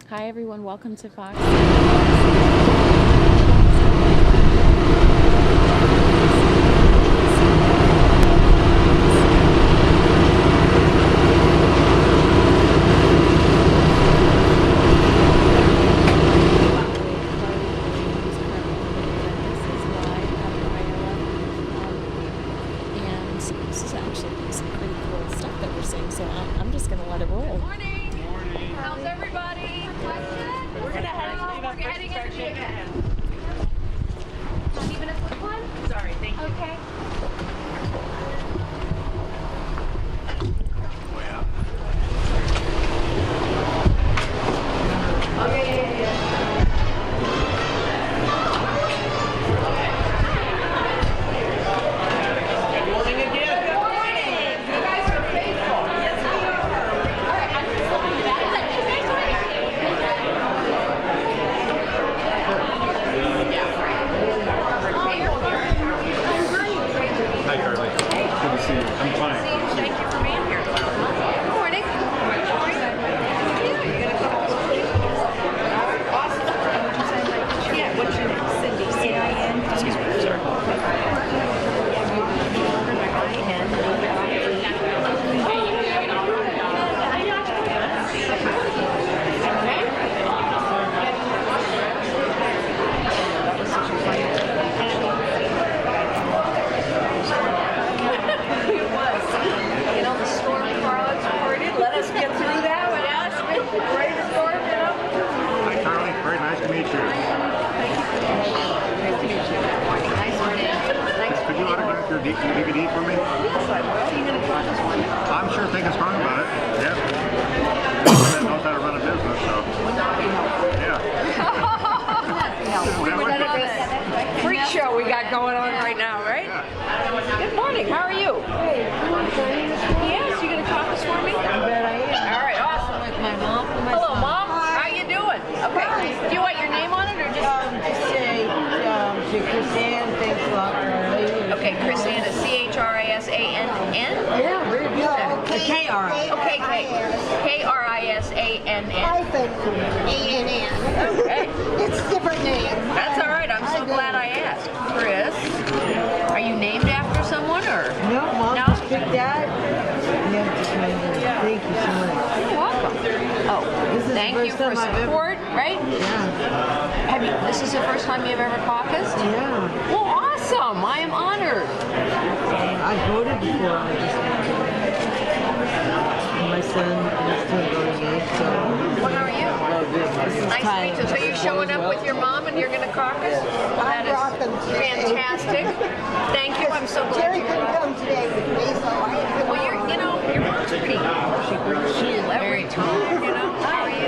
Hi everyone, welcome to Fox. This is actually some pretty cool stuff that we're seeing, so I'm just going to let it roll. Good morning. Good morning. How's everybody? We're going to heading into the event. Not even a quick one? Sorry, thank you. Okay. DVD for me? Yes, I will. Are you going to talk this one? I'm sure thinking strong about it. Yeah. That knows how to run a business, so. Would not be helpful. Yeah. We would love this freak show we got going on right now, right? Yeah. Good morning. How are you? Hey, Yes, you going to talk this for me? I bet I am. All right, awesome. With my mom and my Hello, son. Mom. How you doing? Okay. Do you want your name on it or just? Just say to Chrisanne, thanks a lot for her lady. Okay, Chrisanne is CHRISANN. Yeah, very good. K-R-I. Okay, KRISANN. A-N-N. Okay. It's a different name. That's all right. I'm so glad I asked. Chris, are you named after someone or? No, Mom No? just picked that. Yeah, just my name. Thank you so much. You're welcome. Oh, This is the thank you first for time I've ever- support, right? Yeah. This is the first time you've ever caucused? Yeah. Well, awesome. I am honored. I voted before. I just and my son is still voting age, so. Well, how are you? Nice to meet you. So you're showing up with your mom and you're going to caucus? Well, that brought them is today. fantastic. Thank you. I'm so glad Jerry you're couldn't come today with me, so I had to. Well, your mom's pretty cool every time, you know? How are you?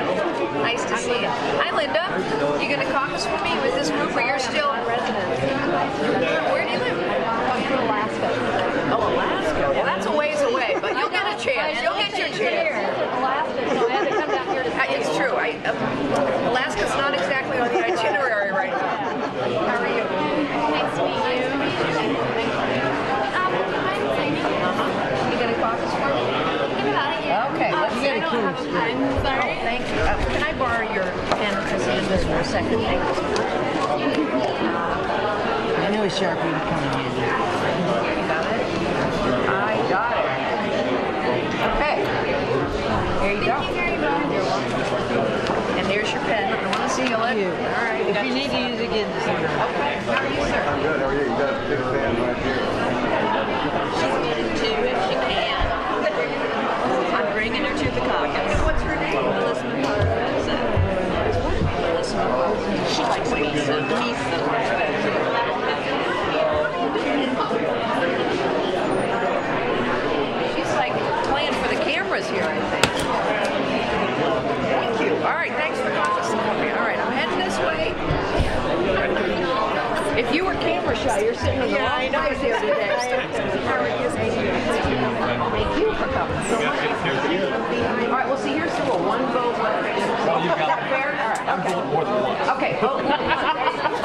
Nice to see you. Hi, Linda. You going to caucus with me with this group or you're still? Where do you live? Alaska. Oh, Alaska. Well, that's a ways away, but you'll get a chance. You'll get your chance. Alaska, so I had to come down here to It's true. Alaska's not exactly on the itinerary right now. How are you? Nice to meet you. You going to caucus for me? Okay, let's You got a kid. Oh, thank you. Can I borrow your pen, Chrissy, just for a second? Thank you. I know a Sharpie would come in handy. You got it? I got it. Okay. Here you go. Thank you very much. You're welcome. And here's your pen. I want to seal it. Thank you. All right. If you need to use it again, just let me know. Okay. How are you, sir? I'm good. How are you? You got a big fan right here. She's getting two if she can. I'm bringing her to the caucus. What's her name? Melissa. She likes Misa. She's like playing for the cameras here, I think. Thank you. All right, thanks for caucusing for me. All right, I'm heading this way. If you were camera shy, you're sitting in the wrong place here today. How are you? Thank you for coming. All right, well, see, here's the rule. One vote left. Is that fair? All right. I'm voting more than once. Okay, vote more than once.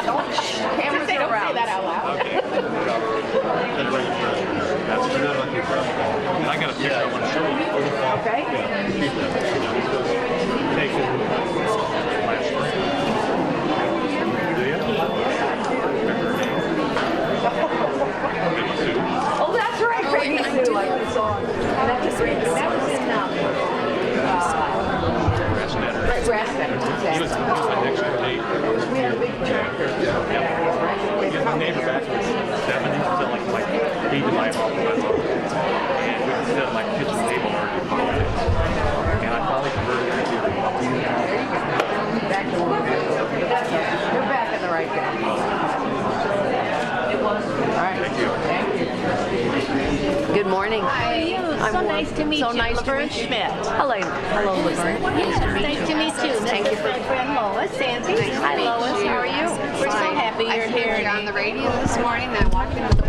Don't, cameras are around. Don't say that out loud. I got a picture I want to show you. Okay. taken last spring. Do you? Remember her name? Peggy Sue. Oh, that's right, Peggy Sue, like the song. That was in Grassmeadow, He was my next door neighbor. We had a big tractor. Yeah, my neighbor back in the 70s was at like my he and my mom and we would sit at my kitchen table and argue politics. And I finally converted her to Republican. Back to work. You're back in the right game. All right. Thank you. Good morning. Hi. So nice to meet you. Nice Laverne to meet you. Schmidt. Hello. Hello, Laverne. Yes, nice to meet you. Thank you This is my friend Lois. Sandy. Hi, Lois. How are you? We're so happy you're here. I on the radio this morning, then I walked into the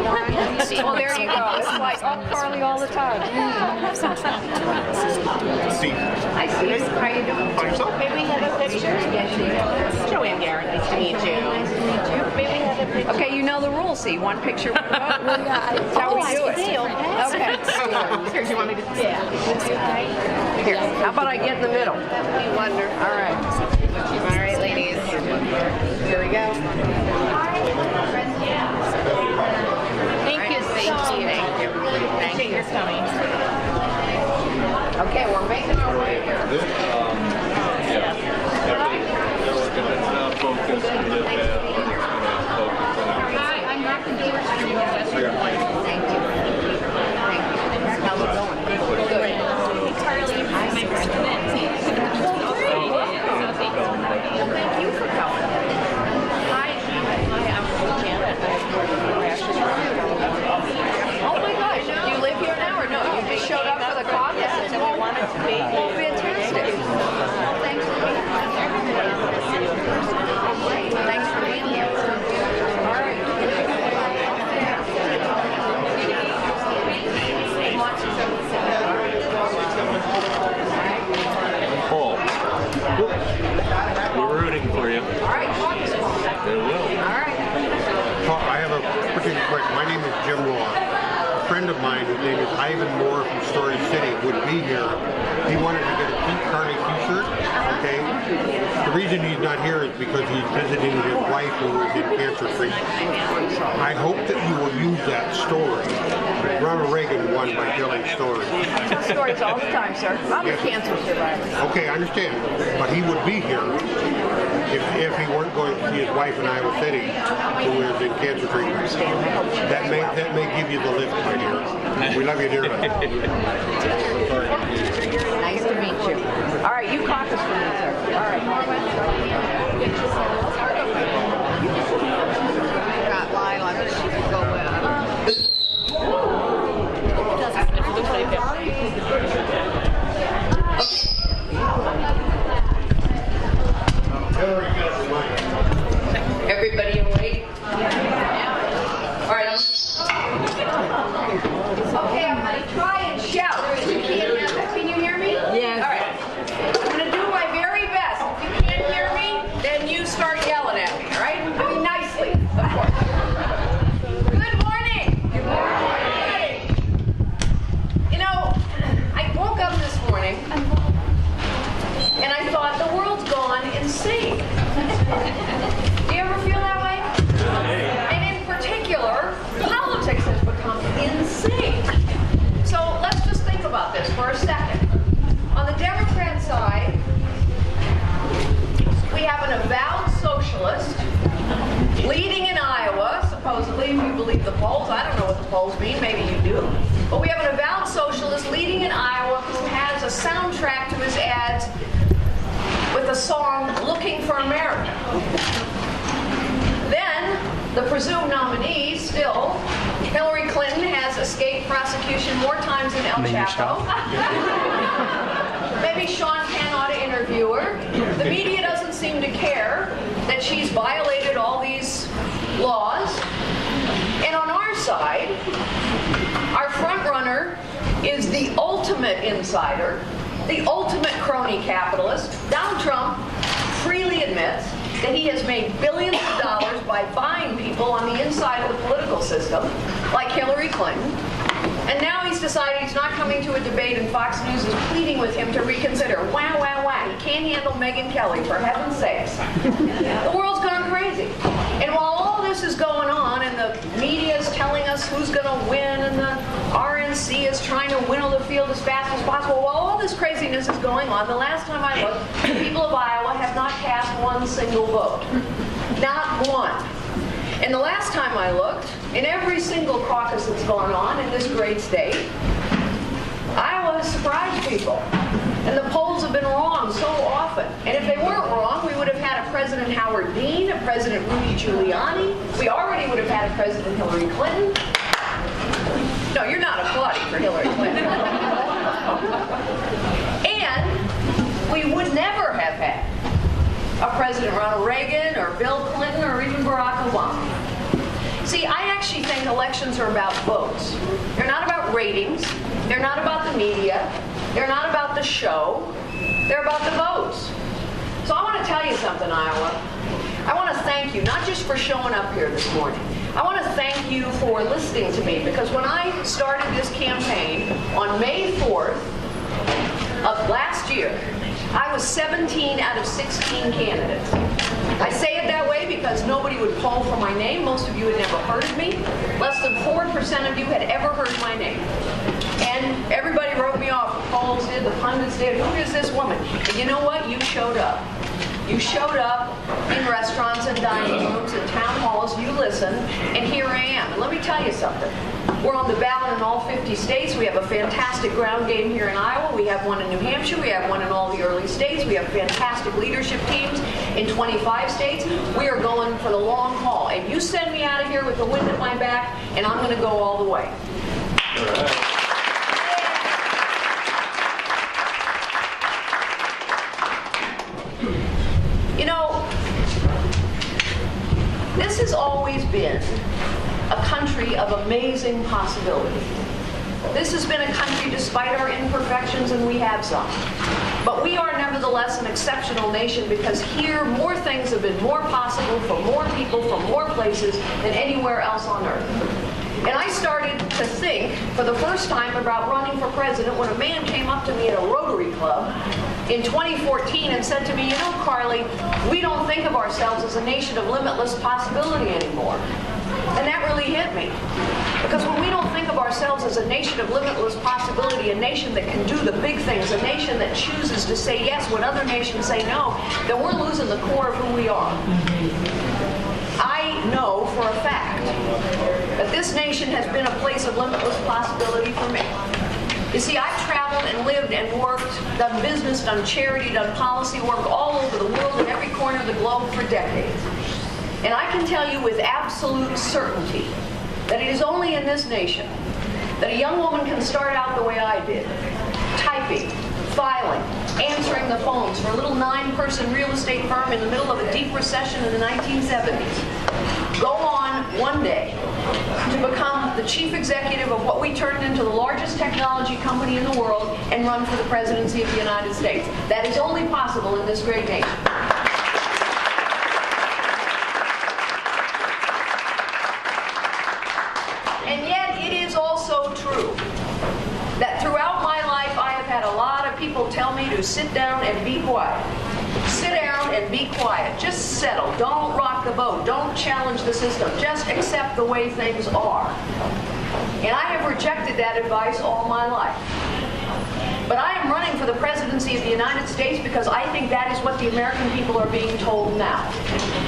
ordinance meeting. Well, there you go. It's like Carly all the time. Steve. Hi, Steve. How you doing? May we have a picture? Joanne Garrett. Nice to meet you. Nice to meet you. May we have a picture? Okay, you know the rules. See, one picture, one vote. That's how we do it. Okay. Here, do you want me to? Yeah. Here. How about I get in the middle? That would be wonderful. All right. All right, ladies. Here we go. Thank you so much. Thank you. Thank you for coming. Okay, we're making our way here. Hi, I'm Dr. George. Thank you. How's it going? Good. Charlie, my friend Mencia. Thank you for coming. Hi, I'm Janet. Oh my gosh, do you live here now or no? You just showed up for the caucus and we wanted to be. Well, fantastic. Well, thanks for being here. Thanks for being here. All right. Paul. We're rooting for you. All right, caucus. They will. All right. I have a particular question. My name is Jim Rohr. A friend of mine, whose name is Ivan Moore from Story City, would be here. He wanted to get a Pete Carney t-shirt, okay? The reason he's not here is because he's visiting his wife who is in cancer treatment. I hope that you will use that story. Ronald Reagan won by telling stories. I tell stories all the time, sir. I'm a cancer survivor. Okay, I understand. But he would be here if he weren't going to see his wife in Iowa City, who is in cancer treatment. That may give you the lift, my dear. We love you dearly. Nice to meet you. All right, you caucus for me, sir. All right. Got Lila, but she could go with. Everybody awake? All right. Okay, I'm going to try and shout. You can't hear me. Can you hear me? Yes. All right. I'm going to do my very best. If you can't hear me, then you start yelling at me, all right? I mean, nicely, of course. Good morning. Good morning. You know, I woke up this morning and I thought the world's gone insane. Do you ever feel that way? And in particular, politics has become insane. So let's just think about this for a second. On the Democrat side, we have an avowed socialist leading in Iowa, supposedly, if you believe the polls. I don't know what the polls mean, maybe you do. But we have an avowed socialist leading in Iowa who has a soundtrack to his ads with the song Looking for America. Then, the presumed nominee, still, Hillary Clinton, has escaped prosecution more times than El Chapo. Maybe Sean Penn ought to interview her. The media doesn't seem to care that she's violated all these laws. And on our side, our front runner is the ultimate insider, the ultimate crony capitalist. Donald Trump freely admits that he has made billions of dollars by buying people on the inside of the political system, like Hillary Clinton. And now he's decided he's not coming to a debate, and Fox News is pleading with him to reconsider. Wow, wow, wow. He can't handle Megyn Kelly, for heaven's sakes. The world's gone crazy. And while all this is going on, and the media is telling us who's going to win, and the RNC is trying to winnow the field as fast as possible, while all this craziness is going on, the last time I looked, the people of Iowa have not cast one single vote. Not one. And the last time I looked, in every single caucus that's gone on in this great state, Iowa has surprised people. And the polls have been wrong so often. And if they weren't wrong, we would have had a President Howard Dean, a President Rudy Giuliani. We already would have had a President Hillary Clinton. No, you're not applauding for Hillary Clinton. And we would never have had a President Ronald Reagan or Bill Clinton or even Barack Obama. See, I actually think elections are about votes. They're not about ratings. They're not about the media. They're not about the show. They're about the votes. So I want to tell you something, Iowa. I want to thank you, not just for showing up here this morning. I want to thank you for listening to me, because when I started this campaign on May 4th of last year, I was 17 out of 16 candidates. I say it that way because nobody would poll for my name. Most of you had never heard of me. Less than 4% of you had ever heard my name. And everybody wrote me off. The polls did, the pundits did. Who is this woman? And you know what? You showed up. You showed up in restaurants and dining rooms and town halls. You listened, and here I am. And let me tell you something. We're on the ballot in all 50 states. We have a fantastic ground game here in Iowa. We have one in New Hampshire. We have one in all the early states. We have fantastic leadership teams in 25 states. We are going for the long haul. And you send me out of here with the wind at my back, and I'm going to go all the way. All right. You know, this has always been a country of amazing possibility. This has been a country, despite our imperfections, and we have some. But we are nevertheless an exceptional nation, because here more things have been more possible for more people from more places than anywhere else on earth. And I started to think for the first time about running for president when a man came up to me at a Rotary Club in 2014 and said to me, you know, Carly, we don't think of ourselves as a nation of limitless possibility anymore. And that really hit me. Because when we don't think of ourselves as a nation of limitless possibility, a nation that can do the big things, a nation that chooses to say yes when other nations say no, then we're losing the core of who we are. I know for a fact that this nation has been a place of limitless possibility for me. You see, I've traveled and lived and worked, done business, done charity, done policy work all over the world, in every corner of the globe for decades. And I can tell you with absolute certainty that it is only in this nation that a young woman can start out the way I did, typing, filing, answering the phones for a little 9-person real estate firm in the middle of a deep recession in the 1970s. Go on one day to become the chief executive of what we turned into the largest technology company in the world and run for the presidency of the United States. That is only possible in this great nation. And yet it is also true that throughout my life I have had a lot of people tell me to sit down and be quiet. Sit down and be quiet. Just settle. Don't rock the boat. Don't challenge the system. Just accept the way things are. And I have rejected that advice all my life. But I am running for the presidency of the United States because I think that is what the American people are being told now.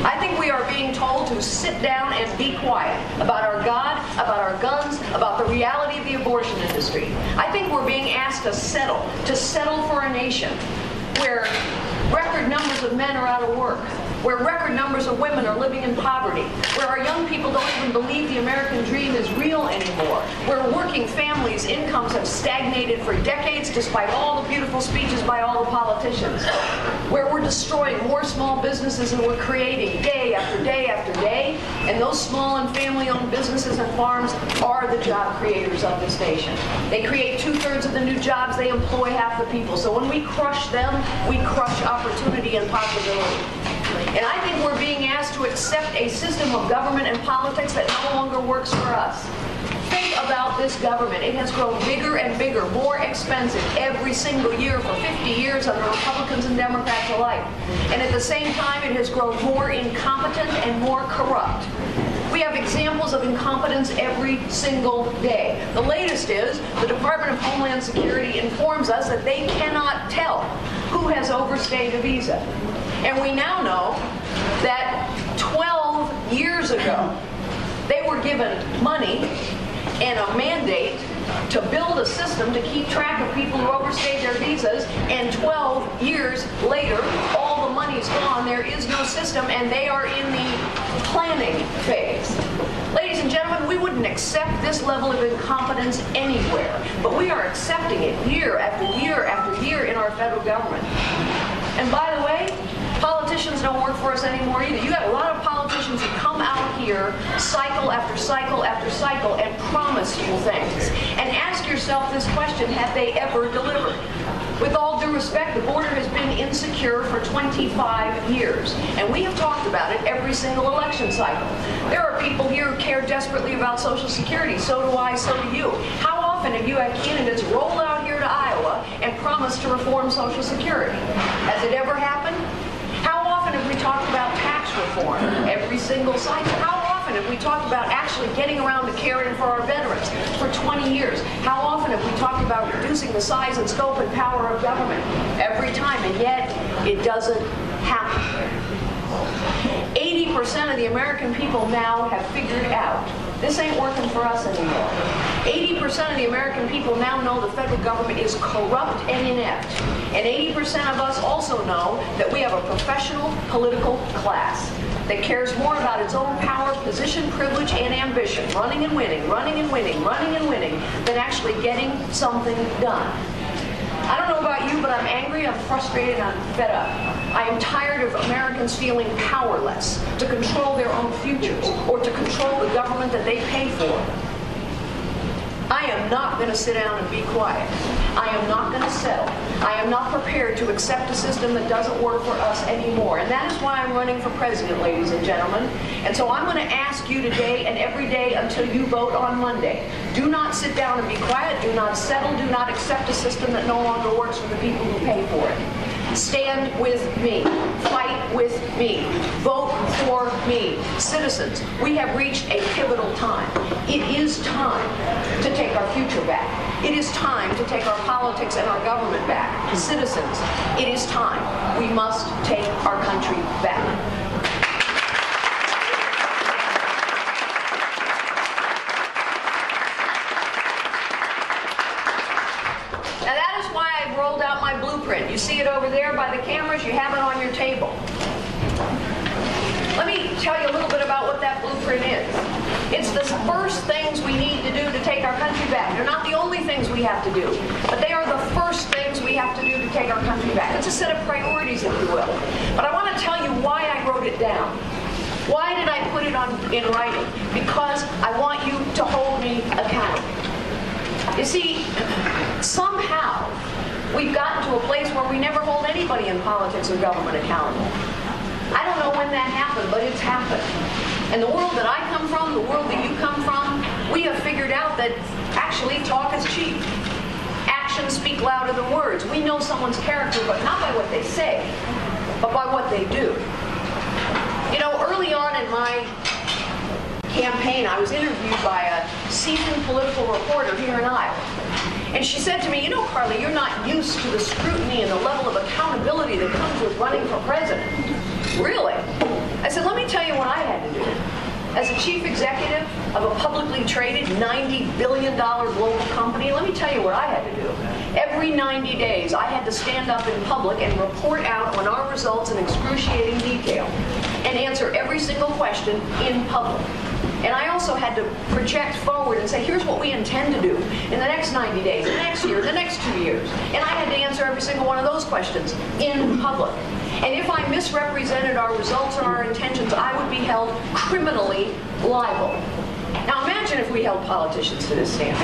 I think we are being told to sit down and be quiet about our God, about our guns, about the reality of the abortion industry. I think we're being asked to settle for a nation where record numbers of men are out of work, where record numbers of women are living in poverty, where our young people don't even believe the American dream is real anymore, where working families' incomes have stagnated for decades despite all the beautiful speeches by all the politicians, where we're destroying more small businesses than we're creating day after day after day, and those small and family-owned businesses and farms are the job creators of this nation. They create 2/3 of the new jobs, they employ half the people. So when we crush them, we crush opportunity and possibility. And I think we're being asked to accept a system of government and politics that no longer works for us. Think of about this government. It has grown bigger and bigger, more expensive every single year for 50 years under Republicans and Democrats alike. And at the same time, it has grown more incompetent and more corrupt. We have examples of incompetence every single day. The latest is the Department of Homeland Security informs us that they cannot tell who has overstayed a visa. And we now know that 12 years ago, they were given money and a mandate to build a system to keep track of people who overstayed their visas, and 12 years later, all the money's gone, there is no system, and they are in the planning phase. Ladies and gentlemen, we wouldn't accept this level of incompetence anywhere, but we are accepting it year after year after year in our federal government. And by the way, politicians don't work for us anymore either. You got a lot of politicians who come out here cycle after cycle after cycle and promise you things. And ask yourself this question, have they ever delivered? With all due respect, the border has been insecure for 25 years. And we have talked about it every single election cycle. There are people here who care desperately about Social Security. So do I, so do you. How often have you had candidates roll out here to Iowa and promise to reform Social Security? Has it ever happened? How often have we talked about tax reform? Every single cycle. How often have we talked about actually getting around to caring for our veterans? For 20 years. How often have we talked about reducing the size and scope and power of government? Every time, and yet it doesn't happen. 80% of the American people now have figured out this ain't working for us anymore. 80% of the American people now know the federal government is corrupt and inept. And 80% of us also know that we have a professional political class that cares more about its own power, position, privilege, and ambition, running and winning, running and winning, running and winning, than actually getting something done. I don't know about you, but I'm angry, I'm frustrated, and I'm fed up. I am tired of Americans feeling powerless to control their own futures or to control the government that they pay for. I am not going to sit down and be quiet. I am not going to settle. I am not prepared to accept a system that doesn't work for us anymore. And that is why I'm running for president, ladies and gentlemen. And so I'm going to ask you today and every day until you vote on Monday. Do not sit down and be quiet. Do not settle. Do not accept a system that no longer works for the people who pay for it. Stand with me. Fight with me. Vote for me. Citizens, we have reached a pivotal time. It is time to take our future back. It is time to take our politics and our government back. Citizens, it is time. We must take our country back. Now that is why I've rolled out my blueprint. You see it over there by the cameras. You have it on your table. Let me tell you a little bit about what that blueprint is. It's the first things we need to do to take our country back. They're not the only things we have to do, but they are the first things we have to do to take our country back. It's a set of priorities, if you will. But I want to tell you why I wrote it down. Why did I put it in writing? Because I want you to hold me accountable. You see, somehow we've gotten to a place where we never hold anybody in politics or government accountable. I don't know when that happened, but it's happened. And the world that I come from, the world that you come from, we have figured out that actually talk is cheap. Actions speak louder than words. We know someone's character, but not by what they say, but by what they do. You know, early on in my campaign, I was interviewed by a seasoned political reporter here in Iowa. And she said to me, you know, Carly, you're not used to the scrutiny and the level of accountability that comes with running for president. Really? I said, let me tell you what I had to do. As a chief executive of a publicly traded $90 billion global company, let me tell you what I had to do. Every 90 days, I had to stand up in public and report out on our results in excruciating detail and answer every single question in public. And I also had to project forward and say, here's what we intend to do in the next 90 days, the next year, the next 2 years. And I had to answer every single one of those questions in public. And if I misrepresented our results or our intentions, I would be held criminally liable. Now imagine if we held politicians to this standard.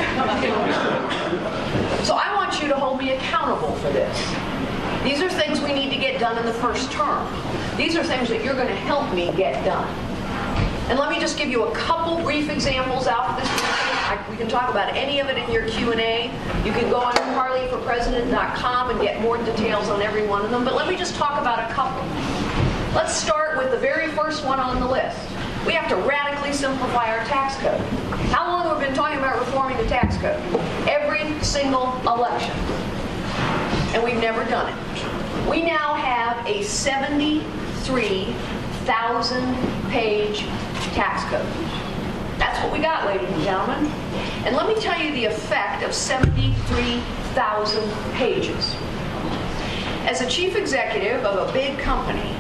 So I want you to hold me accountable for this. These are things we need to get done in the first term. These are things that you're going to help me get done. And let me just give you a couple brief examples out of this briefing. I we can talk about any of it in your Q&A. You can go on parleyforpresident.com and get more details on every one of them. But let me just talk about a couple. Let's start with the very first one on the list. We have to radically simplify our tax code. How long have we been talking about reforming the tax code? Every single election. And we've never done it. We now have a 73,000-page tax code. That's what we got, ladies and gentlemen. And let me tell you the effect of 73,000 pages. As a chief executive of a big company,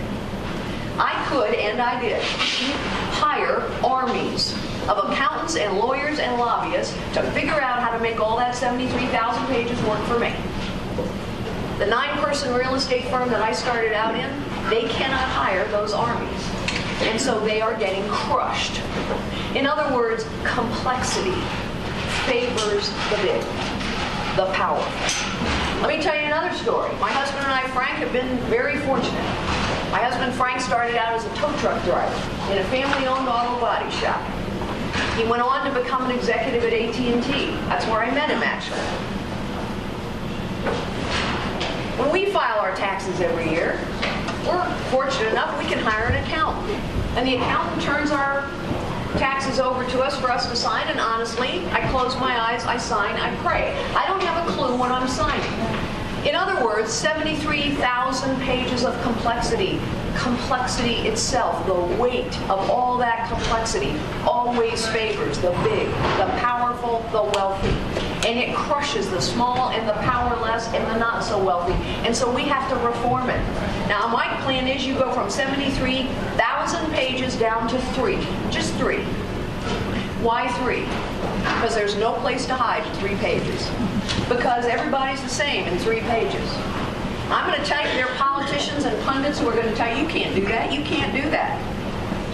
I could, and I did, hire armies of accountants and lawyers and lobbyists to figure out how to make all that 73,000 pages work for me. The 9-person real estate firm that I started out in, they cannot hire those armies. And so they are getting crushed. In other words, complexity favors the big, the powerful. Let me tell you another story. My husband and I, Frank, have been very fortunate. My husband, Frank, started out as a tow truck driver in a family-owned auto body shop. He went on to become an executive at AT&T. That's where I met him, actually. When we file our taxes every year, we're fortunate enough we can hire an accountant. And the accountant turns our taxes over to us for us to sign, and honestly, I close my eyes, I sign, I pray. I don't have a clue what I'm signing. In other words, 73,000 pages of complexity. Complexity itself, the weight of all that complexity, always favors the big, the powerful, the wealthy. And it crushes the small and the powerless and the not so wealthy. And so we have to reform it. Now, my plan is you go from 73,000 pages down to 3, just 3. Why 3? Because there's no place to hide in 3 pages. Because everybody's the same in 3 pages. I'm going to tell you there are politicians and pundits who are going to tell you, you can't do that, you can't do that.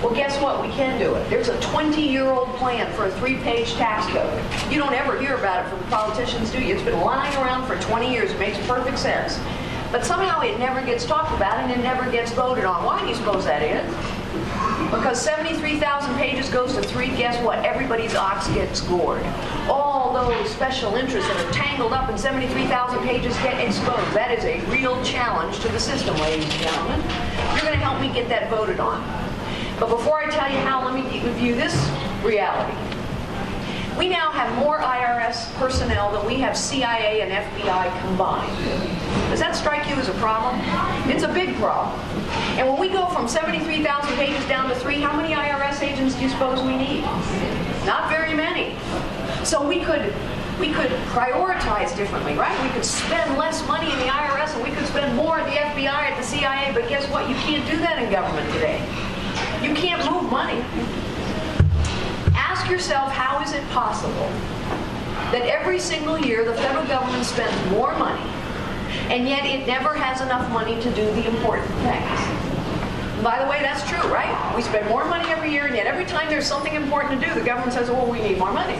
Well, guess what? We can do it. There's a 20-year-old plan for a 3-page tax code. You don't ever hear about it from politicians, do you? It's been lying around for 20 years. It makes perfect sense. But somehow it never gets talked about and it never gets voted on. Why do you suppose that is? Because 73,000 pages goes to 3, guess what? Everybody's ox gets gored. All those special interests that are tangled up in 73,000 pages get exposed. That is a real challenge to the system, ladies and gentlemen. You're going to help me get that voted on. But before I tell you how, let me review this reality. We now have more IRS personnel than we have CIA and FBI combined. Does that strike you as a problem? It's a big problem. And when we go from 73,000 pages down to 3, how many IRS agents do you suppose we need? Not very many. So we could prioritize differently, right? We could spend less money in the IRS and we could spend more at the FBI, at the CIA, but guess what? You can't do that in government today. You can't move money. Ask yourself, how is it possible that every single year the federal government spends more money and yet it never has enough money to do the important things? By the way, that's true, right? We spend more money every year, and yet every time there's something important to do, the government says, well, we need more money.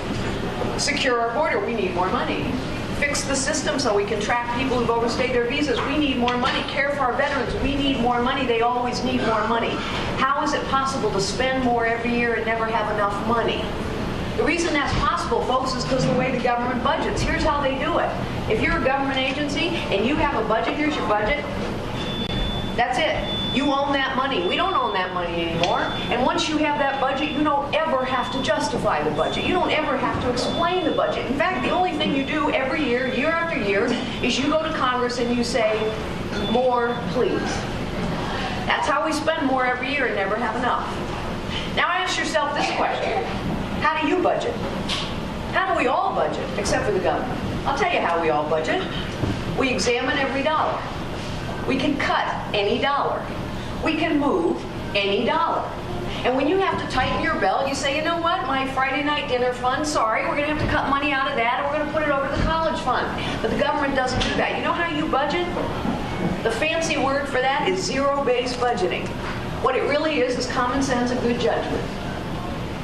Secure our border, we need more money. Fix the system so we can track people who've overstayed their visas, we need more money. Care for our veterans, we need more money. They always need more money. How is it possible to spend more every year and never have enough money? The reason that's possible, folks, is because of the way the government budgets. Here's how they do it. If you're a government agency and you have a budget, here's your budget. That's it. You own that money. We don't own that money anymore. And once you have that budget, you don't ever have to justify the budget. You don't ever have to explain the budget. In fact, the only thing you do every year, year after year, is you go to Congress and you say, more, please. That's how we spend more every year and never have enough. Now ask yourself this question. How do you budget? How do we all budget, except for the government? I'll tell you how we all budget. We examine every dollar. We can cut any dollar. We can move any dollar. And when you have to tighten your belt, you say, you know what, my Friday night dinner fund, sorry, we're going to have to cut money out of that and we're going to put it over to the college fund. But the government doesn't do that. You know how you budget? The fancy word for that is zero-based budgeting. What it really is common sense and good judgment.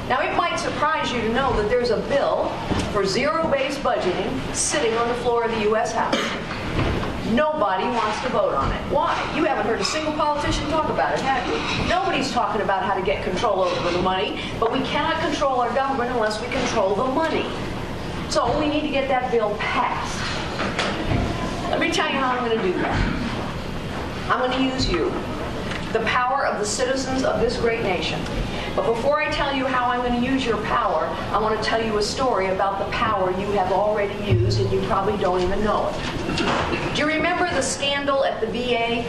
Now, it might surprise you to know that there's a bill for zero-based budgeting sitting on the floor of the U.S. House. Nobody wants to vote on it. Why? You haven't heard a single politician talk about it, have you? Nobody's talking about how to get control over the money, but we cannot control our government unless we control the money. So we need to get that bill passed. Let me tell you how I'm going to do that. I'm going to use you, the power of the citizens of this great nation. But before I tell you how I'm going to use your power, I want to tell you a story about the power you have already used and you probably don't even know it. Do you remember the scandal at the VA?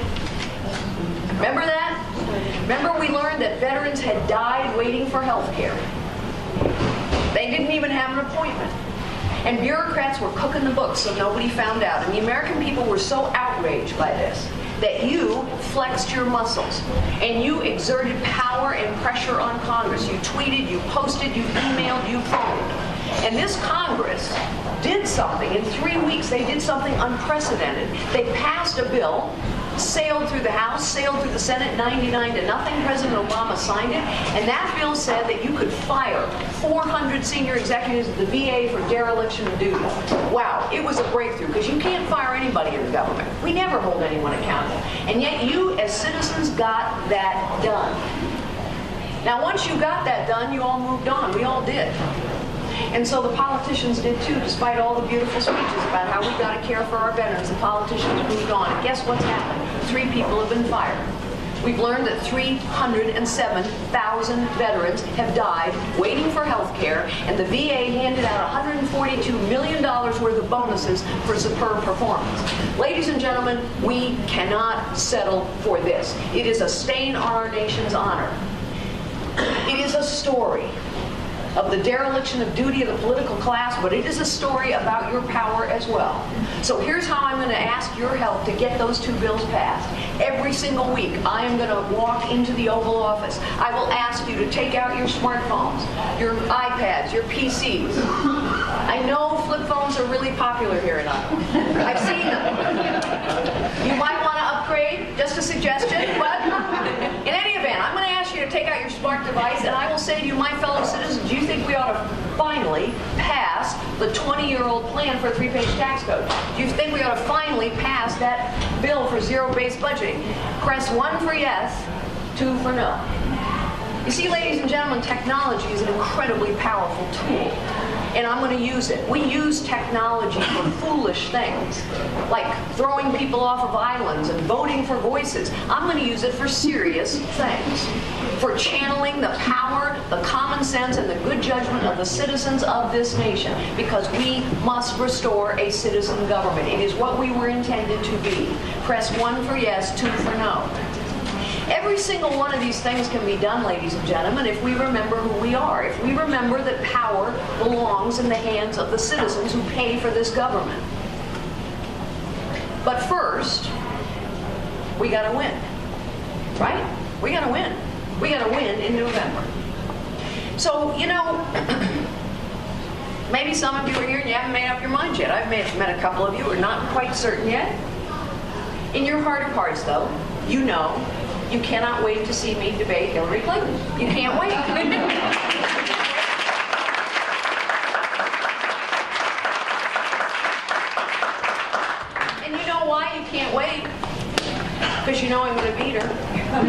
Remember that? Remember we learned that veterans had died waiting for health care. They didn't even have an appointment. And bureaucrats were cooking the books so nobody found out. And the American people were so outraged by this that you flexed your muscles and you exerted power and pressure on Congress. You tweeted, you posted, you emailed, you phoned. And this Congress did something. In 3 weeks, they did something unprecedented. They passed a bill, sailed through the House, sailed through the Senate, 99-0. President Obama signed it, and that bill said that you could fire 400 senior executives at the VA for dereliction of duty. Wow, it was a breakthrough, because you can't fire anybody in the government. We never hold anyone accountable. And yet you, as citizens, got that done. Now, once you got that done, you all moved on. We all did. And so the politicians did too, despite all the beautiful speeches about how we've got to care for our veterans. The politicians moved on. And guess what's happened? 3 people have been fired. We've learned that 307,000 veterans have died waiting for health care, and the VA handed out $142 million worth of bonuses for superb performance. Ladies and gentlemen, we cannot settle for this. It is a stain on our nation's honor. It is a story of the dereliction of duty of the political class, but it is a story about your power as well. So here's how I'm going to ask your help to get those 2 bills passed. Every single week, I am going to walk into the Oval Office. I will ask you to take out your smartphones, your iPads, your PCs. I know flip phones are really popular here in Iowa. I've seen them. You might want to upgrade, just a suggestion, but in any event, I'm going to ask you to take out your smart device, and I will say to you, my fellow citizens, do you think we ought to finally pass the 20-year-old plan for a 3-page tax code? Do you think we ought to finally pass that bill for zero-based budgeting? Press 1 for yes, 2 for no. You see, ladies and gentlemen, technology is an incredibly powerful tool, and I'm going to use it. We use technology for foolish things, like throwing people off of islands and voting for voices. I'm going to use it for serious things, for channeling the power, the common sense, and the good judgment of the citizens of this nation, because we must restore a citizen government. It is what we were intended to be. Press 1 for yes, 2 for no. Every single one of these things can be done, ladies and gentlemen, if we remember who we are, if we remember that power belongs in the hands of the citizens who pay for this government. But first, we got to win, right? We got to win. We got to win in November. So, you know, maybe some of you are here and you haven't made up your minds yet. I've met a couple of you who are not quite certain yet. In your heart of hearts, though, you know you cannot wait to see me debate Hillary Clinton. You can't wait. And you know why you can't wait? Because you know I'm going to beat her. Yeah.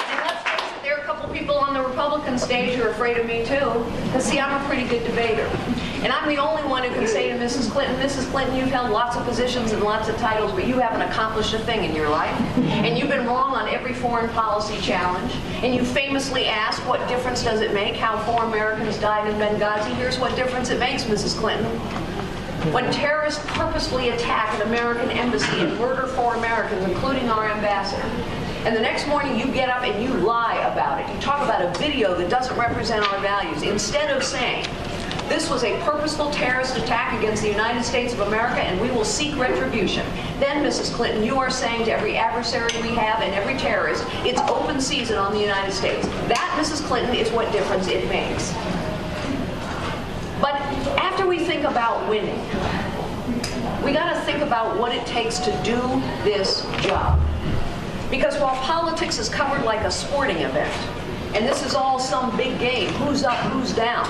And let's face it, there are a couple people on the Republican stage who are afraid of me too. Because see, I'm a pretty good debater. And I'm the only one who can say to Mrs. Clinton, you've held lots of positions and lots of titles, but you haven't accomplished a thing in your life. And you've been wrong on every foreign policy challenge. And you famously asked, what difference does it make how 4 Americans died in Benghazi? Here's what difference it makes, Mrs. Clinton. When terrorists purposefully attack an American embassy and murder 4 Americans, including our ambassador, and the next morning you get up and you lie about it. You talk about a video that doesn't represent our values, instead of saying, this was a purposeful terrorist attack against the United States of America, and we will seek retribution. Then, Mrs. Clinton, you are saying to every adversary we have and every terrorist, it's open season on the United States. That, Mrs. Clinton, is what difference it makes. But after we think about winning, we got to think about what it takes to do this job. Because while politics is covered like a sporting event, and this is all some big game, who's up, who's down,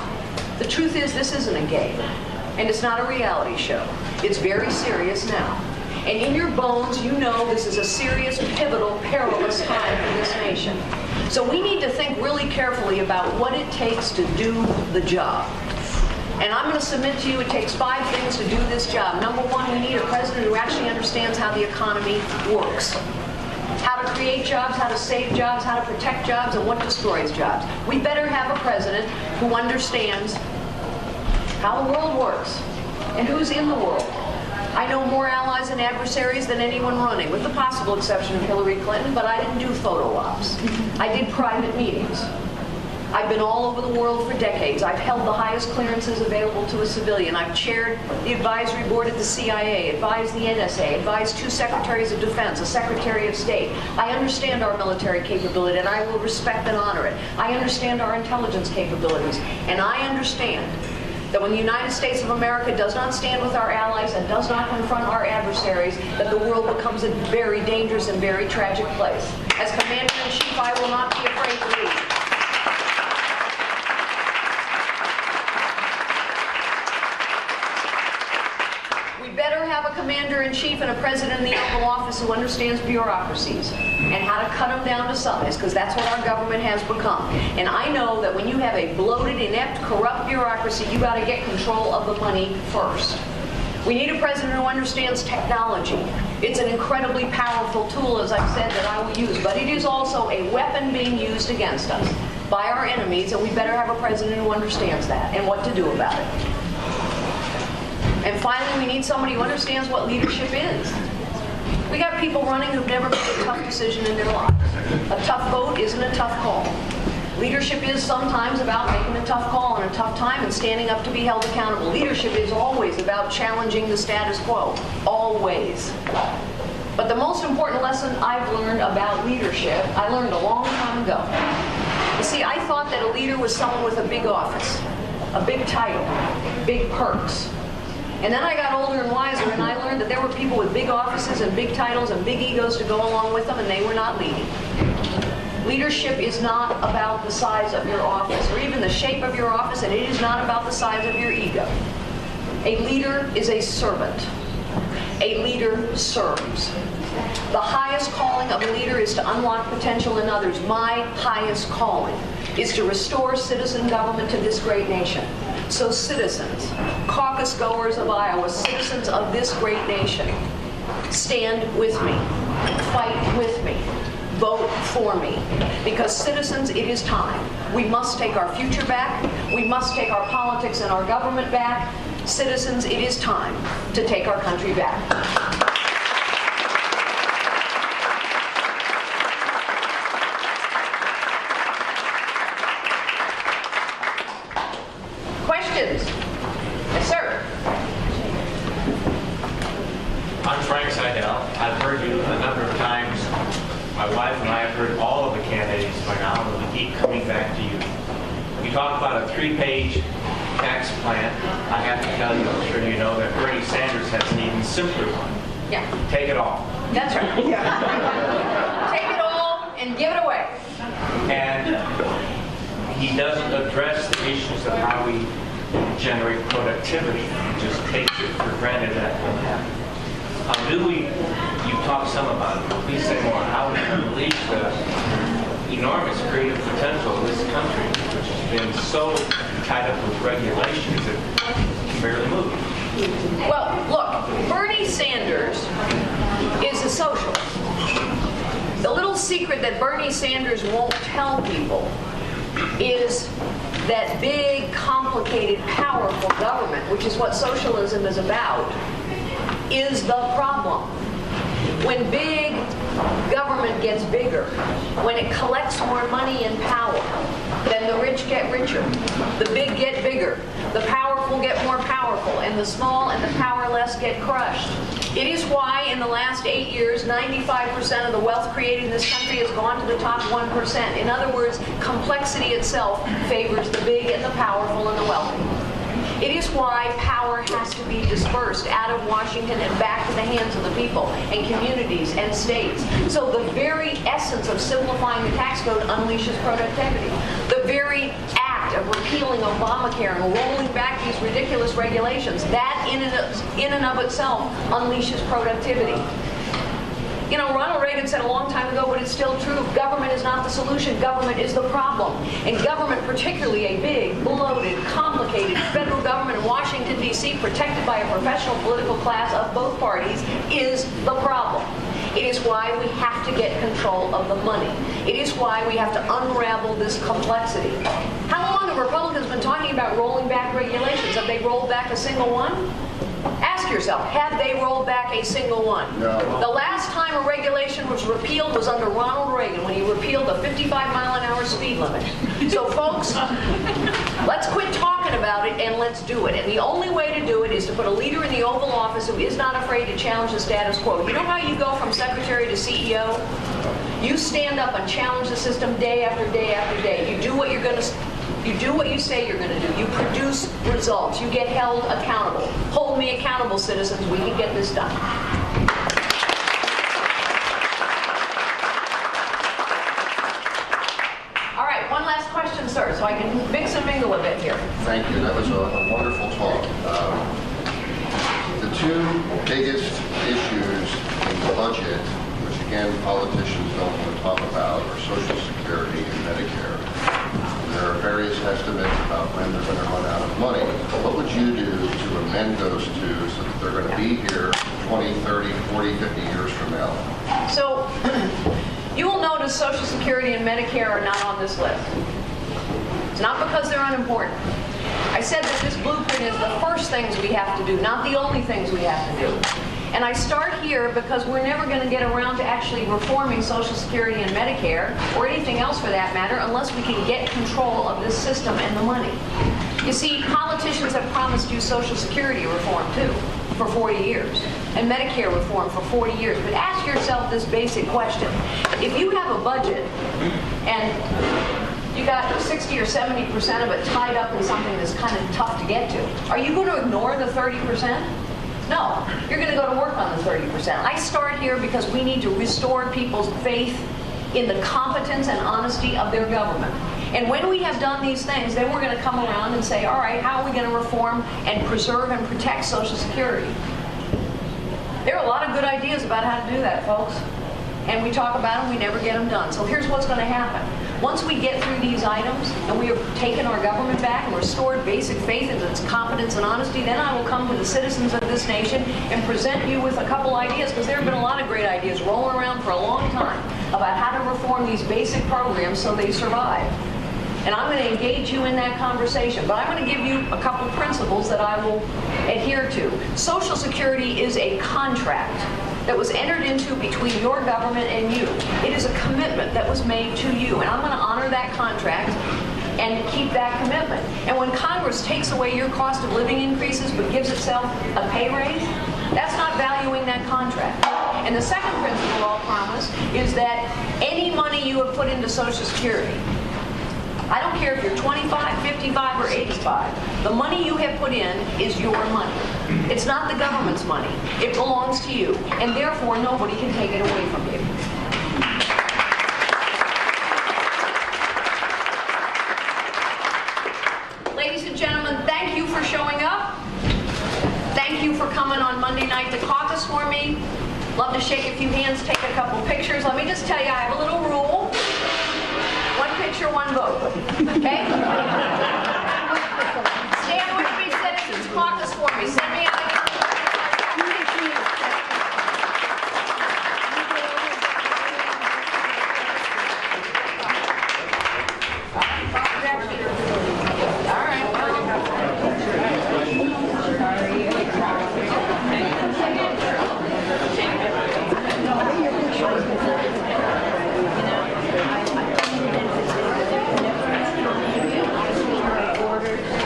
the truth is this isn't a game, and it's not a reality show. It's very serious now. And in your bones, you know this is a serious, pivotal, perilous time for this nation. So we need to think really carefully about what it takes to do the job. And I'm going to submit to you it takes 5 things to do this job. Number 1, we need a president who actually understands how the economy works. How to create jobs, how to save jobs, how to protect jobs, and what destroys jobs. We better have a president who understands how the world works and who's in the world. I know more allies and adversaries than anyone running, with the possible exception of Hillary Clinton, but I didn't do photo ops. I did private meetings. I've been all over the world for decades. I've held the highest clearances available to a civilian. I've chaired the advisory board at the CIA, advised the NSA, advised 2 secretaries of defense, a secretary of state. I understand our military capability, and I will respect and honor it. I understand our intelligence capabilities, and I understand that when the United States of America does not stand with our allies and does not confront our adversaries, that the world becomes a very dangerous and very tragic place. As Commander-in-Chief, I will not be afraid to lead. We better have a commander-in-chief and a president in the Oval Office who understands bureaucracies and how to cut them down to size, because that's what our government has become. And I know that when you have a bloated, inept, corrupt bureaucracy, you got to get control of the money first. We need a president who understands technology. It's an incredibly powerful tool, as I've said, that I will use, but it is also a weapon being used against us by our enemies, and we better have a president who understands that and what to do about it. And finally, we need somebody who understands what leadership is. We got people running who've never made a tough decision in their lives. A tough vote isn't a tough call. Leadership is sometimes about making a tough call in a tough time and standing up to be held accountable. Leadership is always about challenging the status quo. Always. But the most important lesson I've learned about leadership, I learned a long time ago. You see, I thought that a leader was someone with a big office, a big title, big perks. And then I got older and wiser, and I learned that there were people with big offices and big titles and big egos to go along with them, and they were not leading. Leadership is not about the size of your office or even the shape of your office, and it is not about the size of your ego. A leader is a servant. A leader serves. The highest calling of a leader is to unlock potential in others. My highest calling is to restore citizen government to this great nation. So citizens, caucus goers of Iowa, citizens of this great nation, stand with me, fight with me, vote for me. Because citizens, it is time. We must take our future back. We must take our politics and our government back. Citizens, it is time to take our country back. Yes, sir. I'm Frank Seidel. I've heard you a number of times. My wife and I have heard all of the candidates by now, and we keep coming back to you. You talk about a 3-page tax plan. I have to tell you, I'm sure you know, that Bernie Sanders has an even simpler one. Yeah. Take it all. That's right. Take it all and give it away. And he doesn't address the issues of how we generate productivity. He just takes it for granted that will happen. How do we, you talked some about it, but please say more, how we unleash the enormous creative potential of this country, which has been so tied up with regulations that can barely move. Well, look, Bernie Sanders is a socialist. The little secret that Bernie Sanders won't tell people is that big, complicated, powerful government, which is what socialism is about, is the problem. When big government gets bigger, when it collects more money and power, then the rich get richer, the big get bigger, the powerful get more powerful, and the small and the powerless get crushed. It is why in the last 8 years, 95% of the wealth created in this country has gone to the top 1%. In other words, complexity itself favors the big and the powerful and the wealthy. It is why power has to be dispersed out of Washington and back to the hands of the people and communities and states. So the very essence of simplifying the tax code unleashes productivity. The very act act of repealing Obamacare and rolling back these ridiculous regulations, that in and of itself unleashes productivity. You know, Ronald Reagan said a long time ago, but it's still true, government is not the solution, government is the problem. And government, particularly a big, bloated, complicated federal government in Washington, D.C., protected by a professional political class of both parties, is the problem. It is why we have to get control of the money. It is why we have to unravel this complexity. How long have Republicans been talking about rolling back regulations? Have they rolled back a single one? Ask yourself, have they rolled back a single one? No. The last time a regulation was repealed was under Ronald Reagan, when he repealed the 55-mile-an-hour speed limit. So folks, let's quit talking about it and let's do it. And the only way to do it is to put a leader in the Oval Office who is not afraid to challenge the status quo. You know how you go from secretary to CEO? You stand up and challenge the system day after day after day. You do what you're going to You do what you say you're going to do. You produce results. You get held accountable. Hold me accountable, citizens. We can get this done. All right, one last question, sir, so I can mix and mingle a bit here. Thank you. That was a wonderful talk. The two biggest issues in the budget, which again politicians don't want to talk about, are Social Security and Medicare. There are various estimates about when they're going to run out of money. What would you do to amend those two so that they're going to be here 20, 30, 40, 50 years from now? So you will notice Social Security and Medicare are not on this list. It's not because they're unimportant. I said that this blueprint is the first things we have to do, not the only things we have to do. And I start here because we're never going to get around to actually reforming Social Security and Medicare, or anything else for that matter, unless we can get control of this system and the money. You see, politicians have promised you Social Security reform too, for 40 years, and Medicare reform for 40 years. But ask yourself this basic question. If you have a budget and you got 60 or 70% of it tied up in something that's kind of tough to get to, are you going to ignore the 30%? No, you're going to go to work on the 30%. I start here because we need to restore people's faith in the competence and honesty of their government. And when we have done these things, then we're going to come around and say, all right, how are we going to reform and preserve and protect Social Security? There are a lot of good ideas about how to do that, folks. And we talk about them, we never get them done. So here's what's going to happen. Once we get through these items and we have taken our government back and restored basic faith in its competence and honesty, then I will come to the citizens of this nation and present you with a couple ideas, because there have been a lot of great ideas rolling around for a long time about how to reform these basic programs so they survive. And I'm going to engage you in that conversation. But I'm going to give you a couple principles that I will adhere to. Social Security is a contract that was entered into between your government and you. It is a commitment that was made to you. And I'm going to honor that contract and keep that commitment. And when Congress takes away your cost of living increases but gives itself a pay raise, that's not valuing that contract. And the second principle I'll promise is that any money you have put into Social Security, I don't care if you're 25, 55, or 85. The money you have put in is your money. It's not the government's money. It belongs to you, and therefore nobody can take it away from you. Ladies and gentlemen, thank you for showing up. Thank you for coming on Monday night to caucus for me. Love to shake a few hands, take a couple pictures. Let me just tell you, I have a little rule. One picture, one vote. Okay? Stand with me, citizens. Caucus for me. Send me out. All right.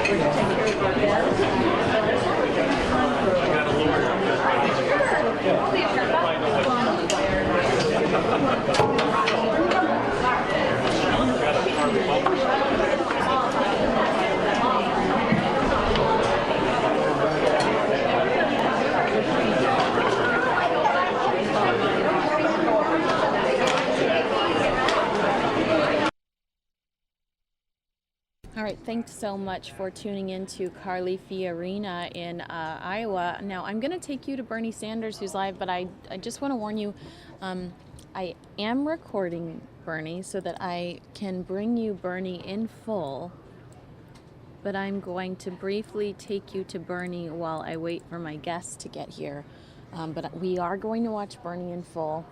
We're going to take care of our debts. thanks so much for tuning in to Carly Fiorina in Iowa. Now, I'm going to take you to Bernie Sanders, who's live, but I just want to warn you, I am recording Bernie so that I can bring you Bernie in full, but I'm going to briefly take you to Bernie while I wait for my guest to get here. But we are going to watch Bernie in full.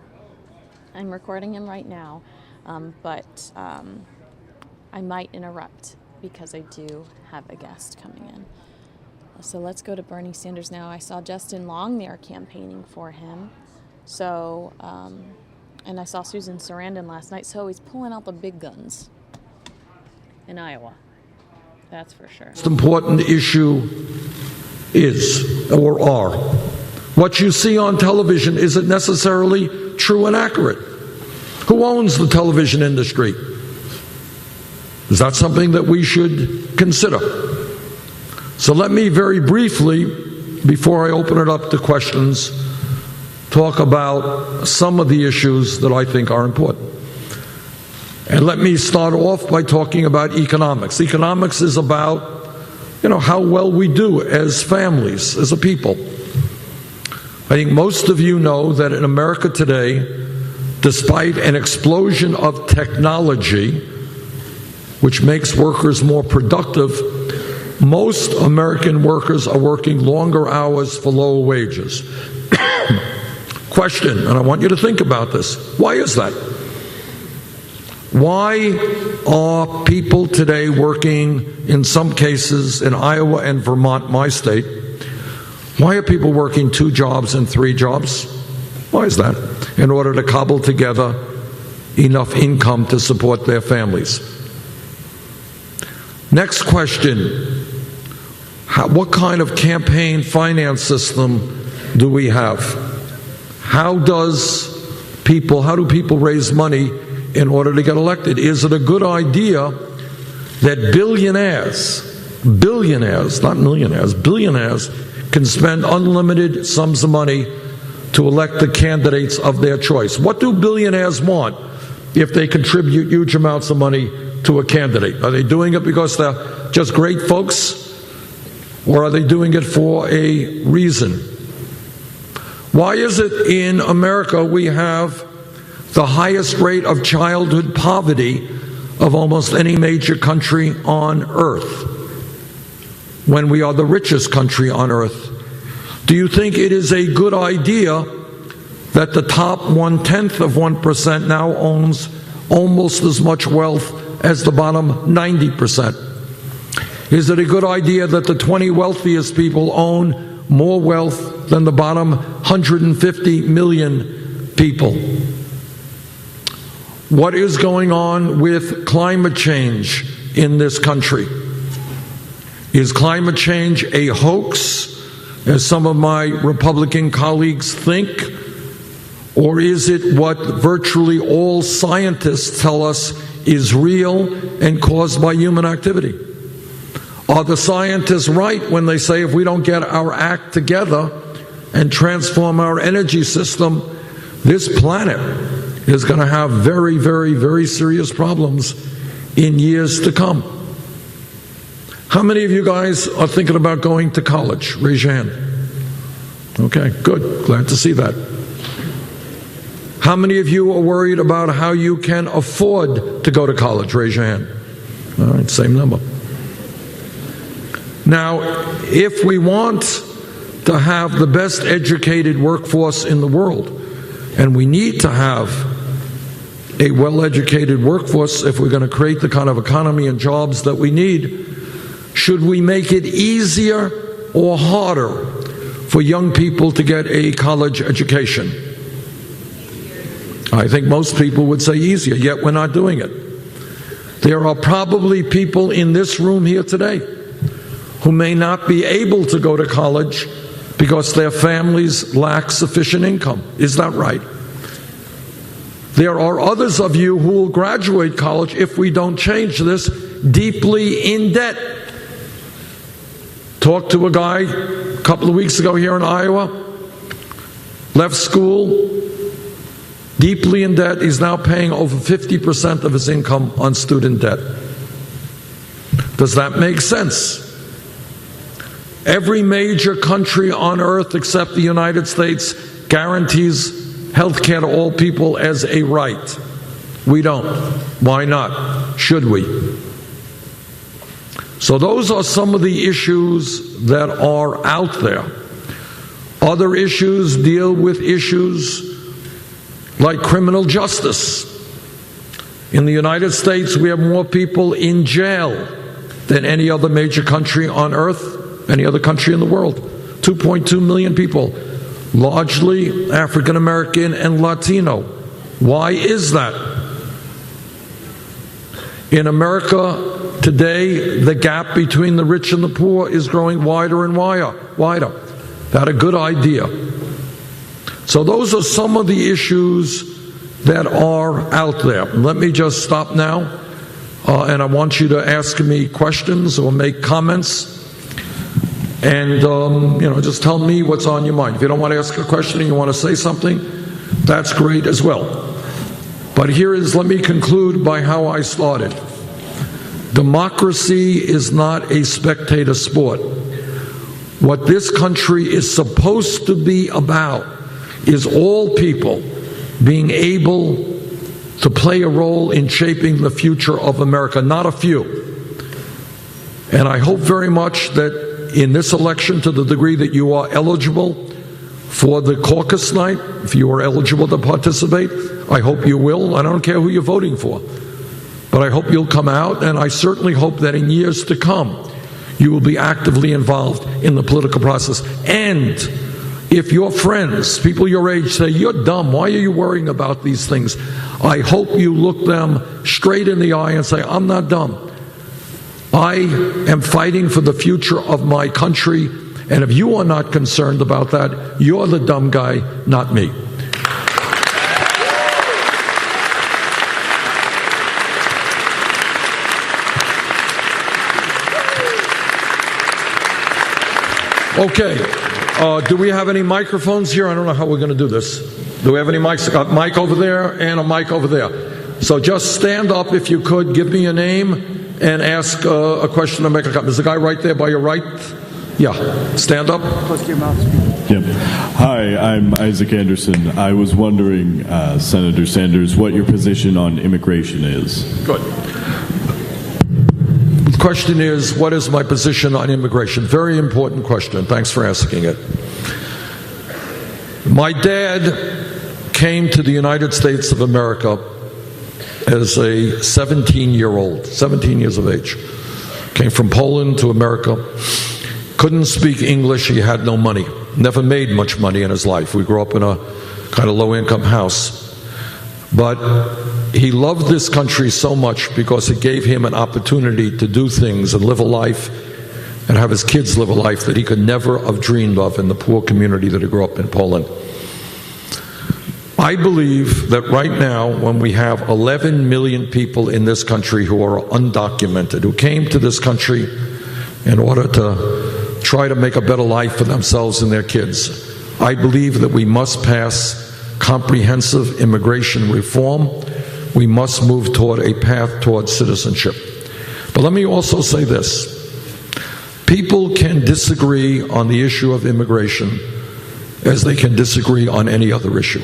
I'm recording him right now, but I might interrupt because I do have a guest coming in. So let's go to Bernie Sanders now. I saw Justin Long there campaigning for him. So, and I saw Susan Sarandon last night. So he's pulling out the big guns in Iowa. That's for sure. The most important issue is, or are, what you see on television isn't necessarily true and accurate. Who owns the television industry? Is that something that we should consider? So let me very briefly, before I open it up to questions, talk about some of the issues that I think are important. And let me start off by talking about economics. Economics is about, how well we do as families, as a people. I think most of you know that in America today, despite an explosion of technology, which makes workers more productive, most American workers are working longer hours for lower wages. Question, and I want you to think about this. Why is that? Why are people today working, in some cases in Iowa and Vermont, my state, why are people working 2 jobs and 3 jobs? Why is that? In order to cobble together enough income to support their families. Next question, what kind of campaign finance system do we have? How do people raise money in order to get elected? Is it a good idea that billionaires, not millionaires, billionaires can spend unlimited sums of money to elect the candidates of their choice? What do billionaires want if they contribute huge amounts of money to a candidate? Are they doing it because they're just great folks, or are they doing it for a reason? Why is it in America we have the highest rate of childhood poverty of almost any major country on earth, when we are the richest country on earth? Do you think it is a good idea that the top 0.1% now owns almost as much wealth as the bottom 90%? Is it a good idea that the 20 wealthiest people own more wealth than the bottom 150 million people? What is going on with climate change in this country? Is climate change a hoax, as some of my Republican colleagues think? Or is it what virtually all scientists tell us is real and caused by human activity? Are the scientists right when they say if we don't get our act together and transform our energy system, this planet is going to have very, very, very serious problems in years to come? How many of you guys are thinking about going to college? Raise your hand. Okay, good. Glad to see that. How many of you are worried about how you can afford to go to college? Raise your hand. All right, same number. Now, if we want to have the best educated workforce in the world, and we need to have a well-educated workforce if we're going to create the kind of economy and jobs that we need, should we make it easier or harder for young people to get a college education? I think most people would say easier, yet we're not doing it. There are probably people in this room here today who may not be able to go to college because their families lack sufficient income. Is that right? There are others of you who will graduate college, if we don't change this, deeply in debt. Talked to a guy a couple of weeks ago here in Iowa, left school, deeply in debt. He's now paying over 50% of his income on student debt. Does that make sense? Every major country on earth except the United States guarantees health care to all people as a right. We don't. Why not? Should we? So those are some of the issues that are out there. Other issues deal with issues like criminal justice. In the United States, we have more people in jail than any other major country on earth, any other country in the world. 2.2 million people, largely African American and Latino. Why is that? In America today, the gap between the rich and the poor is growing wider and wider. That a good idea. So those are some of the issues that are out there. Let me just stop now, and I want you to ask me questions or make comments, and just tell me what's on your mind. If you don't want to ask a question and you want to say something, that's great as well. But let me conclude by how I started. Democracy is not a spectator sport. What this country is supposed to be about is all people being able to play a role in shaping the future of America, not a few. And I hope very much that in this election, to the degree that you are eligible for the caucus night, if you are eligible to participate, I hope you will. I don't care who you're voting for, but I hope you'll come out, and I certainly hope that in years to come, you will be actively involved in the political process. And if your friends, people your age, say, "You're dumb, why are you worrying about these things?" I hope you look them straight in the eye and say, "I'm not dumb. I am fighting for the future of my country, and if you are not concerned about that, you're the dumb guy, not me." Okay. Do we have any microphones here? I don't know how we're going to do this. Do we have any mics? A mic over there and a mic over there. So just stand up if you could, give me a name, and ask a question or make a comment. There's a guy right there by your right. Yeah, stand up. Close to your mouth. Yep. Hi, I'm Isaac Anderson. I was wondering, Senator Sanders, what your position on immigration is. Good. The question is, what is my position on immigration? Very important question. Thanks for asking it. My dad came to the United States of America as a 17-year-old, 17 years of age. Came from Poland to America. Couldn't speak English. He had no money. Never made much money in his life. We grew up in a kind of low-income house. But he loved this country so much because it gave him an opportunity to do things and live a life and have his kids live a life that he could never have dreamed of in the poor community that he grew up in Poland. I believe that right now, when we have 11 million people in this country who are undocumented, who came to this country in order to try to make a better life for themselves and their kids, I believe that we must pass comprehensive immigration reform. We must move toward a path towards citizenship. But let me also say this. People can disagree on the issue of immigration as they can disagree on any other issue.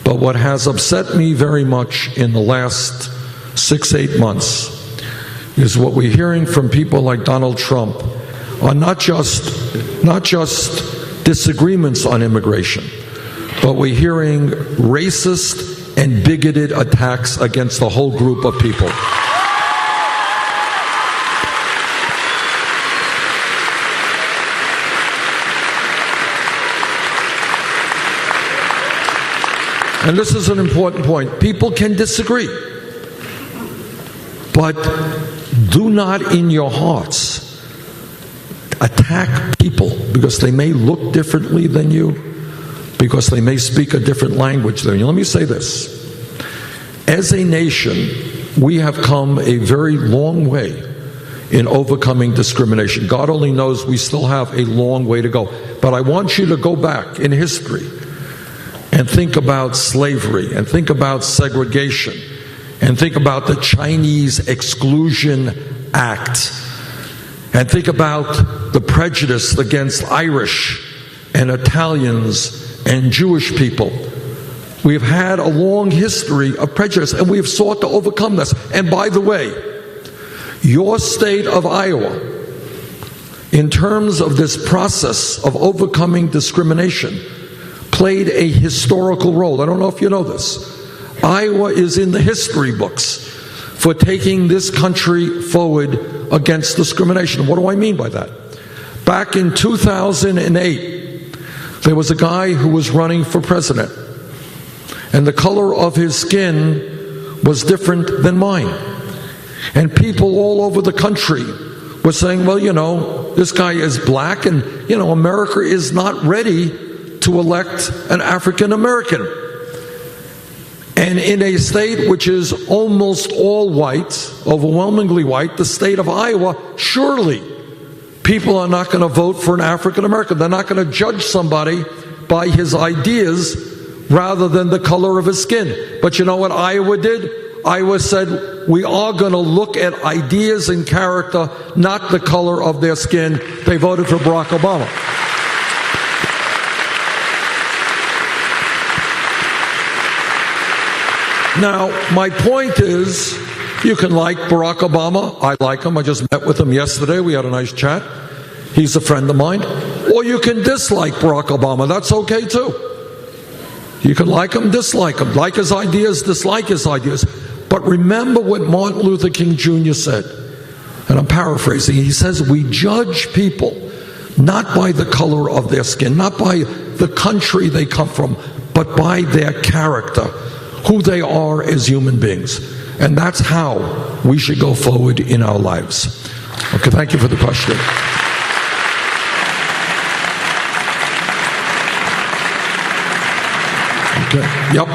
But what has upset me very much in the last 6-8 months is what we're hearing from people like Donald Trump are not just disagreements on immigration, but we're hearing racist and bigoted attacks against the whole group of people. And this is an important point. People can disagree, but do not in your hearts attack people because they may look differently than you, because they may speak a different language than you. Let me say this. As a nation, we have come a very long way in overcoming discrimination. God only knows we still have a long way to go. But I want you to go back in history and think about slavery, and think about segregation, and think about the Chinese Exclusion act. And think about the prejudice against Irish and Italians and Jewish people. We've had a long history of prejudice, and we've sought to overcome this. And by the way, your state of Iowa, in terms of this process of overcoming discrimination, played a historical role. I don't know if you know this. Iowa is in the history books for taking this country forward against discrimination. What do I mean by that? Back in 2008, there was a guy who was running for president, and the color of his skin was different than mine. And people all over the country were saying, well, you know, this guy is black, and, you know, America is not ready to elect an African American. And in a state which is almost all white, overwhelmingly white, the state of Iowa, surely people are not going to vote for an African American. They're not going to judge somebody by his ideas rather than the color of his skin. But you know what Iowa did? Iowa said, we are going to look at ideas and character, not the color of their skin. They voted for Barack Obama. Now, my point is, you can like Barack Obama. I like him. I just met with him yesterday. We had a nice chat. He's a friend of mine. Or you can dislike Barack Obama. That's okay, too. You can like him, dislike him. Like his ideas, dislike his ideas. But remember what Martin Luther King Jr. said. And I'm paraphrasing. He says, we judge people not by the color of their skin, not by the country they come from, but by their character, who they are as human beings. And that's how we should go forward in our lives. Okay, thank you for the question. Okay, yep.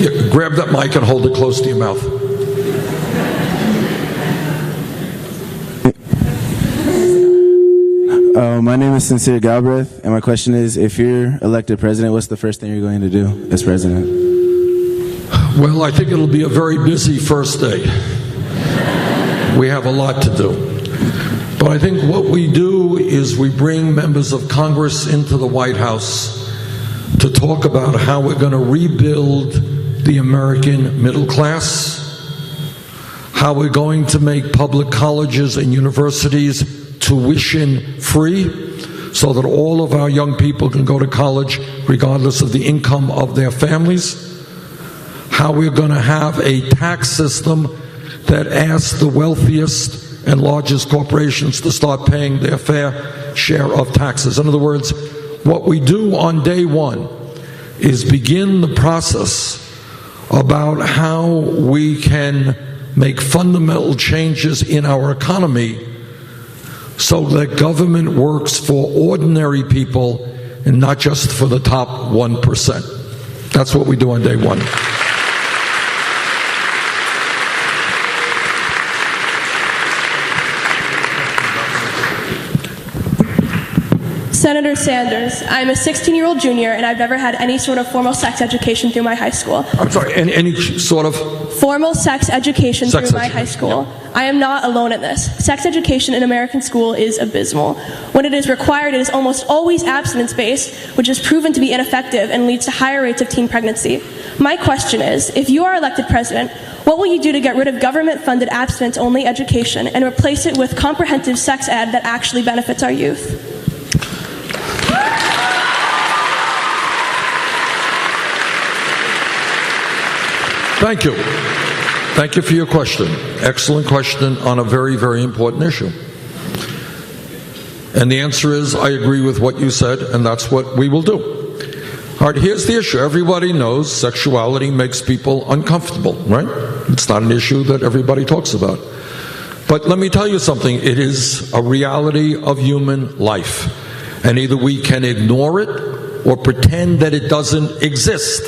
Yeah, grab that mic and hold it close to your mouth. My name is Sincere Galbraith, and my question is, if you're elected president, what's the first thing you're going to do as president? Well, I think it'll be a very busy first day. We have a lot to do. But I think what we do is we bring members of Congress into the White House to talk about how we're going to rebuild the American middle class, how we're going to make public colleges and universities tuition free so that all of our young people can go to college regardless of the income of their families, how we're going to have a tax system that asks the wealthiest and largest corporations to start paying their fair share of taxes. In other words, what we do on day one is begin the process about how we can make fundamental changes in our economy so that government works for ordinary people and not just for the top 1%. That's what we do on day one. Senator Sanders, I'm a 16-year-old junior, and I've never had any sort of formal sex education through my high school. I'm sorry, any sort of? Formal sex education through my high school. Yeah. I am not alone in this. Sex education in American school is abysmal. When it is required, it is almost always abstinence-based, which is proven to be ineffective and leads to higher rates of teen pregnancy. My question is, if you are elected president, what will you do to get rid of government-funded abstinence-only education and replace it with comprehensive sex ed that actually benefits our youth? Thank you. Thank you for your question. Excellent question on a very, very important issue. And the answer is, I agree with what you said, and that's what we will do. All right, here's the issue. Everybody knows sexuality makes people uncomfortable, right? It's not an issue that everybody talks about. But let me tell you something. It is a reality of human life. And either we can ignore it or pretend that it doesn't exist.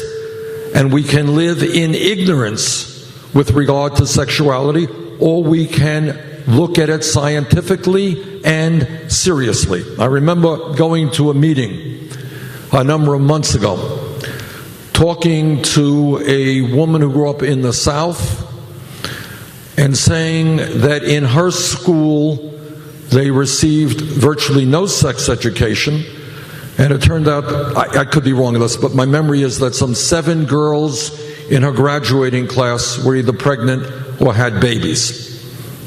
And we can live in ignorance with regard to sexuality, or we can look at it scientifically and seriously. I remember going to a meeting a number of months ago, talking to a woman who grew up in the South, and saying that in her school they received virtually no sex education. And it turned out, I could be wrong on this, but my memory is that some 7 girls in her graduating class were either pregnant or had babies.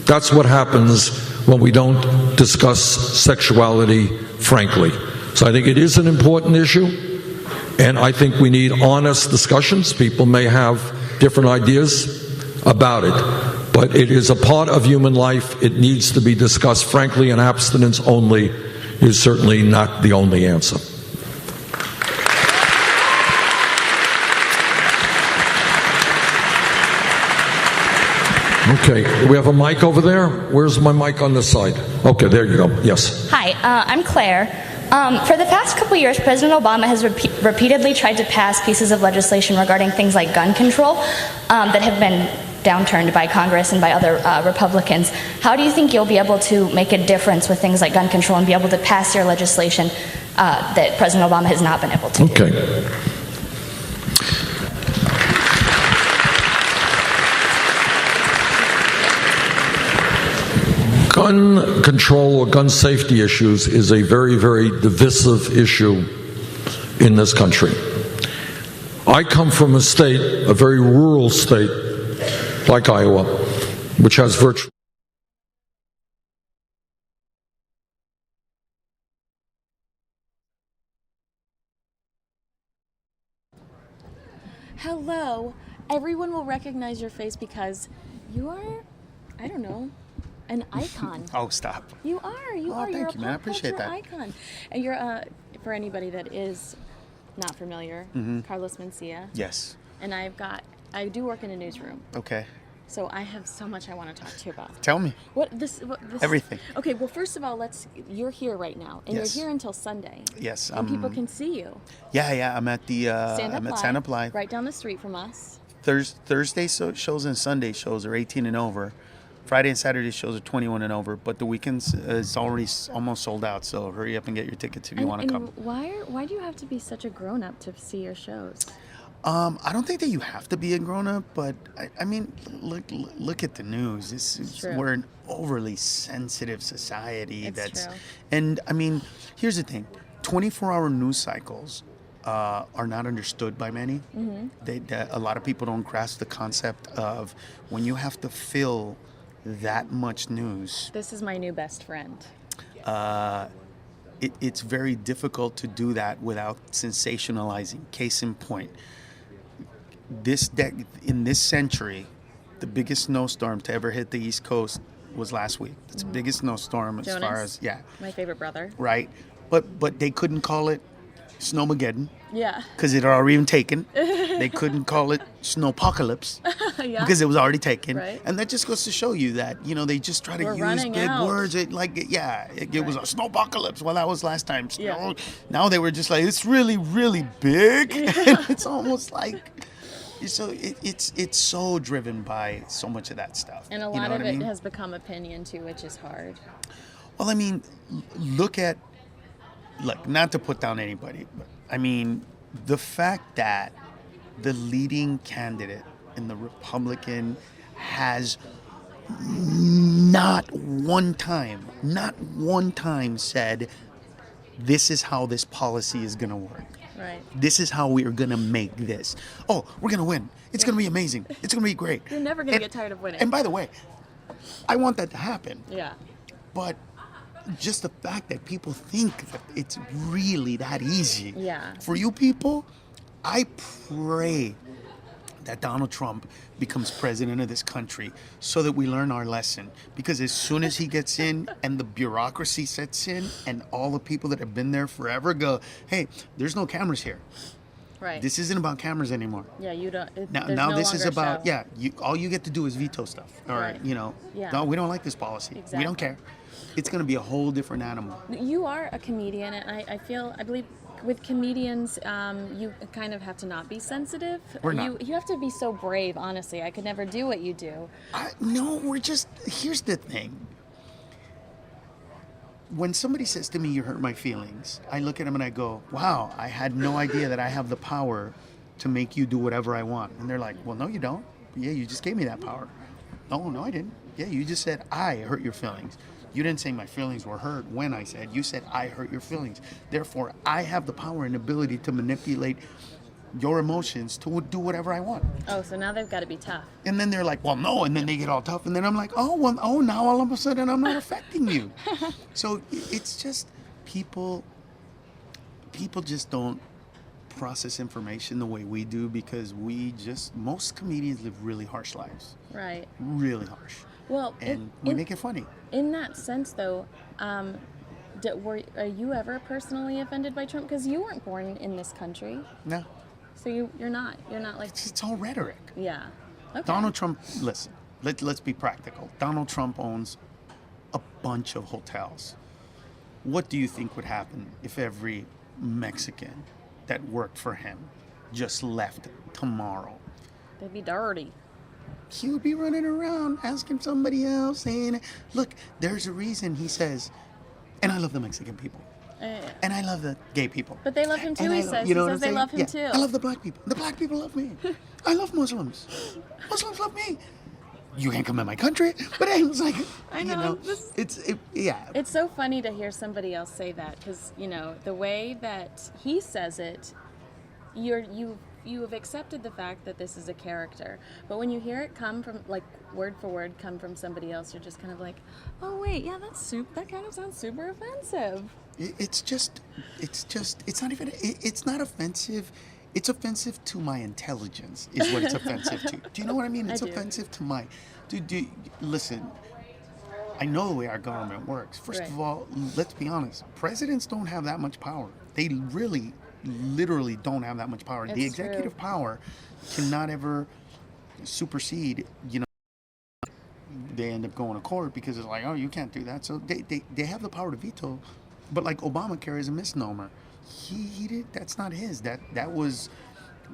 That's what happens when we don't discuss sexuality frankly. So I think it is an important issue, and I think we need honest discussions. People may have different ideas about it, but it is a part of human life. It needs to be discussed frankly, and abstinence only is certainly not the only answer. Okay, do we have a mic over there? Where's my mic on this side? Okay, there you go. Yes. Hi, I'm Claire. For the past couple years, President Obama has repeatedly tried to pass pieces of legislation regarding things like gun control that have been downturned by Congress and by other Republicans. How do you think you'll be able to make a difference with things like gun control and be able to pass your legislation that President Obama has not been able to do? Okay. Gun control or gun safety issues is a very, very divisive issue in this country. I come from a state, a very rural state, like Iowa, which has virtually Hello. Everyone will recognize your face because you are, I don't know, an icon. Oh, stop. You are. You are. Thank You're you, a man. I pop appreciate culture that. icon. And you're, for anybody that is not familiar, Carlos Mencia. Yes. And I do work in a newsroom. Okay. So I have so much I want to talk to you about. Tell me. What this Everything. Okay, well, first of all, you're here right now, and Yes. you're here until Sunday. Yes. And people can see you. Yeah. I'm at the Stand Up Live. Right down the street from us. Thursday shows and Sunday shows are 18 and over. Friday and Saturday shows are 21 and over, but the weekends is already almost sold out. So hurry up and get your tickets if you want to come. Why do you have to be such a grown up to see your shows? I don't think that you have to be a grown up, but I mean, look at the news. We're an overly sensitive society. It's true. And I mean, here's the thing: 24-hour news cycles are not understood by many. A lot of people don't grasp the concept of when you have to fill that much news. This is my new best friend. It's very difficult to do that without sensationalizing. Case in point, in this century, the biggest snowstorm to ever hit the East Coast was last week. It's the biggest snowstorm as far as my favorite brother. Right, but they couldn't call it Snowmageddon. Yeah. Because it had already been taken. They couldn't call it Snowpocalypse. Yeah. Because it was already taken. Right. And that just goes to show you that, they just try to use big words. It was a snowpocalypse. Well, that was last time. Yeah. Now they were just like, it's really, really big. And it's almost like, so it's so driven by so much of that stuff. And a lot of it has become opinion too, which is hard. Well, I mean, look, not to put down anybody, but I mean, the fact that the leading candidate in the Republican has not one time said, this is how this policy is going to work. Right. This is how we are going to make this. Oh, we're going to win. It's going to be amazing. It's going to be great. You're never going to get tired of winning. And by the way, I want that to happen. Yeah. But just the fact that people think that it's really that easy. Yeah. For you people, I pray that Donald Trump becomes president of this country so that we learn our lesson. Because as soon as he gets in and the bureaucracy sets in and all the people that have been there forever go, hey, there's no cameras here. Right. This isn't about cameras anymore. Yeah, you don't. Now this is about, all you get to do is veto stuff. Or, Right. Yeah. No, we don't like this policy. Exactly. We don't care. It's going to be a whole different animal. You are a comedian, and I believe with comedians, you kind of have to not be sensitive. We're not. You have to be so brave, honestly. I could never do what you do. Here's the thing. When somebody says to me, you hurt my feelings, I look at them and I go, wow, I had no idea that I have the power to make you do whatever I want. And they're like, well, no, you don't. Yeah, you just gave me that power. No, I didn't. Yeah, you just said I hurt your feelings. You didn't say my feelings were hurt when I said. You said I hurt your feelings. Therefore, I have the power and ability to manipulate your emotions to do whatever I want. Oh, so now they've got to be tough. And then they're like, well, no. And then they get all tough. And then I'm like, now all of a sudden I'm not affecting you. So it's just people just don't process information the way we do because most comedians live really harsh lives. Right. Really harsh. Well, and we make it funny. In that sense, though, are you ever personally offended by Trump? Because you weren't born in this country. No. So you're not like... It's all rhetoric. Yeah. Okay. Donald Trump, listen, let's be practical. Donald Trump owns a bunch of hotels. What do you think would happen if every Mexican that worked for him just left tomorrow? They'd be dirty. He would be running around asking somebody else, saying, look, there's a reason he says, and I love the Mexican people. And I love the gay people. But they love him too, he says. You know He says they love him too. I love the black people. The black people love me. I love Muslims. Muslims love me. You can't come in my country, but it's like, I know. Yeah. It's so funny to hear somebody else say that because, the way that he says it, you have accepted the fact that this is a character. But when you hear it come from, like, word for word come from somebody else, you're just kind of like, oh, wait, yeah, that kind of sounds super offensive. It's not offensive. It's offensive to my intelligence is what it's offensive to. Do you know what I mean? It's offensive to my... Listen, I know the way our government works. First of all, let's be honest. Presidents don't have that much power. They really, literally don't have that much power. The executive power cannot ever supersede, they end up going to court because it's like, oh, you can't do that. So they have the power to veto. But like Obamacare is a misnomer. He did. That's not his. That was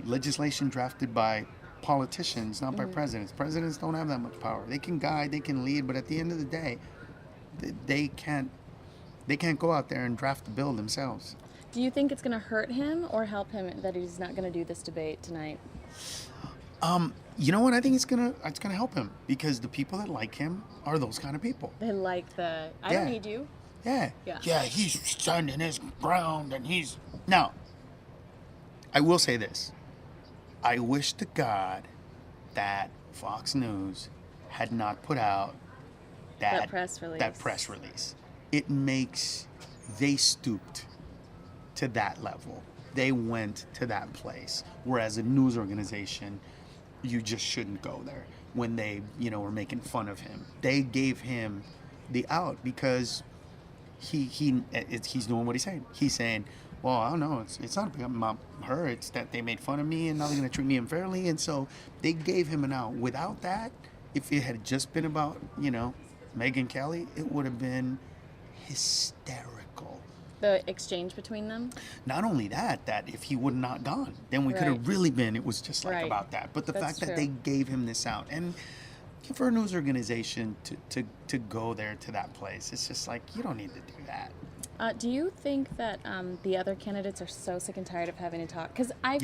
legislation drafted by politicians, not by presidents. Presidents don't have that much power. They can guide, they can lead, but at the end of the day, they can't go out there and draft the bill themselves. Do you think it's going to hurt him or help him that he's not going to do this debate tonight? You know what? I think it's gonna help him because the people that like him are those kind of people. They like I don't need you. Yeah, he's standing his ground and he's... Now, I will say this. I wish to God that Fox News had not put out that press release. It makes... They stooped to that level. They went to that place. Whereas a news organization, you just shouldn't go there when they, were making fun of him. They gave him the out because... He's doing what he's saying. He's saying, well, I don't know, it's not about her, it's that they made fun of me and now they're going to treat me unfairly. And so they gave him an out. Without that, if it had just been about, Megyn Kelly, it would have been hysterical. The exchange between them? Not only that if he would not gone, then we could have really been, it was just like about that. But the fact that they gave him this out, and for a news organization to go there to that place, it's just like, you don't need to do that. Do you think that the other candidates are so sick and tired of having to talk? Because I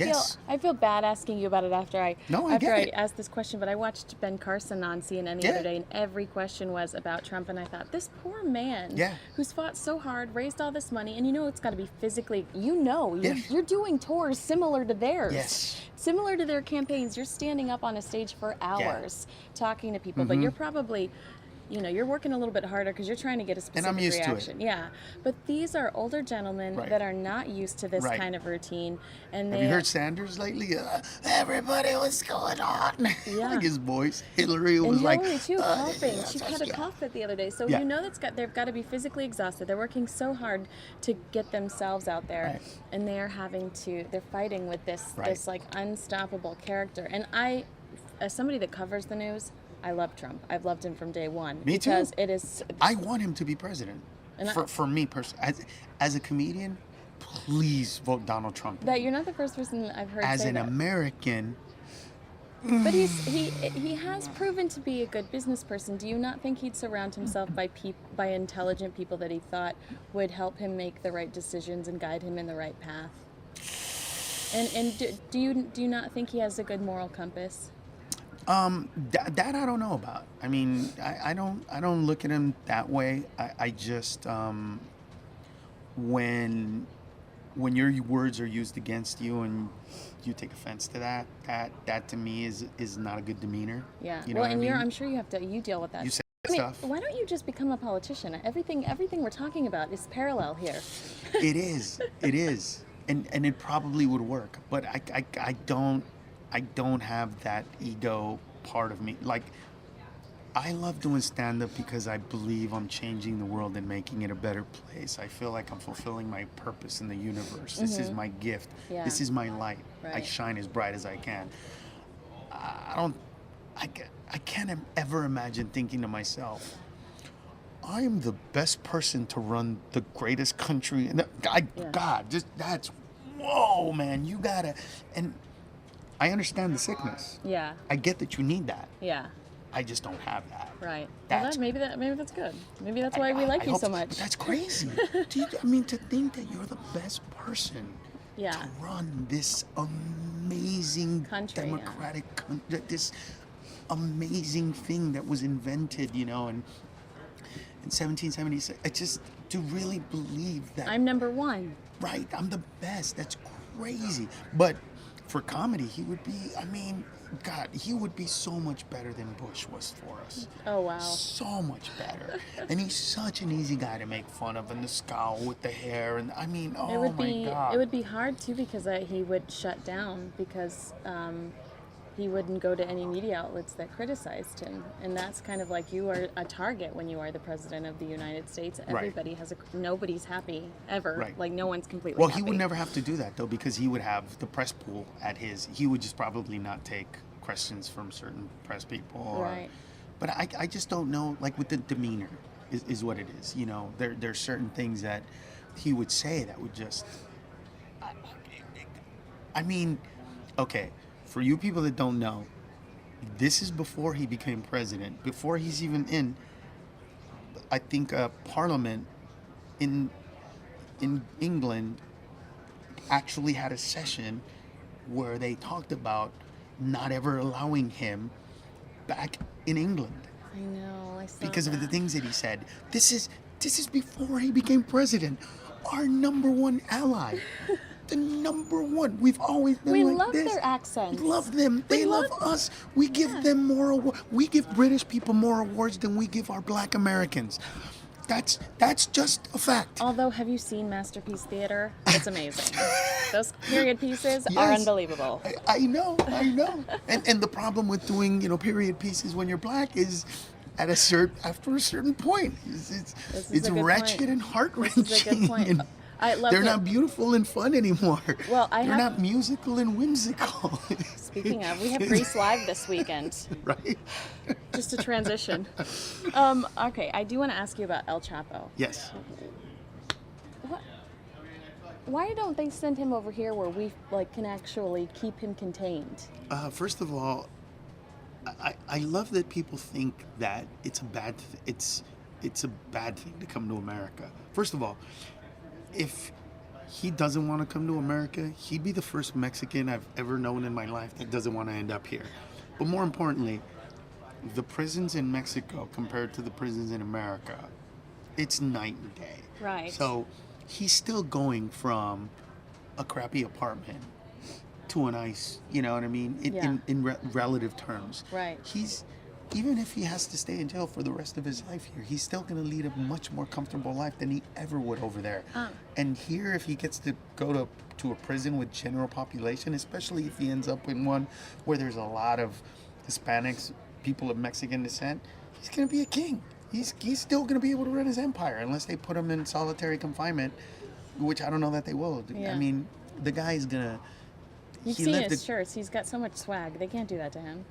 feel bad asking you about it after I asked this question, but I watched Ben Carson on CNN the other day, and every question was about Trump, and I thought, this poor man who's fought so hard, raised all this money, and it's got to be physically, you're doing tours similar to theirs, similar to their campaigns. You're standing up on a stage for hours talking to people, but you're probably... you're working a little bit harder because you're trying to get a specific and I'm used reaction. To it. Yeah, but these are older gentlemen that are not used to this kind of routine. And have you heard Sanders lately? Everybody, what's going on? Yeah, like his voice. Hillary was like, Hillary too, coughing. She had a cough fit the other day. So they've got to be physically exhausted. They're working so hard to get themselves out there, and they're fighting with this like unstoppable character. And I, as somebody that covers the news, I love Trump. I've loved him from day one. Me too. Because it is... I want him to be president. And for me personally. As a comedian, please vote Donald Trump. That you're not the first person I've heard say that. As an American... But he has proven to be a good business person. Do you not think he'd surround himself by intelligent people that he thought would help him make the right decisions and guide him in the right path? And do you not think he has a good moral compass? That I don't know about. I mean, I don't look at him that way. I just when your words are used against you and you take offense to that to me is not a good demeanor. Yeah. You know Well, what and I mean? I'm sure you deal with that. You say I mean, stuff. why don't you just become a politician? Everything we're talking about is parallel here. It is, and it probably would work, but I don't have that ego part of me. Like, I love doing stand-up because I believe I'm changing the world and making it a better place. I feel like I'm fulfilling my purpose in the universe. This is my gift. Yeah. This is my light. I Right. shine as bright as I can. I can't ever imagine thinking to myself, I am the best person to run the greatest country. And God, just that's, whoa, man, you gotta. And I understand the sickness. Yeah. I get that you need that. Yeah. I just don't have that. Right. That's- Maybe that's good. Maybe that's why we like you hope so much. But that's crazy. I mean, to think that you're the best person Yeah. to run this amazing Country, democratic country, this amazing thing that was invented, in 1776. I just, to really believe that. I'm number one. Right, I'm the best. That's crazy. But for comedy, he would be, God, he would be so much better than Bush was for us. Oh, wow. So much better. And he's such an easy guy to make fun of, and the scowl with the hair, and oh my God. It would be hard too because he would shut down because he wouldn't go to any media outlets that criticized him, and that's kind of like you are a target when you are the president of the United States. Everybody has nobody's happy ever. Right. Like no one's completely Well, happy. he would never have to do that, though, because he would have the press pool at his. He would just probably not take questions from certain press people. Right. But I just don't know, like with the demeanor is what it is. There's certain things that he would say that would just. Okay, for you people that don't know, this is before he became president, before he's even in, I think, Parliament in England actually had a session where they talked about not ever allowing him back in England I know. I saw because that. of the things that he said. This is before he became president. Our number one ally. The number one. We've always been We like love this. their accents. We love them. They love us. We give them more awards. We give British people more awards than we give our black Americans. That's just a fact. Although, have you seen Masterpiece Theater? It's amazing. Those period pieces are Yes. unbelievable. I know. And the problem with doing, period pieces when you're black is after a certain point. It's wretched and heart-wrenching. This is a good point. and I love they're it. not beautiful and fun anymore. Well, they're not musical and whimsical. Speaking of, we have Grease Live this weekend. Right. Just a transition. Okay, I do want to ask you about El Chapo. Yes. Why don't they send him over here where we can actually keep him contained? First of all, I love that people think that it's a bad thing to come to America. First of all, if he doesn't want to come to America, he'd be the first Mexican I've ever known in my life that doesn't want to end up here. But more importantly, the prisons in Mexico compared to the prisons in America, it's night and day. Right. So he's still going from a crappy apartment to a nice, you know what I mean, in relative terms. Right. Even if he has to stay in jail for the rest of his life here, he's still going to lead a much more comfortable life than he ever would over there. And here, if he gets to go to a prison with general population, especially if he ends up in one where there's a lot of Hispanics, people of Mexican descent, he's going to be a king. He's still going to be able to run his empire unless they put him in solitary confinement, which I don't know that they will. Yeah. I mean, the guy's going to... You've seen his shirts. He's got so much swag. They can't do that to him.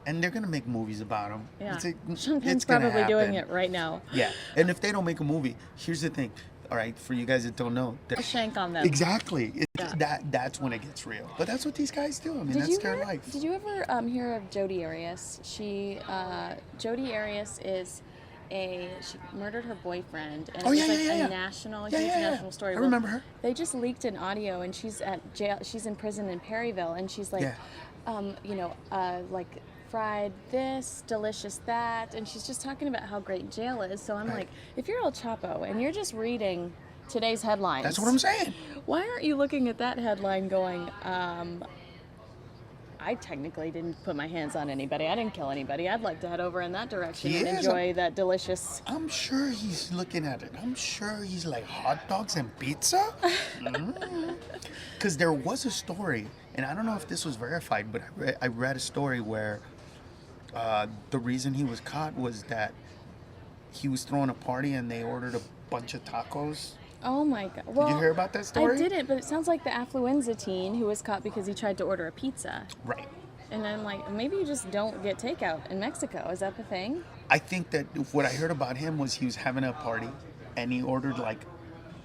And they're going to make movies about him. Yeah. It's Sean Penn's gonna probably doing happen. it right now. Yeah. And if they don't make a movie, here's the thing. All right, for you guys that don't know. A shank on them. Exactly. That's when it gets real. But that's what these guys do. I mean, that's their life. Did you ever hear of Jodi Arias? Jodi Arias is she murdered her boyfriend, and it was a national, huge national story. I remember her. They just leaked an audio, and she's at jail. She's in prison in Perryville, and she's like, fried this, delicious that, and she's just talking about how great jail is. So I'm like, if you're El Chapo and you're just reading today's headlines. That's what I'm saying. Why aren't you looking at that headline going, I technically didn't put my hands on anybody. I didn't kill anybody. I'd like to head over in that direction and enjoy that delicious... I'm sure he's looking at it. I'm sure he's like, hot dogs and pizza? Because there was a story, and I don't know if this was verified, but I read a story where the reason he was caught was that he was throwing a party and they ordered a bunch of tacos. Oh my God. Well, did you hear about that story? I didn't, but it sounds like the affluenza teen who was caught because he tried to order a pizza. Right. And I'm like, maybe you just don't get takeout in Mexico. Is that the thing? I think that what I heard about him was he was having a party and he ordered like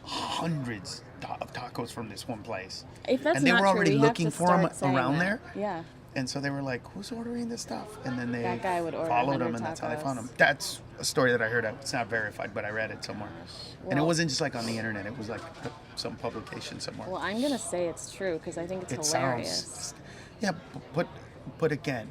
hundreds of tacos from this one place. If that's and they not were already true, you have looking to for him start saying around that. there. Yeah. And so they were like, who's ordering this stuff? And then they That guy would order followed 100 him, and that's how they tacos. found him. That's a story that I heard. It's not verified, but I read it somewhere. And it Well- wasn't just like on the internet. It was like some publication somewhere. Well, I'm going to say it's true because I think it's hilarious. Sounds, yeah, but again,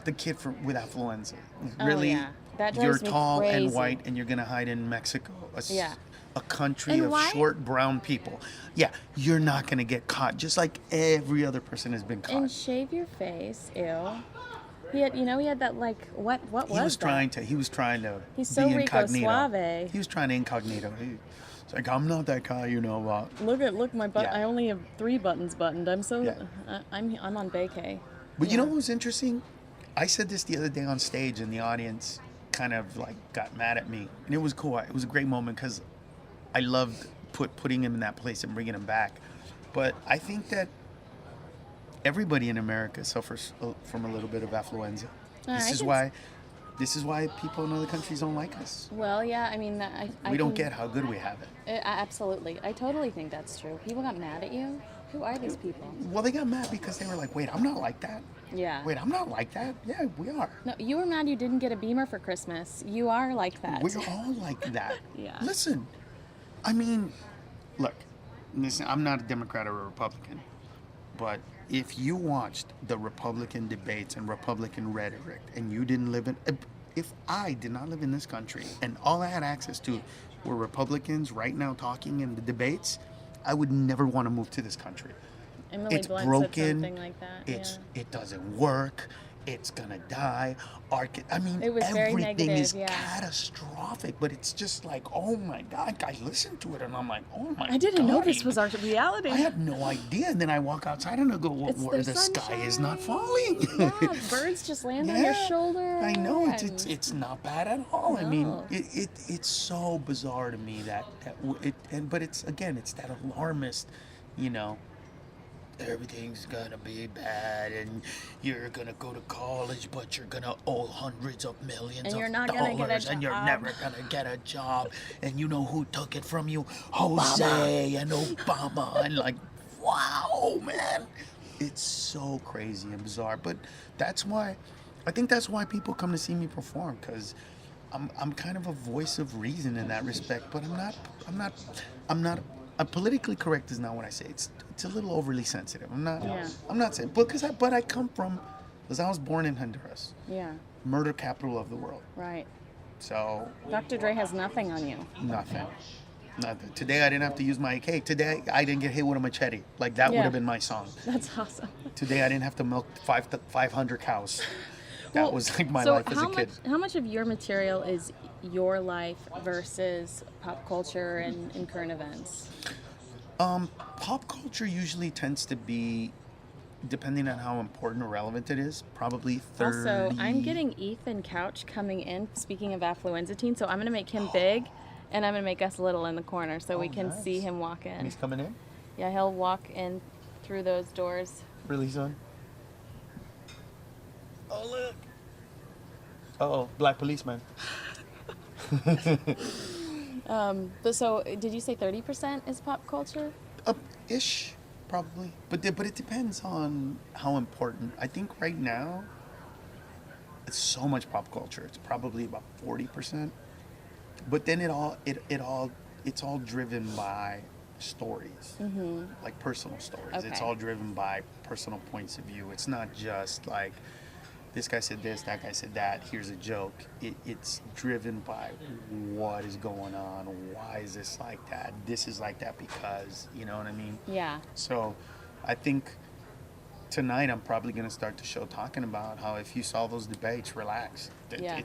the kid with affluenza. Oh, Really, yeah. That you're drives me tall and crazy. white, and you're gonna hide in Mexico, Yeah. a country And of why? short brown people. Yeah, you're not gonna get caught, just like every other person has been caught. And shave your face, ew. He had that like what was He was that? trying to He's so be Rico incognito. Suave. He was trying to incognito. It's like, I'm not that guy, you know what? Look my butt. Yeah. I only have 3 buttons buttoned. I'm so Yeah. I'm on vacay. But you know what was interesting? I said this the other day on stage, and the audience kind of like got mad at me, and it was cool. It was a great moment because I loved putting him in that place and bringing him back. But I think that everybody in America suffers from a little bit of affluenza. This is why people in other countries don't like us. Well, yeah, I mean, We don't get how good we have it. Absolutely, I totally think that's true. People got mad at you. Who are these people? Well, they got mad because they were like, "Wait, I'm not like that." Yeah. Wait, I'm not like that. Yeah, we are. No, you were mad you didn't get a Beamer for Christmas. You are like that. We're all like that. Yeah. Listen, I mean, look, listen, I'm not a Democrat or a Republican, but if you watched the Republican debates and Republican rhetoric and you didn't live in, if I did not live in this country and all I had access to were Republicans right now talking in the debates, I would never want to move to this country. Emily It's Blunt broken. said something like that. It doesn't work. It's gonna die. I mean, It was very everything negative, is yeah. catastrophic. But it's just like, oh my God, I listened to it and I'm like, oh my God. I didn't know this was our reality. I had no idea. And then I walk outside and I go, well, It's where the the sky is not falling. Yeah, birds just land on your shoulder. I know and- it's not bad at all. I mean, No. it's so bizarre to me but it's that alarmist, you know. Everything's gonna be bad, and you're gonna go to college, but you're gonna owe hundreds of millions And of you're not gonna get a dollars, and you're job. never gonna get a job. And you know who took it from you? Jose and Obama, and like, wow, man, it's so crazy and bizarre. But I think that's why people come to see me perform, because I'm kind of a voice of reason in that respect. But I'm not. Politically correct is not what I say. It's a little overly sensitive. I'm not saying, but I come from, because I was born in Honduras, Yeah, murder capital of the world. right. So Dr. Dre has nothing on you. nothing. Today I didn't have to use my AK. Today I didn't get hit with a machete. Like that would Yeah. have been my song. That's awesome. Today I didn't have to milk 500 cows. That was like my life as a kid. How much of your material is your life versus pop culture and current events? Pop culture usually tends to be, depending on how important or relevant it is, probably 30. Also, I'm getting Ethan Couch coming in, speaking of affluenza teen, so I'm going to make him big, and I'm going to make us little in the corner so we can see him walk in. He's coming in? Yeah, he'll walk in through those doors. Really, son? Oh, look. Uh-oh, black policeman. But so, did you say 30% is pop culture? Ish, probably. But it depends on how important. I think right now, it's so much pop culture. It's probably about 40%. But then it's all driven by stories, like personal stories. It's Okay. all driven by personal points of view. It's not just like, this guy said this, that guy said that, here's a joke. It's driven by what is going on, why is this like that, this is like that because, you know what I mean? Yeah. So I think tonight I'm probably going to start the show talking about how if you saw those debates, relax. Yeah.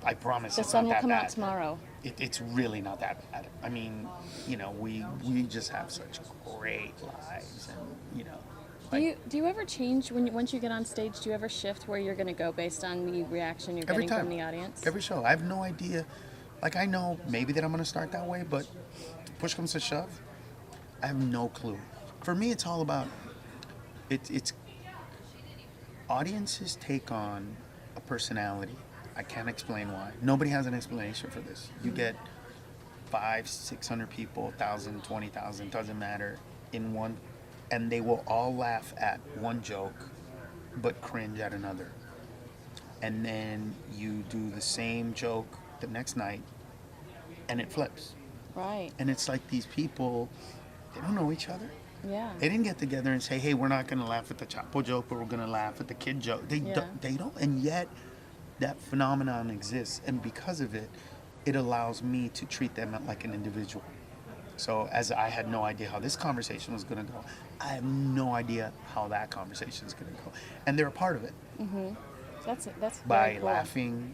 I promise The it's sun not will that come bad. out tomorrow. It's really not that bad. I mean, you know, we just have such great lives, and you know. Do you ever change once you get on stage? Do you ever shift where you're going to go based on the reaction you're Every getting time. from the audience? Every show. I have no idea. Like, I know maybe that I'm going to start that way, but push comes to shove, I have no clue. For me, it's all about it's audiences take on a personality. I can't explain why. Nobody has an explanation for this. You get 500-600 people, 1,000, 20,000, doesn't matter, in one, and they will all laugh at one joke, but cringe at another. And then you do the same joke the next night, and it flips. Right. And it's like these people, they don't know each other. Yeah. They didn't get together and say, hey, we're not going to laugh at the Chapo joke, but we're going to laugh at the kid joke. They don't. And yet, that phenomenon exists. And because of it, it allows me to treat them like an individual. So as I had no idea how this conversation was going to go, I have no idea how that conversation is going to go. And they're a part of it. Mm-hmm. That's By very cool. laughing,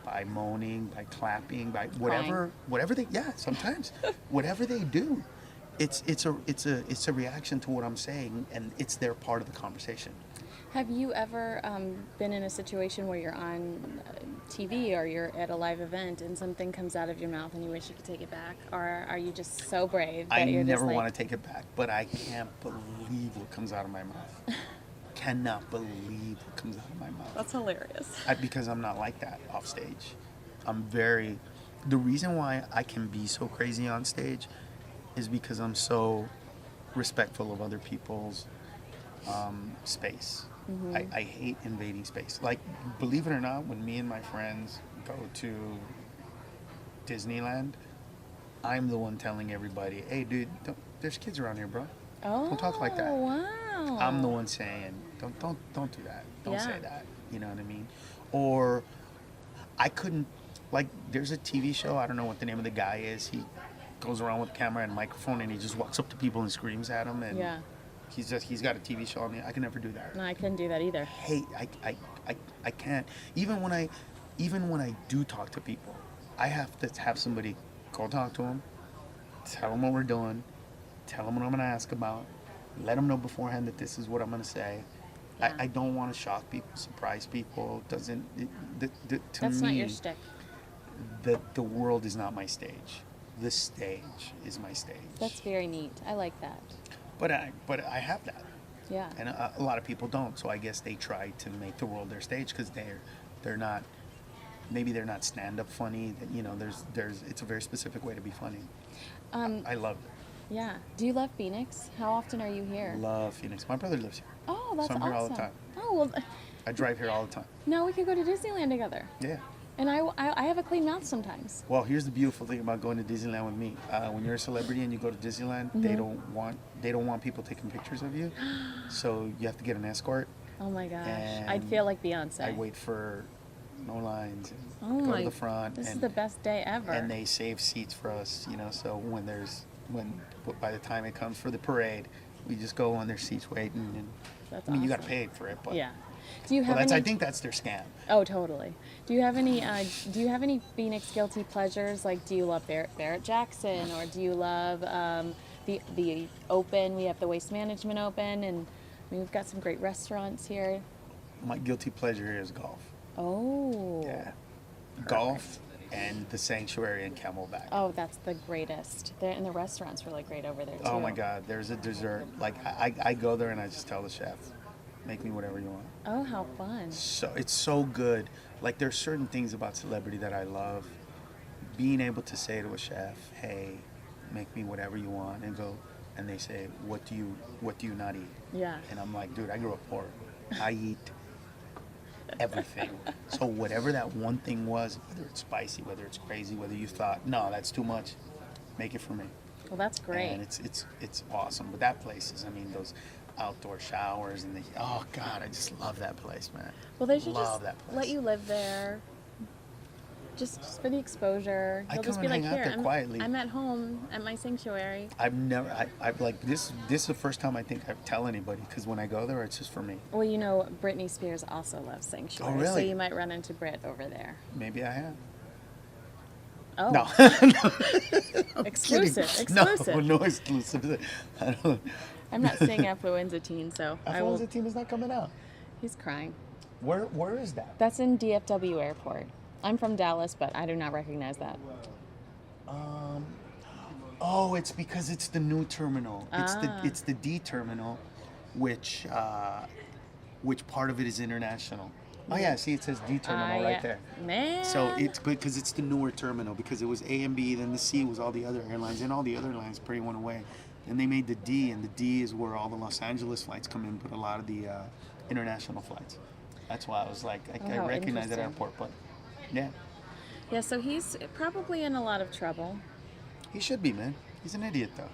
by moaning, by clapping, by whatever they, sometimes, whatever they do. It's a reaction to what I'm saying, and it's their part of the conversation. Have you ever been in a situation where you're on TV or you're at a live event and something comes out of your mouth and you wish you could take it back? Or are you just so brave that you're never just like... want to take it back, but I can't believe what comes out of my mouth. Cannot believe what comes out of my mouth. That's hilarious. Because I'm not like that off stage. The reason why I can be so crazy on stage is because I'm so respectful of other people's space. Mm-hmm. I hate invading space. Like, believe it or not, when me and my friends go to Disneyland, I'm the one telling everybody, hey dude, there's kids around here, bro. Oh, don't talk like that. Wow. I'm the one saying, don't do that. Don't say Yeah. that. You know what I mean? Or I couldn't, like, there's a TV show, I don't know what the name of the guy is. He goes around with a camera and a microphone and he just walks up to people and screams at them, and Yeah. he's got a TV show on me. I can never do that. No, I couldn't do that either. I can't. Even when I do talk to people, I have to have somebody go talk to them, tell them what we're doing, tell them what I'm going to ask about, let them know beforehand that this is what I'm going to say. Yeah. I don't want to shock people, surprise people. To That's me, not your shtick. the world is not my stage. The stage is my stage. That's very neat. I like that. But I have that. Yeah. And a lot of people don't. So I guess they try to make the world their stage because they're not. Maybe they're not stand-up funny. You know, it's a very specific way to be funny. I love it. Yeah. Do you love Phoenix? How often are you here? Love Phoenix. My brother lives here. Oh, that's so I'm awesome. here all the time. Oh, well, I drive here all the time. now we could go to Disneyland together. Yeah. And I have a clean mouth sometimes. Well, here's the beautiful thing about going to Disneyland with me. When you're a celebrity and you go to Disneyland, Mm-hmm. they don't want people taking pictures of you, so you have to get an escort. Oh my gosh. And I'd feel like Beyonce. I wait for no lines and Oh go my, to the front. This and, is the best day ever. And they save seats for us, you know. So by the time it comes for the parade, we just go on their seats waiting. And That's I mean, you got to awesome. pay for it, but Yeah. Do you have I any? think that's their scam. Oh, totally. Do you have any? Do you have any Phoenix guilty pleasures? Like, do you love Barrett Jackson, or do you love the Open? We have the Waste Management Open, and I mean, we've got some great restaurants here. My guilty pleasure is golf. Oh. Yeah. Golf and the Sanctuary in Camelback. Oh, that's the greatest. And the restaurant's really great over there too. Oh my God, there's a dessert. Like I go there and I just tell the chef, make me whatever you want. Oh, how fun. So it's so good. Like, there's certain things about celebrity that I love. Being able to say to a chef, hey, make me whatever you want, and they say, what do you not eat? Yeah. And I'm like, dude, I grew up poor. I eat everything. So whatever that one thing was, whether it's spicy, whether it's crazy, whether you thought, no, that's too much, make it for me. Well, that's great. And it's awesome. But that place is, I mean, those outdoor showers and oh God, I just love that place, man. Well, they should love just that place. let you live there. Just for the exposure. I You'll just come be and like, hang out here, there quietly. I'm at home at my sanctuary. I've like this is the first time I think I tell anybody, because when I go there, it's just for me. Well, you know, Britney Spears also loves sanctuary. Oh, really? So you might run into Brit over there. Maybe I have. Oh. No. Exclusive. No, Exclusive. no exclusive. I don't. I'm not seeing Affluenza Teen, so I will. Affluenza Teen is not coming out. He's crying. Where is that? That's in DFW Airport. I'm from Dallas, but I do not recognize that. Oh, it's because it's the new terminal. It's the D terminal, which part of it is international. Oh yeah, see, it says D terminal right there. Man. So it's because it's the newer terminal, because it was A and B, then the C was all the other airlines, and all the other airlines pretty went away. Then they made the D, and the D is where all the Los Angeles flights come in, but a lot of the international flights. That's why I was like, I recognize that airport, but yeah. Yeah, so he's probably in a lot of trouble. He should be, man. He's an idiot, though.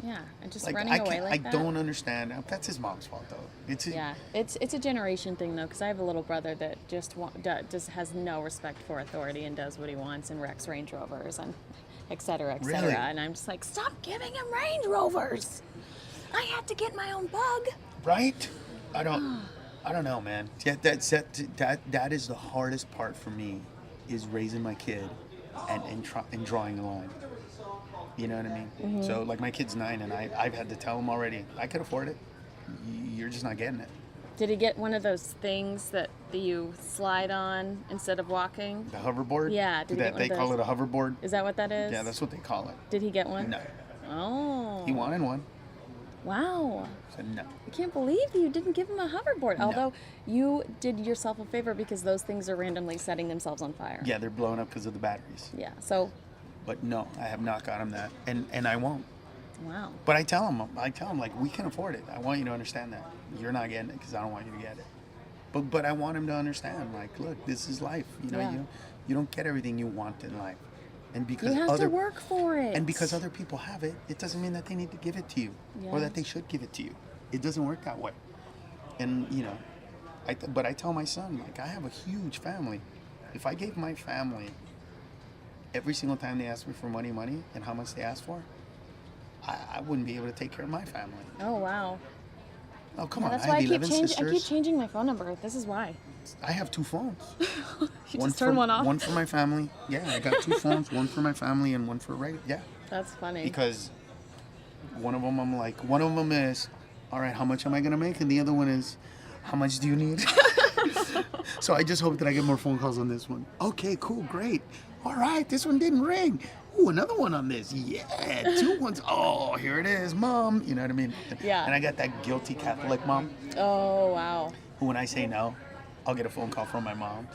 Yeah, and just Like, running away like that. I don't understand. That's his mom's fault, though. It's a generation thing, though, because I have a little brother that just has no respect for authority and does what he wants and wrecks Range Rovers and et cetera, et cetera. Really? And I'm just like, stop giving him Range Rovers. I had to get my own bug. Right? I don't know, man. Yeah, that is the hardest part for me, is raising my kid and drawing a line. You know what I mean? Mm-hmm. So, like, my kid's 9, and I've had to tell him already, I could afford it. You're just not getting it. Did he get one of those things that you slide on instead of walking? The hoverboard? Yeah. Did he get one They of call those? it a hoverboard? Is that what that is? Yeah, that's what they call it. Did he get one? No. Oh. He wanted one. Wow. Said no. I can't believe you didn't give him a hoverboard. No. Although you did yourself a favor, because those things are randomly setting themselves on fire. Yeah, they're blowing up because of the batteries. Yeah. So. But no, I have not got him that, and I won't. Wow. But I tell him like, we can afford it. I want you to understand that. You're not getting it because I don't want you to get it. But I want him to understand, like, look, this is life. You know, Yeah. you don't get everything you want in life. And because You have to work for it. And because other people have it, it doesn't mean that they need to give it to you, or that they should give it to you. It doesn't work that way. And you know, but I tell my son, like, I have a huge family. If I gave my family every single time they ask me for money, and how much they ask for, I wouldn't be able to take care of my family. Oh wow. Oh come Yeah, on! that's I why have I 11 sisters. I keep changing my phone number. This is why. I have 2 phones. You just turn one off. One for my family. Yeah, I got 2 phones. One for my family and one for Yeah. That's funny. Because one of them is, all right, how much am I gonna make, and the other one is, how much do you need? So I just hope that I get more phone calls on this one. Okay, cool, great. All right, this one didn't ring. Ooh, another one on this. Yeah, 2 ones. Oh, here it is, Mom. You know what I mean? Yeah. And I got that guilty Catholic mom, Oh wow. who, when I say no, I'll get a phone call from my mom.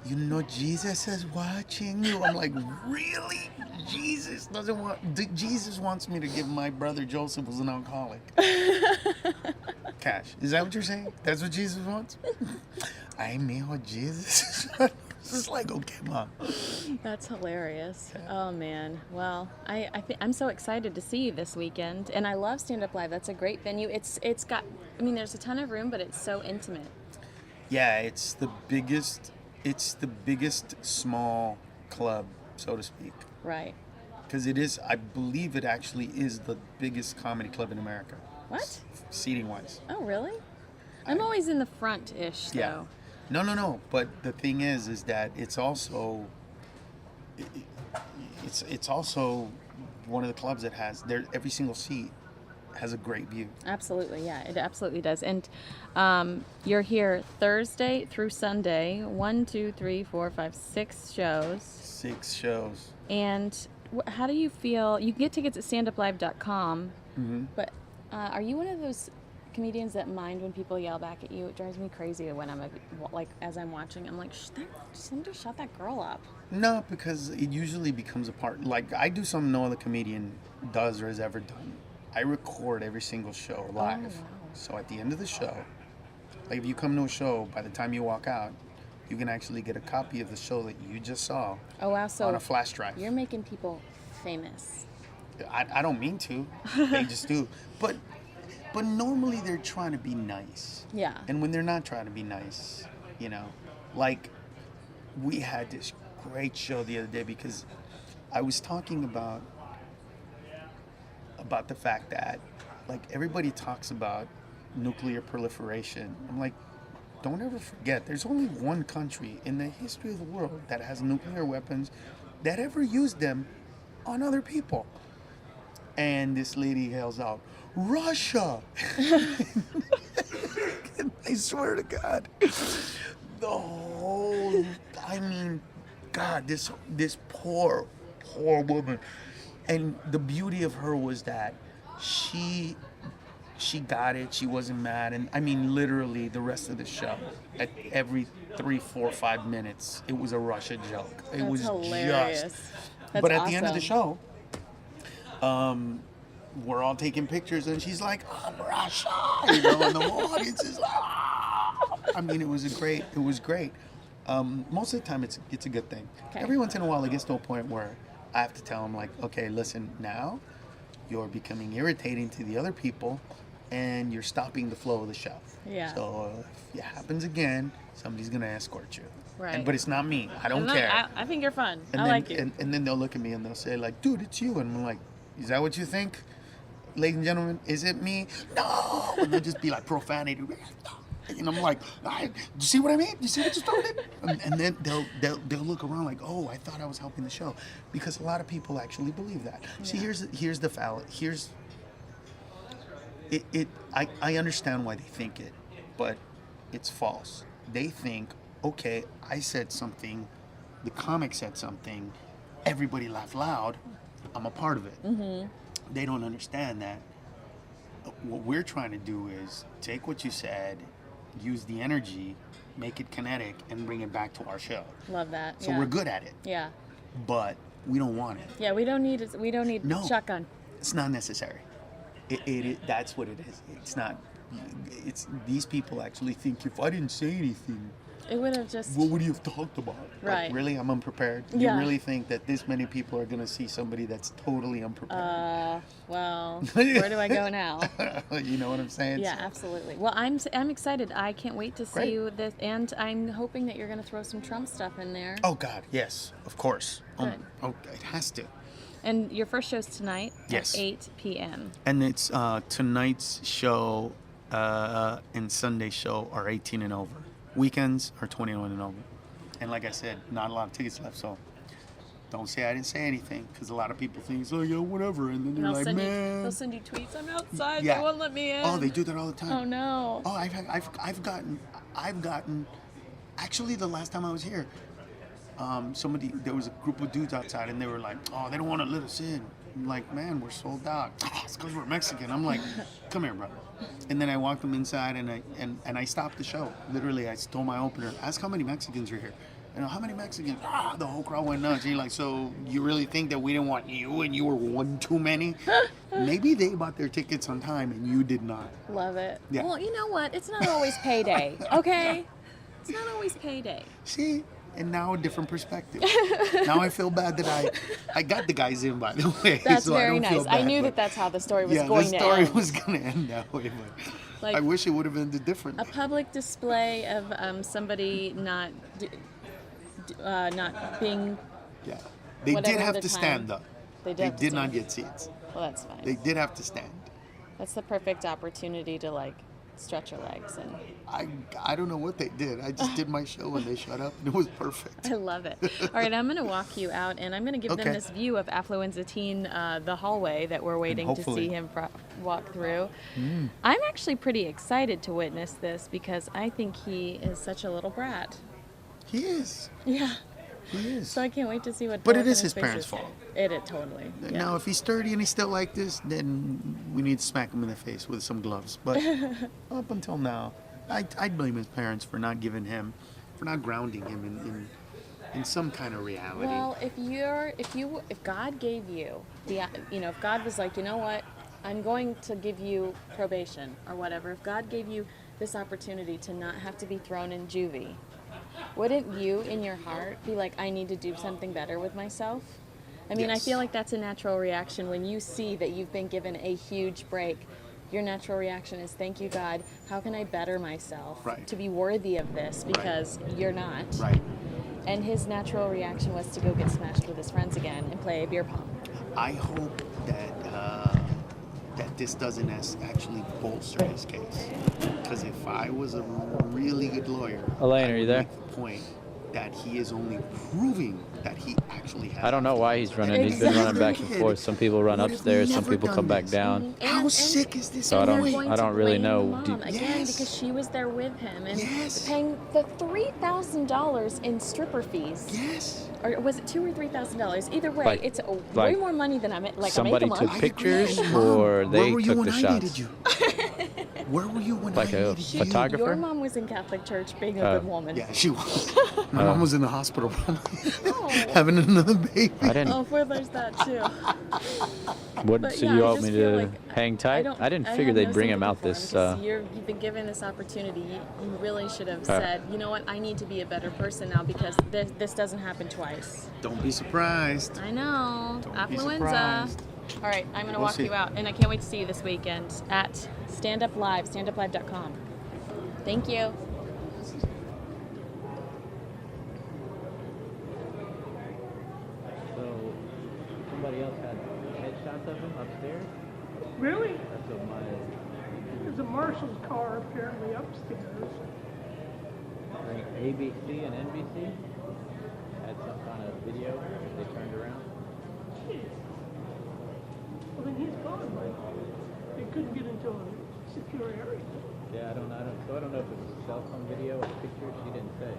You know, Jesus is watching you. I'm like, really? Jesus wants me to give my brother Joseph, who's an alcoholic, cash. Is that what you're saying? That's what Jesus wants? Ay, mijo, Jesus. It's like, okay, Mom. That's hilarious. Oh man. Well, I'm so excited to see you this weekend, and I love Stand Up Live. That's a great venue. It's got. I mean, there's a ton of room, but it's so intimate. Yeah, it's the biggest small club, so to speak. Right. Because it is, I believe it actually is the biggest comedy club in America. What? Seating wise. Oh really? I'm always in the front-ish though. Yeah. No. But the thing is that it's also, it's also one of the clubs that has every single seat has a great view. Absolutely, yeah, it absolutely does. And you're here Thursday through Sunday, 1, 2, 3, 4, 5, 6 shows. 6 shows. And how do you feel? You can get tickets at standuplive.com, but are you one of those comedians that mind when people yell back at you? It drives me crazy when I'm as I'm watching, I'm like, somebody shut that girl up. No, because it usually becomes a part. Like, I do something no other comedian does or has ever done. I record every single show live. Oh, wow. So at the end of the show, like, if you come to a show, by the time you walk out, you can actually get a copy of the show that you just saw. Oh wow! So on a flash drive. You're making people famous. I don't mean to. They just do. But normally they're trying to be nice. Yeah. And when they're not trying to be nice, you know, like we had this great show the other day because I was talking about the fact that like everybody talks about nuclear proliferation. I'm like, don't ever forget, there's only one country in the history of the world that has nuclear weapons that ever used them on other people. And this lady yells out, Russia! I swear to God, the whole, I mean, God, this poor woman. And the beauty of her was that she got it. She wasn't mad. And I mean, literally the rest of the show, at every 3, 4, 5 minutes, it was a Russia joke. It was hilarious. just. That's But at the end of the awesome. show, we're all taking pictures, and she's like, "I'm Russia," you know, and the whole audience is like, "Ah." I mean, it was great. Most of the time, it's a good thing. Okay. Every once in a while, it gets to a point where I have to tell them, like, okay, listen, now you're becoming irritating to the other people, and you're stopping the flow of the show. Yeah. So if it happens again, somebody's gonna escort you. Right. But it's not me. I don't care. I think you're fun. And I then, like you. And then they'll look at me and they'll say, like, dude, it's you. And I'm like, is that what you think? Ladies and gentlemen, is it me? No! And they'll just be like profanity. And I'm like, do you see what I mean? Do you see what you started? And then they'll look around like, oh, I thought I was helping the show. Because a lot of people actually believe that. Yeah. See, here's the foul. I understand why they think it, but it's false. They think, okay, I said something, the comic said something, everybody laughed loud, I'm a part of it. Mm-hmm. They don't understand that what we're trying to do is take what you said, use the energy, make it kinetic, and bring it back to our show. Love that. So we're good at it. Yeah. But we don't want it. Yeah, we don't need No. shotgun. It's not necessary. That's what it is. It's not. It's these people actually think if I didn't say anything, it would have just. What would you have talked about? Right. Like, really, I'm unprepared. Yeah. You really think that this many people are going to see somebody that's totally unprepared? Well, where do I go now? You know what I'm saying? Yeah, So, absolutely. Well, I'm excited. I can't wait to Great. see this, and I'm hoping that you're going to throw some Trump stuff in there. oh God, yes, of course. Good. It has to. And your first show's tonight Yes. at 8 p.m. And it's tonight's show and Sunday's show are 18 and over. Weekends are 21 and over. And like I said, not a lot of tickets left, so don't say I didn't say anything, because a lot of people think, oh yeah, whatever, and then they're like, man. They'll send you tweets. I'm outside. Yeah. They won't let me in. Oh, they do that all the time. Oh no. Oh, I've gotten. Actually, the last time I was here, there was a group of dudes outside, and they were like, "Oh, they don't want to let us in." I'm like, "Man, we're sold out." It's because we're Mexican. I'm like, "Come here, bro." And then I walked them inside, and I stopped the show. Literally, I stole my opener. Ask how many Mexicans are here. You know, how many Mexicans? The whole crowd went nuts. You're like, so you really think that we didn't want you, and you were one too many? Maybe they bought their tickets on time, and you did not. Love it. Yeah. Well, you know what? It's not always payday, okay? It's not always payday. See? And now a different perspective. Now I feel bad that I got the guys in, by the way. That's so very I don't nice. feel bad, I knew but that's how the story was yeah, going the to story end. was going to end that way, but Like, I wish it would have ended differently. A public display of somebody not being. Yeah, they whatever did have the to time. stand up. They They did did not get seats. Well, that's fine. They did have to stand. That's the perfect opportunity to like stretch your legs and. I don't know what they did. I just did my show and they shut up, and it was perfect. I love it. All right, I'm going to walk you out, and I'm going to give them Okay. this view of Affluenza Teen, the hallway that we're waiting to hopefully- see him walk through. Mm. I'm actually pretty excited to witness this because I think he is such a little brat. He is. Yeah. He is. So I can't wait to see what. But the it look is on his face parents' is. fault. It totally. Yeah. Now, if he's sturdy and he's still like this, then we need to smack him in the face with some gloves. But up until now, I'd blame his parents for not grounding him in some kind of reality. Well, if God gave you if God was like, you know what, I'm going to give you probation or whatever. If God gave you this opportunity to not have to be thrown in juvie, wouldn't you, in your heart, be like, I need to do something better with myself? I mean, Yes. I feel like that's a natural reaction when you see that you've been given a huge break. Your natural reaction is, thank you, God. How can I better myself to be worthy of this? Because you're not. Right. And his natural reaction was to go get smashed with his friends again and play beer pong. I hope that this doesn't actually bolster his case. Because if I was a really good lawyer, Elaine, are you there? make the point that he is only proving that he actually has. I don't know why he's running. He's been running back and forth. Some people run upstairs, some people come back down. How sick is this? So I don't really know. Mom, again, because she was there with him and paying the $3,000 in stripper fees. Yes. Or was it $2,000 or $3,000? Either way, Like- it's way like more money than I'm like Somebody I make a took month. pictures, or they Where were you took when the I shots. needed you? Where were you when Like I a needed you? photographer? Your mom was in Catholic church being a Oh. good woman. Yeah, she was. My mom was in the hospital probably having another baby. I didn't. Oh, well, there's that too. What? But So yeah, you I want just me feel to like hang tight? I didn't figure have they'd no bring him sympathy out for him this. 'cause you've been given this opportunity. You really should have said, you know what, I need to be a better person now because this doesn't happen twice. Don't be surprised. I know. Don't be Affluenza. surprised. All right, I'm going to We'll walk see. you out, and I can't wait to see you this weekend at Stand Up Live, standuplive.com. Thank you. So somebody else had headshots of him upstairs. Really? That's what my. There's a marshal's car apparently upstairs. ABC and NBC had some kind of video that they turned around. Jeez. Well, then he's gone, Mike. They couldn't get into a secure area. Yeah, I don't know if it was a cell phone video or a picture. She didn't say.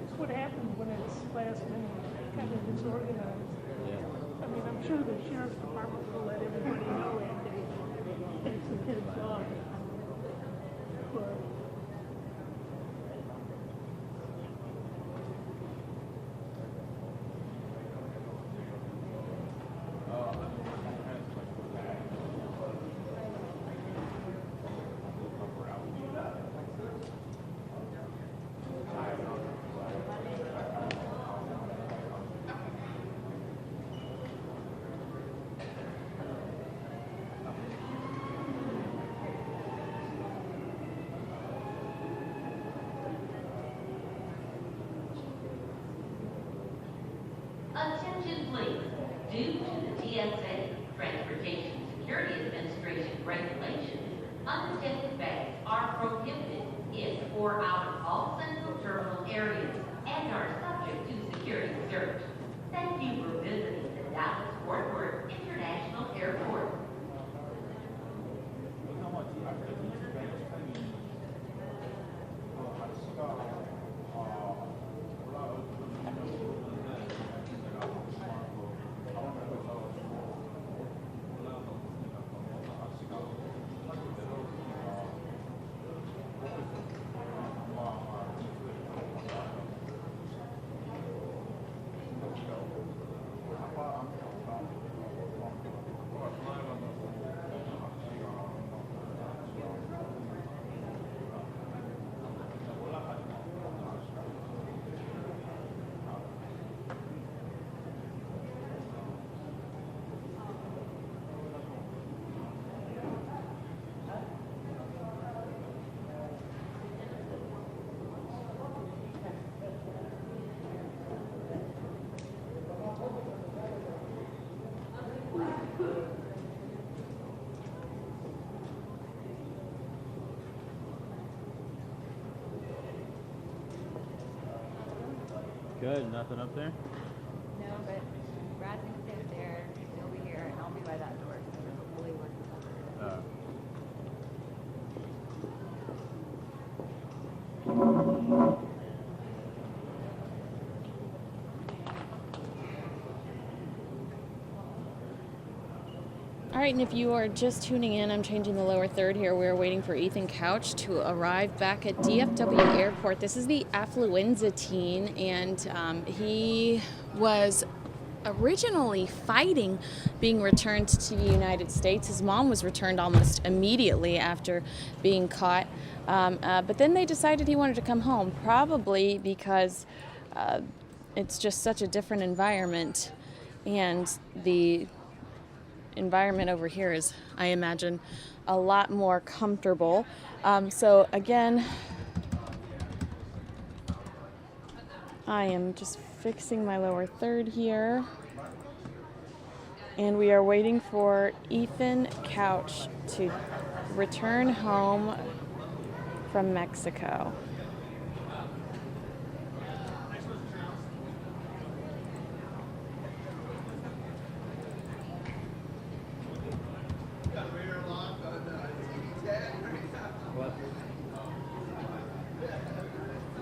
It's what happens when it's last minute, kind of disorganized. Yeah. I mean, I'm sure the sheriff's department will let everybody know after it's a heads off. But Attention please. Due to the TSA, Transportation Security Administration regulations, unattended bags are prohibited in or out of all central terminal areas and are subject to security search. Thank you for visiting the Dallas-Fort Worth International Airport. Good, nothing up there? No, but Brad's gonna stay there, he'll be here, and I'll be by that door. So hopefully we're covered. All right, and if you are just tuning in, I'm changing the lower third here. We're waiting for Ethan Couch to arrive back at DFW Airport. This is the Affluenza teen, and he was originally fighting being returned to the United States. His mom was returned almost immediately after being caught. But then they decided he wanted to come home, probably because it's just such a different environment. And the environment over here is, I imagine, a lot more comfortable. So again, I am just fixing my lower third here. And we are waiting for Ethan Couch to return home from Mexico.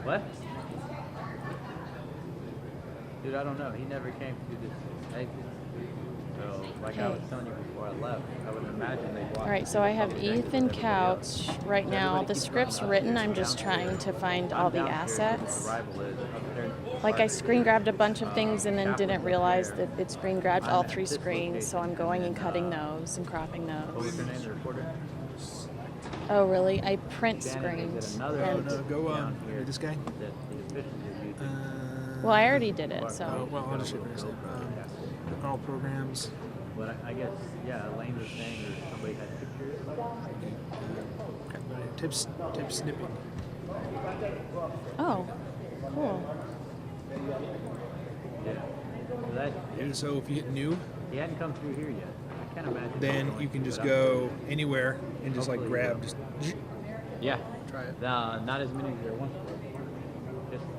What? Dude, I don't know. He never came to this exit. So, like I was telling you before I left, I would imagine they walked. All right, so I have Ethan Couch right now. The script's written. I'm just trying to find all the assets. Like I screen grabbed a bunch of things and then didn't realize that it screen grabbed all 3 screens. So I'm going and cutting those and cropping What was those. her name, the reporter? Oh, really? I print screens. Another And, down here this guy? that the officials are using. well, I already did it, so. Well, I'll just show you this. All programs. But I guess, yeah, Elaine was saying that somebody had pictures. Tip snipping. Oh, cool. Yeah. So that, And so if you hit new, he hadn't come through here yet. I can't imagine. then you can just go anywhere and just like grab. Just Yeah. try it. Not as many as there once were.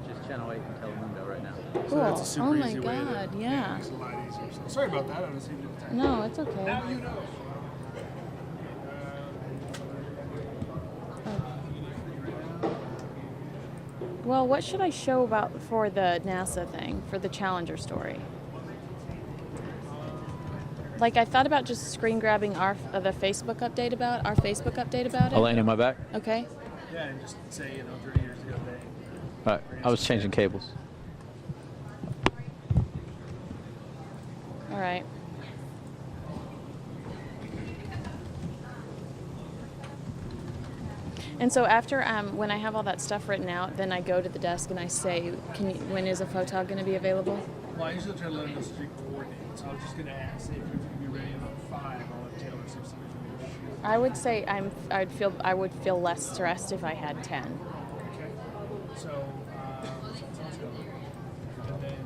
Just channel 8 and Telemundo right now. Cool. So that's a super Oh my easy way to God, yeah. It's a lot easier. So sorry about that. I don't see you at the time. No, it's okay. Now you know. Well, what should I show about for the NASA thing, for the Challenger story? Like I thought about just screen grabbing our the Facebook update about it. Elaine, am I back? Okay. Yeah, and just say 30 years ago they. All right. I was changing cables. All right. And so after when I have all that stuff written out, then I go to the desk and I say, when is a photog going to be available? Well, I usually try to let them know street coordinates. So I was just going to ask if you're going to be ready at about 5. I'll let Taylor see if somebody's going to shoot. I would say I would feel less stressed if I had 10. Okay. So, sounds good. And then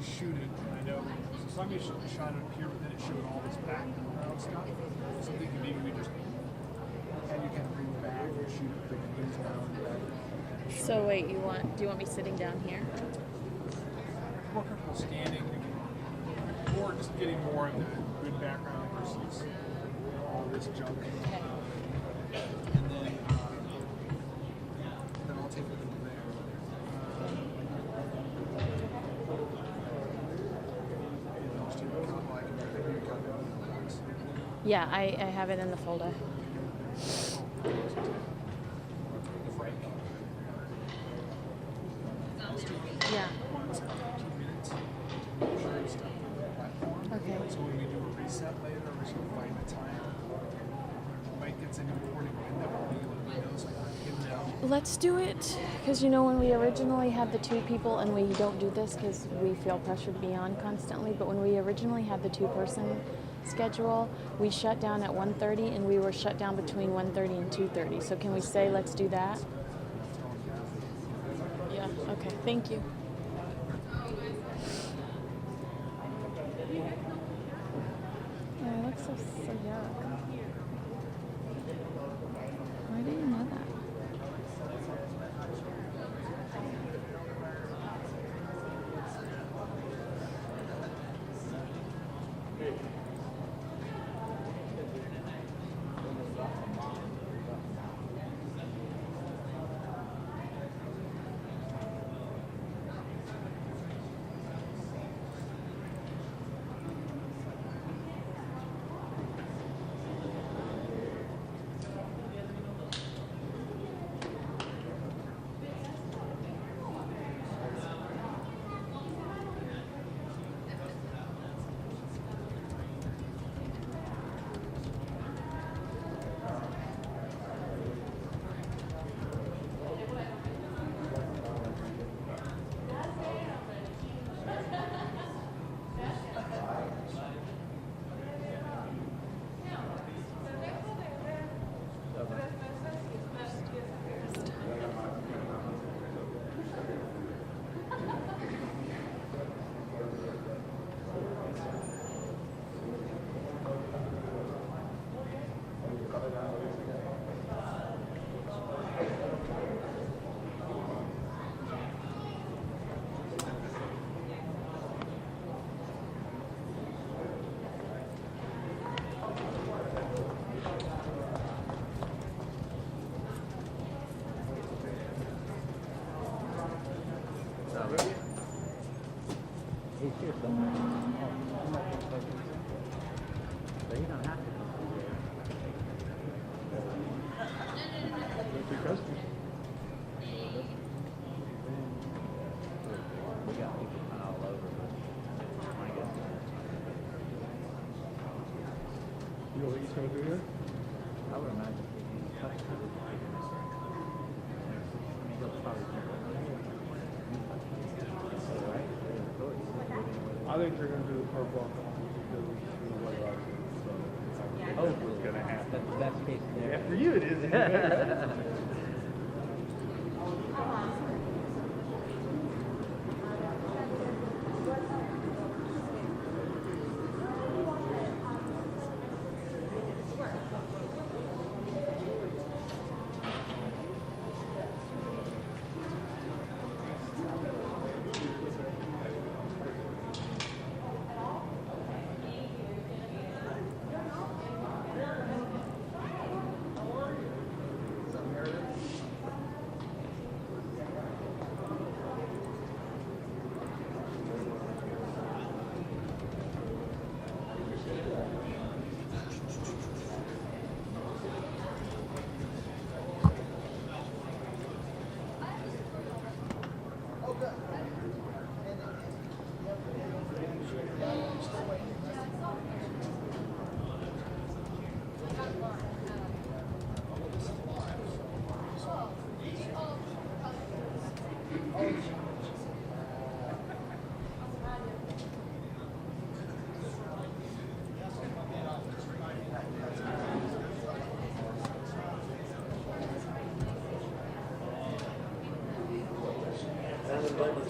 shoot it. I know. So somebody shot it up here, but then it showed all this background stuff. Something can maybe we just have you kind of bring it back and shoot it with the news now. So wait, do you want me sitting down here? More comfortable standing, or just getting more of the good background versus all this junk. Okay. And then I'll take it from there. Yeah, I have it in the folder. Yeah. Okay. So when we do a reset later, we should find a time. Mike gets an important window, so I can give now. Let's do it, because when we originally had the 2 people, and we don't do this because we feel pressured to be on constantly, but when we originally had the 2-person schedule, we shut down at 1:30, and we were shut down between 1:30 and 2:30. So can we say let's do that? Yeah, okay, thank you. Oh, it looks so yuck. Why didn't you know that? So you don't have to come through there. Because We got people kind of all over, but I guess. you know what he's going to do here? I would imagine he's touched it. I mean, he'll probably do it. I think they're going to do the purple because we do the white box. So Oh, what's going to happen. That's the best case scenario. Yeah, for you it is.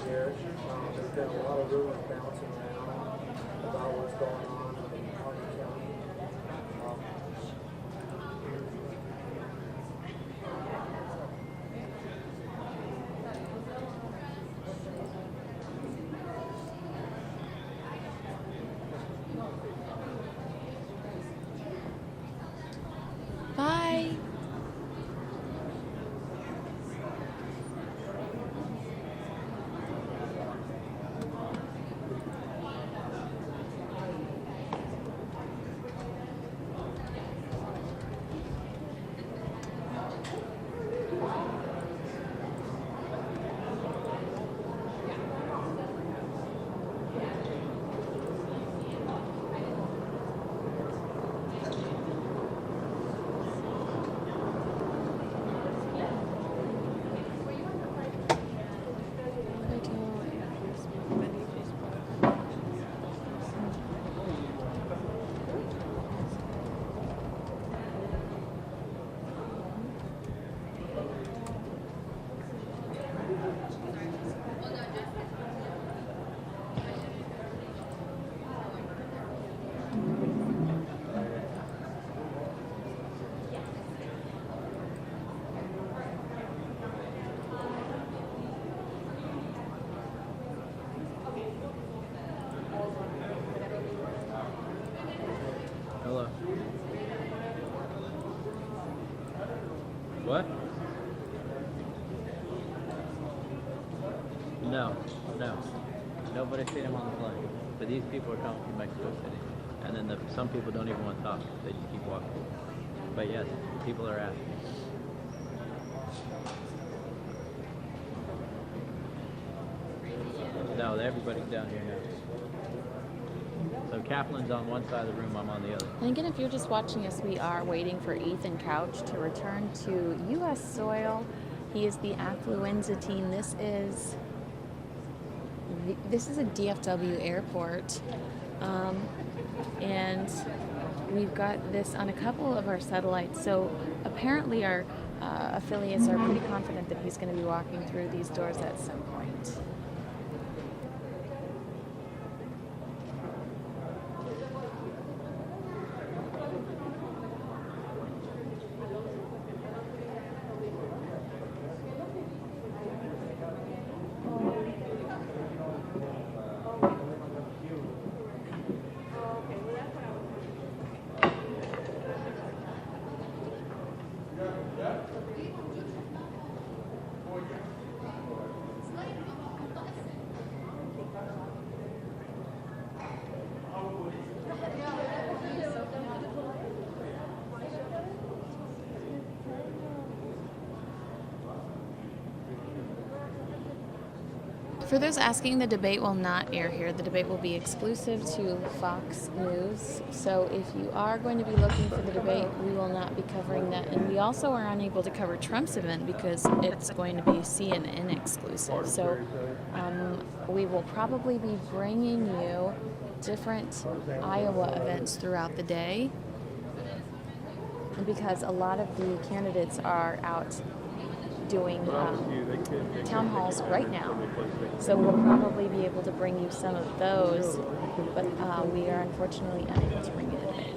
Here. There's been a lot of rumors bouncing around about what's going on in Hardin County. Bye. Hello. What? No. Nobody's seen him on the plane. But these people are coming from Mexico City. And then some people don't even want to talk. They just keep walking. But yes, people are asking. No, everybody's down here now. So Kaplan's on one side of the room, I'm on the other. And again, if you're just watching us, we are waiting for Ethan Couch to return to U.S. soil. He is the affluenza team. This is a DFW airport, and we've got this on a couple of our satellites. So apparently our affiliates are pretty confident that he's going to be walking through these doors at some point. For those asking, the debate will not air here. The debate will be exclusive to Fox News. So if you are going to be looking for the debate, we will not be covering that. And we also are unable to cover Trump's event because it's going to be CNN exclusive. So we will probably be bringing you different Iowa events throughout the day because a lot of the candidates are out doing town halls right now. So we'll probably be able to bring you some of those, but we are unfortunately unable to bring you the debate.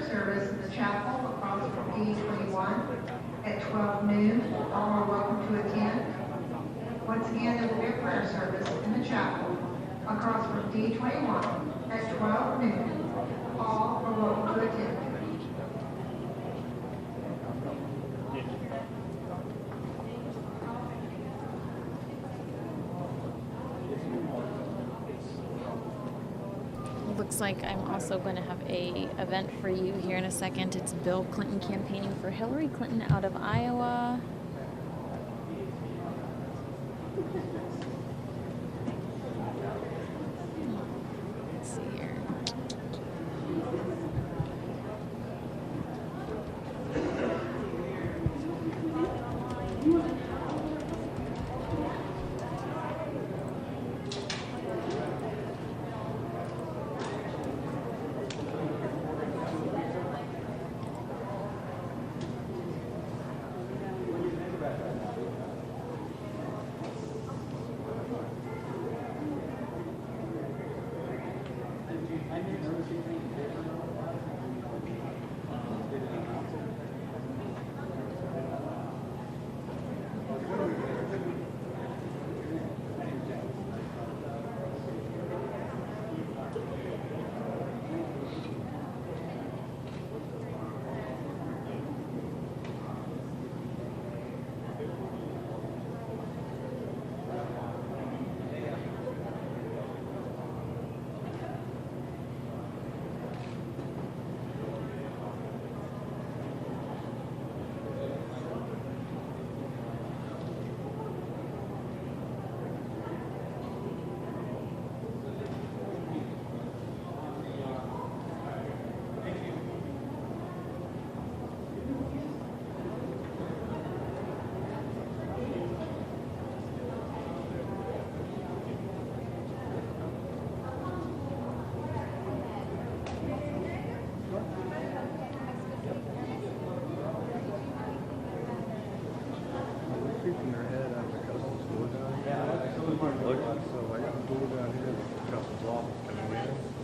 Service in the chapel across from D21 at 12 noon. All are welcome to attend. Once again, there will be a prayer service in the chapel across from D21 at 12 noon. All are welcome to attend. Looks like I'm also going to have a event for you here in a second. It's Bill Clinton campaigning for Hillary Clinton out of Iowa. Let's see here.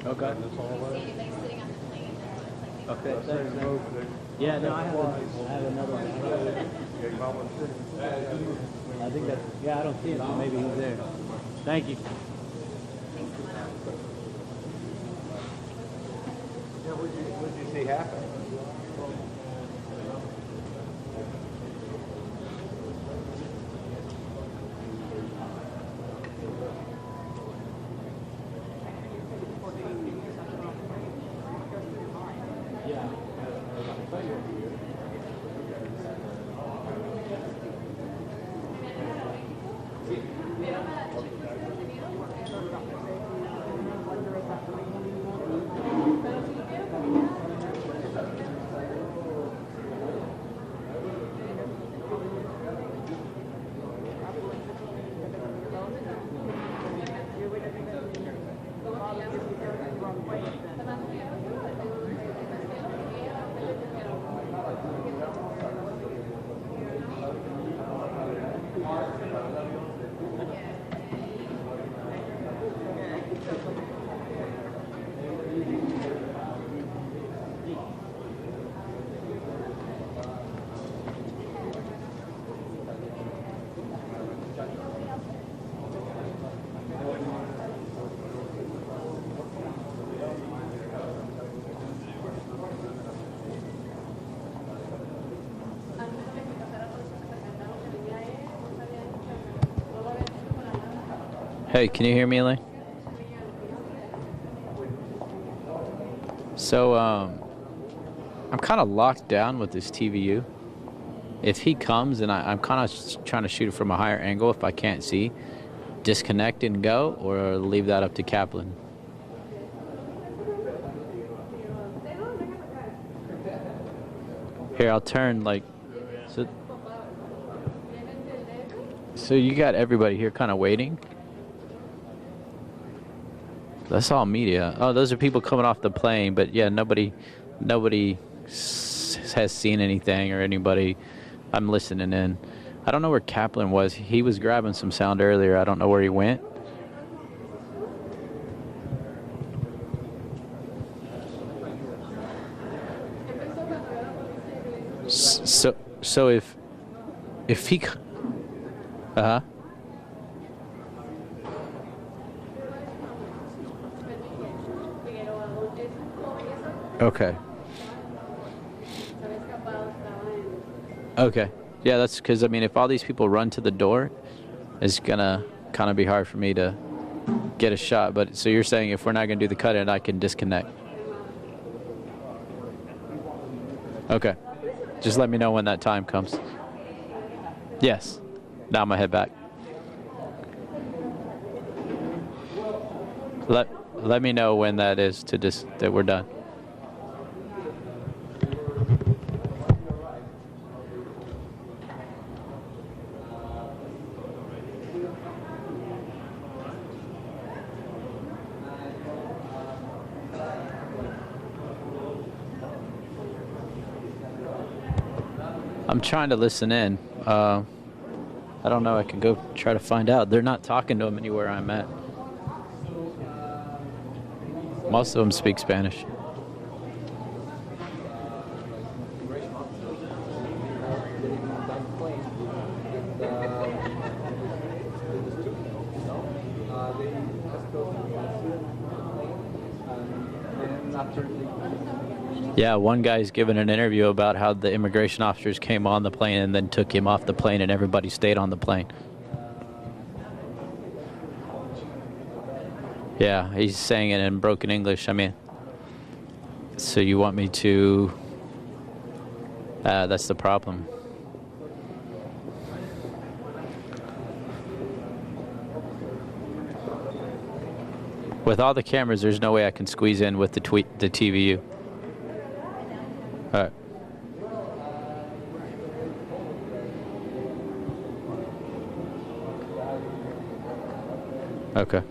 Okay. Okay, thanks. Yeah, no, I have another one. I think that's, yeah, I don't see him, so maybe he's there. Thank you. What did you see happen? Hey, can you hear me, Elaine? So, I'm kind of locked down with this TVU. If he comes and I'm kind of trying to shoot it from a higher angle, if I can't see, disconnect and go, or leave that up to Kaplan? Here, I'll turn like, so you got everybody here kind of waiting. That's all media. Oh, those are people coming off the plane, but yeah, nobody has seen anything or anybody. I'm listening in. I don't know where Kaplan was. He was grabbing some sound earlier. I don't know where he went. So if he, Okay. Okay. Yeah, that's because, I mean, if all these people run to the door, it's going to kind of be hard for me to get a shot. But so you're saying if we're not going to do the cut-in, I can disconnect? Okay. Just let me know when that time comes. Yes. Now I'm going to head back. Let me know when that is that we're done. I'm trying to listen in. I don't know. I can go try to find out. They're not talking to him anywhere I'm at. Most of them speak Spanish. Yeah, one guy's given an interview about how the immigration officers came on the plane and then took him off the plane and everybody stayed on the plane. Yeah, he's saying it in broken English. I mean, so you want me to... that's the problem. With all the cameras, there's no way I can squeeze in with the TVU. All right. Okay.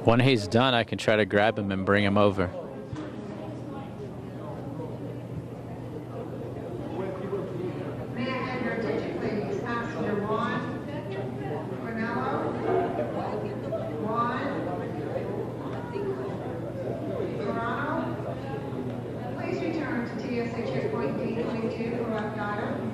When he's done, I can try to grab him and bring him over. May I have your attention, please? Passenger Juan Cornello. Juan Toronto. Please return to TSA checkpoint D22 for left item.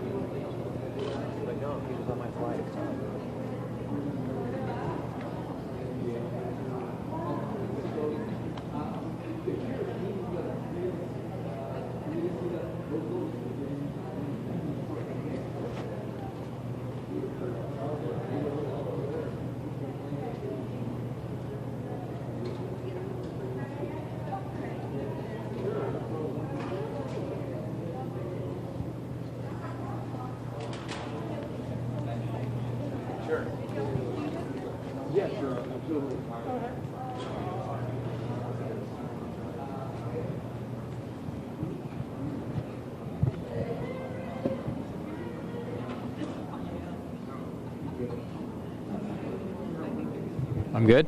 I'm good?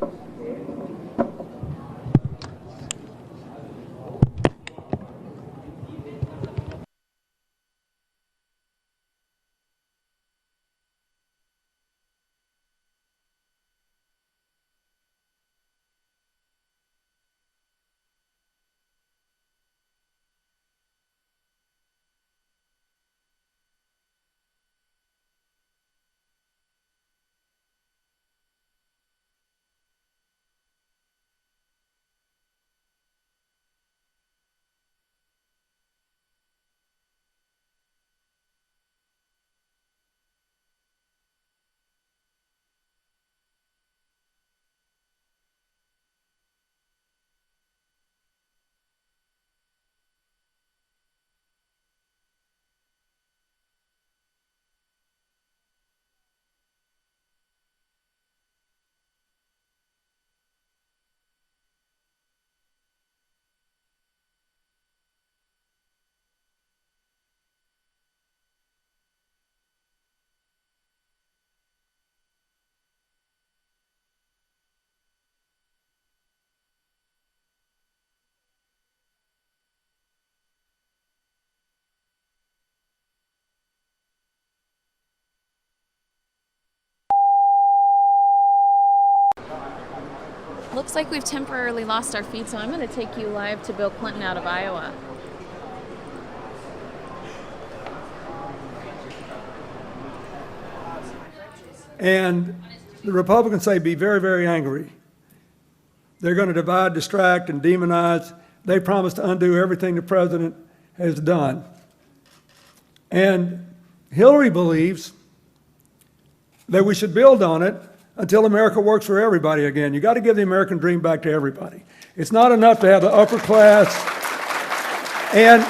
Looks like we've temporarily lost our feed, so I'm going to take you live to Bill Clinton out of Iowa. And the Republicans say be very, very angry. They're going to divide, distract, and demonize. They promise to undo everything the president has done. And Hillary believes that we should build on it until America works for everybody again. You got to give the American dream back to everybody. It's not enough to have the upper class. And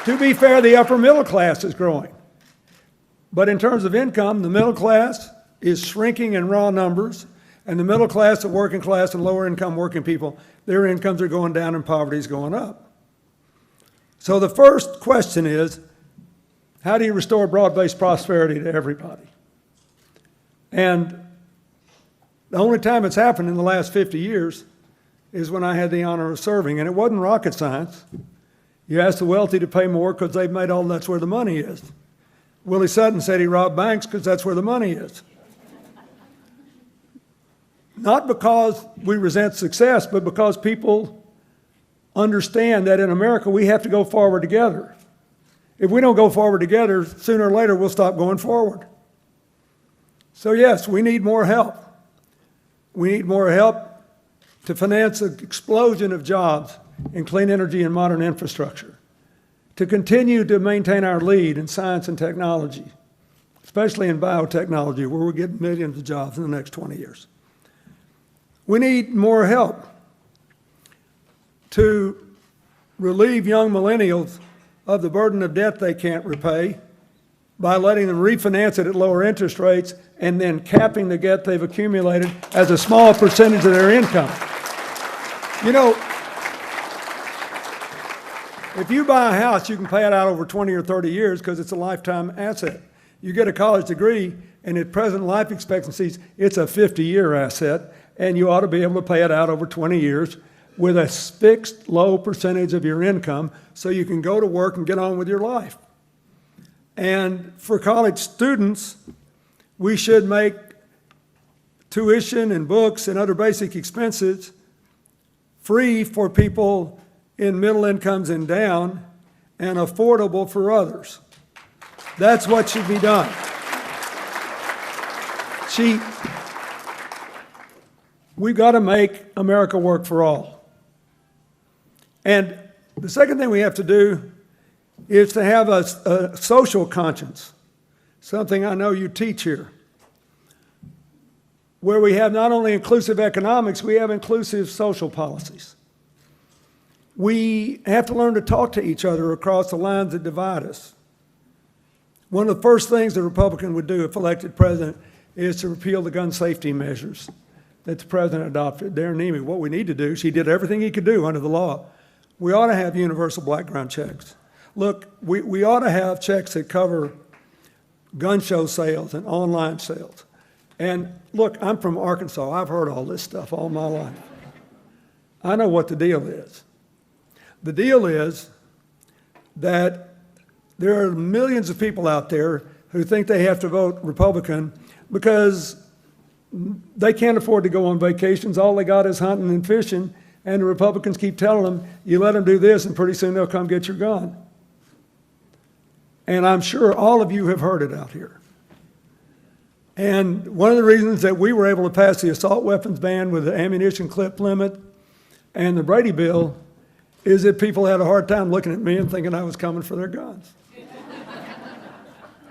to be fair, the upper middle class is growing. But in terms of income, the middle class is shrinking in raw numbers, and the middle class, the working class, and lower income working people, their incomes are going down and poverty is going up. So the first question is, how do you restore broad-based prosperity to everybody? And the only time it's happened in the last 50 years is when I had the honor of serving, and it wasn't rocket science. You ask the wealthy to pay more because they've made all that's where the money is. Willie Sutton said he robbed banks because that's where the money is. Not because we resent success, but because people understand that in America we have to go forward together. If we don't go forward together, sooner or later we'll stop going forward. So yes, we need more help. We need more help to finance the explosion of jobs in clean energy and modern infrastructure, to continue to maintain our lead in science and technology, especially in biotechnology, where we're getting millions of jobs in the next 20 years. We need more help to relieve young millennials of the burden of debt they can't repay by letting them refinance it at lower interest rates and then capping the debt they've accumulated as a small percentage of their income. You know, if you buy a house, you can pay it out over 20 or 30 years because it's a lifetime asset. You get a college degree, and at present life expectancies, it's a 50-year asset. and you ought to be able to pay it out over 20 years with a fixed low percentage of your income so you can go to work and get on with your life. And for college students, we should make tuition and books and other basic expenses free for people in middle incomes and down and affordable for others. That's what should be done. We've got to make America work for all. And the second thing we have to do is to have a social conscience, something I know you teach here, where we have not only inclusive economics, we have inclusive social policies. We have to learn to talk to each other across the lines that divide us. One of the first things the Republican would do if elected president is to repeal the gun safety measures that the president adopted. Darren Nemi, what we need to do, she did everything he could do under the law. We ought to have universal background checks. Look, we ought to have checks that cover gun show sales and online sales. And look, I'm from Arkansas. I've heard all this stuff all my life. I know what the deal is. The deal is that there are millions of people out there who think they have to vote Republican because they can't afford to go on vacations. All they got is hunting and fishing, and the Republicans keep telling them, you let them do this, and pretty soon they'll come get your gun. And I'm sure all of you have heard it out here. And one of the reasons that we were able to pass the assault weapons ban with the ammunition clip limit and the Brady bill is that people had a hard time looking at me and thinking I was coming for their guns.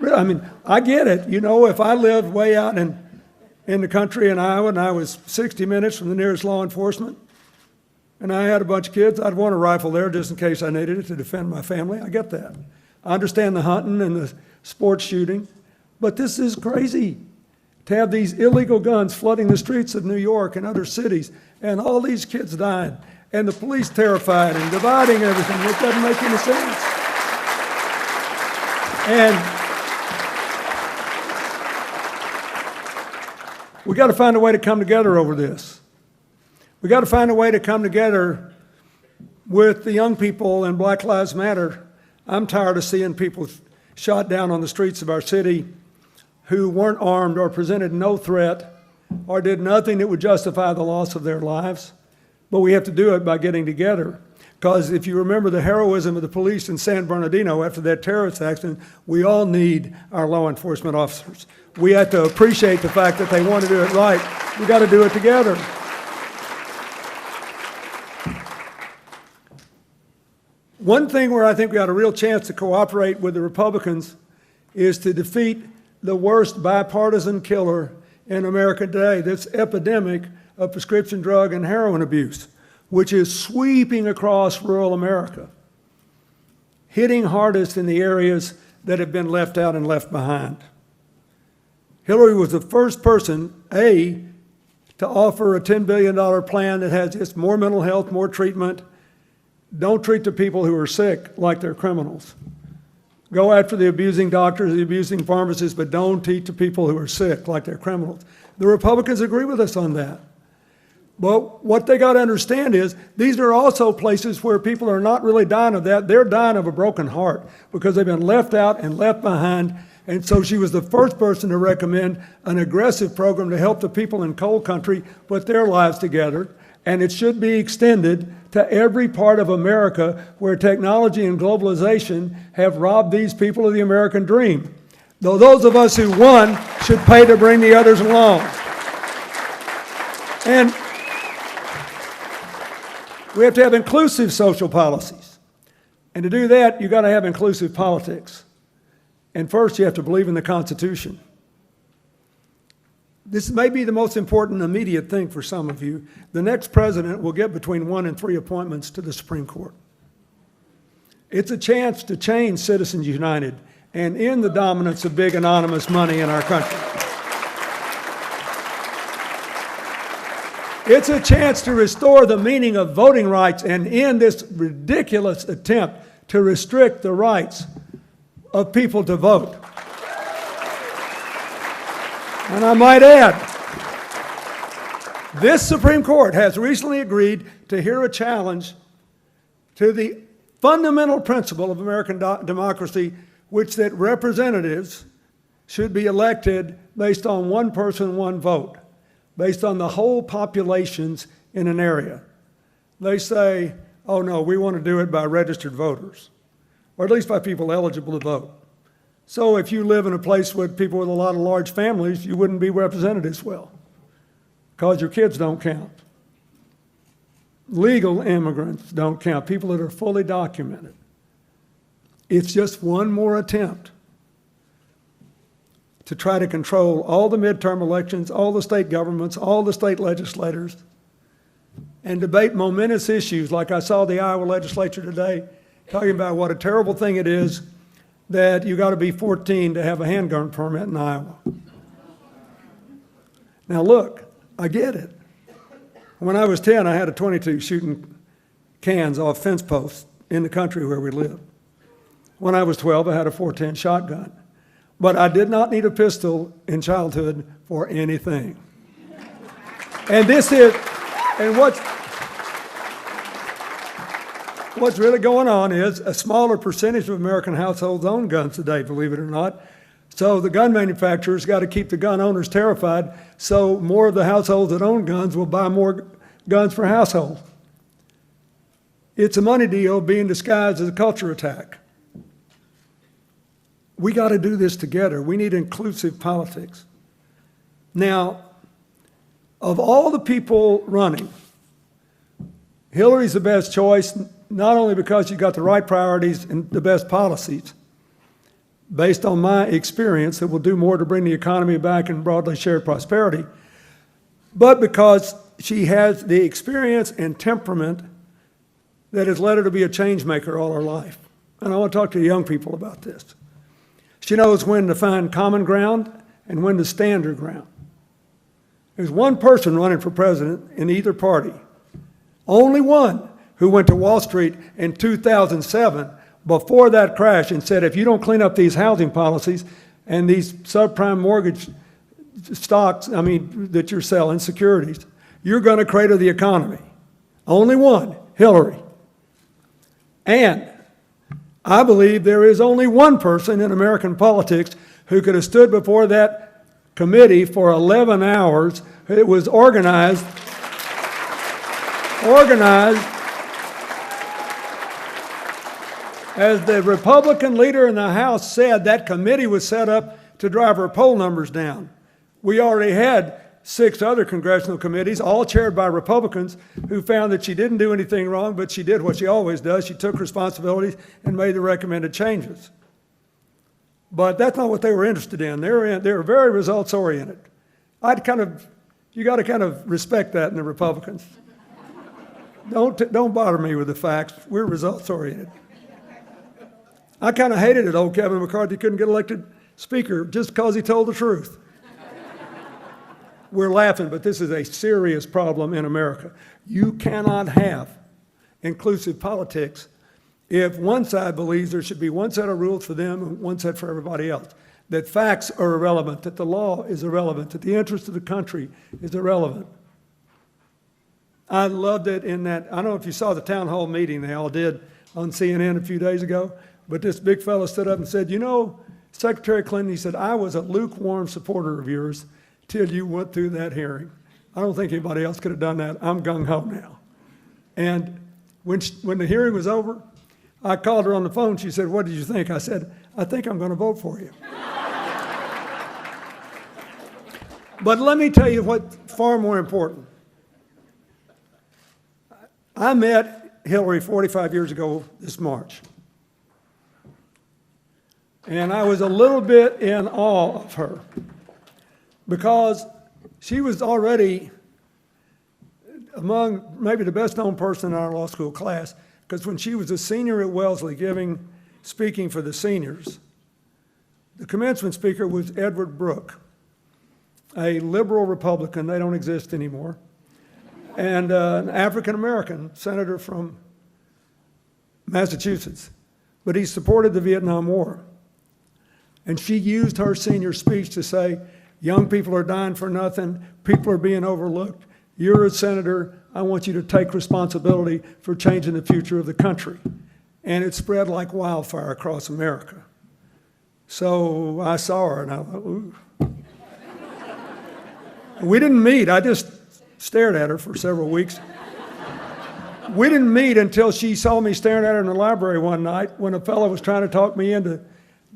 I mean, I get it. You know, if I lived way out in the country in Iowa and I was 60 minutes from the nearest law enforcement and I had a bunch of kids, I'd want a rifle there just in case I needed it to defend my family. I get that. I understand the hunting and the sports shooting, but this is crazy to have these illegal guns flooding the streets of New York and other cities and all these kids dying and the police terrified and dividing everything. It doesn't make any sense. And we got to find a way to come together over this. We got to find a way to come together with the young people and Black Lives Matter. I'm tired of seeing people shot down on the streets of our city who weren't armed or presented no threat or did nothing that would justify the loss of their lives. But we have to do it by getting together. Because if you remember the heroism of the police in San Bernardino after that terrorist accident, we all need our law enforcement officers. We have to appreciate the fact that they want to do it right. We got to do it together. One thing where I think we got a real chance to cooperate with the Republicans is to defeat the worst bipartisan killer in America today, this epidemic of prescription drug and heroin abuse, which is sweeping across rural America, hitting hardest in the areas that have been left out and left behind. Hillary was the first person, to offer a $10 billion plan that has just more mental health, more treatment. Don't treat the people who are sick like they're criminals. Go after the abusing doctors, the abusing pharmacists, but don't treat the people who are sick like they're criminals. The Republicans agree with us on that. But what they got to understand is these are also places where people are not really dying of that. They're dying of a broken heart because they've been left out and left behind. And so she was the first person to recommend an aggressive program to help the people in coal country put their lives together. And it should be extended to every part of America where technology and globalization have robbed these people of the American dream. Though those of us who won should pay to bring the others along. And we have to have inclusive social policies. And to do that, you've got to have inclusive politics. And first, you have to believe in the Constitution. This may be the most important immediate thing for some of you. The next president will get between 1 and 3 appointments to the Supreme Court. It's a chance to change Citizens United and end the dominance of big anonymous money in our country. It's a chance to restore the meaning of voting rights and end this ridiculous attempt to restrict the rights of people to vote. And I might add, This Supreme Court has recently agreed to hear a challenge to the fundamental principle of American democracy, which that representatives should be elected based on one person, one vote, based on the whole populations in an area. They say, oh no, we want to do it by registered voters, or at least by people eligible to vote. So if you live in a place with people with a lot of large families, you wouldn't be represented as well, because your kids don't count. Legal immigrants don't count, people that are fully documented. It's just one more attempt to try to control all the midterm elections, all the state governments, all the state legislators, and debate momentous issues like I saw the Iowa legislature today talking about what a terrible thing it is that you got to be 14 to have a handgun permit in Iowa. Now look, I get it. When I was 10, I had a .22 shooting cans off fence posts in the country where we live. When I was 12, I had a .410 shotgun. But I did not need a pistol in childhood for anything. And what's really going on is a smaller percentage of American households own guns today, believe it or not. So the gun manufacturers got to keep the gun owners terrified, so more of the households that own guns will buy more guns per household. It's a money deal being disguised as a culture attack. We got to do this together. We need inclusive politics. Now, of all the people running, Hillary's the best choice, not only because she got the right priorities and the best policies, based on my experience that will do more to bring the economy back and broadly shared prosperity, but because she has the experience and temperament that has led her to be a change maker all her life. And I want to talk to young people about this. She knows when to find common ground and when to stand her ground. There's one person running for president in either party, only one, who went to Wall Street in 2007 before that crash and said, if you don't clean up these housing policies and these subprime mortgage stocks, that you're selling, securities, you're going to crater the economy. Only one, Hillary. And I believe there is only one person in American politics who could have stood before that committee for 11 hours. It was organized as the Republican leader in the House said, that committee was set up to drive her poll numbers down. We already had 6 other congressional committees, all chaired by Republicans, who found that she didn't do anything wrong, but she did what she always does. She took responsibilities and made the recommended changes. But that's not what they were interested in. They were very results-oriented. You got to kind of respect that in the Republicans. Don't bother me with the facts. We're results-oriented. I kind of hated it old Kevin McCarthy couldn't get elected speaker just because he told the truth. We're laughing, but this is a serious problem in America. You cannot have inclusive politics if one side believes there should be one set of rules for them and one set for everybody else, that facts are irrelevant, that the law is irrelevant, that the interest of the country is irrelevant. I loved it in that, I don't know if you saw the town hall meeting they all did on CNN a few days ago, but this big fellow stood up and said, you know, Secretary Clinton, he said, I was a lukewarm supporter of yours till you went through that hearing. I don't think anybody else could have done that. I'm gung-ho now. And when the hearing was over, I called her on the phone. She said, what did you think? I said, I think I'm going to vote for you. But let me tell you what's far more important. I met Hillary 45 years ago this March. And I was a little bit in awe of her because she was already among maybe the best known person in our law school class, because when she was a senior at Wellesley speaking for the seniors, the commencement speaker was Edward Brooke, a liberal Republican, they don't exist anymore, and an African-American senator from Massachusetts, but he supported the Vietnam War. And she used her senior speech to say, young people are dying for nothing, people are being overlooked, You're a senator. I want you to take responsibility for changing the future of the country. And it spread like wildfire across America. So I saw her and I thought, ooh. We didn't meet. I just stared at her for several weeks. We didn't meet until she saw me staring at her in the library one night when a fellow was trying to talk me into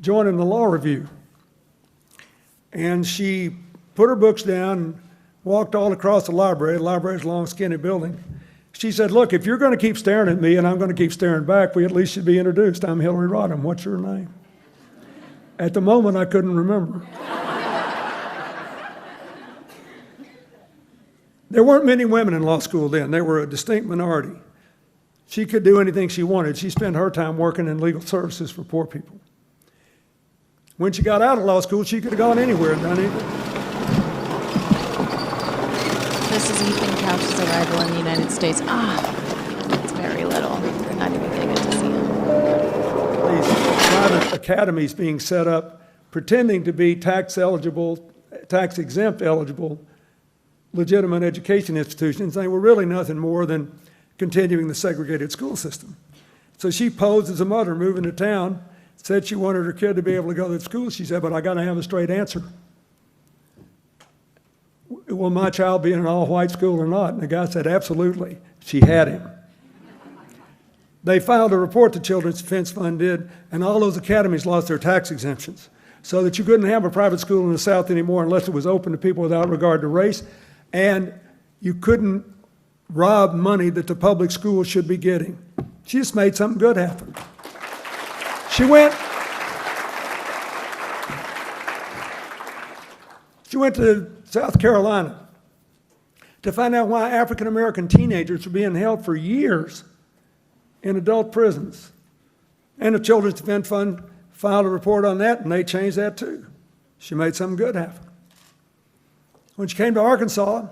joining the law review. And she put her books down and walked all across the library. The library's a long, skinny building. She said, look, if you're going to keep staring at me and I'm going to keep staring back, we at least should be introduced. I'm Hillary Rodham. What's your name? At the moment, I couldn't remember. There weren't many women in law school then. They were a distinct minority. She could do anything she wanted. She spent her time working in legal services for poor people. When she got out of law school, she could have gone anywhere and done anything. This is Ethan Couch's arrival in the United States. It's very little. We're not even going to get to see him. These private academies being set up, pretending to be tax-exempt eligible, legitimate education institutions. They were really nothing more than continuing the segregated school system. So she posed as a mother moving to town, said she wanted her kid to be able to go to school. She said, but I got to have a straight answer. Will my child be in an all-white school or not? And the guy said, absolutely. She had him. They filed a report, the Children's Defense Fund did, and all those academies lost their tax exemptions so that you couldn't have a private school in the South anymore unless it was open to people without regard to race, and you couldn't rob money that the public schools should be getting. She just made something good happen. She went to South Carolina to find out why African American teenagers were being held for years in adult prisons. And the Children's Defense Fund filed a report on that, and they changed that too. She made something good happen. When she came to Arkansas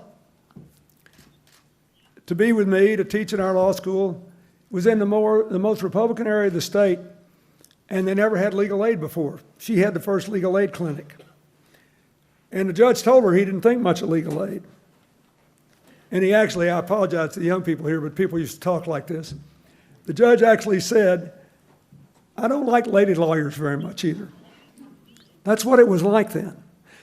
to be with me, to teach in our law school, was in the most Republican area of the state, and they never had legal aid before. She had the first legal aid clinic. And the judge told her he didn't think much of legal aid. And he actually, I apologize to the young people here, but people used to talk like this. The judge actually said, I don't like lady lawyers very much either. That's what it was like then.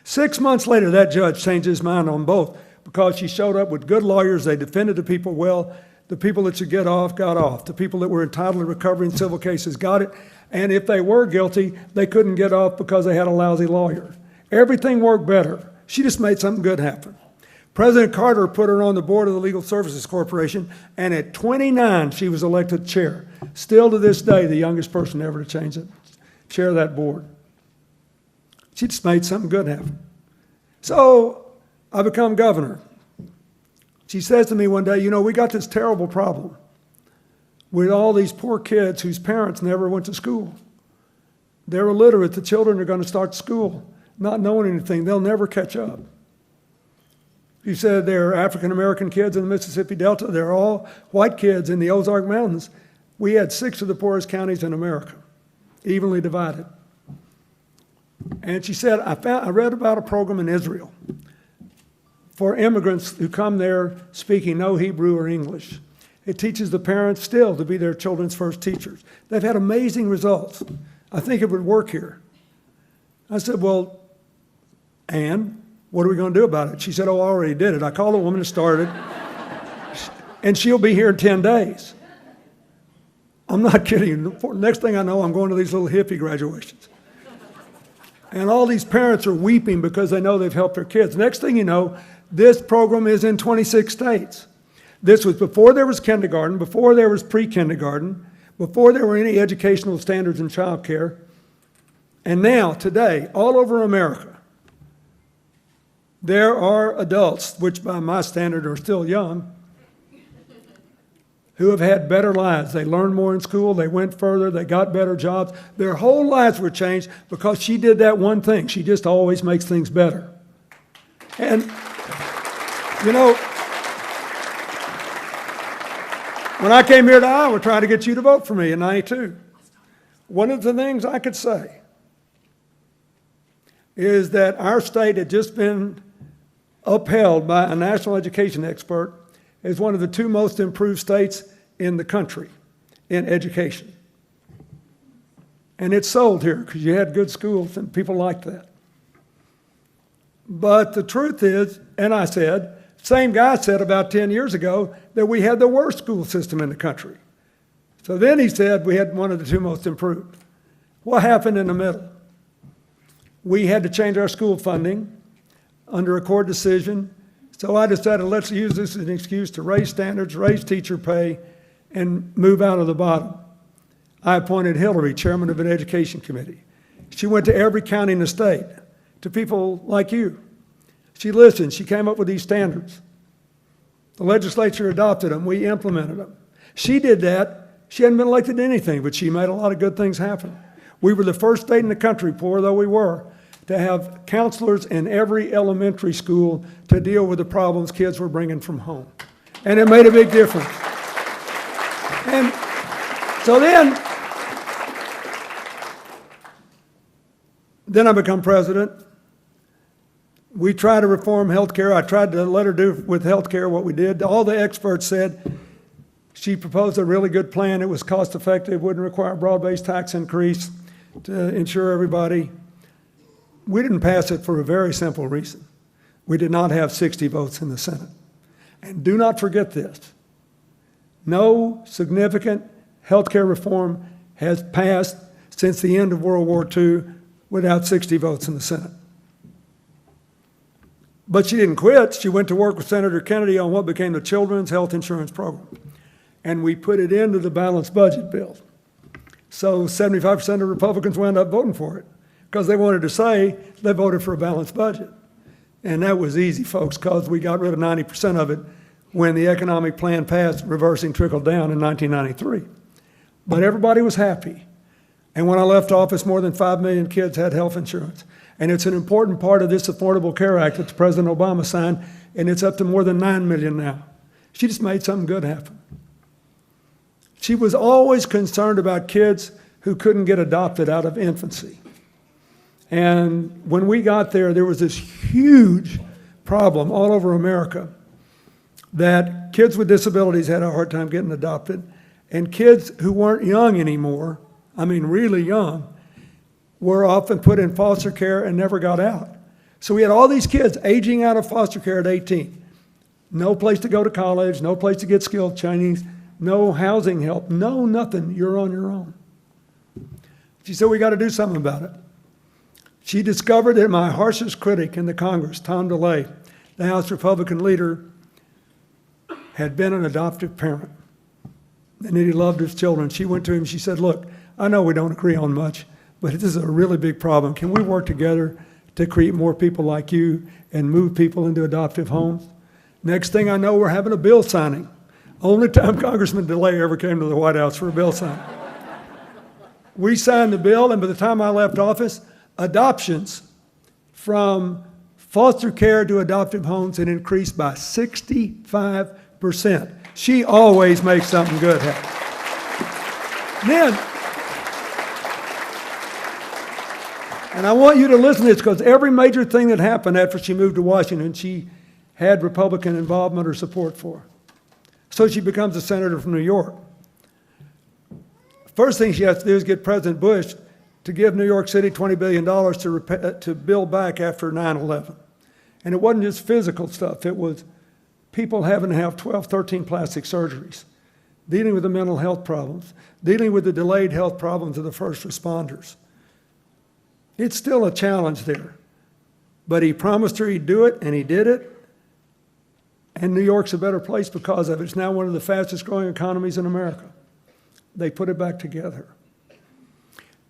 6 months later, that judge changed his mind on both because she showed up with good lawyers. They defended the people well. The people that should get off got off. The people that were entitled to recovery in civil cases got it. And if they were guilty, they couldn't get off because they had a lousy lawyer. Everything worked better. She just made something good happen. President Carter put her on the board of the Legal Services Corporation, and at 29, she was elected chair. Still to this day, the youngest person ever to change it, chair that board. She just made something good happen. So I become governor. She says to me one day, you know, we got this terrible problem with all these poor kids whose parents never went to school. They're illiterate. The children are going to start school not knowing anything. They'll never catch up. She said they're African-American kids in the Mississippi Delta. They're all white kids in the Ozark Mountains. We had 6 of the poorest counties in America, evenly divided. And she said, I read about a program in Israel for immigrants who come there speaking no Hebrew or English. It teaches the parents still to be their children's first teachers. They've had amazing results. I think it would work here. I said, well, and what are we going to do about it? She said, oh, I already did it. I called the woman who started, and she'll be here in 10 days. I'm not kidding. Next thing I know, I'm going to these little hippie graduations. And all these parents are weeping because they know they've helped their kids. Next thing you know, this program is in 26 states. This was before there was kindergarten, before there was pre-kindergarten, before there were any educational standards in child care. And now, today, all over America, there are adults, which by my standard are still young, who have had better lives. They learned more in school, they went further, they got better jobs. Their whole lives were changed because she did that one thing. She just always makes things better. And, you know, when I came here to Iowa trying to get you to vote for me in '92, one of the things I could say is that our state had just been upheld by a national education expert as one of the 2 most improved states in the country in education. And it sold here because you had good schools and people liked that. But the truth is, and I said, same guy said about 10 years ago that we had the worst school system in the country. So then he said we had one of the 2 most improved. What happened in the middle? We had to change our school funding under a court decision. So I decided let's use this as an excuse to raise standards, raise teacher pay, and move out of the bottom. I appointed Hillary, chairman of an education committee. She went to every county in the state, to people like you. She listened. She came up with these standards. The legislature adopted them. We implemented them. She did that. She hadn't been elected to anything, but she made a lot of good things happen. We were the first state in the country, poor though we were, to have counselors in every elementary school to deal with the problems kids were bringing from home. And it made a big difference. And so then I become president. We tried to reform health care. I tried to let her do with health care what we did. All the experts said she proposed a really good plan. It was cost effective, wouldn't require a broad-based tax increase to insure everybody. We didn't pass it for a very simple reason. We did not have 60 votes in the Senate. And do not forget this. No significant health care reform has passed since the end of World War II without 60 votes in the Senate. But she didn't quit. She went to work with Senator Kennedy on what became the Children's Health Insurance Program. And we put it into the balanced budget bill. So 75% of Republicans wound up voting for it because they wanted to say they voted for a balanced budget. And that was easy, folks, because we got rid of 90% of it when the economic plan passed, reversing trickled down in 1993. But everybody was happy. And when I left office, more than 5 million kids had health insurance. And it's an important part of this Affordable Care Act that President Obama signed, and it's up to more than 9 million now. She just made something good happen. She was always concerned about kids who couldn't get adopted out of infancy. And when we got there, there was this huge problem all over America that kids with disabilities had a hard time getting adopted, and kids who weren't young anymore, I mean really young, were often put in foster care and never got out. So we had all these kids aging out of foster care at 18. No place to go to college, no place to get skilled training, no housing help, no nothing, you're on your own. She said, we got to do something about it. She discovered that my harshest critic in the Congress, Tom DeLay, the House Republican leader, had been an adoptive parent and that he loved his children. She went to him, she said, look, I know we don't agree on much, but this is a really big problem. Can we work together to create more people like you and move people into adoptive homes? Next thing I know, we're having a bill signing. Only time Congressman DeLay ever came to the White House for a bill signing. We signed the bill, and by the time I left office, adoptions from foster care to adoptive homes had increased by 65%. She always makes something good happen. Then, and I want you to listen to this because every major thing that happened after she moved to Washington, she had Republican involvement or support for. So she becomes a senator from New York. First thing she has to do is get President Bush to give New York City $20 billion to build back after 9/11. And it wasn't just physical stuff. It was people having to have 12, 13 plastic surgeries, dealing with the mental health problems, dealing with the delayed health problems of the first responders. It's still a challenge there. But he promised her he'd do it, and he did it. And New York's a better place because of it. It's now one of the fastest growing economies in America. They put it back together.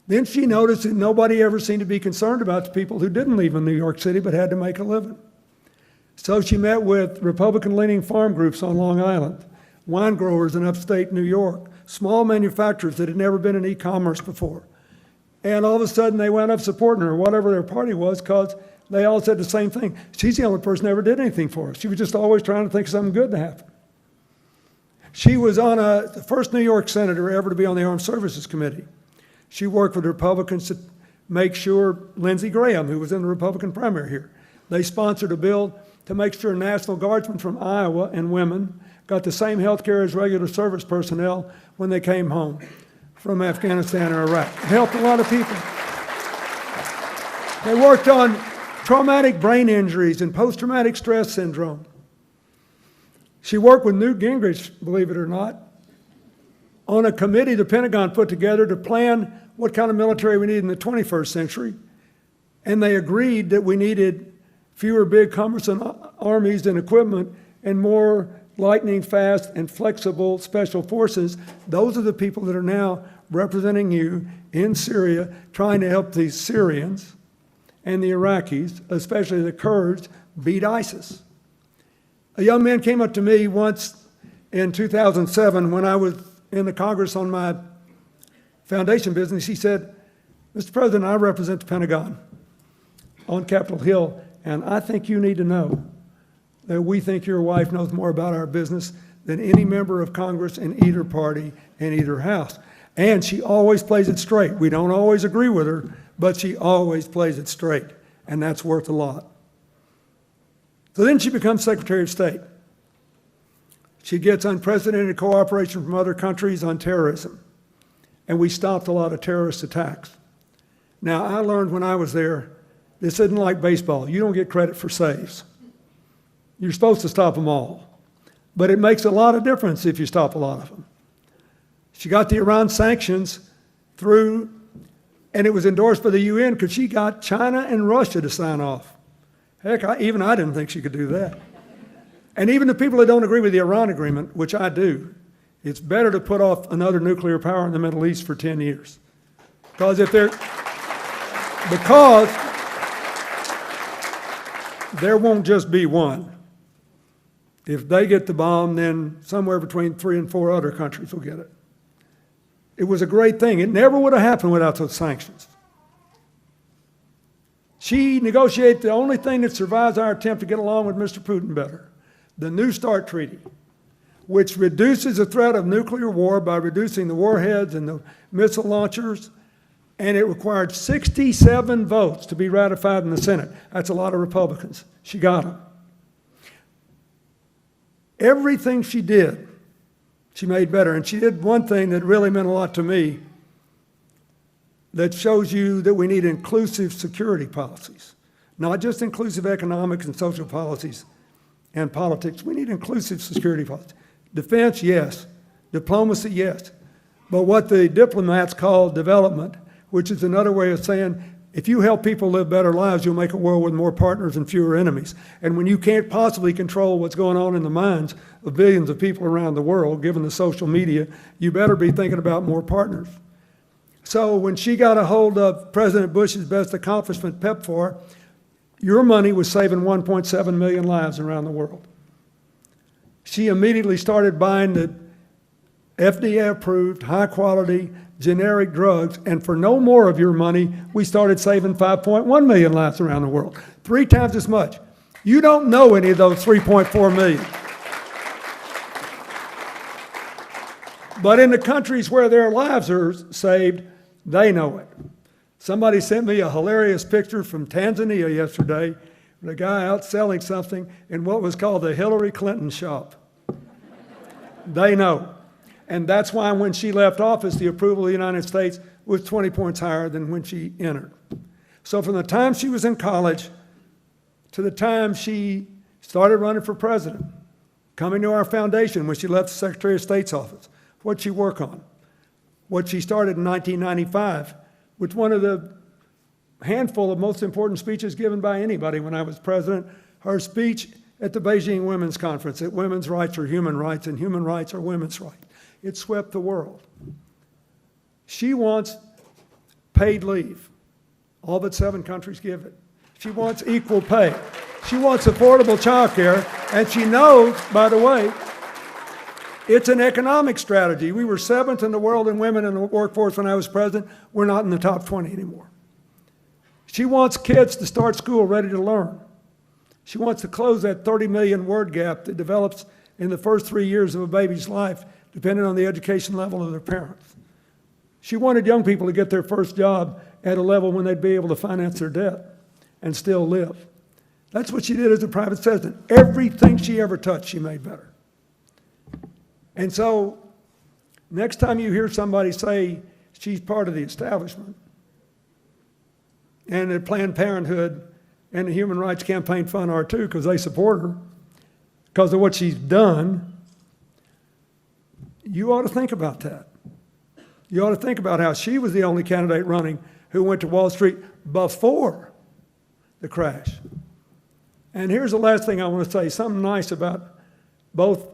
Then she noticed that nobody ever seemed to be concerned about the people who didn't live in New York City but had to make a living. So she met with Republican-leaning farm groups on Long Island, wine growers in upstate New York, small manufacturers that had never been in e-commerce before. And all of a sudden they wound up supporting her, whatever their party was, because they all said the same thing. She's the only person who ever did anything for us. She was just always trying to think of something good to happen. She was the first New York senator ever to be on the Armed Services Committee. She worked with Republicans to make sure Lindsey Graham, who was in the Republican primary here, they sponsored a bill to make sure National Guardsmen from Iowa and women got the same health care as regular service personnel when they came home from Afghanistan or Iraq. It helped a lot of people. They worked on traumatic brain injuries and post-traumatic stress syndrome. She worked with Newt Gingrich, believe it or not, on a committee the Pentagon put together to plan what kind of military we need in the 21st century. And they agreed that we needed fewer big cumbersome armies and equipment and more lightning fast and flexible special forces. Those are the people that are now representing you in Syria, trying to help these Syrians and the Iraqis, especially the Kurds, beat ISIS. A young man came up to me once in 2007 when I was in the Congress on my foundation business. He said, "Mr. President, I represent the Pentagon on Capitol Hill, and I think you need to know that we think your wife knows more about our business than any member of Congress in either party in either house. And she always plays it straight. We don't always agree with her, but she always plays it straight, and that's worth a lot." So then she becomes Secretary of State. She gets unprecedented cooperation from other countries on terrorism, and we stopped a lot of terrorist attacks. Now, I learned when I was there, this isn't like baseball. You don't get credit for saves. You're supposed to stop them all. But it makes a lot of difference if you stop a lot of them. She got the Iran sanctions through, and it was endorsed by the UN because she got China and Russia to sign off. Heck, even I didn't think she could do that. And even the people that don't agree with the Iran agreement, which I do, it's better to put off another nuclear power in the Middle East for 10 years. Because there won't just be one. If they get the bomb, then somewhere between 3 and 4 other countries will get it. It was a great thing. It never would have happened without those sanctions. She negotiated the only thing that survives our attempt to get along with Mr. Putin better, the New START Treaty, which reduces the threat of nuclear war by reducing the warheads and the missile launchers, and it required 67 votes to be ratified in the Senate. That's a lot of Republicans. She got them. Everything she did, she made better. And she did one thing that really meant a lot to me that shows you that we need inclusive security policies, not just inclusive economics and social policies and politics. We need inclusive security policies. Defense, yes. Diplomacy, yes. But what the diplomats call development, which is another way of saying, if you help people live better lives, you'll make a world with more partners and fewer enemies. And when you can't possibly control what's going on in the minds of billions of people around the world, given the social media, you better be thinking about more partners. So when she got a hold of President Bush's best accomplishment, PEPFAR, your money was saving 1.7 million lives around the world. She immediately started buying the FDA-approved, high-quality, generic drugs, and for no more of your money, we started saving 5.1 million lives around the world, 3 times as much. You don't know any of those 3.4 million. But in the countries where their lives are saved, they know it. Somebody sent me a hilarious picture from Tanzania yesterday, with a guy out selling something in what was called the Hillary Clinton shop. They know. And that's why when she left office, the approval of the United States was 20 points higher than when she entered. So from the time she was in college to the time she started running for president, coming to our foundation when she left the Secretary of State's office, what'd she work on? What she started in 1995, with one of the handful of most important speeches given by anybody when I was president, her speech at the Beijing Women's Conference, that women's rights are human rights and human rights are women's rights. It swept the world. She wants paid leave. All but 7 countries give it. She wants equal pay. She wants affordable child care, and she knows, by the way, it's an economic strategy. We were 7th in the world in women in the workforce when I was president. We're not in the top 20 anymore. She wants kids to start school ready to learn. She wants to close that 30 million word gap that develops in the first 3 years of a baby's life, depending on the education level of their parents. She wanted young people to get their first job at a level when they'd be able to finance their debt and still live. That's what she did as a private citizen. Everything she ever touched, she made better. And so, next time you hear somebody say she's part of the establishment, and that Planned Parenthood and the Human Rights Campaign Fund are too, because they support her, because of what she's done, you ought to think about that. You ought to think about how she was the only candidate running who went to Wall Street before the crash. And here's the last thing I want to say, something nice about both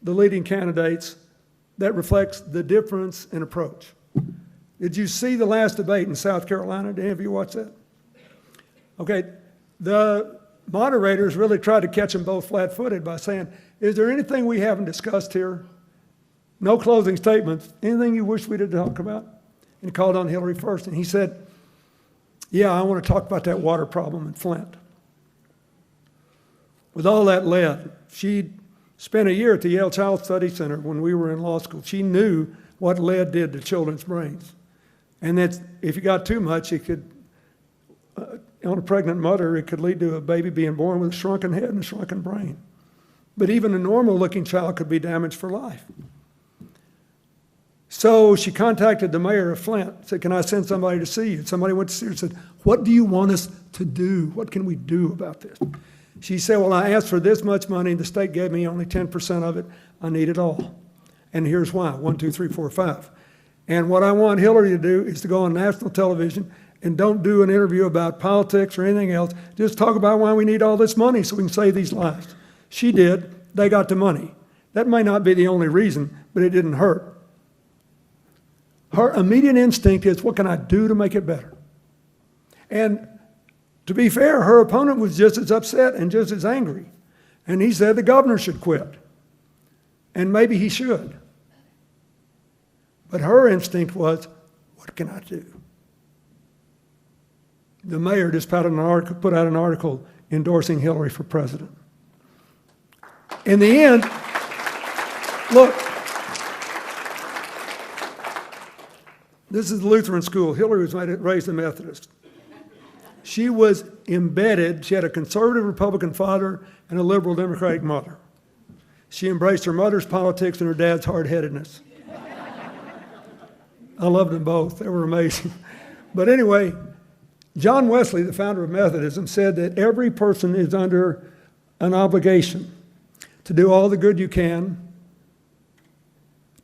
the leading candidates that reflects the difference in approach. Did you see the last debate in South Carolina? Did any of you watch that? Okay, the moderators really tried to catch them both flat-footed by saying, is there anything we haven't discussed here? No closing statements. Anything you wish we did talk about? And he called on Hillary first, and he said, yeah, I want to talk about that water problem in Flint. With all that lead, she spent a year at the Yale Child Study Center when we were in law school. She knew what lead did to children's brains. And that if you got too much, it could, on a pregnant mother, it could lead to a baby being born with a shrunken head and a shrunken brain. But even a normal-looking child could be damaged for life. So she contacted the mayor of Flint, said, can I send somebody to see you? Somebody went to see her and said, what do you want us to do? What can we do about this? She said, well, I asked for this much money. The state gave me only 10% of it. I need it all. And here's why, 1, 2, 3, 4, 5. And what I want Hillary to do is to go on national television and don't do an interview about politics or anything else. Just talk about why we need all this money so we can save these lives. She did. They got the money. That may not be the only reason, but it didn't hurt. Her immediate instinct is, what can I do to make it better? And to be fair, her opponent was just as upset and just as angry. And he said the governor should quit. And maybe he should. But her instinct was, what can I do? The mayor just put out an article endorsing Hillary for president. In the end, look, this is the Lutheran school. Hillary was raised a Methodist. She was embedded. She had a conservative Republican father and a liberal Democratic mother. She embraced her mother's politics and her dad's hard-headedness. I loved them both. They were amazing. But anyway, John Wesley, the founder of Methodism, said that every person is under an obligation to do all the good you can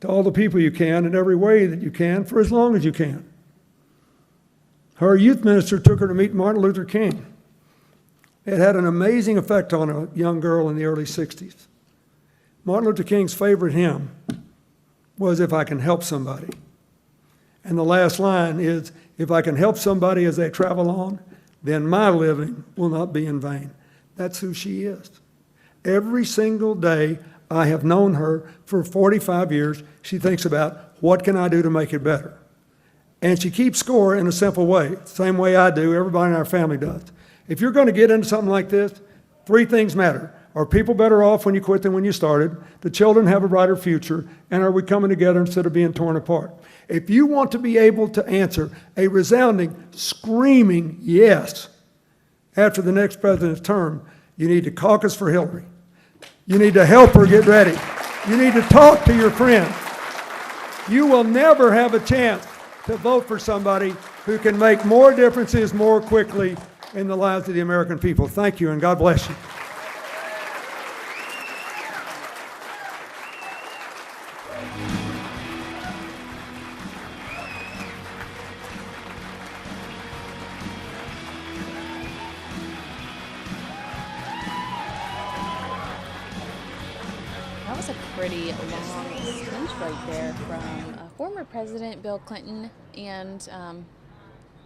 to all the people you can in every way that you can for as long as you can. Her youth minister took her to meet Martin Luther King. It had an amazing effect on a young girl in the early 60s. Martin Luther King's favorite hymn was, "If I Can Help Somebody." And the last line is, "If I can help somebody as they travel on, then my living will not be in vain." That's who she is. Every single day I have known her for 45 years, she thinks about, what can I do to make it better? And she keeps score in a simple way, same way I do, everybody in our family does. If you're going to get into something like this, 3 things matter. Are people better off when you quit than when you started? Do children have a brighter future? And are we coming together instead of being torn apart? If you want to be able to answer a resounding, screaming yes after the next president's term, you need to caucus for Hillary. You need to help her get ready. You need to talk to your friends. You will never have a chance to vote for somebody who can make more differences more quickly in the lives of the American people. Thank you, and God bless you. That was a pretty long speech right there from former President Bill Clinton, and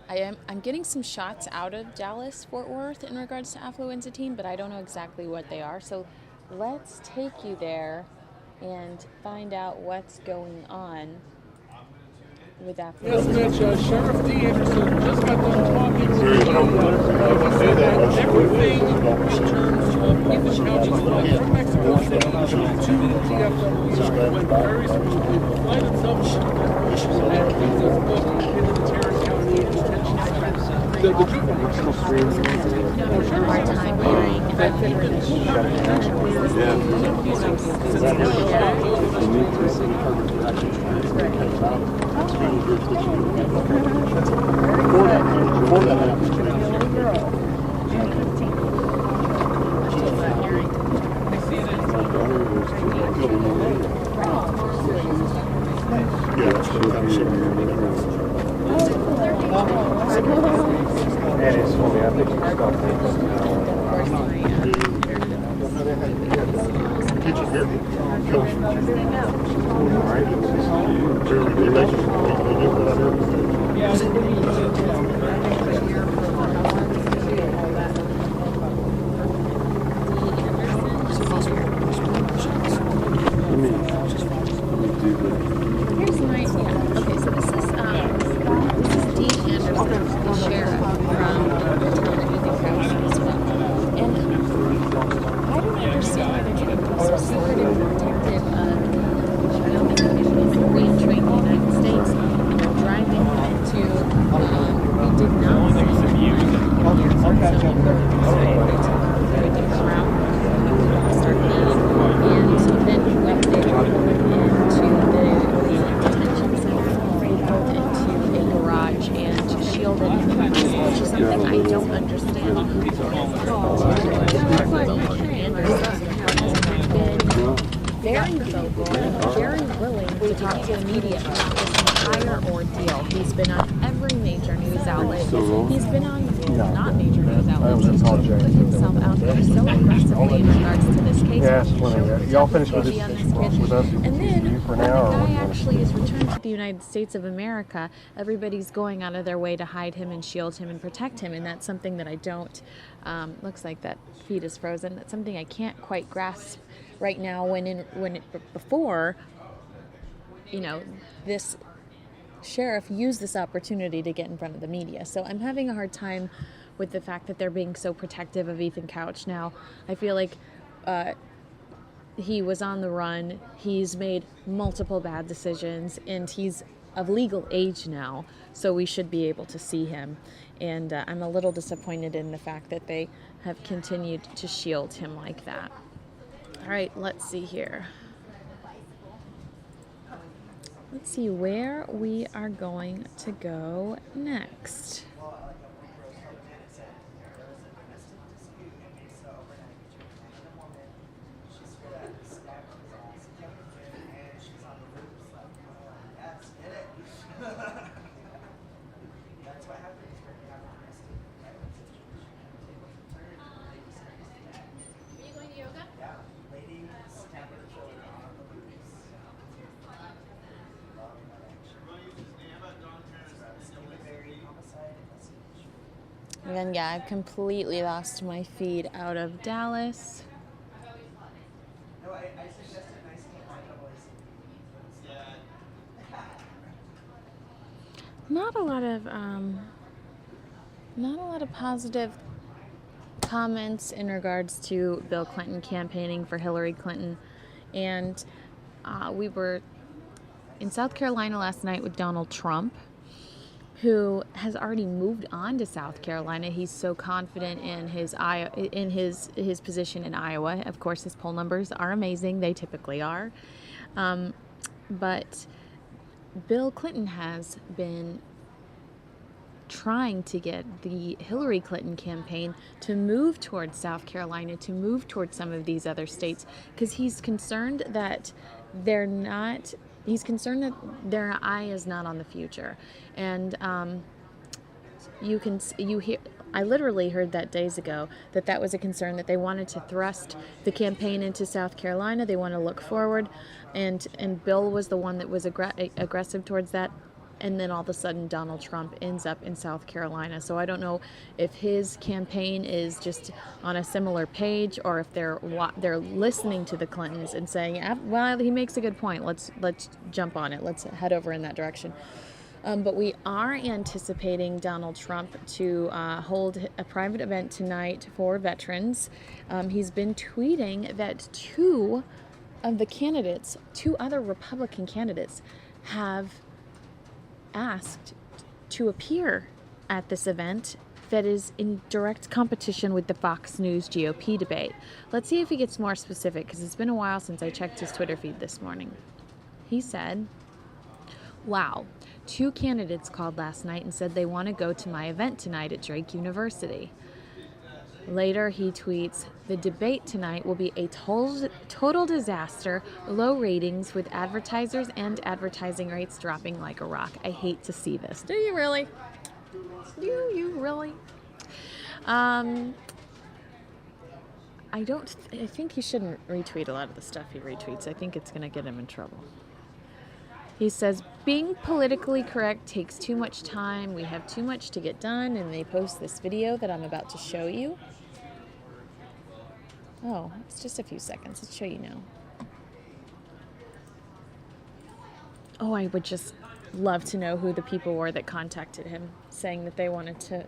I'm getting some shots out of Dallas-Fort Worth in regards to Affluenza Teen, but I don't know exactly what they are. So let's take you there and find out what's going on with Affluenza. Yes, Mitch, Sheriff D. Anderson just got done talking with the said that everything in terms of Ethan County's flight from Mexico City to the DFW went very smoothly. The flight itself and visas booked into the Tarrant County Detention Center. the hard time And it's fully ethical stuff. Here's my idea. Okay, so this is Dean Anderson, the sheriff from the town of Ethan County as well. And I don't understand why they're getting so secretive and protective of reentering the United States, and they're driving into we did not see years very different route. Start and so then when they were going into the detention center, they built into a garage and to shield it, which is something I don't understand. Anderson has been very vocal, very willing to talk to the media about this entire ordeal. He's been on every major news outlet. He's been on not major news outlets. He's put himself out there so aggressively in regards to this case. Y'all finished with this with us? And then when the guy actually is returned to the United States of America, everybody's going out of their way to hide him and shield him and protect him, and that's something that I don't. Looks like that feed is frozen. That's something I can't quite grasp right now. Before, this sheriff used this opportunity to get in front of the media. So I'm having a hard time with the fact that they're being so protective of Ethan Couch. Now, I feel like he was on the run. He's made multiple bad decisions, and he's of legal age now, so we should be able to see him. And I'm a little disappointed in the fact that they have continued to shield him like that. All right, let's see here. Let's see where we are going to go next. And yeah, I've completely lost my feed out of Dallas. Not a lot of positive comments in regards to Bill Clinton campaigning for Hillary Clinton. And we were in South Carolina last night with Donald Trump, who has already moved on to South Carolina. He's so confident in his position in Iowa. Of course, his poll numbers are amazing. They typically are. But Bill Clinton has been trying to get the Hillary Clinton campaign to move towards South Carolina, to move towards some of these other states, because he's concerned that their eye is not on the future. And I literally heard that days ago that was a concern, that they wanted to thrust the campaign into South Carolina. They want to look forward, and Bill was the one that was aggressive towards that. And then all of a sudden Donald Trump ends up in South Carolina. So I don't know if his campaign is just on a similar page, or if they're listening to the Clintons and saying, well, he makes a good point. Let's jump on it. Let's head over in that direction. But we are anticipating Donald Trump to hold a private event tonight for veterans. He's been tweeting that two other Republican candidates have asked to appear at this event that is in direct competition with the Fox News GOP debate. Let's see if he gets more specific, because it's been a while since I checked his Twitter feed this morning. He said, wow, 2 candidates called last night and said they want to go to my event tonight at Drake University. Later, he tweets, the debate tonight will be a total disaster, low ratings with advertisers and advertising rates dropping like a rock. I hate to see this. Do you really? Do you really? I think he shouldn't retweet a lot of the stuff he retweets. I think it's going to get him in trouble. He says, being politically correct takes too much time. We have too much to get done. And they post this video that I'm about to show you. Oh, it's just a few seconds. Let's show you now. Oh, I would just love to know who the people were that contacted him saying that they wanted to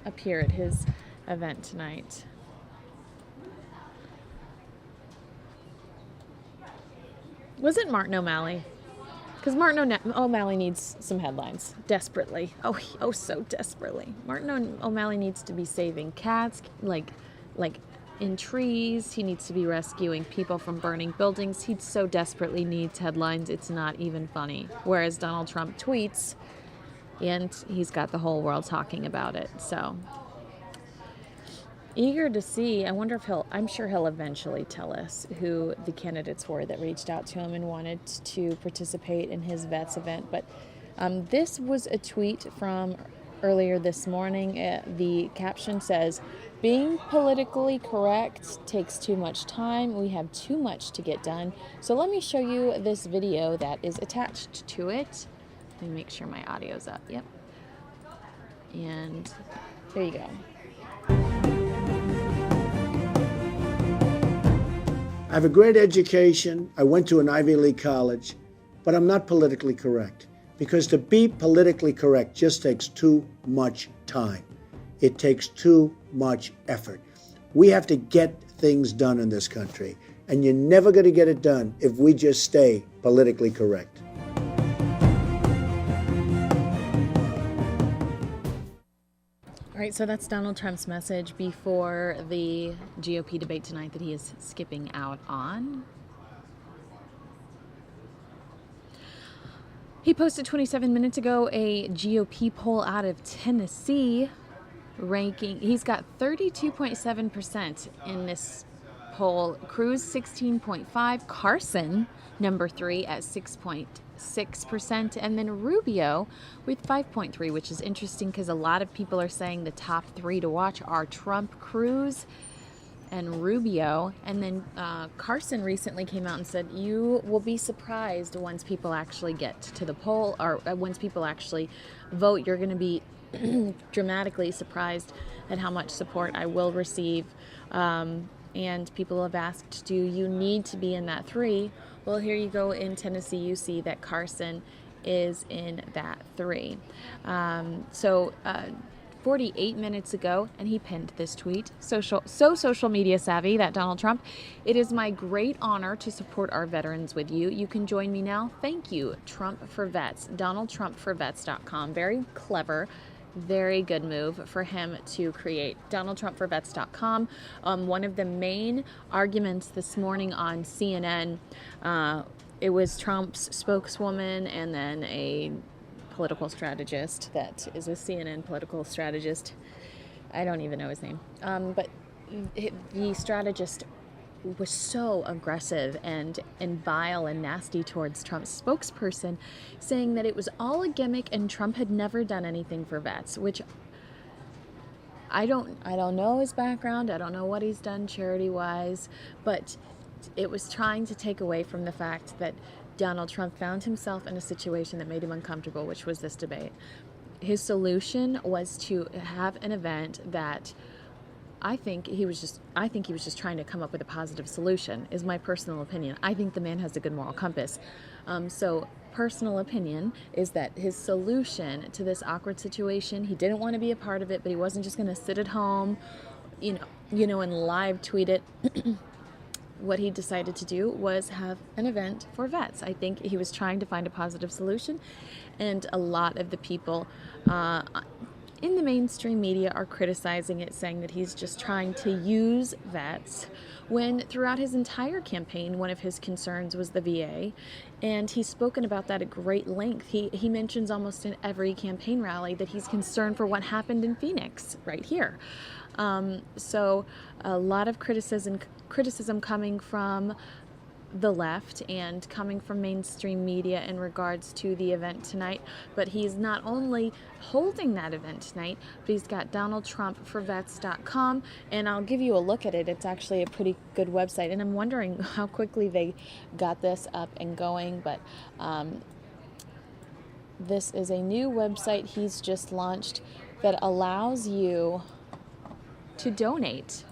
appear at his event tonight. Was it Martin O'Malley? Because Martin O'Malley needs some headlines desperately. Oh, so desperately. Martin O'Malley needs to be saving cats, like in trees. He needs to be rescuing people from burning buildings. He so desperately needs headlines, it's not even funny. Whereas Donald Trump tweets, and he's got the whole world talking about it. So, eager to see. I wonder if I'm sure he'll eventually tell us who the candidates were that reached out to him and wanted to participate in his Vets event. But this was a tweet from earlier this morning. The caption says, being politically correct takes too much time. We have too much to get done. So let me show you this video that is attached to it. Let me make sure my audio's up. Yep. And there you go. I have a great education. I went to an Ivy League college, but I'm not politically correct. Because to be politically correct just takes too much time. It takes too much effort. We have to get things done in this country, and you're never going to get it done if we just stay politically correct. All right, so that's Donald Trump's message before the GOP debate tonight that he is skipping out on. He posted 27 minutes ago a GOP poll out of Tennessee ranking. He's got 32.7% in this poll. Cruz 16.5%, Carson number 3 at 6.6%, and then Rubio with 5.3%, which is interesting because a lot of people are saying the top 3 to watch are Trump, Cruz, and Rubio. And then Carson recently came out and said, you will be surprised once people actually get to the poll, or once people actually vote, you're going to be dramatically surprised at how much support I will receive. And people have asked, do you need to be in that 3? Well, here you go. In Tennessee, you see that Carson is in that 3. 48 minutes ago, and he pinned this tweet. Social media savvy, that Donald Trump. It is my great honor to support our veterans with you. You can join me now. Thank you, Trump for Vets. DonaldTrumpForVets.com. Very clever. Very good move for him to create. DonaldTrumpForVets.com. One of the main arguments this morning on CNN, it was Trump's spokeswoman and then a political strategist that is a CNN political strategist. I don't even know his name. But the strategist was so aggressive and vile and nasty towards Trump's spokesperson, saying that it was all a gimmick and Trump had never done anything for vets, which I don't know his background. I don't know what he's done charity-wise, but it was trying to take away from the fact that Donald Trump found himself in a situation that made him uncomfortable, which was this debate. His solution was to have an event that I think he was just trying to come up with a positive solution, is my personal opinion. I think the man has a good moral compass. So personal opinion is that his solution to this awkward situation, he didn't want to be a part of it, but he wasn't just going to sit at home, and live tweet it. What he decided to do was have an event for vets. I think he was trying to find a positive solution, and a lot of the people in the mainstream media are criticizing it, saying that he's just trying to use vets, when throughout his entire campaign, one of his concerns was the VA, and he's spoken about that at great length. He mentions almost in every campaign rally that he's concerned for what happened in Phoenix, right here. So a lot of criticism coming from the left and coming from mainstream media in regards to the event tonight. But he's not only holding that event tonight, but he's got DonaldTrumpForVets.com, and I'll give you a look at it. It's actually a pretty good website, and I'm wondering how quickly they got this up and going, but this is a new website he's just launched that allows you to donate.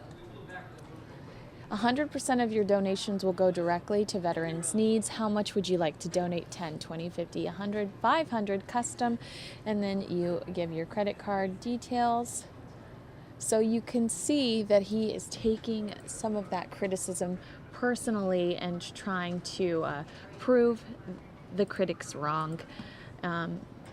100% of your donations will go directly to veterans' needs. How much would you like to donate? 10, 20, 50, 100, 500 custom, and then you give your credit card details. So you can see that he is taking some of that criticism personally and trying to prove the critics wrong.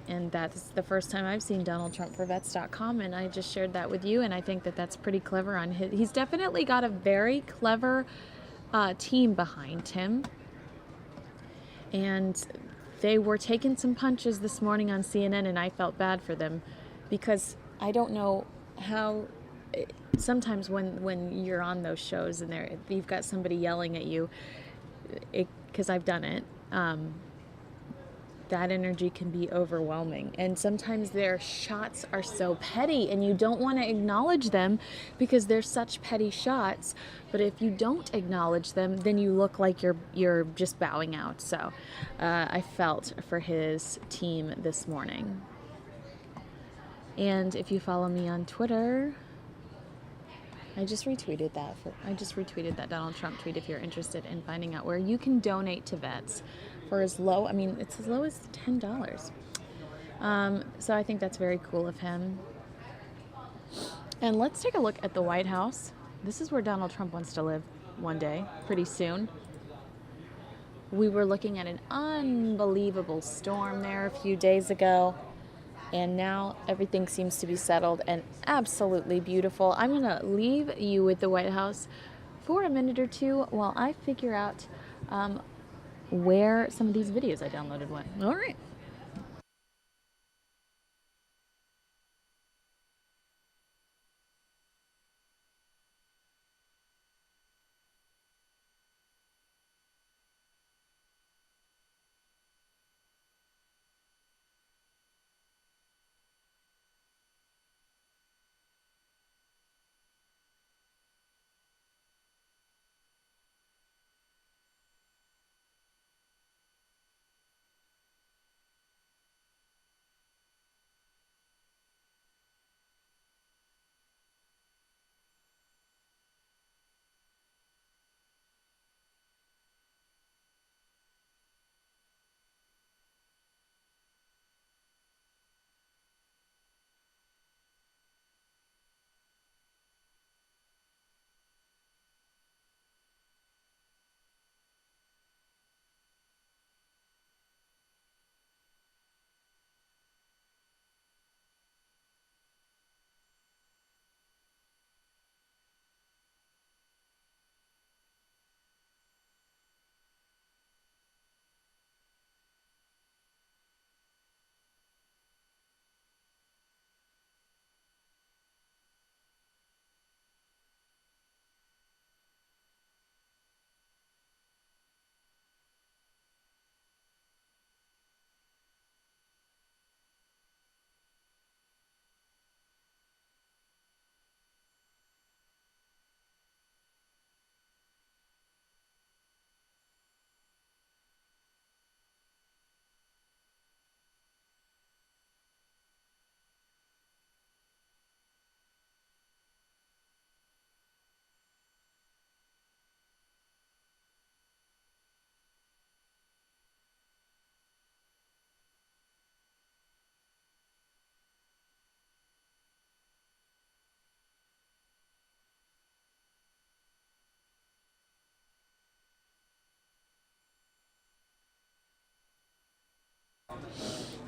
And that's the first time I've seen DonaldTrumpForVets.com, and I just shared that with you, and I think that that's pretty clever on his. He's definitely got a very clever team behind him, and they were taking some punches this morning on CNN, and I felt bad for them because I don't know how. Sometimes when you're on those shows and you've got somebody yelling at you, because I've done it. That energy can be overwhelming. And sometimes their shots are so petty and you don't want to acknowledge them because they're such petty shots. But if you don't acknowledge them, then you look like you're just bowing out. So I felt for his team this morning. And if you follow me on Twitter, I just retweeted that Donald Trump tweet if you're interested in finding out where you can donate to vets for as low, it's as low as $10. So I think that's very cool of him. And let's take a look at the White House. This is where Donald Trump wants to live one day, pretty soon. We were looking at an unbelievable storm there a few days ago. And now everything seems to be settled and absolutely beautiful. I'm going to leave you with the White House for a minute or two while I figure out where some of these videos I downloaded went. All right.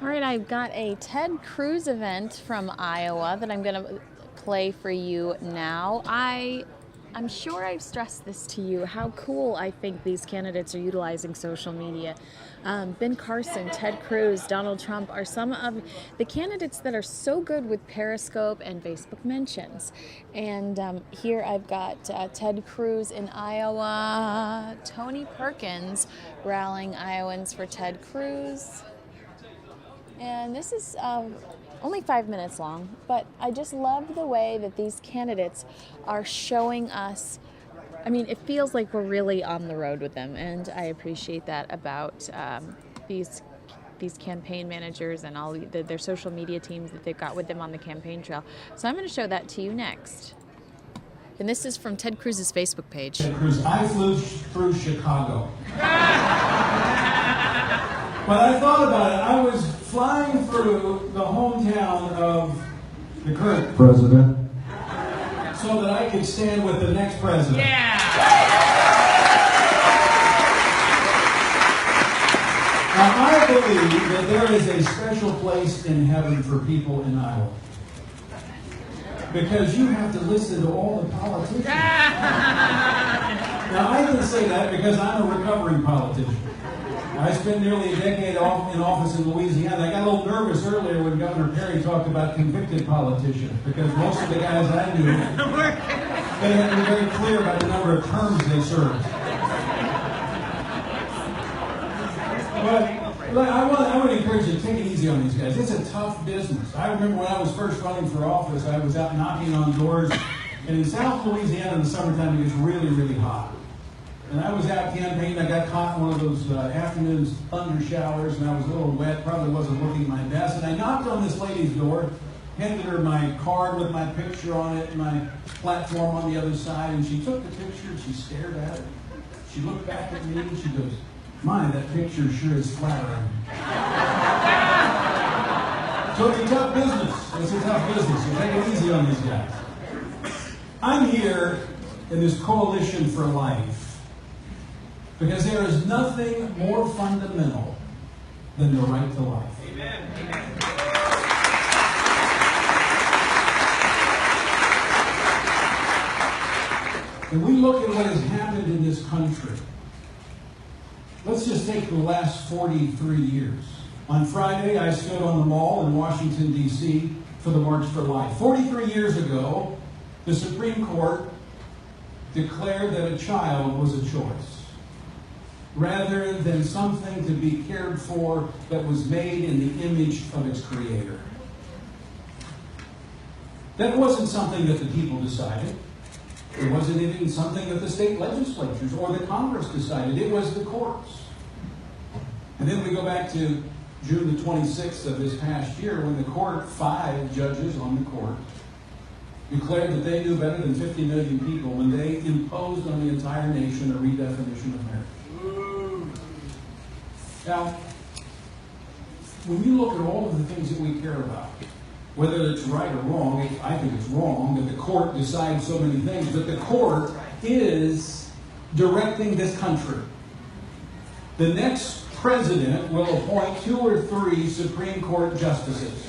All right, I've got a Ted Cruz event from Iowa that I'm going to play for you now. I'm sure I've stressed this to you, how cool I think these candidates are utilizing social media. Ben Carson, Ted Cruz, Donald Trump are some of the candidates that are so good with Periscope and Facebook mentions. And here I've got Ted Cruz in Iowa, Tony Perkins rallying Iowans for Ted Cruz. And this is only 5 minutes long, but I just love the way that these candidates are showing us. I mean, it feels like we're really on the road with them, and I appreciate that about these campaign managers and all their social media teams that they've got with them on the campaign trail. So I'm going to show that to you next. And this is from Ted Cruz's Facebook page. Ted Cruz, I flew through Chicago. But I thought about it. I was flying through the hometown of the current president so that I could stand with the next president. Yeah! Now, I believe that there is a special place in heaven for people in Iowa. Because you have to listen to all the politicians. Now, I can say that because I'm a recovering politician. I spent nearly a decade in office in Louisiana. I got a little nervous earlier when Governor Perry talked about convicted politicians, because most of the guys I knew, they had to be very clear about the number of terms they served. But I want to encourage you to take it easy on these guys. It's a tough business. I remember when I was first running for office, I was out knocking on doors, and in South Louisiana in the summertime, it gets really, really hot. And I was out campaigning. I got caught in one of those afternoon thunder showers, and I was a little wet, probably wasn't looking my best. And I knocked on this lady's door, handed her my card with my picture on it, my platform on the other side, and she took the picture and she stared at it. She looked back at me and she goes, "My, that picture sure is flattering." So it's a tough business. It's a tough business. So take it easy on these guys. I'm here in this Coalition for Life because there is nothing more fundamental than the right to life. Amen. And we look at what has happened in this country. Let's just take the last 43 years. On Friday, I stood on the Mall in Washington, D.C. for the March for Life. 43 years ago, the Supreme Court declared that a child was a choice, rather than something to be cared for that was made in the image of its creator. That wasn't something that the people decided. It wasn't even something that the state legislatures or the Congress decided. It was the courts. And then we go back to June the 26th of this past year when the court, 5 judges on the court, declared that they knew better than 50 million people when they imposed on the entire nation a redefinition of marriage. Now, when you look at all of the things that we care about, whether it's right or wrong, I think it's wrong that the court decides so many things, but the court is directing this country. The next president will appoint 2 or 3 Supreme Court justices.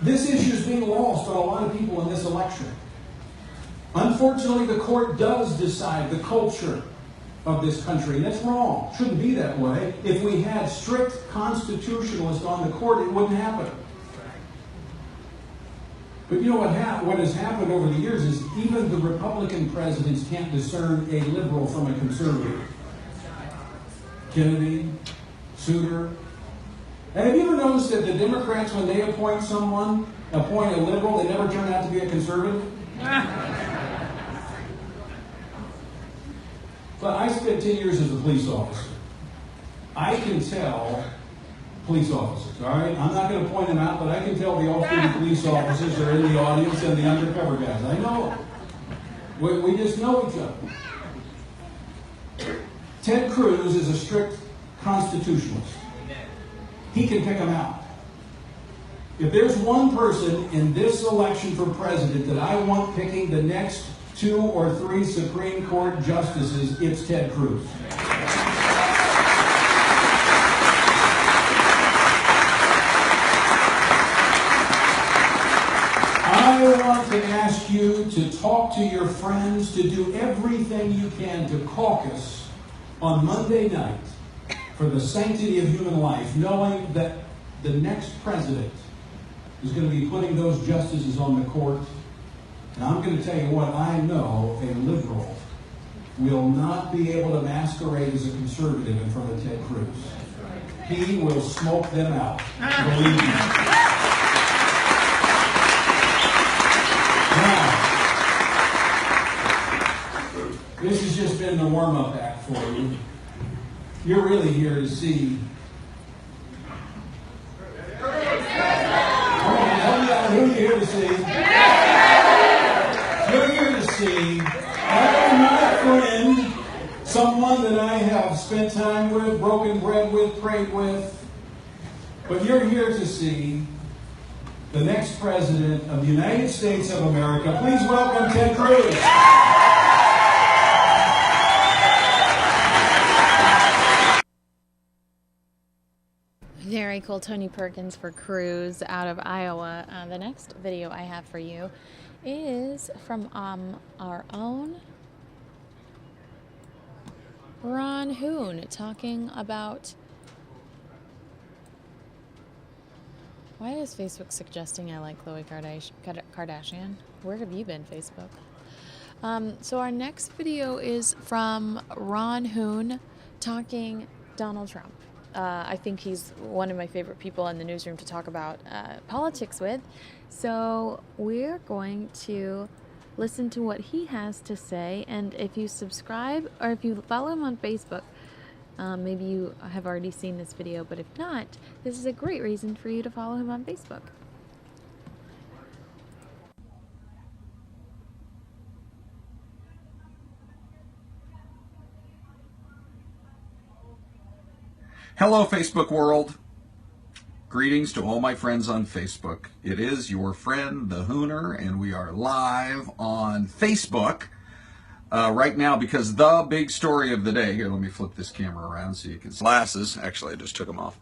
This issue is being lost on a lot of people in this election. Unfortunately, the court does decide the culture of this country, and that's wrong. It shouldn't be that way. If we had strict constitutionalists on the court, it wouldn't happen. But you know what has happened over the years is even the Republican presidents can't discern a liberal from a conservative. Kennedy, Souter. And have you ever noticed that the Democrats, when they appoint someone, appoint a liberal, they never turn out to be a conservative? But I spent 10 years as a police officer. I can tell police officers, all right? I'm not going to point them out, but I can tell the off-duty police officers that are in the audience and the undercover guys. I know them. We just know each other. Ted Cruz is a strict constitutionalist. He can pick them out. If there's one person in this election for president that I want picking the next 2 or 3 Supreme Court justices, it's Ted Cruz. talk to your friends, to do everything you can to caucus on Monday night for the sanctity of human life, knowing that the next president is going to be putting those justices on the court. And I'm going to tell you what, I know a liberal will not be able to masquerade as a conservative in front of Ted Cruz. He will smoke them out. Believe me. Now, this has just been the warm-up act for you. You're really here to see. Come on, help me out. Who are you here to see? You're here to see my friend, someone that I have spent time with, broken bread with, prayed with. But you're here to see the next president of the United States of America. Please welcome Ted Cruz. Very cool. Tony Perkins for Cruz out of Iowa. The next video I have for you is from our own Ron Hoon talking about... Why is Facebook suggesting I like Khloe Kardashian? Where have you been, Facebook? So our next video is from Ron Hoon talking Donald Trump. I think he's one of my favorite people in the newsroom to talk about politics with. So we're going to listen to what he has to say. And if you subscribe or if you follow him on Facebook, maybe you have already seen this video, but if not, this is a great reason for you to follow him on Facebook. Hello, Facebook world. Greetings to all my friends on Facebook. It is your friend, the Hooner, and we are live on Facebook right now because the big story of the day, here, let me flip this camera around so you can see glasses. Actually, I just took them off.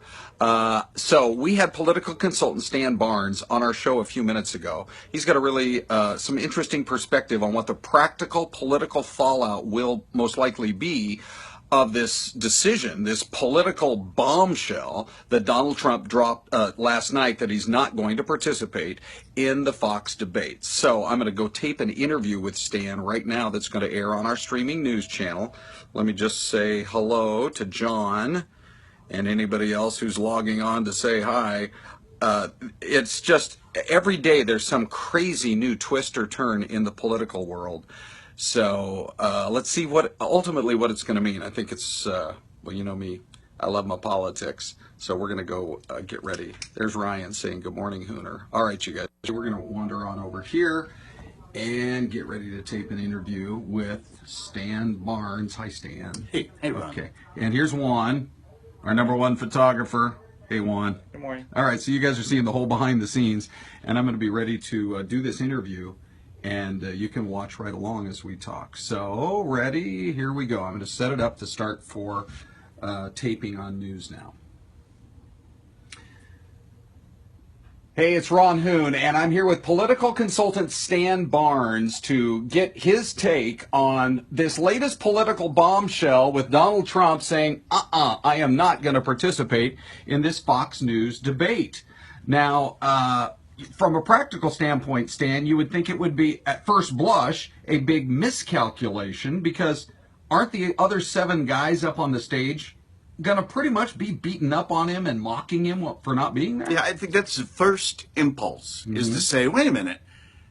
So we had political consultant Stan Barnes on our show a few minutes ago. He's got a really some interesting perspective on what the practical political fallout will most likely be of this decision, this political bombshell that Donald Trump dropped last night, that he's not going to participate in the Fox debate. So I'm going to go tape an interview with Stan right now that's going to air on our streaming news channel. Let me just say hello to John and anybody else who's logging on to say hi. It's just every day there's some crazy new twist or turn in the political world. So let's see what ultimately what it's going to mean. I think it's, well, you know me, I love my politics. So we're going to go get ready. There's Ryan saying, good morning, Hooner. All right, you guys, we're going to wander on over here and get ready to tape an interview with Stan Barnes. Hi, Stan. Hey, Ron. Okay, and here's Juan, our #1 photographer. Hey, Juan. Good morning. All right, so you guys are seeing the whole behind the scenes, and I'm going to be ready to do this interview. And you can watch right along as we talk. So, ready? Here we go. I'm going to set it up to start for taping on news now. Hey, it's Ron Hoon, and I'm here with political consultant Stan Barnes to get his take on this latest political bombshell with Donald Trump saying, I am not going to participate in this Fox News debate. Now, from a practical standpoint, Stan, you would think it would be, at first blush, a big miscalculation, because aren't the other 7 guys up on the stage going to pretty much be beating up on him and mocking him for not being there? Yeah, I think that's the first impulse, is to say, wait a minute,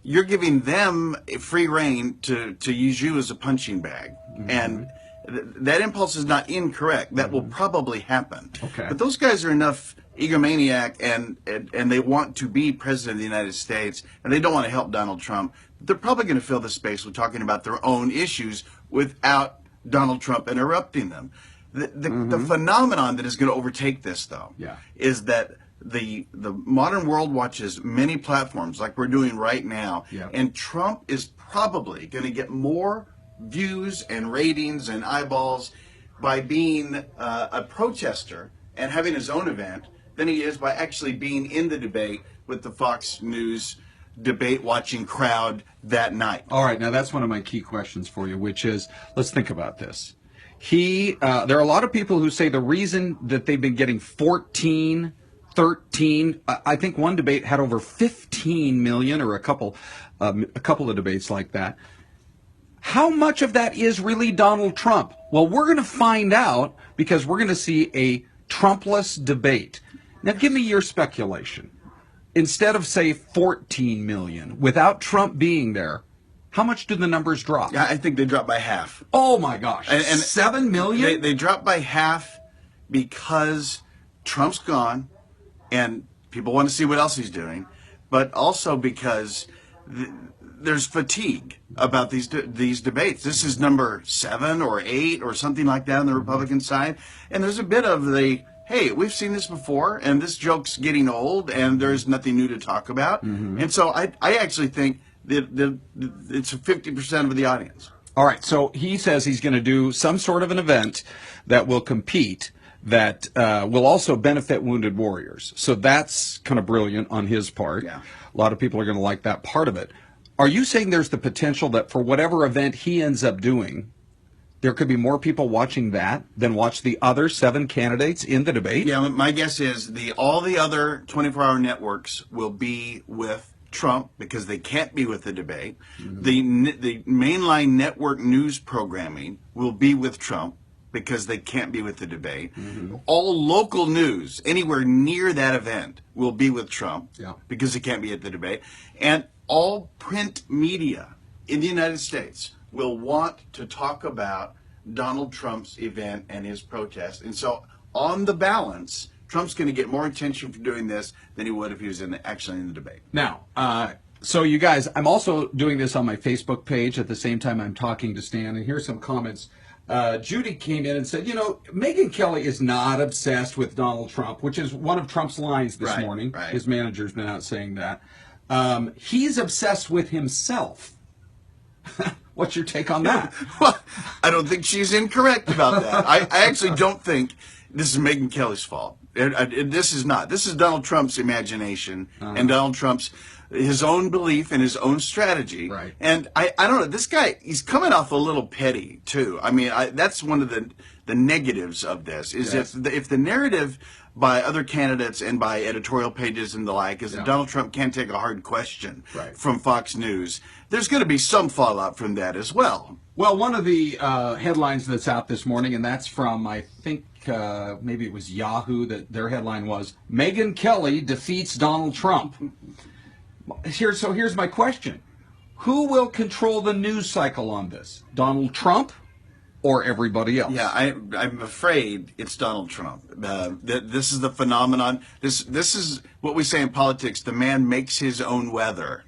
you're giving them free rein to use you as a punching bag. And that impulse is not incorrect. That will probably happen. Okay. But those guys are enough egomaniac and they want to be president of the United States, and they don't want to help Donald Trump. They're probably going to fill the space with talking about their own issues without Donald Trump interrupting them. The phenomenon that is going to overtake this, though, is that the modern world watches many platforms like we're doing right now, and Trump is probably going to get more views and ratings and eyeballs by being a protester and having his own event than he is by actually being in the debate with the Fox News debate watching crowd that night. All right, now that's one of my key questions for you, which is, let's think about this. There are a lot of people who say the reason that they've been getting 14, 13, I think one debate had over 15 million, or a couple of debates like that. How much of that is really Donald Trump? Well, we're going to find out, because we're going to see a Trumpless debate. Now, give me your speculation. Instead of, say, 14 million, without Trump being there, how much do the numbers drop? Yeah, I think they dropped by half. Oh, my gosh. And 7 million? They dropped by half because Trump's gone and people want to see what else he's doing, but also because there's fatigue about these debates. This is number 7 or 8 or something like that on the Republican side, and there's a bit of the, hey, we've seen this before, and this joke's getting old, and there's nothing new to talk about. And so I actually think that it's 50% of the audience. All right, so he says he's going to do some sort of an event that will compete, that will also benefit wounded warriors. So that's kind of brilliant on his part. Yeah. A lot of people are going to like that part of it. Are you saying there's the potential that for whatever event he ends up doing, there could be more people watching that than watch the other 7 candidates in the debate? Yeah, my guess is all the other 24-hour networks will be with Trump because they can't be with the debate. The mainline network news programming will be with Trump because they can't be with the debate. All local news anywhere near that event will be with Trump because he can't be at the debate. And all print media in the United States will want to talk about Donald Trump's event and his protest. And so on the balance, Trump's going to get more attention for doing this than he would if he was actually in the debate. Now, so you guys, I'm also doing this on my Facebook page at the same time I'm talking to Stan, and here's some comments. Judy came in and said, you know, Megyn Kelly is not obsessed with Donald Trump, which is one of Trump's lines this morning. Right. His manager's been out saying that. He's obsessed with himself. What's your take on that? Well, I don't think she's incorrect about that. I actually don't think this is Megyn Kelly's fault. This is not. This is Donald Trump's imagination and Donald Trump's his own belief and his own strategy. Right. And I don't know. This guy, he's coming off a little petty too. I mean, that's one of the negatives of this is if the narrative by other candidates and by editorial pages and the like is that Donald Trump can't take a hard question from Fox News, there's going to be some fallout from that as well. Well, one of the headlines that's out this morning, and that's from, I think, maybe it was Yahoo, that their headline was, Megyn Kelly defeats Donald Trump. So here's my question. Who will control the news cycle on this? Donald Trump or everybody else? Yeah, I'm afraid it's Donald Trump. This is the phenomenon. This is what we say in politics, the man makes his own weather.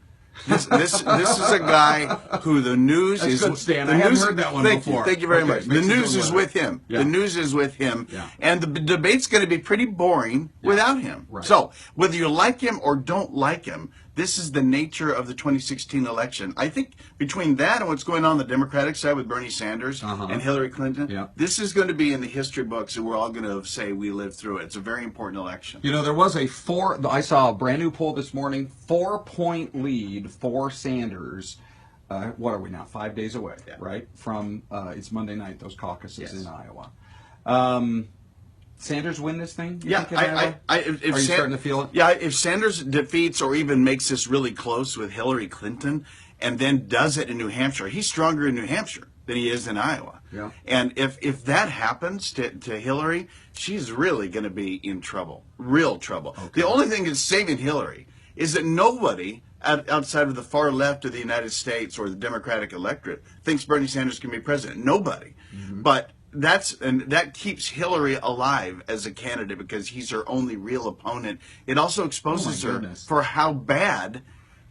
This is a guy who the news That's is. Good, Stan. The I haven't news, heard that one before. Thank you very much. The makes his news own is weather. with him. Yeah. The news is with him, Yeah. and the debate's going to be pretty boring without him. Right. So whether you like him or don't like him, this is the nature of the 2016 election. I think between that and what's going on the Democratic side with Bernie Sanders and Hillary Clinton, this is going to be in the history books, and we're all going to say we lived through it. It's a very important election. You know, there was I saw a brand new poll this morning, 4-point lead for Sanders. What are we now? 5 days away, right? From, it's Monday night, those caucuses in Iowa. Sanders win this thing? Yeah, Are you starting to feel it? Yeah, if Sanders defeats or even makes this really close with Hillary Clinton and then does it in New Hampshire, he's stronger in New Hampshire than he is in Iowa. Yeah. And if that happens to Hillary, she's really going to be in trouble, real trouble. Okay. The only thing that's saving Hillary is that nobody outside of the far left of the United States or the Democratic electorate thinks Bernie Sanders can be president. Nobody. But that keeps Hillary alive as a candidate because he's her only real opponent. It also exposes her for how bad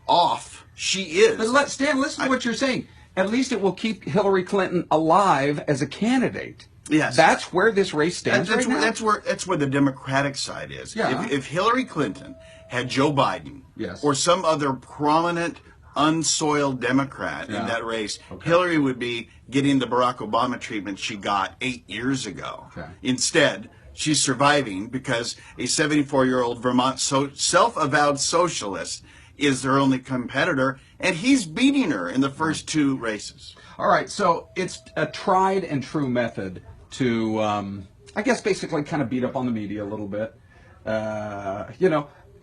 off she is. But Stan, listen to what you're saying. At least it will keep Hillary Clinton alive as a candidate. Yes, that's where this race stands right now. That's where the Democratic side is. Yeah. If Hillary Clinton had Joe Biden or some other prominent unsoiled Democrat in that race, Hillary would be getting the Barack Obama treatment she got 8 years ago. Instead, she's surviving because a 74-year-old Vermont self-avowed socialist is their only competitor, and he's beating her in the first two races. All right, so it's a tried and true method to, I guess, basically kind of beat up on the media a little bit.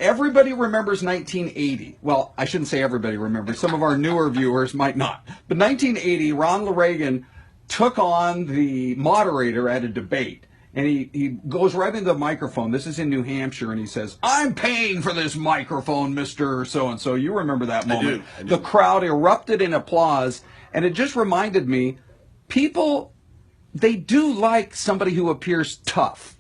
Everybody remembers 1980. Well, I shouldn't say everybody remembers. Some of our newer viewers might not. But 1980, Ronald Reagan took on the moderator at a debate. And he goes right into the microphone. This is in New Hampshire, and he says, "I'm paying for this microphone, Mr. So-and-so." You remember that moment. I do. The crowd erupted in applause, and it just reminded me, people, they do like somebody who appears tough,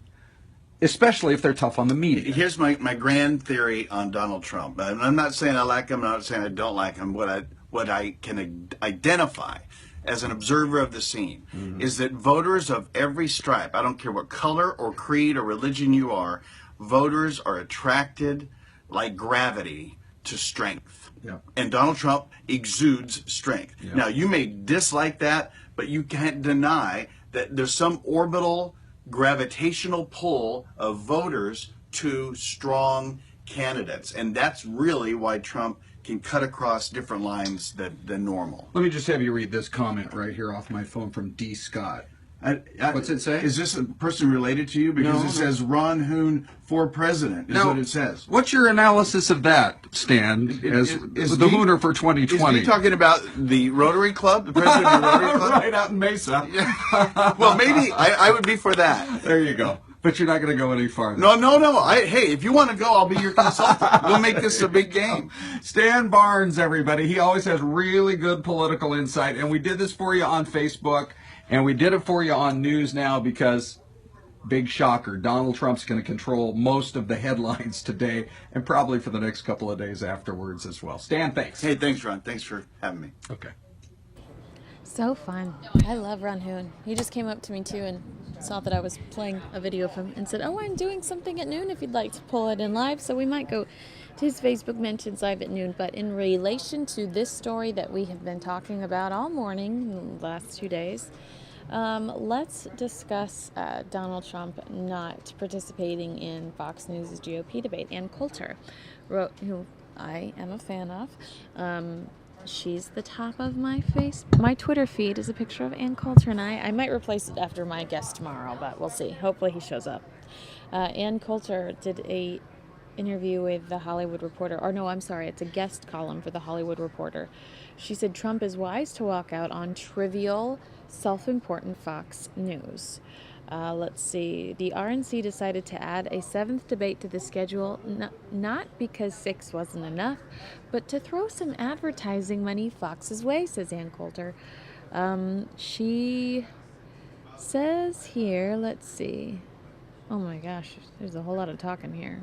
especially if they're tough on the media. Here's my grand theory on Donald Trump. I'm not saying I like him. I'm not saying I don't like him. What I can identify as an observer of the scene is that voters of every stripe, I don't care what color or creed or religion you are, voters are attracted like gravity to strength. Yeah. And Donald Trump exudes strength. Yeah. Now, you may dislike that, but you can't deny that there's some orbital gravitational pull of voters to strong candidates. And that's really why Trump can cut across different lines than normal. Let me just have you read this comment right here off my phone from D. Scott. What's it say? Is this a person related to you? Because it says Ron Hoon for president, is what it says. What's your analysis of that, Stan, as the Hooner for 2020? Is he talking about the Rotary Club, the president of the Rotary Club? Right out in Mesa. Well, maybe I would be for that. There you go. But you're not going to go any farther. No. Hey, if you want to go, I'll be your consultant. We'll make this a big game. Stan Barnes, everybody. He always has really good political insight. And we did this for you on Facebook. And we did it for you on News Now because, big shocker, Donald Trump's going to control most of the headlines today and probably for the next couple of days afterwards as well. Stan, thanks. Hey, thanks, Ron. Thanks for having me. Okay. So fun. I love Ron Hoon. He just came up to me, too, and saw that I was playing a video of him and said, "Oh, I'm doing something at noon if you'd like to pull it in live." So we might go to his Facebook mentions live at noon. But in relation to this story that we have been talking about all morning, the last 2 days, let's discuss Donald Trump not participating in Fox News' GOP debate. Ann Coulter, who I am a fan of. She's the top of my Twitter feed is a picture of Ann Coulter, and I might replace it after my guest tomorrow, but we'll see. Hopefully he shows up. Ann Coulter did a interview with the Hollywood Reporter, or no, I'm sorry, it's a guest column for the Hollywood Reporter. She said Trump is wise to walk out on trivial, self-important Fox News. Let's see. The RNC decided to add a 7th debate to the schedule, not because 6 wasn't enough, but to throw some advertising money Fox's way, says Ann Coulter. She says here, let's see. Oh my gosh, there's a whole lot of talking here.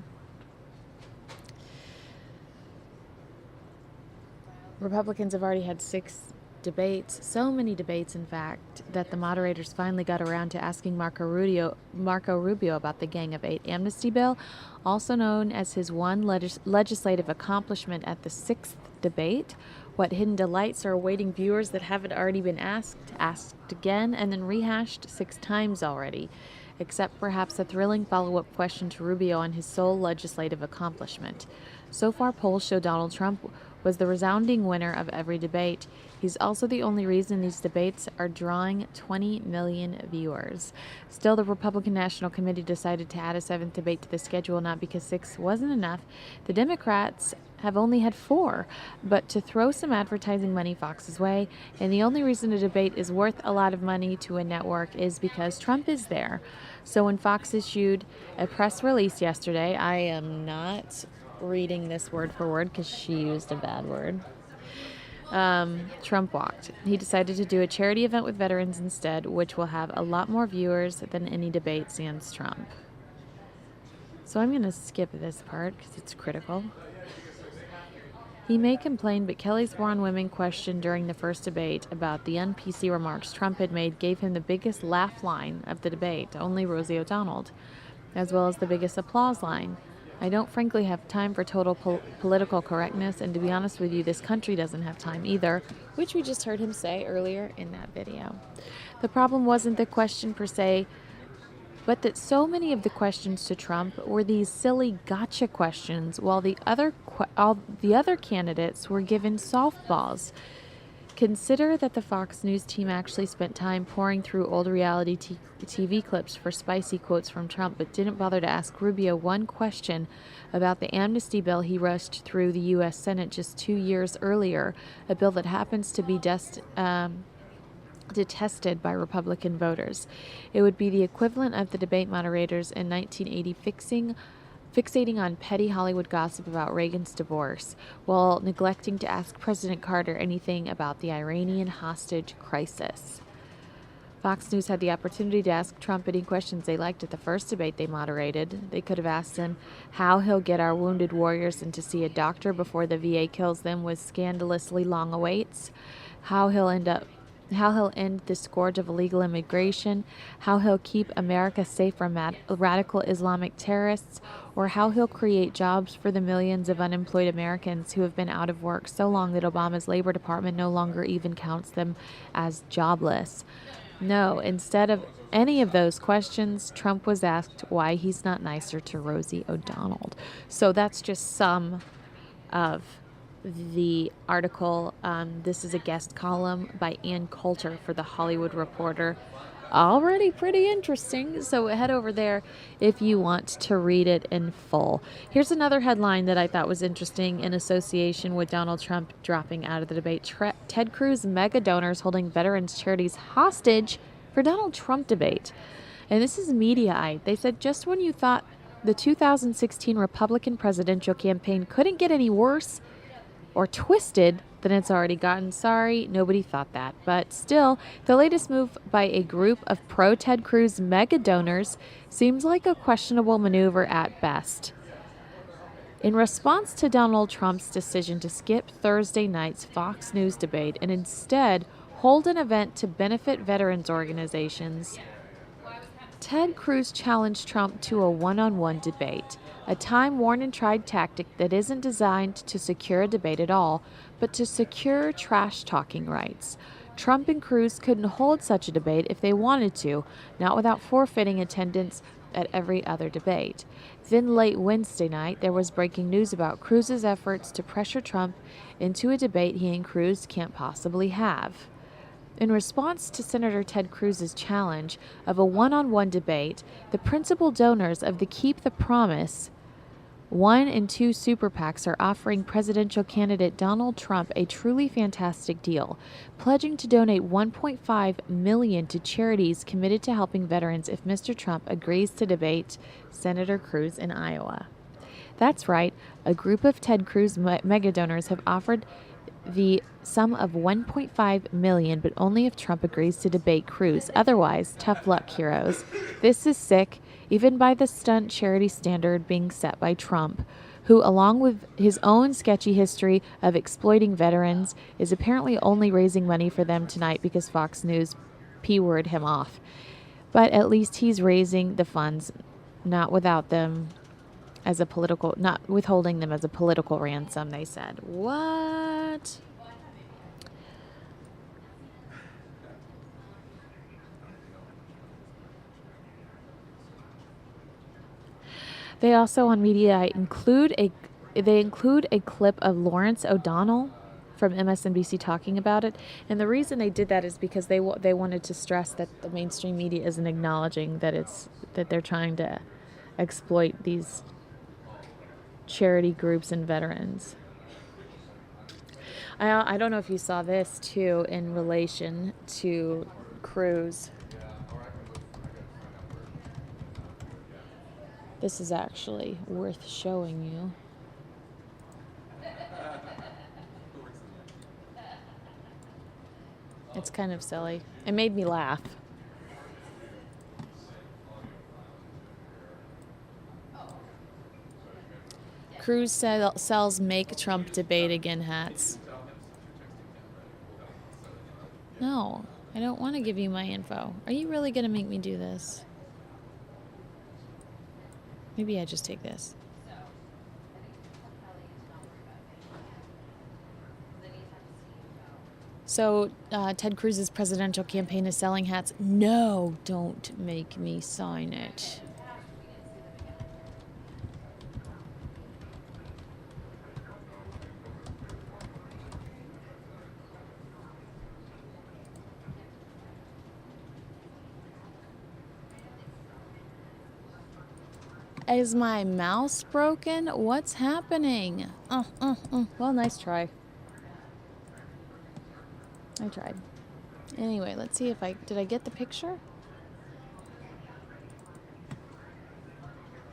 Republicans have already had 6 debates, so many debates, in fact, that the moderators finally got around to asking Marco Rubio about the Gang of 8 amnesty bill, also known as his one legislative accomplishment at the 6th debate. What hidden delights are awaiting viewers that haven't already been asked again, and then rehashed 6 times already, except perhaps a thrilling follow-up question to Rubio on his sole legislative accomplishment. So far, polls show Donald Trump was the resounding winner of every debate. He's also the only reason these debates are drawing 20 million viewers. Still, the Republican National Committee decided to add a 7th debate to the schedule, not because 6 wasn't enough. The Democrats have only had 4, but to throw some advertising money Fox's way. And the only reason a debate is worth a lot of money to a network is because Trump is there. So when Fox issued a press release yesterday, I am not reading this word for word because she used a bad word. Trump walked. He decided to do a charity event with veterans instead, which will have a lot more viewers than any debate sans Trump. So I'm going to skip this part because it's critical. He may complain, but Kelly's War on Women question during the first debate about the un-PC remarks Trump had made gave him the biggest laugh line of the debate, only Rosie O'Donnell, as well as the biggest applause line. I don't frankly have time for total political correctness, and to be honest with you, this country doesn't have time either, which we just heard him say earlier in that video. The problem wasn't the question per se, but that so many of the questions to Trump were these silly gotcha questions, while all the other candidates were given softballs. Consider that the Fox News team actually spent time pouring through old reality TV clips for spicy quotes from Trump, but didn't bother to ask Rubio one question about the amnesty bill he rushed through the U.S. Senate just 2 years earlier, a bill that happens to be detested by Republican voters. It would be the equivalent of the debate moderators in 1980 fixating on petty Hollywood gossip about Reagan's divorce, while neglecting to ask President Carter anything about the Iranian hostage crisis. Fox News had the opportunity to ask Trump any questions they liked at the first debate they moderated. They could have asked him how he'll get our wounded warriors in to see a doctor before the VA kills them with scandalously long awaits, how he'll end the scourge of illegal immigration, how he'll keep America safe from radical Islamic terrorists, or how he'll create jobs for the millions of unemployed Americans who have been out of work so long that Obama's Labor Department no longer even counts them as jobless. No, instead of any of those questions, Trump was asked why he's not nicer to Rosie O'Donnell. So that's just some of the article. This is a guest column by Ann Coulter for The Hollywood Reporter. Already pretty interesting, so head over there if you want to read it in full. Here's another headline that I thought was interesting in association with Donald Trump dropping out of the debate. Ted Cruz mega donors holding veterans charities hostage for Donald Trump debate. And this is Mediaite. They said just when you thought the 2016 Republican presidential campaign couldn't get any worse or twisted than it's already gotten. Sorry, nobody thought that. But still, the latest move by a group of pro-Ted Cruz mega donors seems like a questionable maneuver at best. In response to Donald Trump's decision to skip Thursday night's Fox News debate and instead hold an event to benefit veterans organizations, Ted Cruz challenged Trump to a one-on-one debate, a time-worn and tried tactic that isn't designed to secure a debate at all, but to secure trash-talking rights. Trump and Cruz couldn't hold such a debate if they wanted to, not without forfeiting attendance at every other debate. Then late Wednesday night, there was breaking news about Cruz's efforts to pressure Trump into a debate he and Cruz can't possibly have. In response to Senator Ted Cruz's challenge of a one-on-one debate, the principal donors of the Keep the Promise 1 and 2 super PACs are offering presidential candidate Donald Trump a truly fantastic deal, pledging to donate $1.5 million to charities committed to helping veterans if Mr. Trump agrees to debate Senator Cruz in Iowa. That's right, a group of Ted Cruz mega donors have offered the sum of $1.5 million, but only if Trump agrees to debate Cruz. Otherwise, tough luck, heroes. This is sick, even by the stunt charity standard being set by Trump, who, along with his own sketchy history of exploiting veterans, is apparently only raising money for them tonight because Fox News P-word him off. But at least he's raising the funds, not without them as a political, not withholding them as a political ransom, they said. What? They also on media include a clip of Lawrence O'Donnell from MSNBC talking about it, and the reason they did that is because they wanted to stress that the mainstream media isn't acknowledging that they're trying to exploit these charity groups and veterans. I don't know if you saw this too in relation to Cruz. This is actually worth showing you. It's kind of silly. It made me laugh. Cruz sells Make Trump Debate Again hats. No, I don't want to give you my info. Are you really going to make me do this? Maybe I just take this. So Ted Cruz's presidential campaign is selling hats. No, don't make me sign it. Is my mouse broken? What's happening? Well, nice try. I tried. Anyway, let's see if did I get the picture?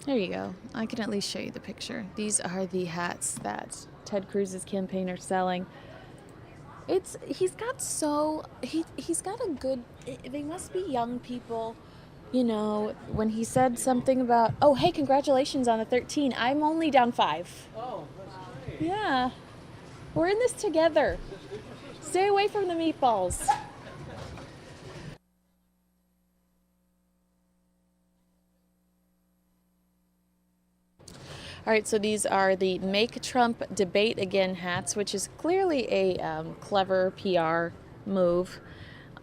There you go. I can at least show you the picture. These are the hats that Ted Cruz's campaign are selling. He's got a good, they must be young people. You know, when he said something about, oh, hey, congratulations on the 13. I'm only down 5. Oh, that's great. Yeah. We're in this together. Stay away from the meatballs. All right, so these are the Make Trump Debate Again hats, which is clearly a clever PR move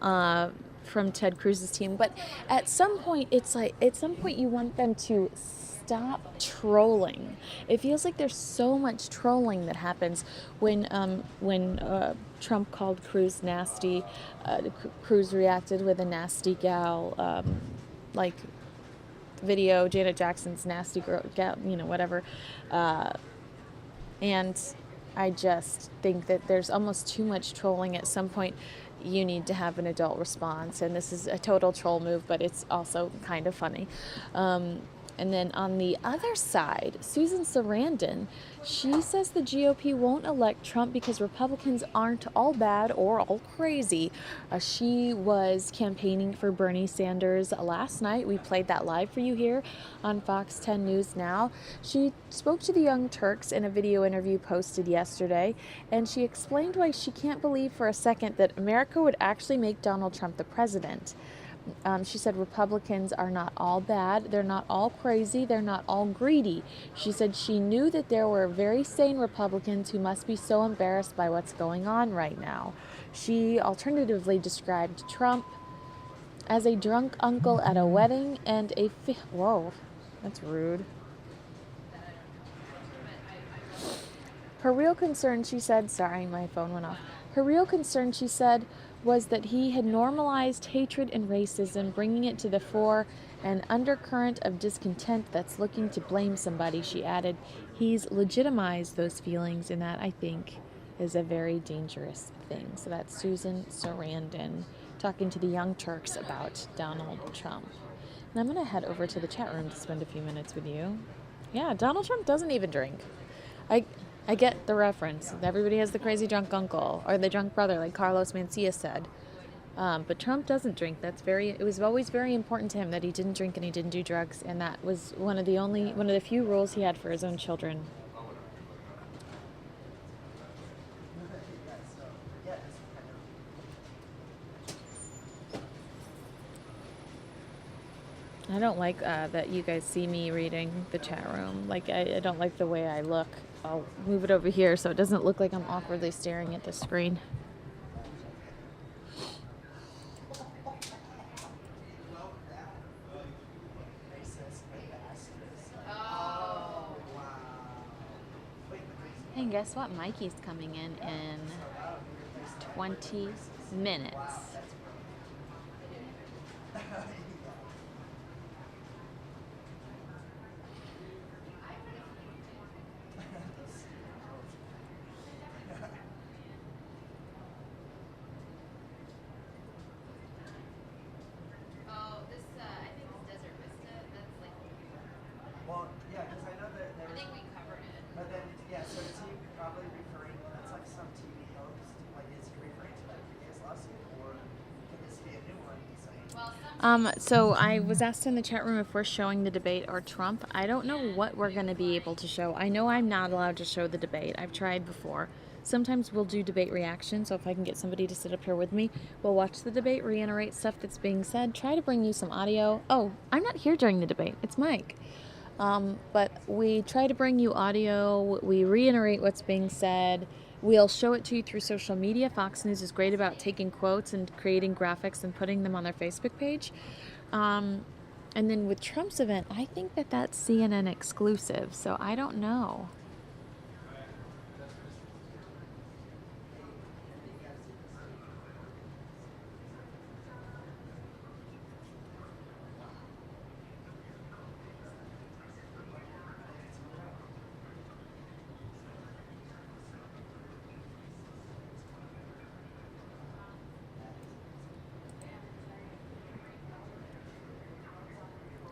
from Ted Cruz's team. But at some point, you want them to stop trolling. It feels like there's so much trolling that happens when Trump called Cruz nasty. Cruz reacted with a nasty gal, like video, Janet Jackson's nasty girl, whatever. And I just think that there's almost too much trolling. At some point, you need to have an adult response. And this is a total troll move, but it's also kind of funny. And then on the other side, Susan Sarandon, she says the GOP won't elect Trump because Republicans aren't all bad or all crazy. She was campaigning for Bernie Sanders last night. We played that live for you here on Fox 10 News Now. She spoke to the Young Turks in a video interview posted yesterday, and she explained why she can't believe for a second that America would actually make Donald Trump the president. She said Republicans are not all bad, they're not all crazy, they're not all greedy. She said she knew that there were very sane Republicans who must be so embarrassed by what's going on right now. She alternatively described Trump as a drunk uncle at a wedding and whoa, that's rude. Her real concern, she said, sorry, my phone went off. Her real concern, she said, was that he had normalized hatred and racism, bringing it to the fore, an undercurrent of discontent that's looking to blame somebody. She added, he's legitimized those feelings, and that, I think, is a very dangerous thing. So that's Susan Sarandon talking to the Young Turks about Donald Trump. And I'm going to head over to the chat room to spend a few minutes with you. Yeah, Donald Trump doesn't even drink. I get the reference. Everybody has the crazy drunk uncle or the drunk brother, like Carlos Mencia said. But Trump doesn't drink. It was always very important to him that he didn't drink and he didn't do drugs, and that was one of the few rules he had for his own children. I don't like that you guys see me reading the chat room. Like, I don't like the way I look. I'll move it over here so it doesn't look like I'm awkwardly staring at the screen. And guess what? Mikey's coming in 20 minutes. So I was asked in the chat room if we're showing the debate or Trump. I don't know what we're going to be able to show. I know I'm not allowed to show the debate. I've tried before. Sometimes we'll do debate reaction, so if I can get somebody to sit up here with me, we'll watch the debate, reiterate stuff that's being said, try to bring you some audio. Oh, I'm not here during the debate. It's Mike. But we try to bring you audio. We reiterate what's being said. We'll show it to you through social media. Fox News is great about taking quotes and creating graphics and putting them on their Facebook page. And then with Trump's event, I think that that's CNN exclusive, so I don't know.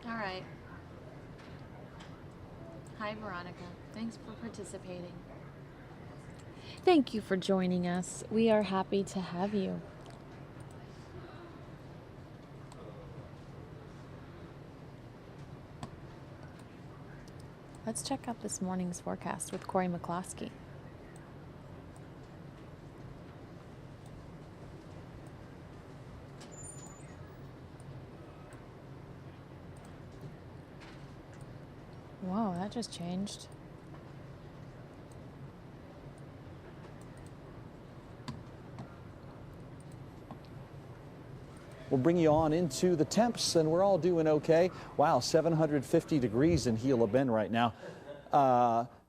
All right. Hi, Veronica. Thanks for participating. Thank you for joining us. We are happy to have you. Let's check out this morning's forecast with Corey McCloskey. Whoa, that just changed. We'll bring you on into the temps, and we're all doing okay. Wow, 750 degrees in Gila Bend right now.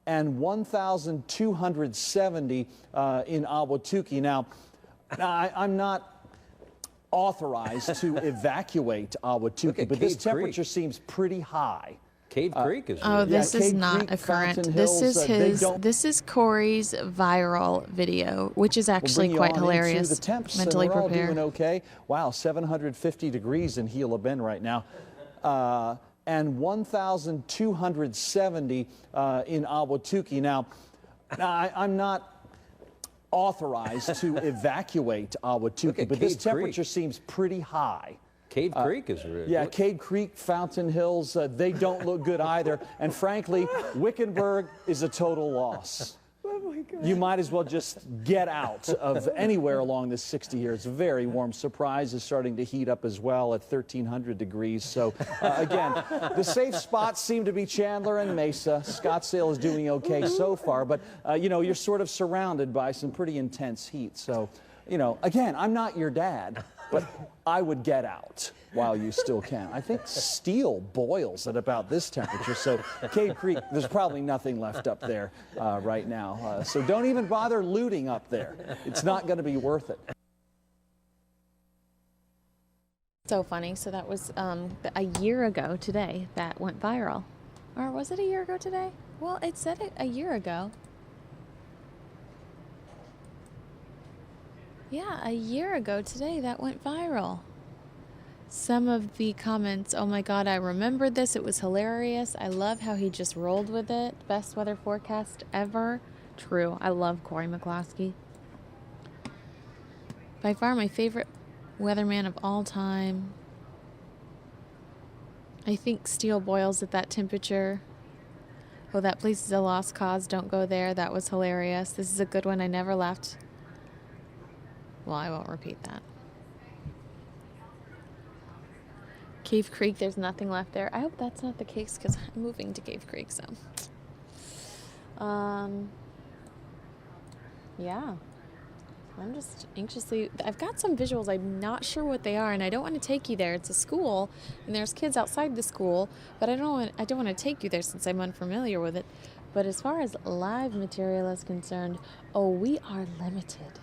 And 1,270 in Ahwatukee. Now, I'm not authorized to evacuate Ahwatukee, but this temperature seems pretty high. Cave Creek is. Oh, this is Cave not Creek, a current. Fountain This Hills, is this is Corey's viral video, which is actually we'll quite bring you on hilarious. into the temps, Mentally and we're all prepare. doing okay. Wow, 750 degrees in Gila Bend right now. And 1,270 in Ahwatukee. Now, I'm not authorized to evacuate Ahwatukee, but this temperature seems pretty high. Cave Creek is really. Yeah, Cave Creek, Fountain Hills, they don't look good either. And frankly, Wickenburg is a total loss. Oh my God. You might as well just get out of anywhere along this 60 here. It's very warm. Surprise is starting to heat up as well at 1,300 degrees. So again, the safe spots seem to be Chandler and Mesa. Scottsdale is doing okay so far, but you know, you're sort of surrounded by some pretty intense heat. So, you know, again, I'm not your dad, but I would get out while you still can. I think steel boils at about this temperature, so Cave Creek, there's probably nothing left up there right now. So don't even bother looting up there. It's not going to be worth it. So funny. So that was a year ago today that went viral. Or was it a year ago today? Well, it said it a year ago. Yeah, a year ago today that went viral. Some of the comments, oh my God, I remember this. It was hilarious. I love how he just rolled with it. Best weather forecast ever. True. I love Corey McCloskey. By far my favorite weatherman of all time. I think steel boils at that temperature. Oh, that place is a lost cause. Don't go there. That was hilarious. This is a good one. I never left. Well, I won't repeat that. Cave Creek, there's nothing left there. I hope that's not the case because I'm moving to Cave Creek, so. Yeah. I'm just anxiously, I've got some visuals. I'm not sure what they are, and I don't want to take you there. It's a school, and there's kids outside the school, but I don't want to take you there since I'm unfamiliar with it. But as far as live material is concerned, oh, we are limited.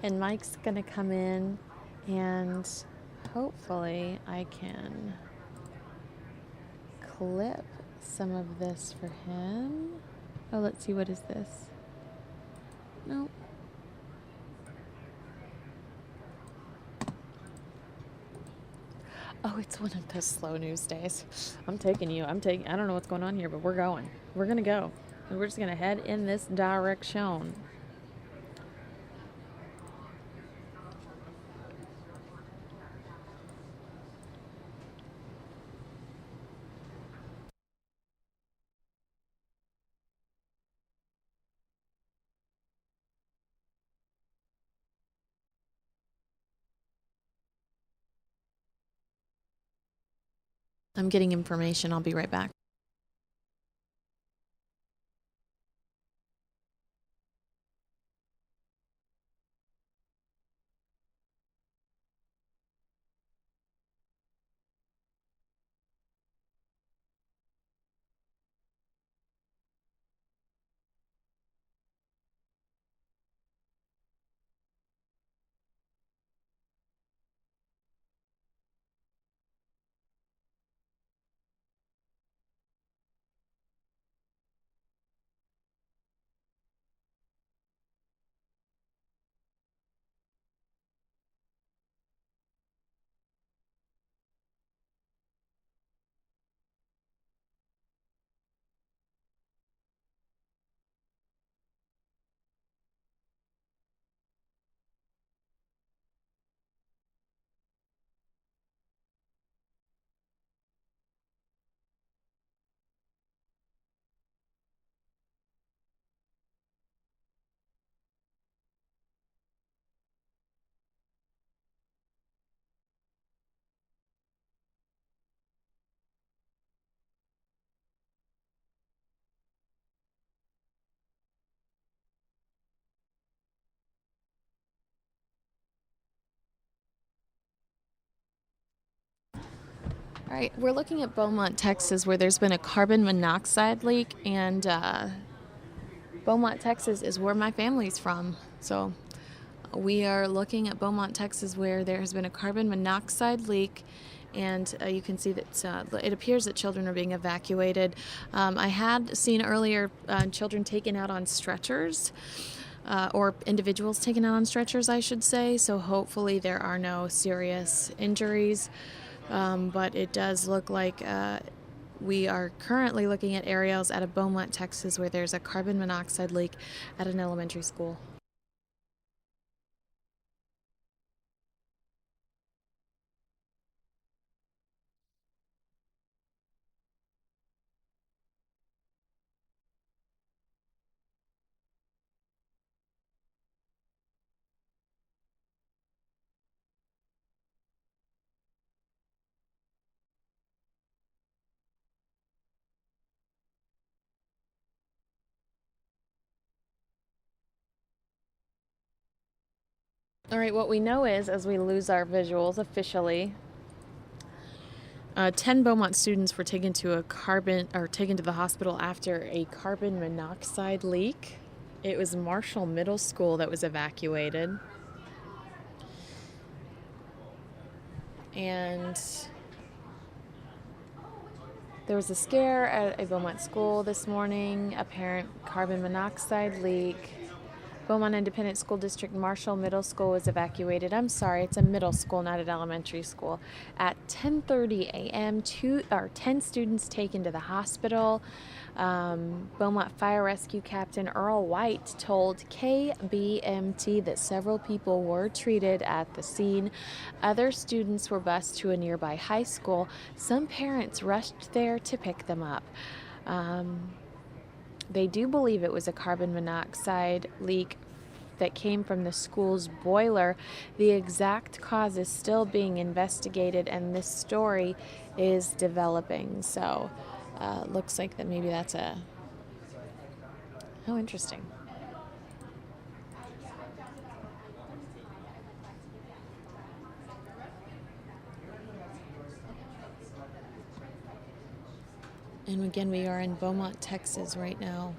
And Mike's going to come in, and hopefully I can clip some of this for him. Oh, let's see, what is this? Nope. Oh, it's one of those slow news days. I don't know what's going on here, but we're going. We're going to go. And we're just going to head in this direction. I'm getting information. I'll be right back. All right, we're looking at Beaumont, Texas, where there's been a carbon monoxide leak, and Beaumont, Texas is where my family's from. So we are looking at Beaumont, Texas, where there has been a carbon monoxide leak, and you can see that it appears that children are being evacuated. I had seen earlier children taken out on stretchers. Or individuals taken out on stretchers, I should say. So hopefully there are no serious injuries. But it does look like we are currently looking at areas out of Beaumont, Texas, where there's a carbon monoxide leak at an elementary school. All right, what we know is, as we lose our visuals officially, 10 Beaumont students were taken to the hospital after a carbon monoxide leak. It was Marshall Middle School that was evacuated. And there was a scare at a Beaumont school this morning, apparent carbon monoxide leak. Beaumont Independent School District Marshall Middle School was evacuated. I'm sorry, it's a middle school, not an elementary school. At 10:30 a.m., 10 students taken to the hospital. Beaumont Fire Rescue Captain Earl White told KBMT that several people were treated at the scene. Other students were bused to a nearby high school. Some parents rushed there to pick them up. They do believe it was a carbon monoxide leak that came from the school's boiler. The exact cause is still being investigated, and this story is developing. So, looks like that maybe that's how interesting. And again, we are in Beaumont, Texas right now.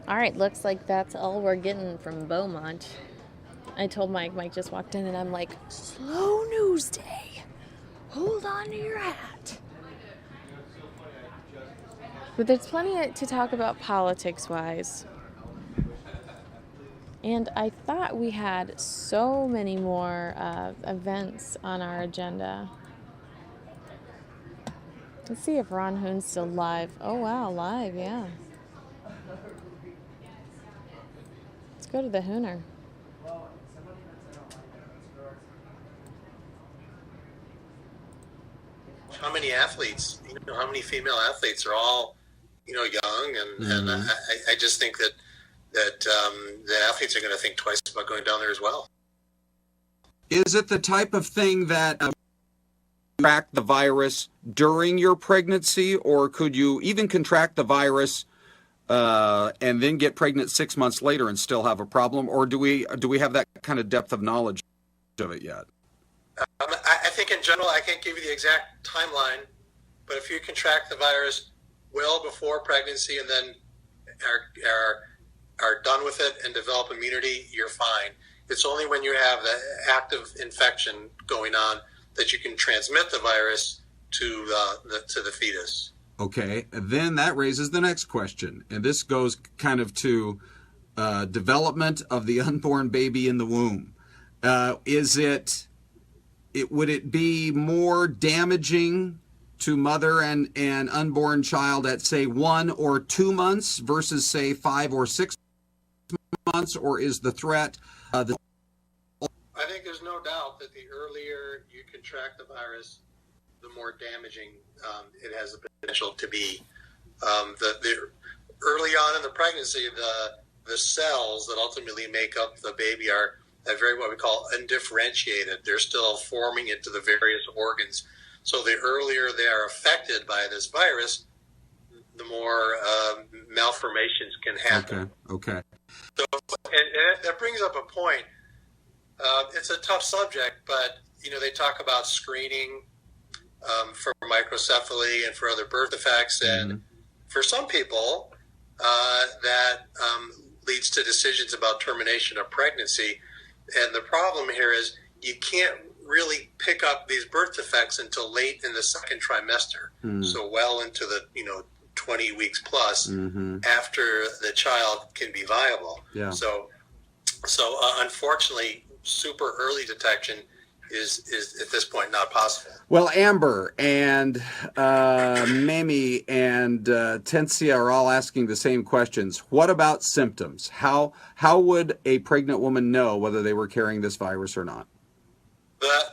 All right, looks like that's all we're getting from Beaumont. I told Mike just walked in, and I'm like, slow news day. Hold on to your hat. But there's plenty to talk about politics-wise. And I thought we had so many more events on our agenda. Let's see if Ron Hoon's still live. Oh, wow, live, yeah. Let's go to the Hooner. How many athletes, how many female athletes are all, young, and I just think that the athletes are going to think twice about going down there as well. Is it the type of thing that contract the virus during your pregnancy, or could you even contract the virus and then get pregnant 6 months later and still have a problem, or do we have that kind of depth of knowledge of it yet? I think in general, I can't give you the exact timeline, but if you contract the virus well before pregnancy and then are done with it and develop immunity, you're fine. It's only when you have the active infection going on that you can transmit the virus to the fetus. Okay, then that raises the next question, and this goes kind of to development of the unborn baby in the womb. Would it be more damaging to mother and unborn child at, say, 1 or 2 months versus, say, 5 or 6 months, or is the threat I think there's no doubt that the earlier you contract the virus, the more damaging it has the potential to be. The early on in the pregnancy, the cells that ultimately make up the baby are very what we call undifferentiated. They're still forming into the various organs. So the earlier they are affected by this virus, the more malformations can happen. Okay. So, and that brings up a point. It's a tough subject, but they talk about screening for microcephaly and for other birth defects, and for some people, that leads to decisions about termination of pregnancy. And the problem here is you can't really pick up these birth defects until late in the second trimester, so well into the 20 weeks plus after the child can be viable. Yeah. So unfortunately, super early detection is at this point not possible. Well, Amber and Mamie and Tencia are all asking the same questions. What about symptoms? How would a pregnant woman know whether they were carrying this virus or not?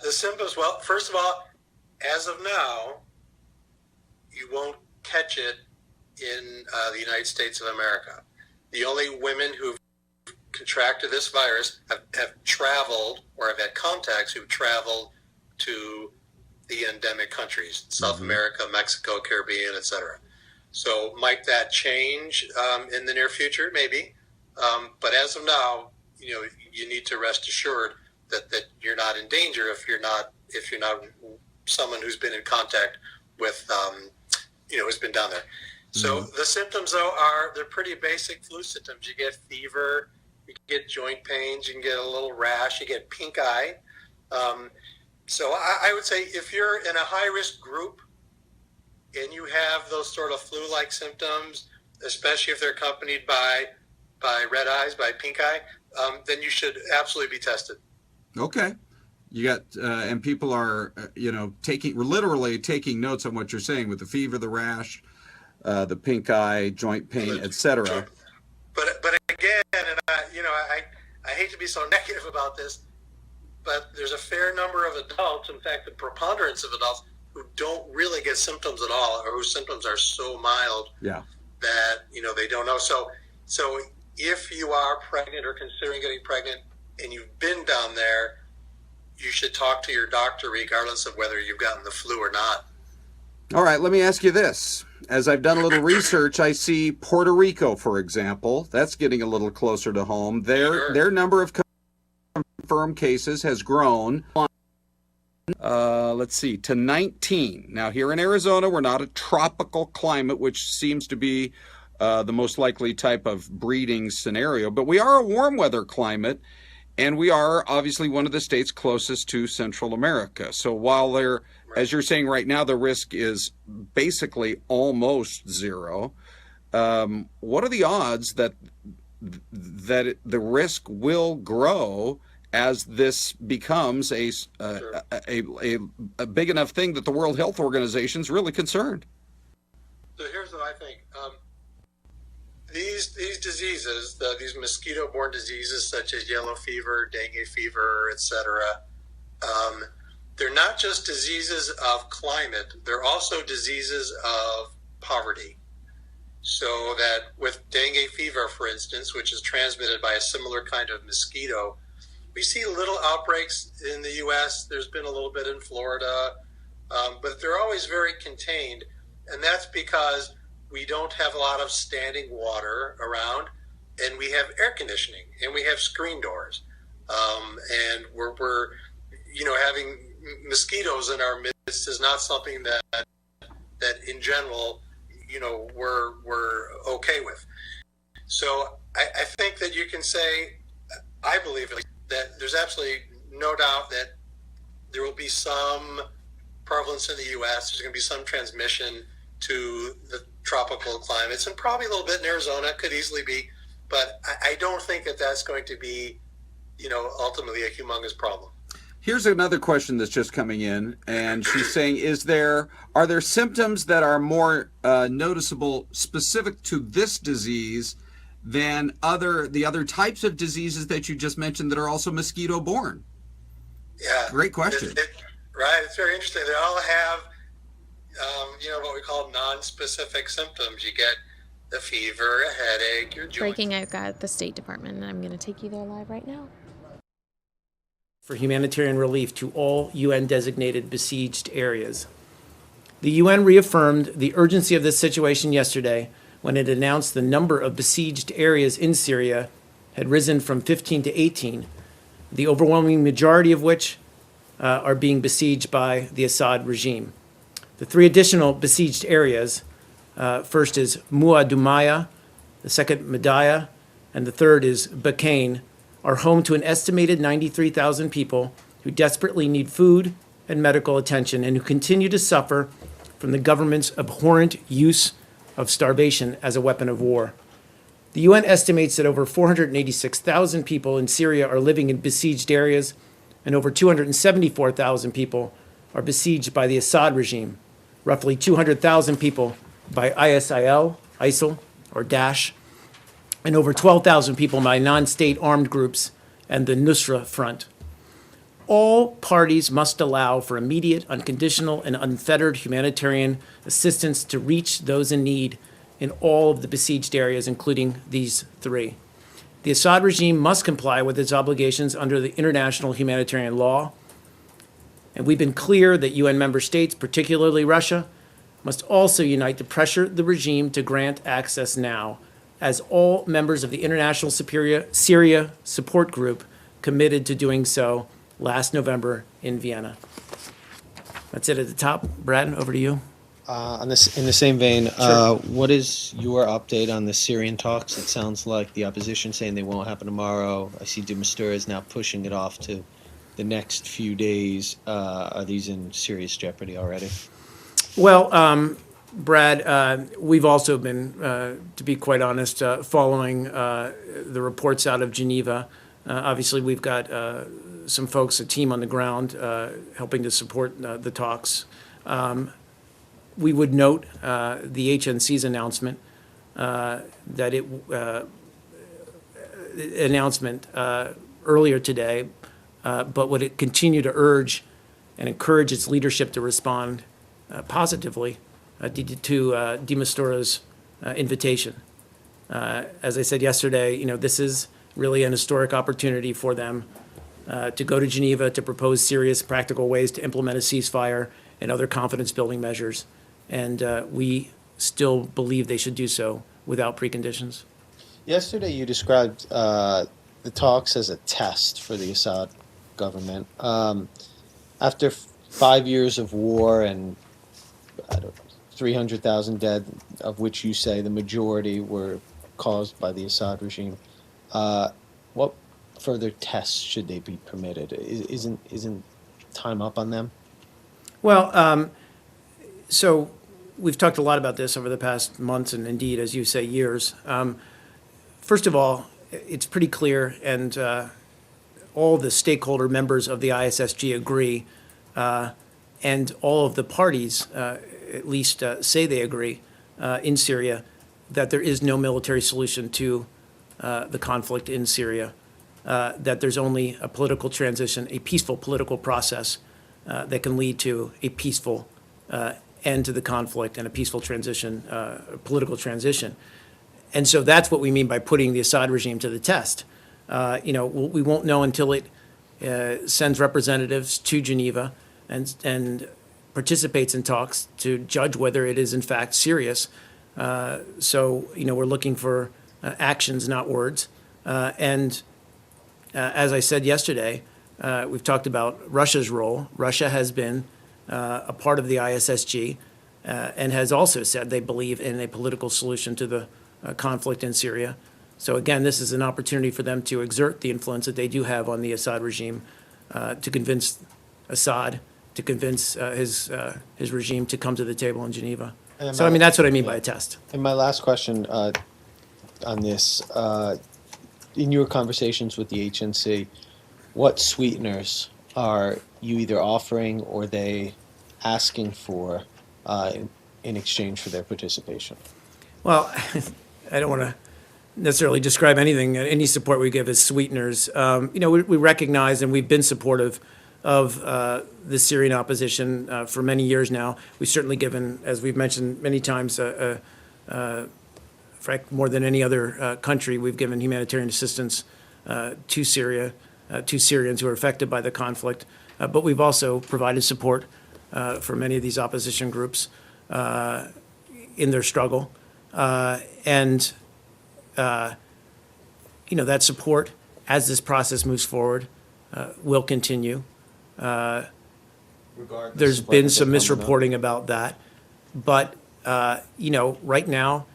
The symptoms, well, first of all, as of now, you won't catch it in the United States of America. The only women who've contracted this virus have traveled or have had contacts who've traveled to the endemic countries, South America, Mexico, Caribbean, etc. So might that change in the near future? Maybe. But as of now, you need to rest assured that you're not in danger if you're not someone who's been in contact with who's been down there. So the symptoms though they're pretty basic flu symptoms. You get fever, you get joint pains, you can get a little rash, you get pink eye. So I would say if you're in a high-risk group and you have those sort of flu-like symptoms, especially if they're accompanied by red eyes, by pink eye, then you should absolutely be tested. Okay. You got, and people are, literally taking notes on what you're saying with the fever, the rash, the pink eye, joint pain, etc. But again, and I hate to be so negative about this, but there's a fair number of adults, in fact, the preponderance of adults, who don't really get symptoms at all, or whose symptoms are so mild that they don't know. So if you are pregnant or considering getting pregnant and you've been down there, you should talk to your doctor regardless of whether you've gotten the flu or not. All right, let me ask you this. As I've done a little research, I see Puerto Rico, for example. That's getting a little closer to home. Their number of confirmed cases has grown, to 19. Now, here in Arizona, we're not a tropical climate, which seems to be the most likely type of breeding scenario. But we are a warm weather climate, and we are obviously one of the states closest to Central America. So while there, as you're saying right now, the risk is basically almost zero, what are the odds that the risk will grow as this becomes a big enough thing that the World Health Organization is really concerned? So here's what I think. These diseases, these mosquito-borne diseases such as yellow fever, dengue fever, etc., they're not just diseases of climate, they're also diseases of poverty. So that with dengue fever, for instance, which is transmitted by a similar kind of mosquito, we see little outbreaks in the U.S. There's been a little bit in Florida, but they're always very contained. And that's because we don't have a lot of standing water around, and we have air conditioning, and we have screen doors. And we're having mosquitoes in our midst is not something that in general, we're okay with. So I think that you can say, I believe that there's absolutely no doubt that there will be some prevalence in the U.S. There's going to be some transmission to the tropical climates, and probably a little bit in Arizona, could easily be. But I don't think that that's going to be, ultimately a humongous problem. Here's another question that's just coming in, and she's saying, are there symptoms that are more noticeable specific to this disease than the other types of diseases that you just mentioned that are also mosquito-borne? Yeah. Great question. Right. It's very interesting. They all have, what we call non-specific symptoms. You get the fever, a headache, your joint. Breaking, I've got the State Department, and I'm going to take you there live right now. For humanitarian relief to all UN-designated besieged areas. The UN reaffirmed the urgency of this situation yesterday when it announced the number of besieged areas in Syria had risen from 15 to 18, the overwhelming majority of which are being besieged by the Assad regime. The three additional besieged areas, first is Muadumaya, the second Madaya, and the third is Bakain, are home to an estimated 93,000 people who desperately need food and medical attention and who continue to suffer from the government's abhorrent use of starvation as a weapon of war. The UN estimates that over 486,000 people in Syria are living in besieged areas, and over 274,000 people are besieged by the Assad regime, roughly 200,000 people by ISIL, or Daesh, and over 12,000 people by non-state armed groups and the Nusra Front. All parties must allow for immediate, unconditional, and unfettered humanitarian assistance to reach those in need in all of the besieged areas, including these three. The Assad regime must comply with its obligations under the international humanitarian law, and we've been clear that UN member states, particularly Russia, must also unite to pressure the regime to grant access now, as all members of the International Syria Support Group committed to doing so last November in Vienna. That's it at the top. Brad, over to you. In the same vein, Sure. what is your update on the Syrian talks? It sounds like the opposition saying they won't happen tomorrow. I see de Mistura is now pushing it off to the next few days. Are these in serious jeopardy already? Well, Brad, we've also been, to be quite honest, following the reports out of Geneva. Obviously, we've got some folks, a team on the ground, helping to support the talks. We would note the HNC's announcement earlier today, but would it continue to urge and encourage its leadership to respond positively to de Mistura's invitation. As I said yesterday, this is really an historic opportunity for them to go to Geneva to propose serious practical ways to implement a ceasefire and other confidence-building measures. And we still believe they should do so without preconditions. Yesterday, you described the talks as a test for the Assad government. After 5 years of war and 300,000 dead, of which you say the majority were caused by the Assad regime. What further tests should they be permitted? Isn't time up on them? Well, so we've talked a lot about this over the past months and indeed, as you say, years. First of all, it's pretty clear, and all the stakeholder members of the ISSG agree, and all of the parties at least say they agree in Syria, that there is no military solution to the conflict in Syria, that there's only a political transition, a peaceful political process that can lead to a peaceful end to the conflict and a peaceful transition, political transition. And so that's what we mean by putting the Assad regime to the test. We won't know until it sends representatives to Geneva and participates in talks to judge whether it is in fact serious. So we're looking for actions, not words. And as I said yesterday, we've talked about Russia's role. Russia has been a part of the ISSG and has also said they believe in a political solution to the conflict in Syria. So again, this is an opportunity for them to exert the influence that they do have on the Assad regime, to convince Assad, to convince his regime to come to the table in Geneva. So that's what I mean by a test. And my last question on this, in your conversations with the HNC, what sweeteners are you either offering or they asking for in exchange for their participation? Well, I don't want to necessarily describe any support we give as sweeteners. We recognize and we've been supportive of the Syrian opposition for many years now. We've certainly given, as we've mentioned many times, more than any other country, we've given humanitarian assistance to Syria, to Syrians who are affected by the conflict. But we've also provided support for many of these opposition groups in their struggle. And that support, as this process moves forward, will continue. There's been some misreporting about that. But, right now,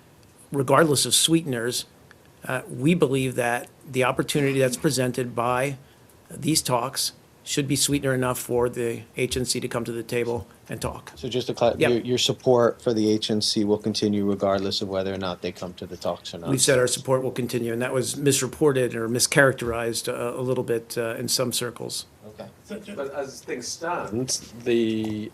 regardless of sweeteners, we believe that the opportunity that's presented by these talks should be sweetener enough for the HNC to come to the table and talk. So just to clarify, your support for the HNC will continue regardless of whether or not they come to the talks or not? We've said our support will continue, and that was misreported or mischaracterized a little bit in some circles. Okay. But as things stand, the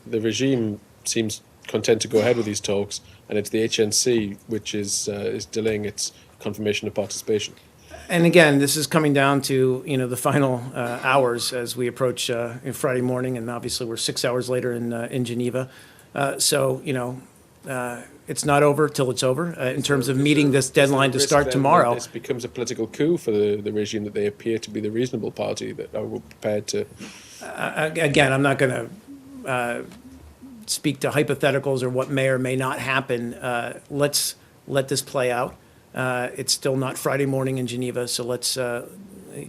regime seems content to go ahead with these talks, and it's the HNC which is delaying its confirmation of participation. And again, this is coming down to the final hours as we approach Friday morning, and obviously we're 6 hours later in Geneva. So it's not over till it's over in terms of meeting this deadline to start tomorrow. This becomes a political coup for the regime, that they appear to be the reasonable party that are prepared to. Again, I'm not going to speak to hypotheticals or what may or may not happen. Let's let this play out. It's still not Friday morning in Geneva, so let's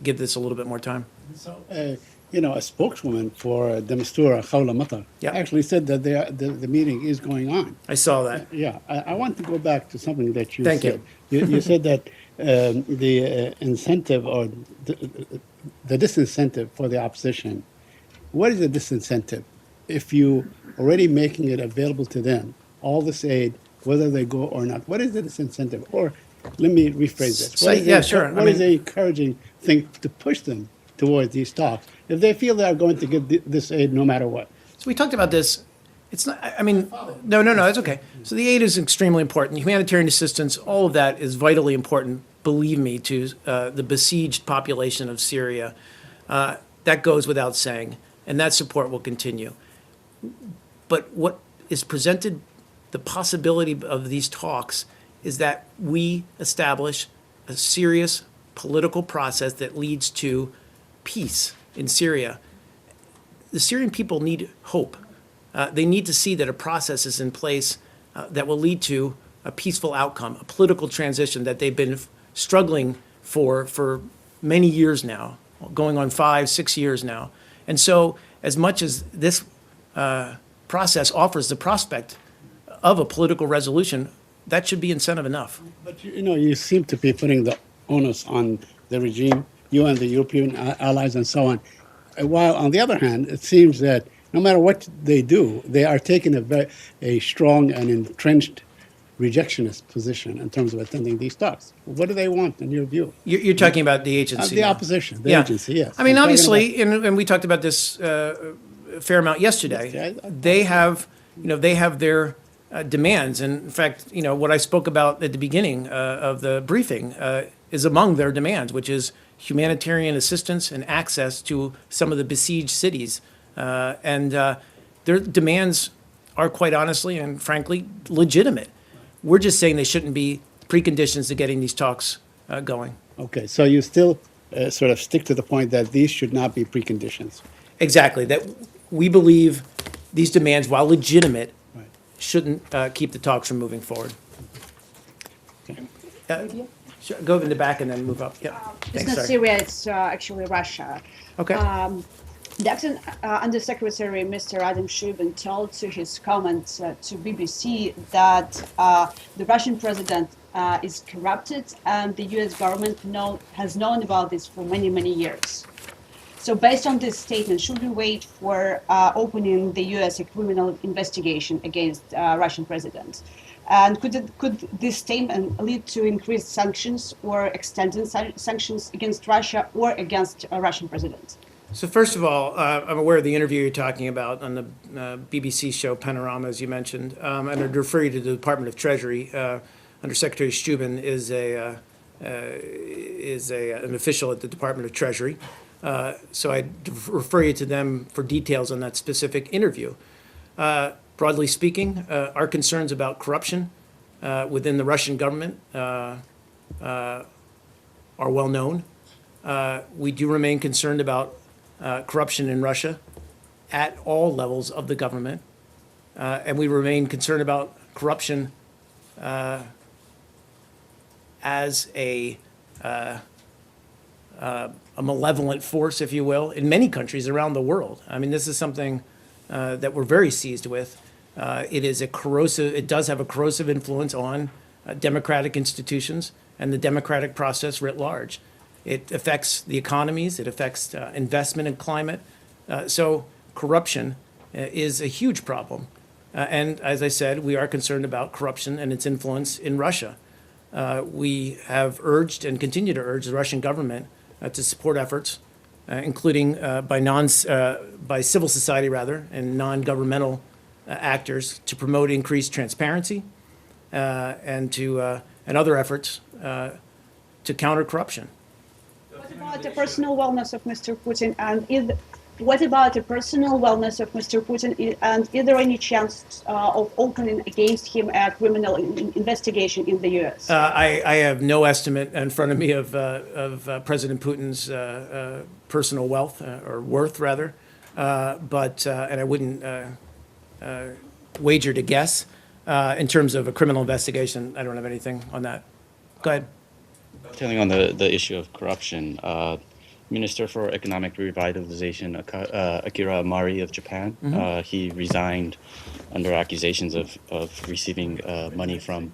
give this a little bit more time. So, a spokeswoman for the Mistura, Khawla Matar, actually said that the meeting is going on. I saw that. Yeah, I want to go back to something that you Thank said. You said that the incentive or the disincentive for the opposition. What is the disincentive? If you already making it available to them, all this aid, whether they go or not, what is the disincentive? Or let me rephrase this. What is the encouraging thing to push them towards these talks if they feel they are going to get this aid no matter what? So we talked about this. It's not, no, it's okay. So the aid is extremely important. Humanitarian assistance, all of that is vitally important, believe me, to the besieged population of Syria. That goes without saying, and that support will continue. But what is presented, the possibility of these talks, is that we establish a serious political process that leads to peace in Syria. The Syrian people need hope. They need to see that a process is in place that will lead to a peaceful outcome, a political transition that they've been struggling for many years now, going on 5-6 years now. And so as much as this process offers the prospect of a political resolution, that should be incentive enough. But you seem to be putting the onus on the regime, you and the European allies and so on. While on the other hand, it seems that no matter what they do, they are taking a strong and entrenched rejectionist position in terms of attending these talks. What do they want in your view? You're talking about the agency. The now. opposition, the Yeah. agency, yes. I mean, I'm talking obviously, and we talked about this a fair amount yesterday. They have their demands. And in fact, what I spoke about at the beginning of the briefing is among their demands, which is humanitarian assistance and access to some of the besieged cities. And their demands are quite honestly and frankly legitimate. We're just saying they shouldn't be preconditions to getting these talks going. Okay, so you still sort of stick to the point that these should not be preconditions. Exactly. That we believe these demands, while legitimate, shouldn't keep the talks from moving forward. Sure, go in the back and then move up. Yeah. It's not Syria, it's actually Russia. Okay. The acting Undersecretary, Mr. Adam Shubin, told to his comments to BBC that the Russian president is corrupted and the U.S. government has known about this for many, many years. So based on this statement, should we wait for opening the U.S. a criminal investigation against Russian president? And could this statement lead to increased sanctions or extended sanctions against Russia or against a Russian president? So first of all, I'm aware of the interview you're talking about on the BBC show Panorama, as you mentioned, and I'd refer you to the Department of Treasury. Undersecretary Steuben is an official at the Department of Treasury, so I'd refer you to them for details on that specific interview. Broadly speaking, our concerns about corruption within the Russian government are well known. We do remain concerned about corruption in Russia at all levels of the government, and we remain concerned about corruption as a malevolent force, if you will, in many countries around the world. I mean, this is something that we're very seized with. It does have a corrosive influence on democratic institutions and the democratic process writ large. It affects the economies. It affects investment and climate. So corruption is a huge problem. And as I said, we are concerned about corruption and its influence in Russia. We have urged and continue to urge the Russian government to support efforts, including by civil society and non-governmental actors, to promote increased transparency and other efforts to counter corruption. What about the personal wellness of Mr. Putin and is there any chance of opening against him a criminal investigation in the U.S.? I have no estimate in front of me of President Putin's personal wealth or worth, rather, but I wouldn't wager to guess. In terms of a criminal investigation, I don't have anything on that. Go ahead. Telling on the issue of corruption, Minister for Economic Revitalization Akira Amari of Japan, he resigned under accusations of receiving money from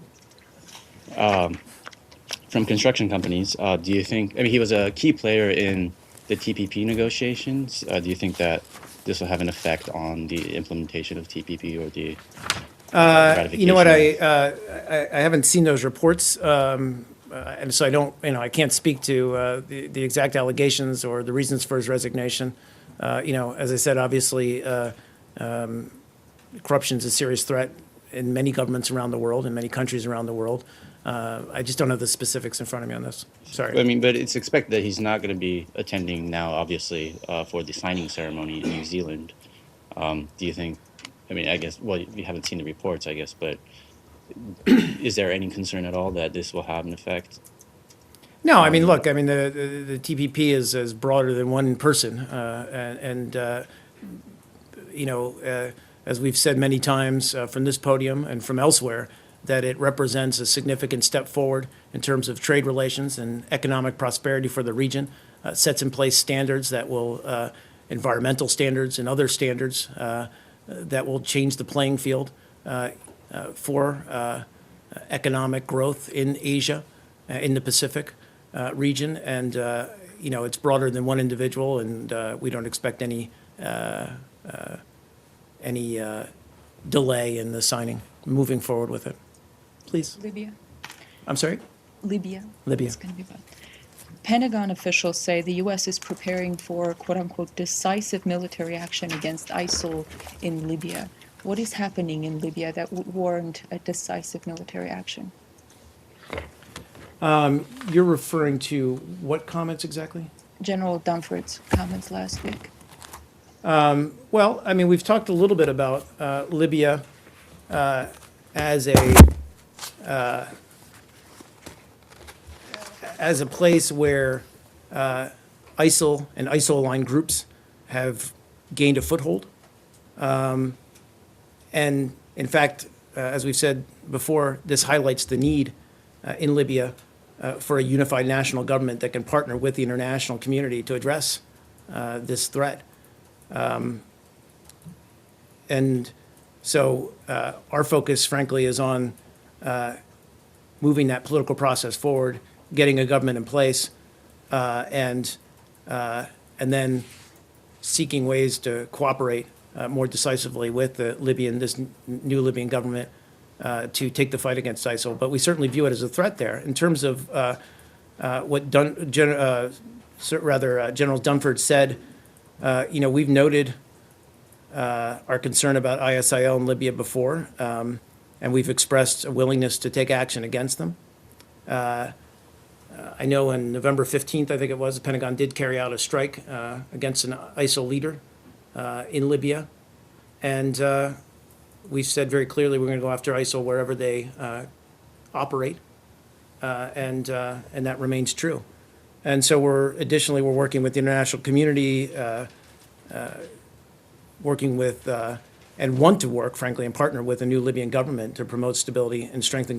construction companies. Do you think? I mean, he was a key player in the TPP negotiations. Do you think that this will have an effect on the implementation of TPP or the ratification? You know what? I haven't seen those reports. And so I can't speak to the exact allegations or the reasons for his resignation. As I said, obviously, corruption is a serious threat in many governments around the world, in many countries around the world. I just don't have the specifics in front of me on this. Sorry. I mean, but it's expected that he's not going to be attending now, obviously, for the signing ceremony in New Zealand. Do you think? I mean, I guess. Well, you haven't seen the reports, I guess, but. Is there any concern at all that this will have an effect? No, I mean, look, I mean, the TPP is broader than one person. As we've said many times from this podium and from elsewhere, that it represents a significant step forward in terms of trade relations and economic prosperity for the region, sets in place standards that will, environmental standards and other standards that will change the playing field for economic growth in Asia, in the Pacific region. And, it's broader than one individual, and we don't expect any delay in the signing, moving forward with it. Please. Libya. I'm sorry? Libya. Libya. It's going to be fun. Pentagon officials say the U.S. is preparing for quote-unquote decisive military action against ISIL in Libya. What is happening in Libya that would warrant a decisive military action? You're referring to what comments exactly? General Dunford's comments last week. Well, I mean, we've talked a little bit about Libya as a place where ISIL and ISIL-aligned groups have gained a foothold. And in fact, as we've said before, this highlights the need in Libya for a unified national government that can partner with the international community to address this threat. And so our focus, frankly, is on moving that political process forward, getting a government in place, and then seeking ways to cooperate more decisively with this new Libyan government to take the fight against ISIL. But we certainly view it as a threat there. In terms of what General Dunford said, we've noted our concern about ISIL in Libya before, and we've expressed a willingness to take action against them. I know on November 15th, I think it was, the Pentagon did carry out a strike against an ISIL leader in Libya. And we've said very clearly we're going to go after ISIL wherever they operate, and that remains true. And so we're working with the international community, working with and want to work, frankly, and partner with a new Libyan government to promote stability and strengthen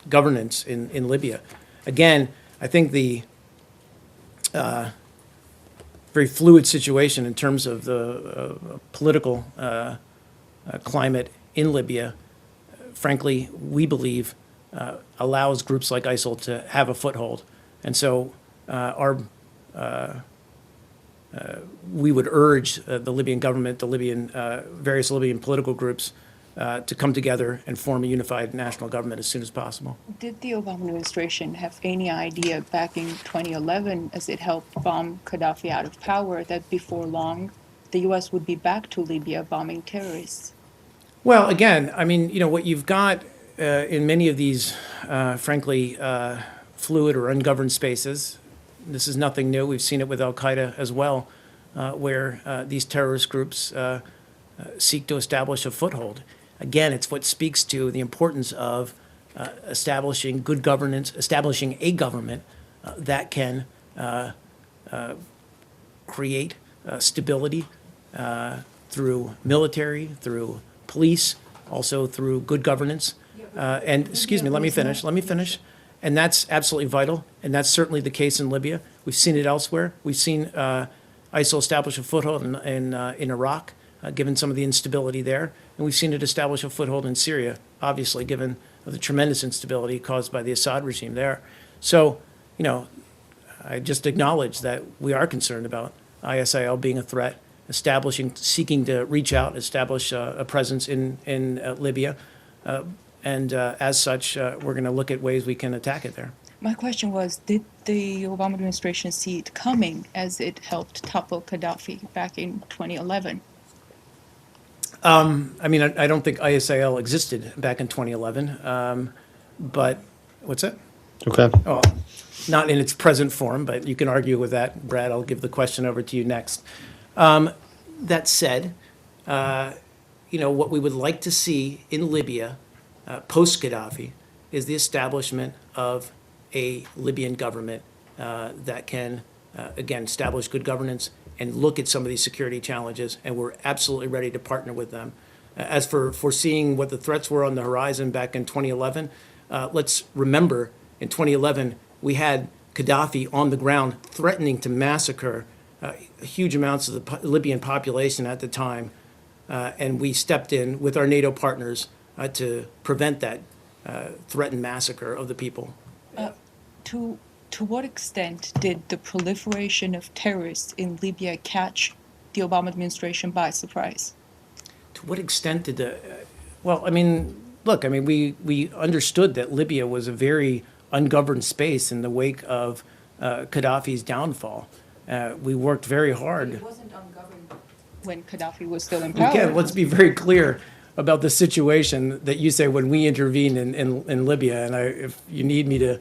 governance in Libya. Again, I think the very fluid situation in terms of the political climate in Libya, frankly, we believe allows groups like ISIL to have a foothold. And so we would urge the Libyan government, various Libyan political groups, to come together and form a unified national government as soon as possible. Did the Obama administration have any idea back in 2011, as it helped bomb Gaddafi out of power, that before long the U.S. would be back to Libya bombing terrorists? Well, again, I mean, what you've got in many of these, frankly, fluid or ungoverned spaces, this is nothing new. We've seen it with al-Qaeda as well, where these terrorist groups seek to establish a foothold. Again, it's what speaks to the importance of establishing good governance, establishing a government that can create stability through military, through police, also through good governance. And excuse me, let me finish. And that's absolutely vital, and that's certainly the case in Libya. We've seen it elsewhere. We've seen ISIL establish a foothold in Iraq, given some of the instability there. And we've seen it establish a foothold in Syria, obviously, given the tremendous instability caused by the Assad regime there. So, I just acknowledge that we are concerned about ISIL being a threat, seeking to reach out, establish a presence in Libya. And as such, we're going to look at ways we can attack it there. My question was, did the Obama administration see it coming as it helped topple Gaddafi back in 2011? I mean, I don't think ISIL existed back in 2011, but what's that? Okay. Oh, not in its present form, but you can argue with that. Brad, I'll give the question over to you next. That said, what we would like to see in Libya post-Gaddafi is the establishment of a Libyan government that can, again, establish good governance and look at some of these security challenges, and we're absolutely ready to partner with them. As for foreseeing what the threats were on the horizon back in 2011, let's remember in 2011 we had Gaddafi on the ground threatening to massacre huge amounts of the Libyan population at the time and we stepped in with our NATO partners to prevent that threatened massacre of the people. To what extent did the proliferation of terrorists in Libya catch the Obama administration by surprise? To what extent did well, I mean, look, I mean, we understood that Libya was a very ungoverned space in the wake of Gaddafi's downfall. We worked very hard. It wasn't ungoverned when Gaddafi was still in power. Again, let's be very clear about the situation that you say when we intervened in Libya. And if you need me to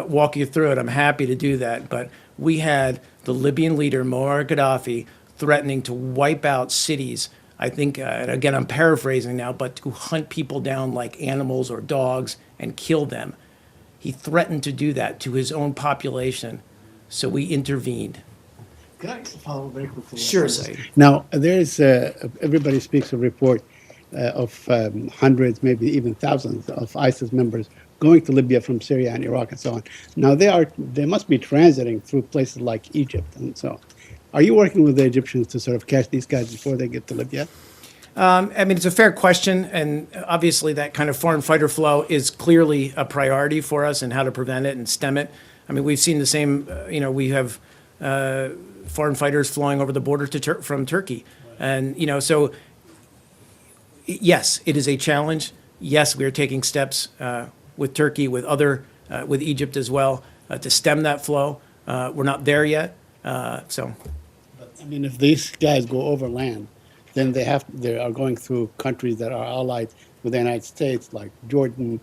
walk you through it, I'm happy to do that. But we had the Libyan leader, Muammar Gaddafi, threatening to wipe out cities. I think, and again, I'm paraphrasing now, but to hunt people down like animals or dogs and kill them. He threatened to do that to his own population. So we intervened. Can I follow very quickly? Sure, Saeed. Now, there's everybody speaks a report of hundreds, maybe even thousands of ISIS members going to Libya from Syria and Iraq and so on. Now, they must be transiting through places like Egypt and so on. Are you working with the Egyptians to sort of catch these guys before they get to Libya? I mean, it's a fair question, and obviously that kind of foreign fighter flow is clearly a priority for us and how to prevent it and stem it. I mean, we've seen the same, we have foreign fighters flying over the border from Turkey. And, so yes, it is a challenge. Yes, we are taking steps with Turkey, with Egypt as well, to stem that flow. We're not there yet, so. I mean, if these guys go overland, then they are going through countries that are allied with the United States, like Jordan,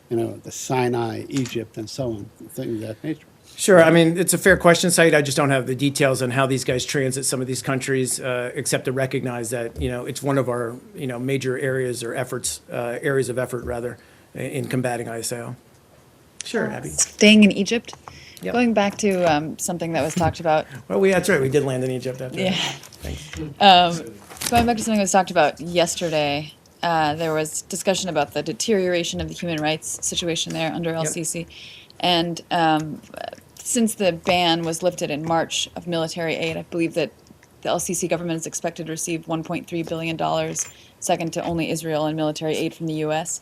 the Sinai, Egypt, and so on, things of that nature. Sure. I mean, it's a fair question, Saeed. I just don't have the details on how these guys transit some of these countries, except to recognize that, it's one of our, major areas or areas of effort, rather, in combating ISIL. Sure, Abby. Staying in Egypt, Yep. going back to something that was talked about. Well, that's right. We did land in Egypt after Yeah. that. Thanks. Going back to something that was talked about yesterday, there was discussion about the deterioration of the human rights situation there under LCC. And since the ban was lifted in March of military aid, I believe that the LCC government is expected to receive $1.3 billion, second to only Israel, in military aid from the U.S.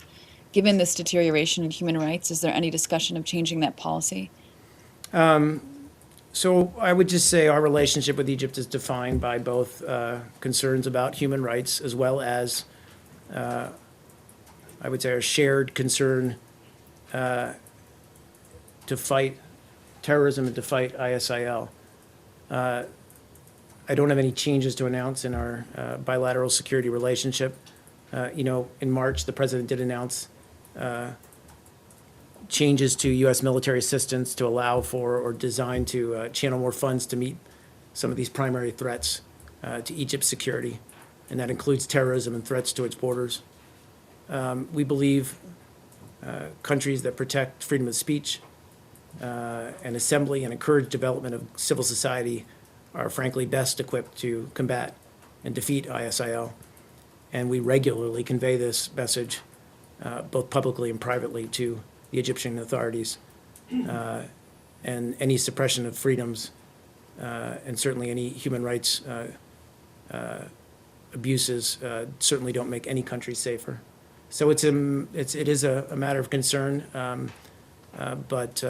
Given this deterioration in human rights, is there any discussion of changing that policy? So I would just say our relationship with Egypt is defined by both concerns about human rights as well as, I would say, our shared concern to fight terrorism and to fight ISIL. I don't have any changes to announce in our bilateral security relationship. In March, the president did announce changes to U.S. military assistance to allow for or designed to channel more funds to meet some of these primary threats to Egypt's security, and that includes terrorism and threats to its borders. We believe countries that protect freedom of speech and assembly and encourage development of civil society are frankly best equipped to combat and defeat ISIL. And we regularly convey this message both publicly and privately to the Egyptian authorities. And any suppression of freedoms and certainly any human rights abuses certainly don't make any country safer. So it is a matter of concern, but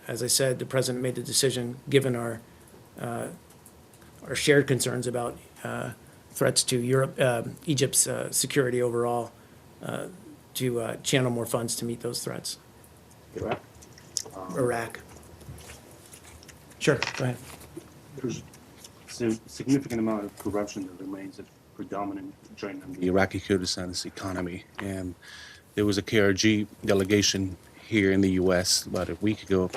as I said, the president made the decision, given our shared concerns about threats to Egypt's security overall, to channel more funds to meet those threats. Iraq. Sure, go ahead. There's a significant amount of corruption that remains a predominant joint in the Iraqi Kurdistan's economy. And there was a KRG delegation here in the U.S. about a week ago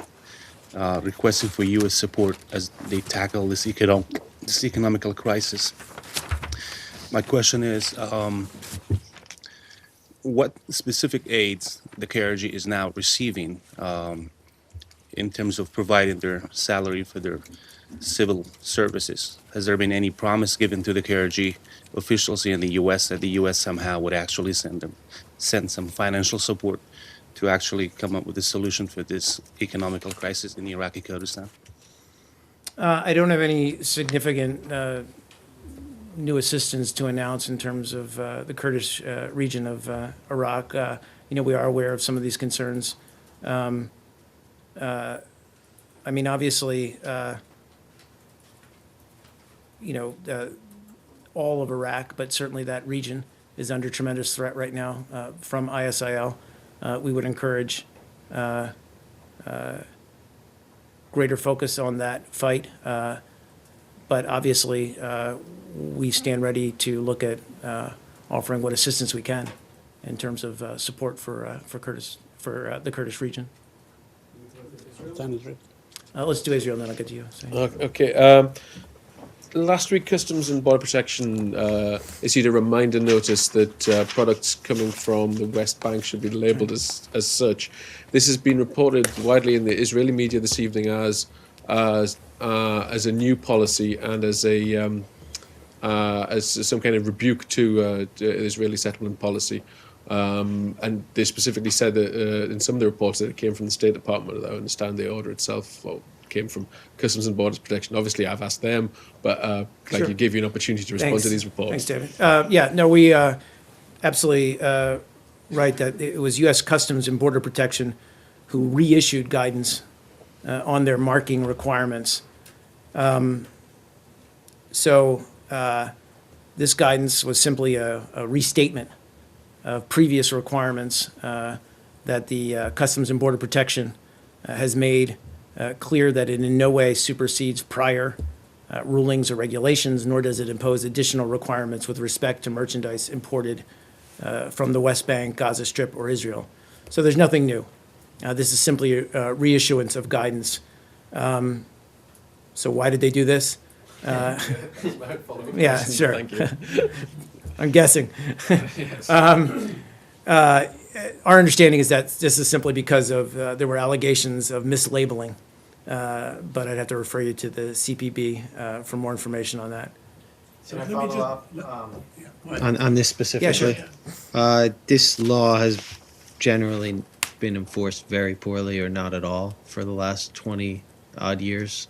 requesting for U.S. support as they tackle this economical crisis. My question is, what specific aids the KRG is now receiving in terms of providing their salary for their civil services? Has there been any promise given to the KRG officials here in the U.S. that the U.S. somehow would actually send some financial support to actually come up with a solution for this economical crisis in Iraqi Kurdistan? I don't have any significant new assistance to announce in terms of the Kurdish region of Iraq. We are aware of some of these concerns. Obviously, all of Iraq, but certainly that region is under tremendous threat right now from ISIL. We would encourage greater focus on that fight. But obviously, we stand ready to look at offering what assistance we can in terms of support for the Kurdish region. Let's do Israel, and then I'll get to you. Okay. Last week, Customs and Border Protection issued a reminder notice that products coming from the West Bank should be labelled as such. This has been reported widely in the Israeli media this evening as a new policy and as some kind of rebuke to Israeli settlement policy. And they specifically said that in some of the reports that it came from the State Department. I understand the order itself came from Customs and Borders Protection. Obviously, I've asked them, but Sure. you give you an opportunity to respond to these reports. Thanks, David. We absolutely right that it was U.S. Customs and Border Protection who reissued guidance on their marking requirements. This guidance was simply a restatement of previous requirements that the Customs and Border Protection has made clear that it in no way supersedes prior rulings or regulations, nor does it impose additional requirements with respect to merchandise imported from the West Bank, Gaza Strip, or Israel. So there's nothing new. This is simply a reissuance of guidance. So why did they do this? Yeah, sure. Thank you. I'm guessing. Our understanding is that this is simply because of there were allegations of mislabeling, but I'd have to refer you to the CPB for more information on that. Can I follow up on this specifically? Yeah, sure. This law has generally been enforced very poorly or not at all for the last 20 odd years.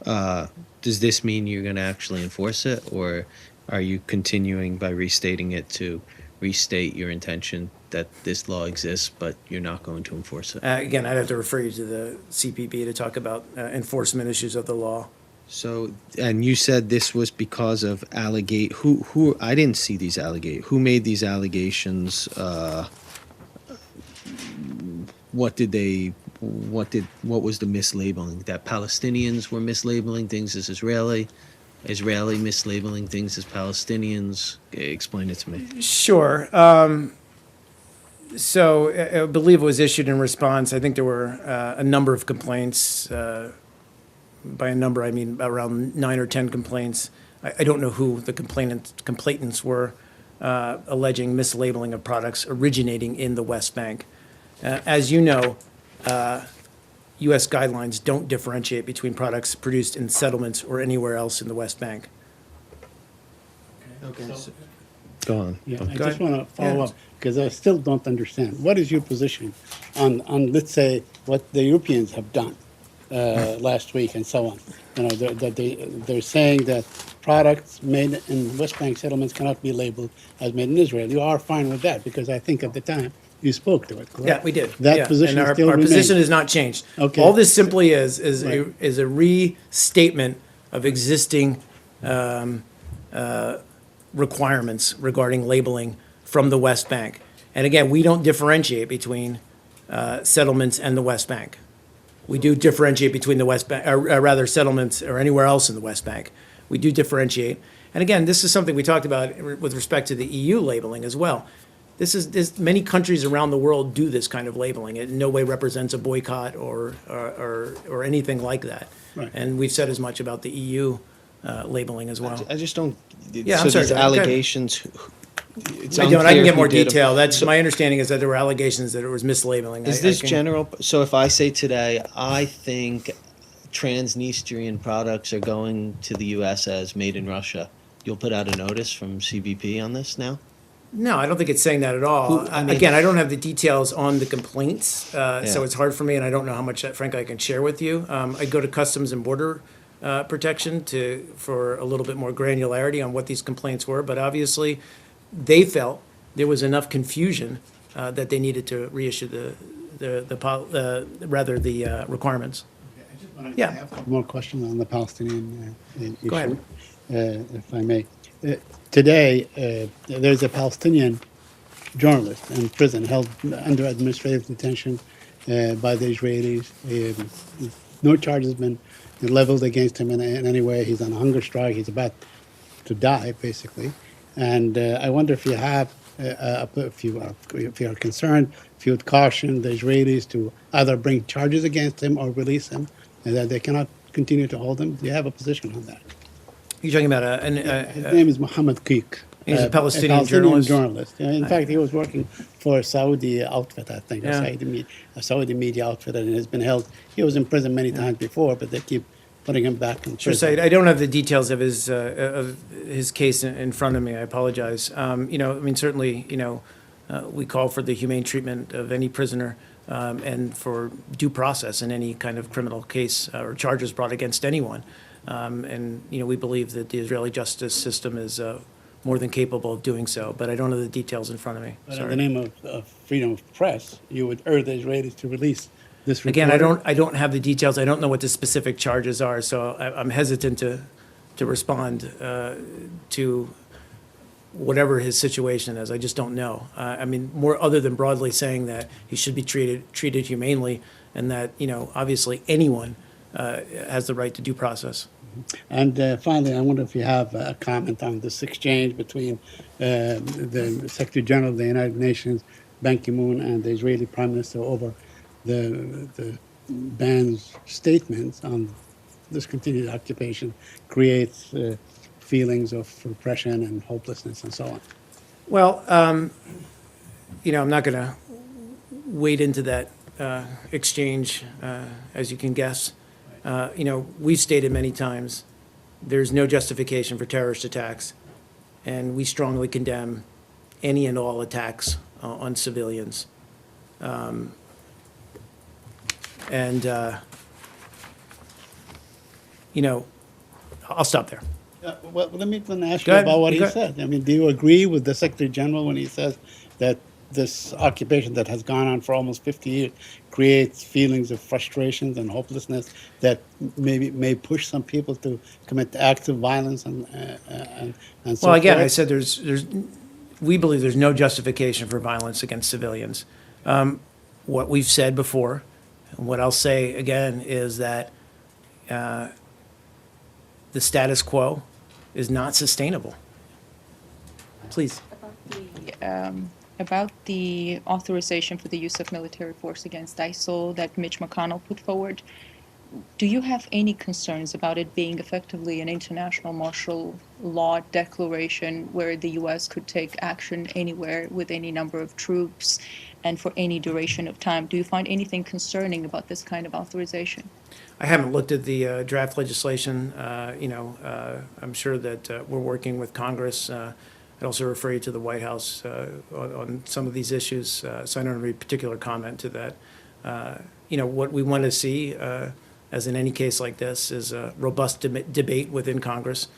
Does this mean you're going to actually enforce it, or are you continuing by restating it to restate your intention that this law exists, but you're not going to enforce it? Again, I'd have to refer you to the CPB to talk about enforcement issues of the law. So, and you said this was because of who I didn't see these who made these allegations? What was the mislabeling? That Palestinians were mislabeling things as Israeli mislabeling things as Palestinians? Explain it to me. Sure. So I believe it was issued in response. I think there were a number of complaints. By a number, I mean around 9 or 10 complaints. I don't know who the complainants were alleging mislabeling of products originating in the West Bank. As you know, U.S. guidelines don't differentiate between products produced in settlements or anywhere else in the West Bank. Okay. Go on. Yeah, Okay. I just want to follow up because I still don't understand. What is your position on let's say, what the Europeans have done last week and so on? They're saying that products made in West Bank settlements cannot be labeled as made in Israel. You are fine with that because I think at the time you spoke to it, correct? Yeah, we did. That position and still our remains. position has not changed. Okay. All this simply is Right. a restatement of existing requirements regarding labeling from the West Bank. And again, we don't differentiate between settlements and the West Bank. We do differentiate between the West Bank, or rather settlements or anywhere else in the West Bank. We do differentiate. And again, this is something we talked about with respect to the EU labeling as well. Many countries around the world do this kind of labeling. It in no way represents a boycott or anything like that. Right. And we've said as much about the EU labeling as well. I just don't. Yeah, so I'm sorry. these go ahead. allegations. It's I don't. I unclear can get who more did 'em. detail. That's my understanding is that there were allegations that it was mislabeling. Is this general? So if I say today, I think Transnistrian products are going to the U.S. as made in Russia, you'll put out a notice from CBP on this now? No, I don't think it's saying that at all. Again, I don't have the details on the complaints, so it's hard for me, and I don't know how much, frankly, I can share with you. I go to Customs and Border protection for a little bit more granularity on what these complaints were, but obviously they felt there was enough confusion that they needed to reissue the requirements. I have a couple more questions on the Palestinian issue, Go ahead. If I may. Today, there's a Palestinian journalist in prison held under administrative detention by the Israelis. No charges have been leveled against him in any way. He's on a hunger strike. He's about to die, basically. And I wonder if you have, if you are concerned, if you would caution the Israelis to either bring charges against him or release him, and that they cannot continue to hold him. Do you have a position on that? You're talking about his name is Mohammed Qiq. He's a Palestinian journalist. In fact, he was working for a Saudi outfit, I think, a Saudi media outfit, and has been held. He was in prison many times before, but they keep putting him back in Sure, prison. Said. I don't have the details of his case in front of me. I apologize. Certainly, we call for the humane treatment of any prisoner and for due process in any kind of criminal case or charges brought against anyone. We believe that the Israeli justice system is more than capable of doing so, but I don't have the details in front of me. But in the name of freedom of press, you would urge the Israelis to release this reporter? Again, I don't have the details. I don't know what the specific charges are, so I'm hesitant to respond to whatever his situation is. I just don't know. More other than broadly saying that he should be treated humanely, and that obviously anyone has the right to due process. And finally, I wonder if you have a comment on this exchange between the Secretary General of the United Nations, Ban Ki-moon, and the Israeli Prime Minister over the ban's statements on this continued occupation creates feelings of repression and hopelessness and so on. Well, I'm not going to wade into that exchange, as you can guess. We've stated many times there's no justification for terrorist attacks, and we strongly condemn any and all attacks on civilians. I'll stop there. Well, let me ask you about what he said. Do you agree with the Secretary General when he says that this occupation that has gone on for almost 50 years creates feelings of frustrations and hopelessness that may push some people to commit acts of violence and so forth? Well, again, I said we believe there's no justification for violence against civilians. What we've said before, and what I'll say again, is that the status quo is not sustainable. Please. About the authorization for the use of military force against ISIL that Mitch McConnell put forward, do you have any concerns about it being effectively an international martial law declaration where the U.S. could take action anywhere with any number of troops and for any duration of time? Do you find anything concerning about this kind of authorization? I haven't looked at the draft legislation. I'm sure that we're working with Congress. I'd also refer you to the White House on some of these issues, so I don't have any particular comment to that. What we want to see, as in any case like this, is a robust debate within Congress,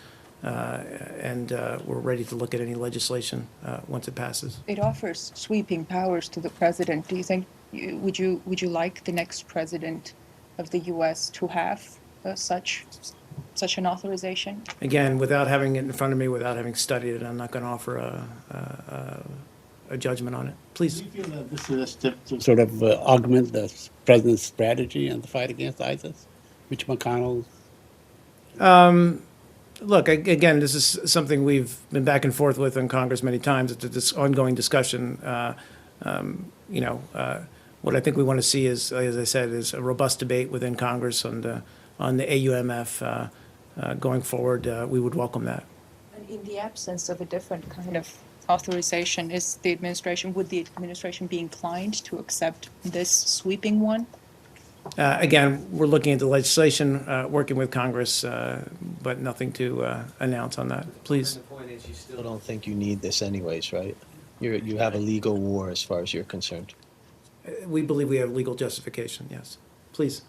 and we're ready to look at any legislation once it passes. It offers sweeping powers to the president. Do you think, would you like the next president of the U.S. to have such an authorization? Again, without having it in front of me, without having studied it, I'm not going to offer a judgment on it. Please. Do you feel that this is to sort of augment the president's strategy in the fight against ISIS? Mitch McConnell? Look, again, this is something we've been back and forth with in Congress many times. It's this ongoing discussion. What I think we want to see is, as I said, is a robust debate within Congress on the AUMF going forward. We would welcome that. And in the absence of a different kind of authorization, would the administration be inclined to accept this sweeping one? Again, we're looking at the legislation, working with Congress, but nothing to announce on that. Please. The point is, you still don't think you need this anyways, right? You have a legal war as far as you're concerned. We believe we have legal justification, yes. Please.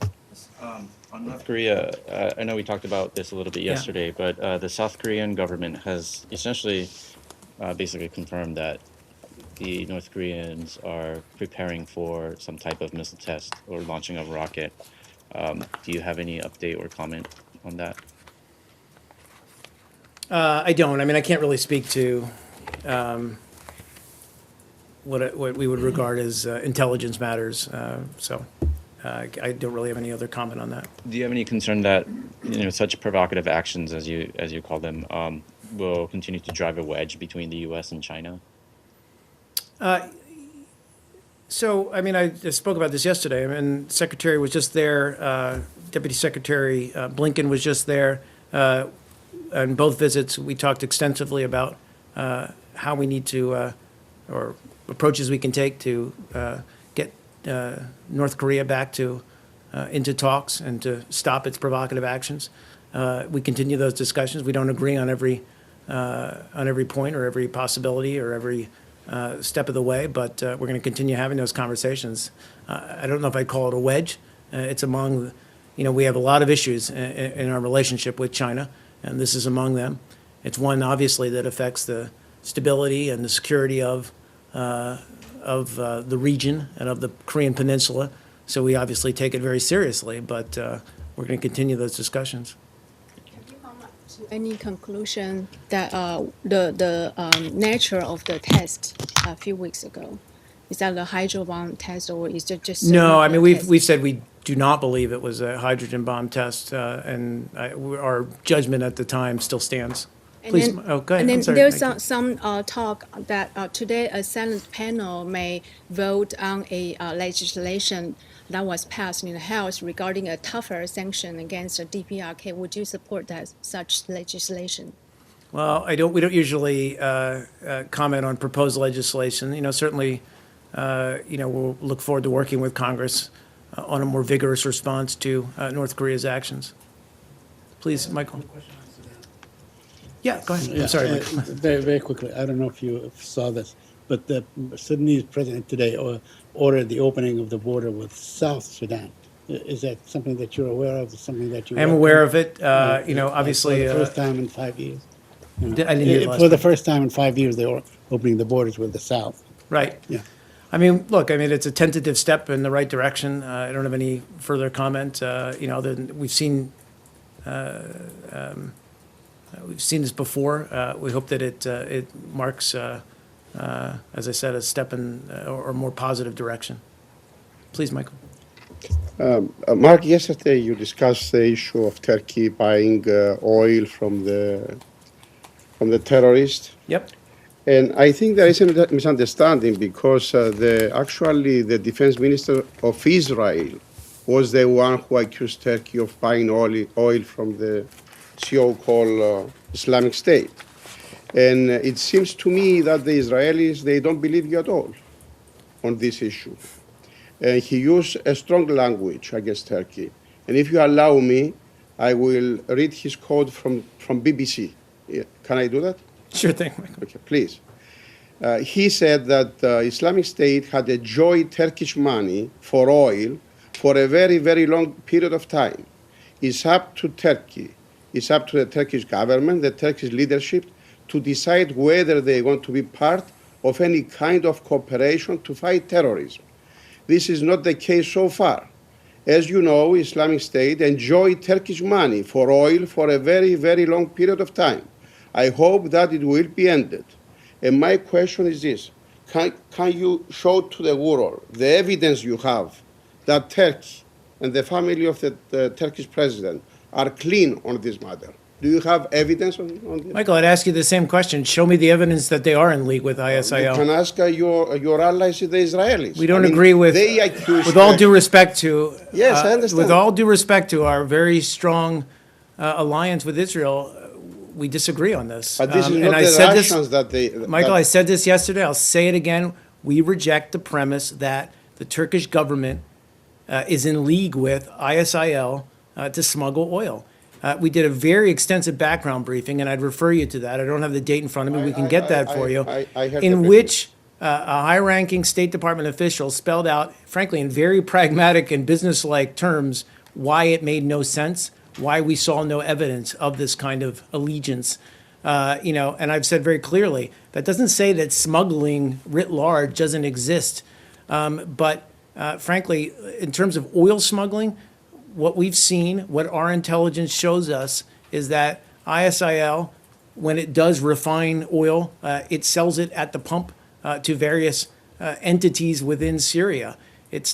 On North Korea, I know we talked about this a little bit Yeah. yesterday, but the South Korean government has essentially basically confirmed that the North Koreans are preparing for some type of missile test or launching of a rocket. Do you have any update or comment on that? I don't. I mean, I can't really speak to what we would regard as intelligence matters. I don't really have any other comment on that. Do you have any concern that such provocative actions, as you call them, will continue to drive a wedge between the U.S. and China? So, I mean, I spoke about this yesterday. I mean, Secretary was just there. Deputy Secretary Blinken was just there. On both visits, we talked extensively about how we need to, or approaches we can take to get North Korea back to into talks and to stop its provocative actions. We continue those discussions. We don't agree on every point or every possibility or every step of the way, but we're going to continue having those conversations. I don't know if I'd call it a wedge. It's among, we have a lot of issues in our relationship with China, and this is among them. It's one, obviously, that affects the stability and the security of the region and of the Korean Peninsula. So we obviously take it very seriously, but we're going to continue those discussions. Any conclusion that the nature of the test a few weeks ago, is that a hydrogen bomb test or is it just No, I mean we've said we do not believe it was a hydrogen bomb test, and our judgment at the time still stands. Please, go ahead. And then I'm sorry. there's some talk that today a Senate panel may vote on a legislation that was passed in the House regarding a tougher sanction against the DPRK. Would you support that such legislation? Well, we don't usually comment on proposed legislation. Certainly, we'll look forward to working with Congress on a more vigorous response to North Korea's actions. Please, Michael. Yeah, go ahead. I'm sorry, Michael. Very, very quickly. I don't know if you saw this, but the Sudanese president today ordered the opening of the border with South Sudan. Is that something that you're aware of? Something that you? I am aware of it. Obviously. For the first time in 5 years. I didn't hear the last For the part. first time in 5 years, they were opening the borders with the South. Right. Yeah. I mean, look, it's a tentative step in the right direction. I don't have any further comment. Other than we've seen this before. We hope that it marks, as I said, a step in or a more positive direction. Please, Michael. Mark, yesterday you discussed the issue of Turkey buying oil from the terrorists. Yep. And I think there is a misunderstanding because the defense minister of Israel was the one who accused Turkey of buying oil from the so-called Islamic State. And it seems to me that the Israelis, they don't believe you at all on this issue. And he used a strong language against Turkey. And if you allow me, I will read his quote from BBC. Yeah. Can I do that? Sure thing, Michael. Okay, please. He said that Islamic State had enjoyed Turkish money for oil for a very, very long period of time. It's up to Turkey. It's up to the Turkish government, the Turkish leadership, to decide whether they want to be part of any kind of cooperation to fight terrorism. This is not the case so far. As you know, Islamic State enjoyed Turkish money for oil for a very, very long period of time. I hope that it will be ended. And my question is this: can you show to the world the evidence you have that Turkey and the family of the Turkish president are clean on this matter? Do you have evidence on this? Michael, I'd ask you the same question. Show me the evidence that they are in league with ISIL. You can ask your allies, the Israelis. We don't agree with. They accuse. With all due respect to. Yes, I understand. With all due respect to our very strong alliance with Israel, we disagree on this. But this is and not I the said Russians that they. Michael, I said this yesterday. I'll say it again. We reject the premise that the Turkish government is in league with ISIL to smuggle oil. We did a very extensive background briefing, and I'd refer you to that. I don't have the date in front of me. We can get that for you. In which a high-ranking State Department official spelled out, frankly, in very pragmatic and business-like terms, why it made no sense, why we saw no evidence of this kind of allegiance. And I've said very clearly, that doesn't say that smuggling writ large doesn't exist. But frankly, in terms of oil smuggling, what we've seen, what our intelligence shows us, is that ISIL, when it does refine oil, it sells it at the pump to various entities within Syria. It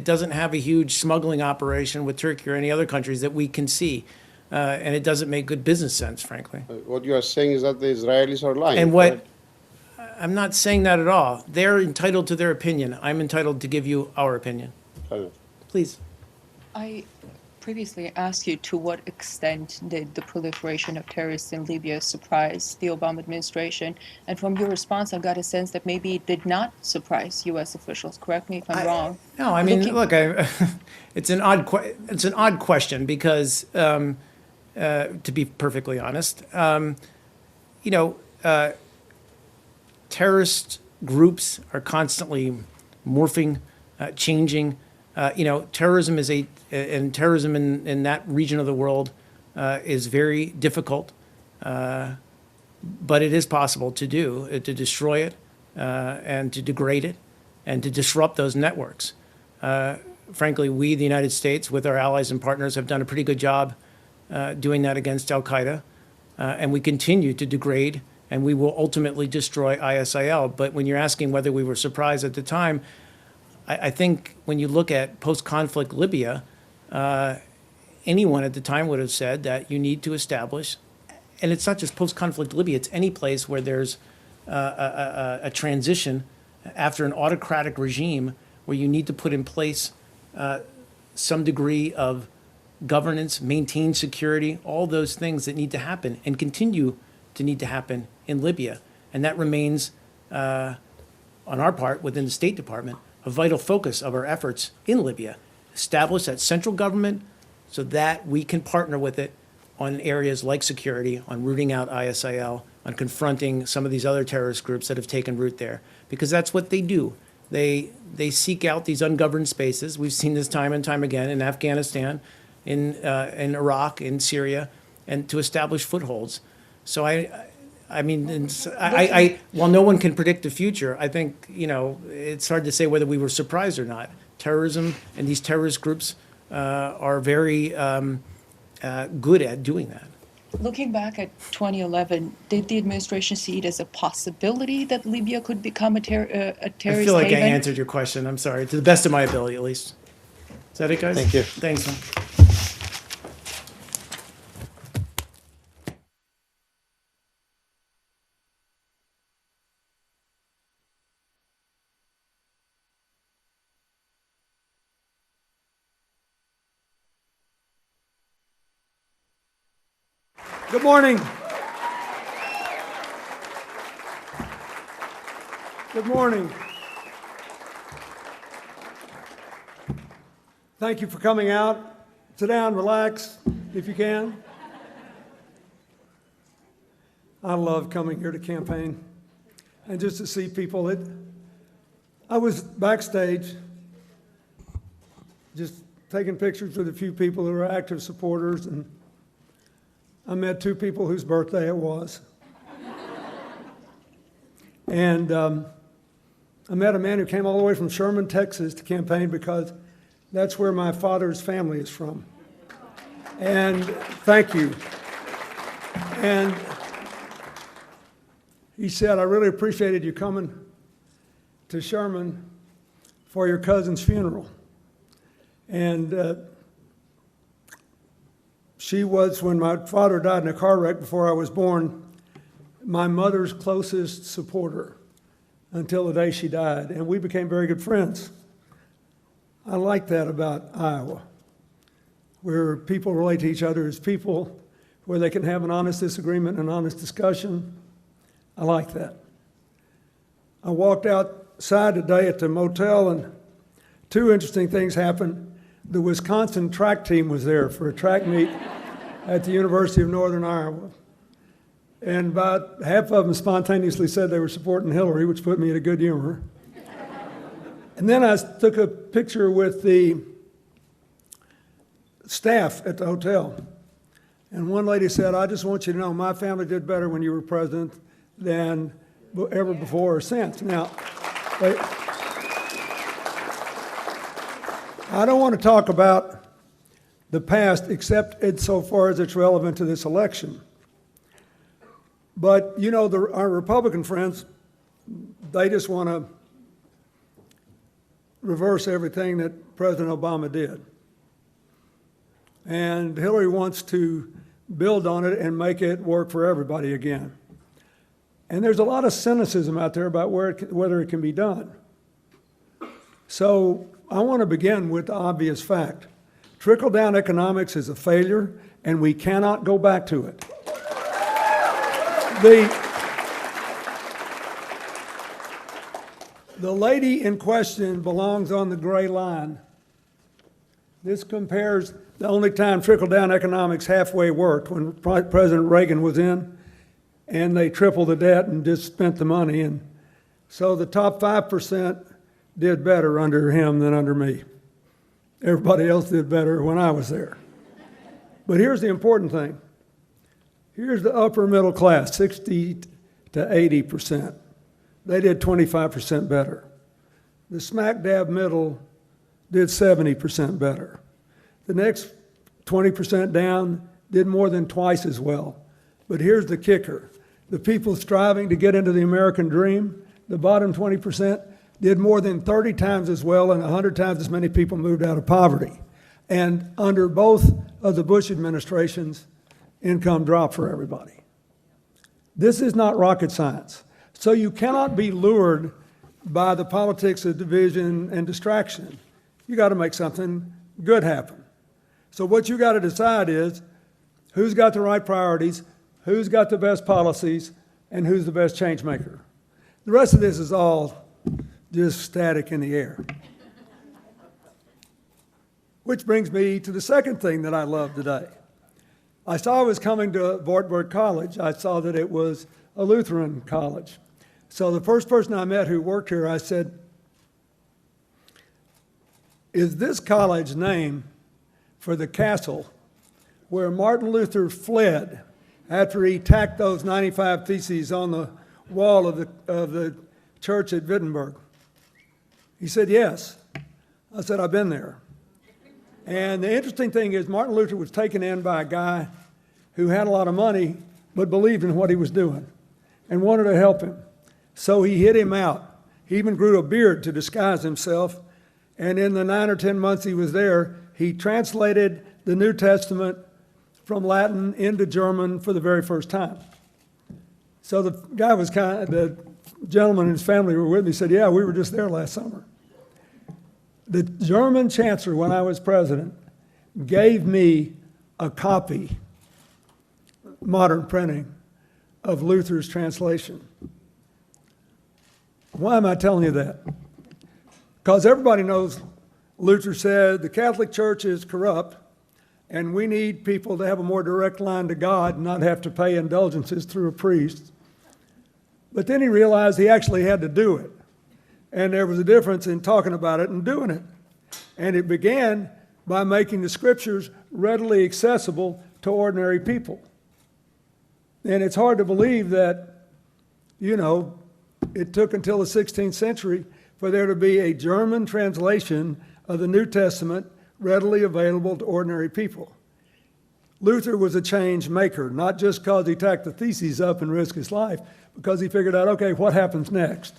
doesn't have a huge smuggling operation with Turkey or any other countries that we can see. And it doesn't make good business sense, frankly. What you are saying is that the Israelis are lying. And what right? I'm not saying that at all. They're entitled to their opinion. I'm entitled to give you our opinion. Please. I previously asked you to what extent did the proliferation of terrorists in Libya surprise the Obama administration, and from your response I got a sense that maybe it did not surprise U.S. officials. Correct me if I'm wrong. No, I mean, it's an odd question because, to be perfectly honest, terrorist groups are constantly morphing, changing. Terrorism terrorism in that region of the world is very difficult, but it is possible to destroy it and to degrade it and to disrupt those networks. Frankly, we, the United States, with our allies and partners, have done a pretty good job doing that against Al-Qaeda, and we continue to degrade, and we will ultimately destroy ISIL. But when you're asking whether we were surprised at the time, I think when you look at post-conflict Libya, anyone at the time would have said that you need to establish, and it's not just post-conflict Libya, it's any place where there's a transition after an autocratic regime where you need to put in place some degree of governance, maintain security, all those things that need to happen and continue to need to happen in Libya. And that remains, on our part, within the State Department, a vital focus of our efforts in Libya. Establish that central government so that we can partner with it on areas like security, on rooting out ISIL, on confronting some of these other terrorist groups that have taken root there. Because that's what they do. They seek out these ungoverned spaces. We've seen this time and time again in Afghanistan, in Iraq, in Syria, and to establish footholds. So while no one can predict the future, I think, it's hard to say whether we were surprised or not. Terrorism and these terrorist groups are very good at doing that. Looking back at 2011, did the administration see it as a possibility that Libya could become a terrorist haven? I feel like I answered your question. I'm sorry, to the best of my ability, at least. Is that it, guys? Thank you. Thanks, man. Good morning. Good morning. Thank you for coming out. Sit down, relax, if you can. I love coming here to campaign and just to see people. I was backstage just taking pictures with a few people who are active supporters, and I met two people whose birthday it was. And I met a man who came all the way from Sherman, Texas to campaign because that's where my father's family is from. And thank you. And he said, I really appreciated you coming to Sherman for your cousin's funeral. And she was, when my father died in a car wreck before I was born, my mother's closest supporter until the day she died. And we became very good friends. I like that about Iowa, where people relate to each other as people, where they can have an honest disagreement and an honest discussion. I like that. I walked outside today at the motel, and two interesting things happened. The Wisconsin track team was there for a track meet at the University of Northern Iowa. And about half of them spontaneously said they were supporting Hillary, which put me in a good humor. And then I took a picture with the staff at the hotel. And one lady said, I just want you to know my family did better when you were president than ever before or since. Now, I don't want to talk about the past except insofar as it's relevant to this election. But, you know, our Republican friends, they just want to reverse everything that President Obama did. And Hillary wants to build on it and make it work for everybody again. And there's a lot of cynicism out there about whether it can be done. So I want to begin with the obvious fact. Trickle-down economics is a failure, and we cannot go back to it. The lady in question belongs on the gray line. This compares the only time trickle-down economics halfway worked, when President Reagan was in, and they tripled the debt and just spent the money. And so the top 5% did better under him than under me. Everybody else did better when I was there. But here's the important thing. Here's the upper middle class, 60 to 80%. They did 25% better. The smack dab middle did 70% better. The next 20% down did more than twice as well. But here's the kicker. The people striving to get into the American dream, the bottom 20%, did more than 30 times as well, and 100 times as many people moved out of poverty. And under both of the Bush administrations, income dropped for everybody. This is not rocket science. So you cannot be lured by the politics of division and distraction. You got to make something good happen. So what you got to decide is who's got the right priorities, who's got the best policies, and who's the best change maker. The rest of this is all just static in the air. Which brings me to the second thing that I love today. I saw I was coming to Wartburg College. I saw that it was a Lutheran college. So the first person I met who worked here, I said, is this college named for the castle where Martin Luther fled after he tacked those 95 theses on the wall of the church at Wittenberg? He said, yes. I said, I've been there. And the interesting thing is Martin Luther was taken in by a guy who had a lot of money but believed in what he was doing and wanted to help him. So he hid him out. He even grew a beard to disguise himself. And in the 9 or 10 months he was there, he translated the New Testament from Latin into German for the very first time. So the guy was the gentleman and his family were with me, said, yeah, we were just there last summer. The German chancellor, when I was president, gave me a copy, modern printing, of Luther's translation. Why am I telling you that? Because everybody knows Luther said the Catholic Church is corrupt, and we need people to have a more direct line to God and not have to pay indulgences through a priest. But then he realized he actually had to do it. And there was a difference in talking about it and doing it. And it began by making the scriptures readily accessible to ordinary people. And it's hard to believe that, you know, it took until the 16th century for there to be a German translation of the New Testament readily available to ordinary people. Luther was a change maker, not just because he tacked the theses up and risked his life, because he figured out, okay, what happens next?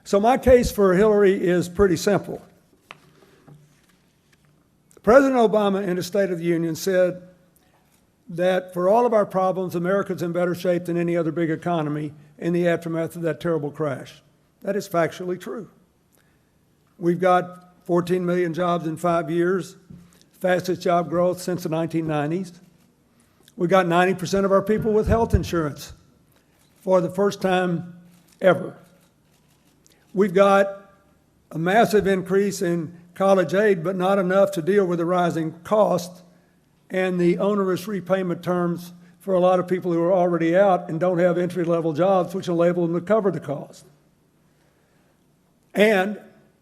So my case for Hillary is pretty simple. President Obama in his State of the Union said that for all of our problems, America's in better shape than any other big economy in the aftermath of that terrible crash. That is factually true. We've got 14 million jobs in 5 years, fastest job growth since the 1990s. We've got 90% of our people with health insurance for the first time ever. We've got a massive increase in college aid, but not enough to deal with the rising cost and the onerous repayment terms for a lot of people who are already out and don't have entry-level jobs, which enable them to cover the cost. And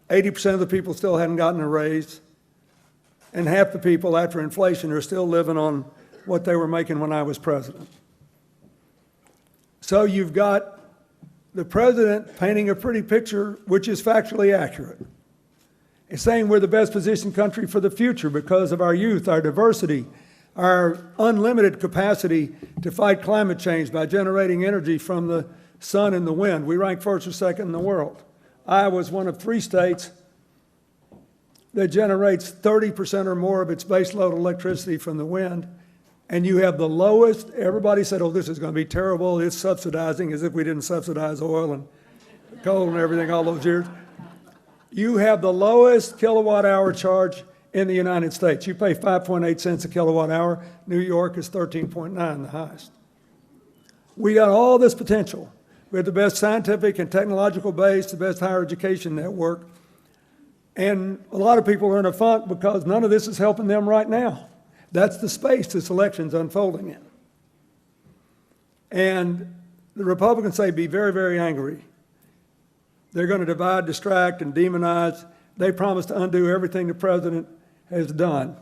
80% of the people still hadn't gotten a raise and half the people after inflation are still living on what they were making when I was president. So you've got the president painting a pretty picture, which is factually accurate. It's saying we're the best positioned country for the future because of our youth, our diversity, our unlimited capacity to fight climate change by generating energy from the sun and the wind. We rank first or second in the world. Iowa is one of 3 states that generates 30% or more of its baseload electricity from the wind. And you have the lowest, everybody said, oh, this is going to be terrible. It's subsidizing, as if we didn't subsidize oil and coal and everything all those years. You have the lowest kilowatt hour charge in the United States. You pay 5.8 cents a kilowatt hour. New York is 13.9, the highest. We got all this potential. We have the best scientific and technological base, the best higher education network. And a lot of people are in a funk because none of this is helping them right now. That's the space this election's unfolding in. And the Republicans say be very, very angry. They're going to divide, distract, and demonize. They promise to undo everything the president has done.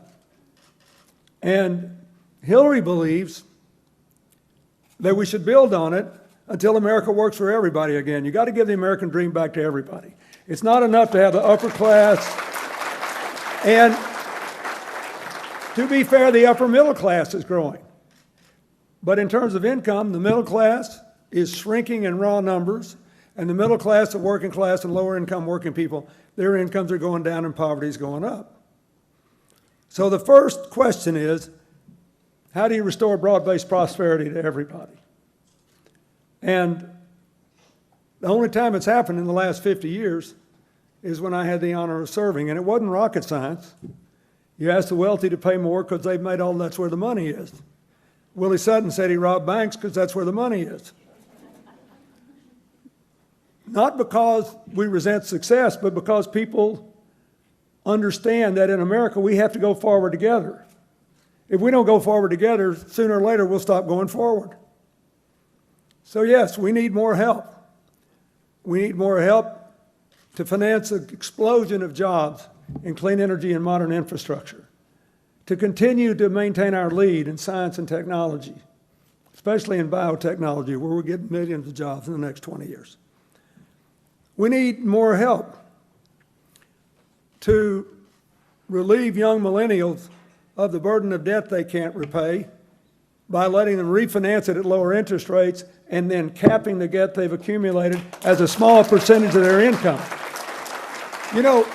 And Hillary believes that we should build on it until America works for everybody again. You got to give the American dream back to everybody. It's not enough to have the upper class. And to be fair, the upper middle class is growing. But in terms of income, the middle class is shrinking in raw numbers. And the middle class, the working class, and lower income working people, their incomes are going down and poverty is going up. So the first question is, how do you restore broad-based prosperity to everybody? And the only time it's happened in the last 50 years is when I had the honor of serving. And it wasn't rocket science. You ask the wealthy to pay more because they've made all that's where the money is. Willie Sutton said he robbed banks because that's where the money is. Not because we resent success, but because people understand that in America we have to go forward together. If we don't go forward together, sooner or later we'll stop going forward. So yes, we need more help. We need more help to finance the explosion of jobs in clean energy and modern infrastructure, to continue to maintain our lead in science and technology, especially in biotechnology, where we're getting millions of jobs in the next 20 years. We need more help to relieve young millennials of the burden of debt they can't repay by letting them refinance it at lower interest rates and then capping the debt they've accumulated as a small percentage of their income. You know,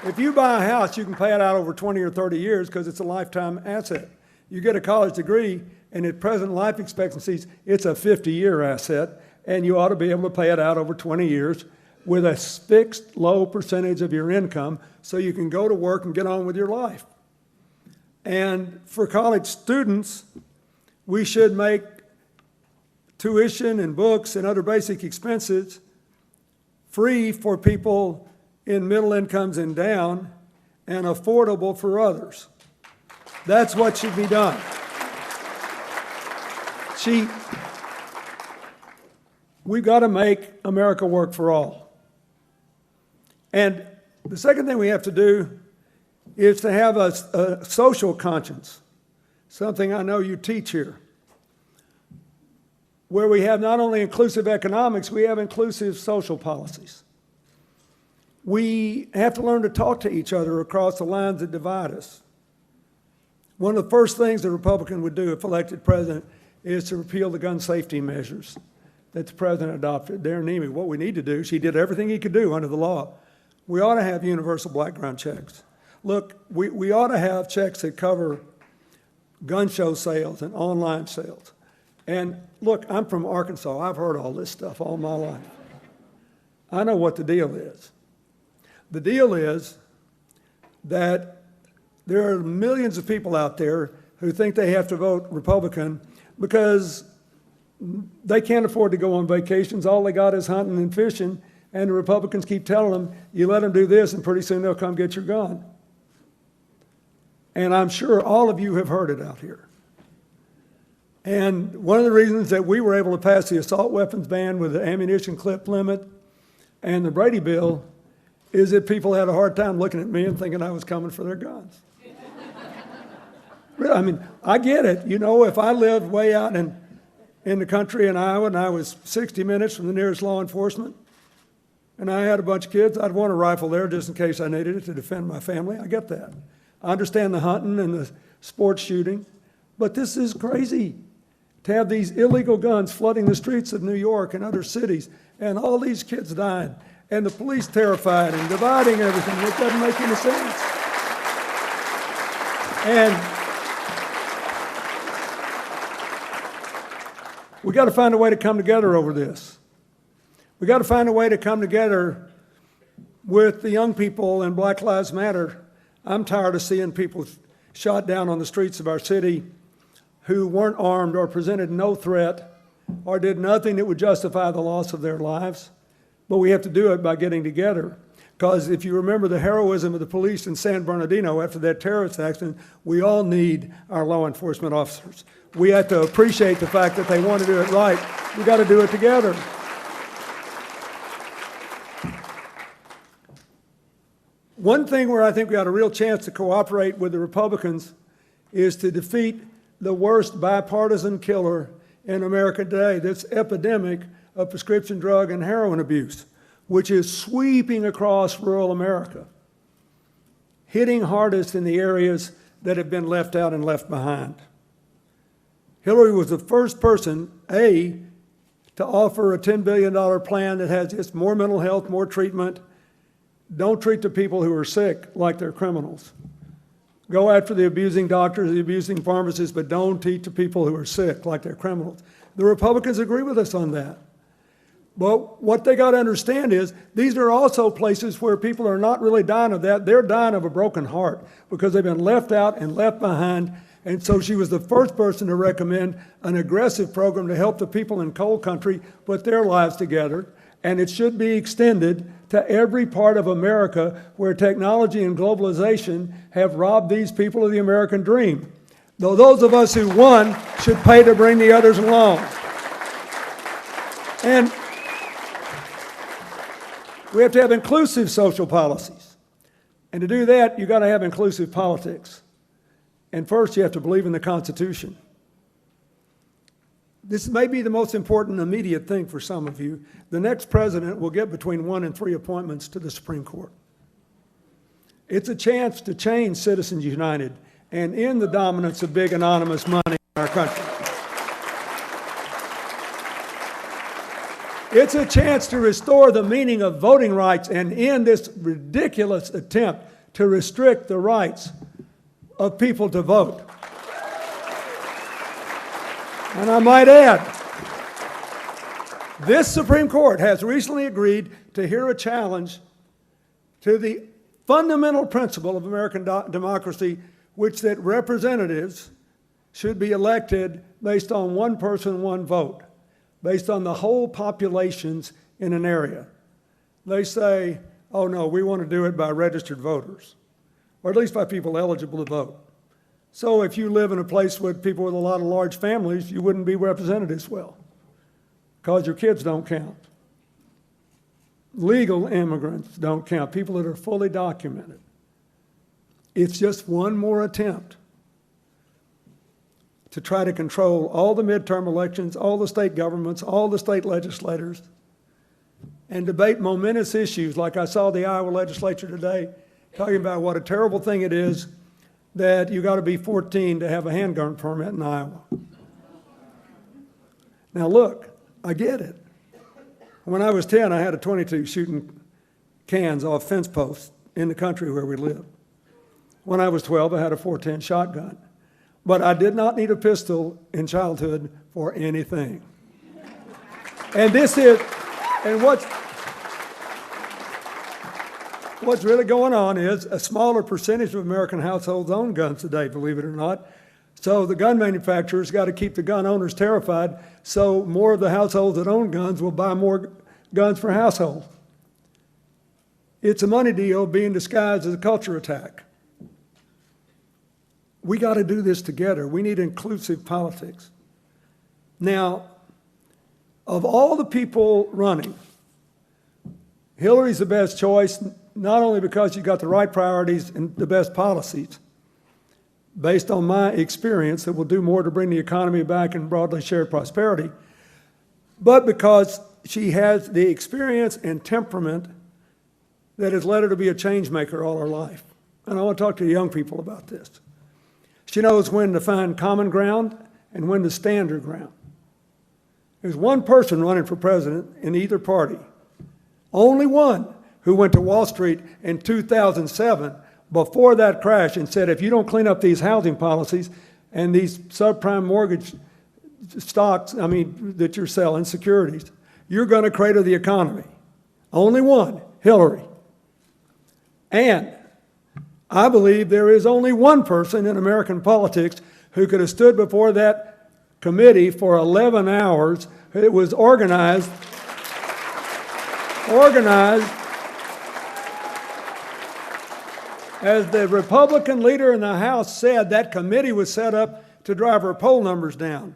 if you buy a house, you can pay it out over 20 or 30 years because it's a lifetime asset. You get a college degree, and at present life expectancies, it's a 50-year asset, and you ought to be able to pay it out over 20 years with a fixed low percentage of your income so you can go to work and get on with your life. And for college students, we should make tuition and books and other basic expenses free for people in middle incomes and down and affordable for others. That's what should be done. We've got to make America work for all. And the second thing we have to do is to have a social conscience, something I know you teach here, where we have not only inclusive economics, we have inclusive social policies. We have to learn to talk to each other across the lines that divide us. One of the first things a Republican would do if elected president is to repeal the gun safety measures that the president adopted. Darren Nemi, what we need to do, she did everything he could do under the law. We ought to have universal background checks. Look, we ought to have checks that cover gun show sales and online sales. And look, I'm from Arkansas. I've heard all this stuff all my life. I know what the deal is. The deal is that there are millions of people out there who think they have to vote Republican because they can't afford to go on vacations. All they got is hunting and fishing, and the Republicans keep telling them, you let them do this, and pretty soon they'll come get your gun. And I'm sure all of you have heard it out here. And one of the reasons that we were able to pass the assault weapons ban with the ammunition clip limit and the Brady bill is that people had a hard time looking at me and thinking I was coming for their guns. Really, I mean, I get it. You know, if I lived way out in the country in Iowa and I was 60 minutes from the nearest law enforcement and I had a bunch of kids, I'd want a rifle there just in case I needed it to defend my family. I get that. I understand the hunting and the sports shooting, but this is crazy to have these illegal guns flooding the streets of New York and other cities, and all these kids dying, and the police terrified and dividing everything. It doesn't make any sense. And we got to find a way to come together over this. We got to find a way to come together with the young people and Black Lives Matter. I'm tired of seeing people shot down on the streets of our city who weren't armed or presented no threat or did nothing that would justify the loss of their lives. But we have to do it by getting together. Because if you remember the heroism of the police in San Bernardino after that terrorist accident, we all need our law enforcement officers. We have to appreciate the fact that they want to do it right. We got to do it together. One thing where I think we got a real chance to cooperate with the Republicans is to defeat the worst bipartisan killer in America today, this epidemic of prescription drug and heroin abuse, which is sweeping across rural America, hitting hardest in the areas that have been left out and left behind. Hillary was the first person, to offer a $10 billion plan that has just more mental health, more treatment. Don't treat the people who are sick like they're criminals. Go after the abusing doctors, the abusing pharmacists, but don't treat the people who are sick like they're criminals. The Republicans agree with us on that. But what they got to understand is these are also places where people are not really dying of that. They're dying of a broken heart because they've been left out and left behind. And so she was the first person to recommend an aggressive program to help the people in coal country put their lives together. And it should be extended to every part of America where technology and globalization have robbed these people of the American dream. Though those of us who won should pay to bring the others along. And we have to have inclusive social policies. And to do that, you've got to have inclusive politics. And first, you have to believe in the Constitution. This may be the most important immediate thing for some of you. The next president will get between 1 and 3 appointments to the Supreme Court. It's a chance to change Citizens United and end the dominance of big anonymous money in our country. It's a chance to restore the meaning of voting rights and end this ridiculous attempt to restrict the rights of people to vote. And I might add, this Supreme Court has recently agreed to hear a challenge to the fundamental principle of American democracy, which that representatives should be elected based on one person, one vote, based on the whole populations in an area. They say, oh no, we want to do it by registered voters, or at least by people eligible to vote. So if you live in a place with people with a lot of large families, you wouldn't be represented as well because your kids don't count. Legal immigrants don't count, people that are fully documented. It's just one more attempt to try to control all the midterm elections, all the state governments, all the state legislators, and debate momentous issues like I saw the Iowa legislature today talking about what a terrible thing it is that you got to be 14 to have a handgun permit in Iowa. Now look, I get it. When I was 10, I had a .22 shooting cans off fence posts in the country where we lived. When I was 12, I had a .410 shotgun. But I did not need a pistol in childhood for anything. And what's really going on is a smaller percentage of American households own guns today, believe it or not. So the gun manufacturers got to keep the gun owners terrified, so more of the households that own guns will buy more guns per household. It's a money deal being disguised as a culture attack. We got to do this together. We need inclusive politics. Now, of all the people running, Hillary's the best choice, not only because you got the right priorities and the best policies, based on my experience that will do more to bring the economy back and broadly shared prosperity, but because she has the experience and temperament that has led her to be a change maker all her life. And I want to talk to the young people about this. She knows when to find common ground and when to stand her ground. There's one person running for president in either party, only one, who went to Wall Street in 2007 before that crash and said, if you don't clean up these housing policies and these subprime mortgage stocks, that you're selling, securities, you're going to crater the economy. Only one, Hillary. And I believe there is only one person in American politics who could have stood before that committee for 11 hours. It was organized as the Republican leader in the House said, that committee was set up to drive her poll numbers down.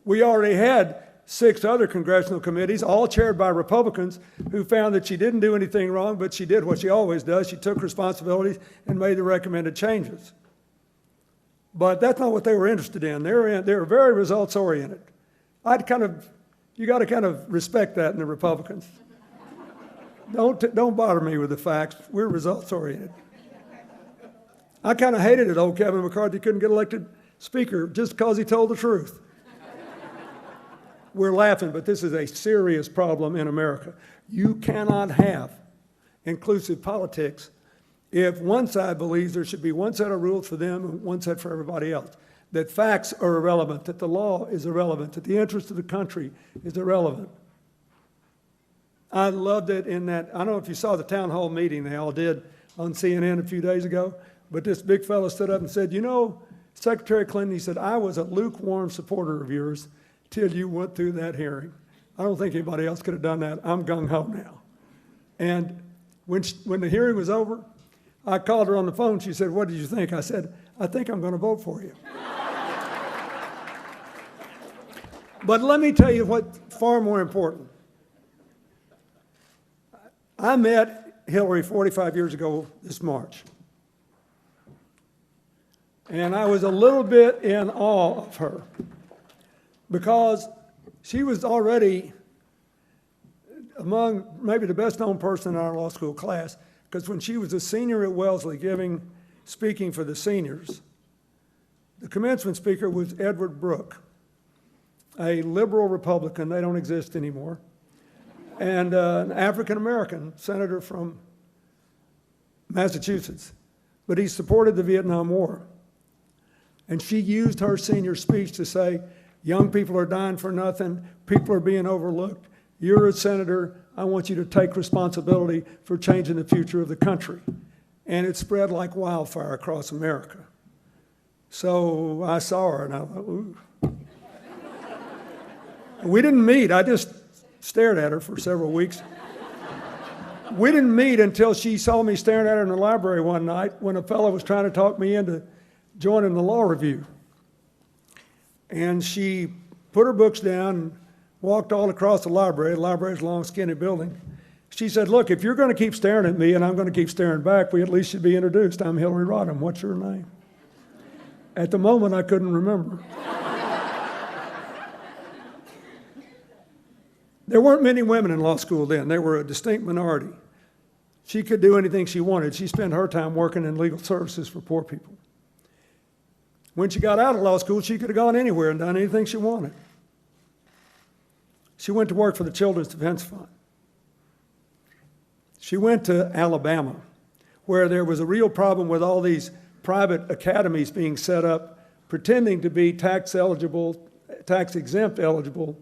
We already had 6 other congressional committees, all chaired by Republicans, who found that she didn't do anything wrong, but she did what she always does. She took responsibilities and made the recommended changes. But that's not what they were interested in. They were very results-oriented. You got to kind of respect that in the Republicans. Don't bother me with the facts. We're results-oriented. I kind of hated it old Kevin McCarthy couldn't get elected speaker just because he told the truth. We're laughing, but this is a serious problem in America. You cannot have inclusive politics if one side believes there should be one set of rules for them and one set for everybody else, that facts are irrelevant, that the law is irrelevant, that the interest of the country is irrelevant. I loved it in that, I don't know if you saw the town hall meeting they all did on CNN a few days ago, but this big fellow stood up and said, you know, Secretary Clinton, he said, I was a lukewarm supporter of yours till you went through that hearing. I don't think anybody else could have done that. I'm gung-ho now. And when the hearing was over, I called her on the phone. She said, what did you think? I said, I think I'm going to vote for you. But let me tell you what's far more important. I met Hillary 45 years ago this March. And I was a little bit in awe of her because she was already among maybe the best known person in our law school class, because when she was a senior at Wellesley speaking for the seniors, the commencement speaker was Edward Brooke, a liberal Republican, they don't exist anymore, and an African-American senator from Massachusetts, but he supported the Vietnam War. And she used her senior speech to say, young people are dying for nothing, people are being overlooked, you're a senator, I want you to take responsibility for changing the future of the country. And it spread like wildfire across America. So I saw her and I thought, ooh. We didn't meet, I just stared at her for several weeks. We didn't meet until she saw me staring at her in the library one night when a fellow was trying to talk me into joining the law review. And she put her books down and walked all across the library. The library's a long, skinny building. She said, look, if you're going to keep staring at me and I'm going to keep staring back, we at least should be introduced. I'm Hillary Rodham. What's your name? At the moment, I couldn't remember. There weren't many women in law school then. They were a distinct minority. She could do anything she wanted. She spent her time working in legal services for poor people. When she got out of law school, she could have gone anywhere and done anything she wanted. She went to work for the Children's Defense Fund. She went to Alabama, where there was a real problem with all these private academies being set up, pretending to be tax-exempt eligible,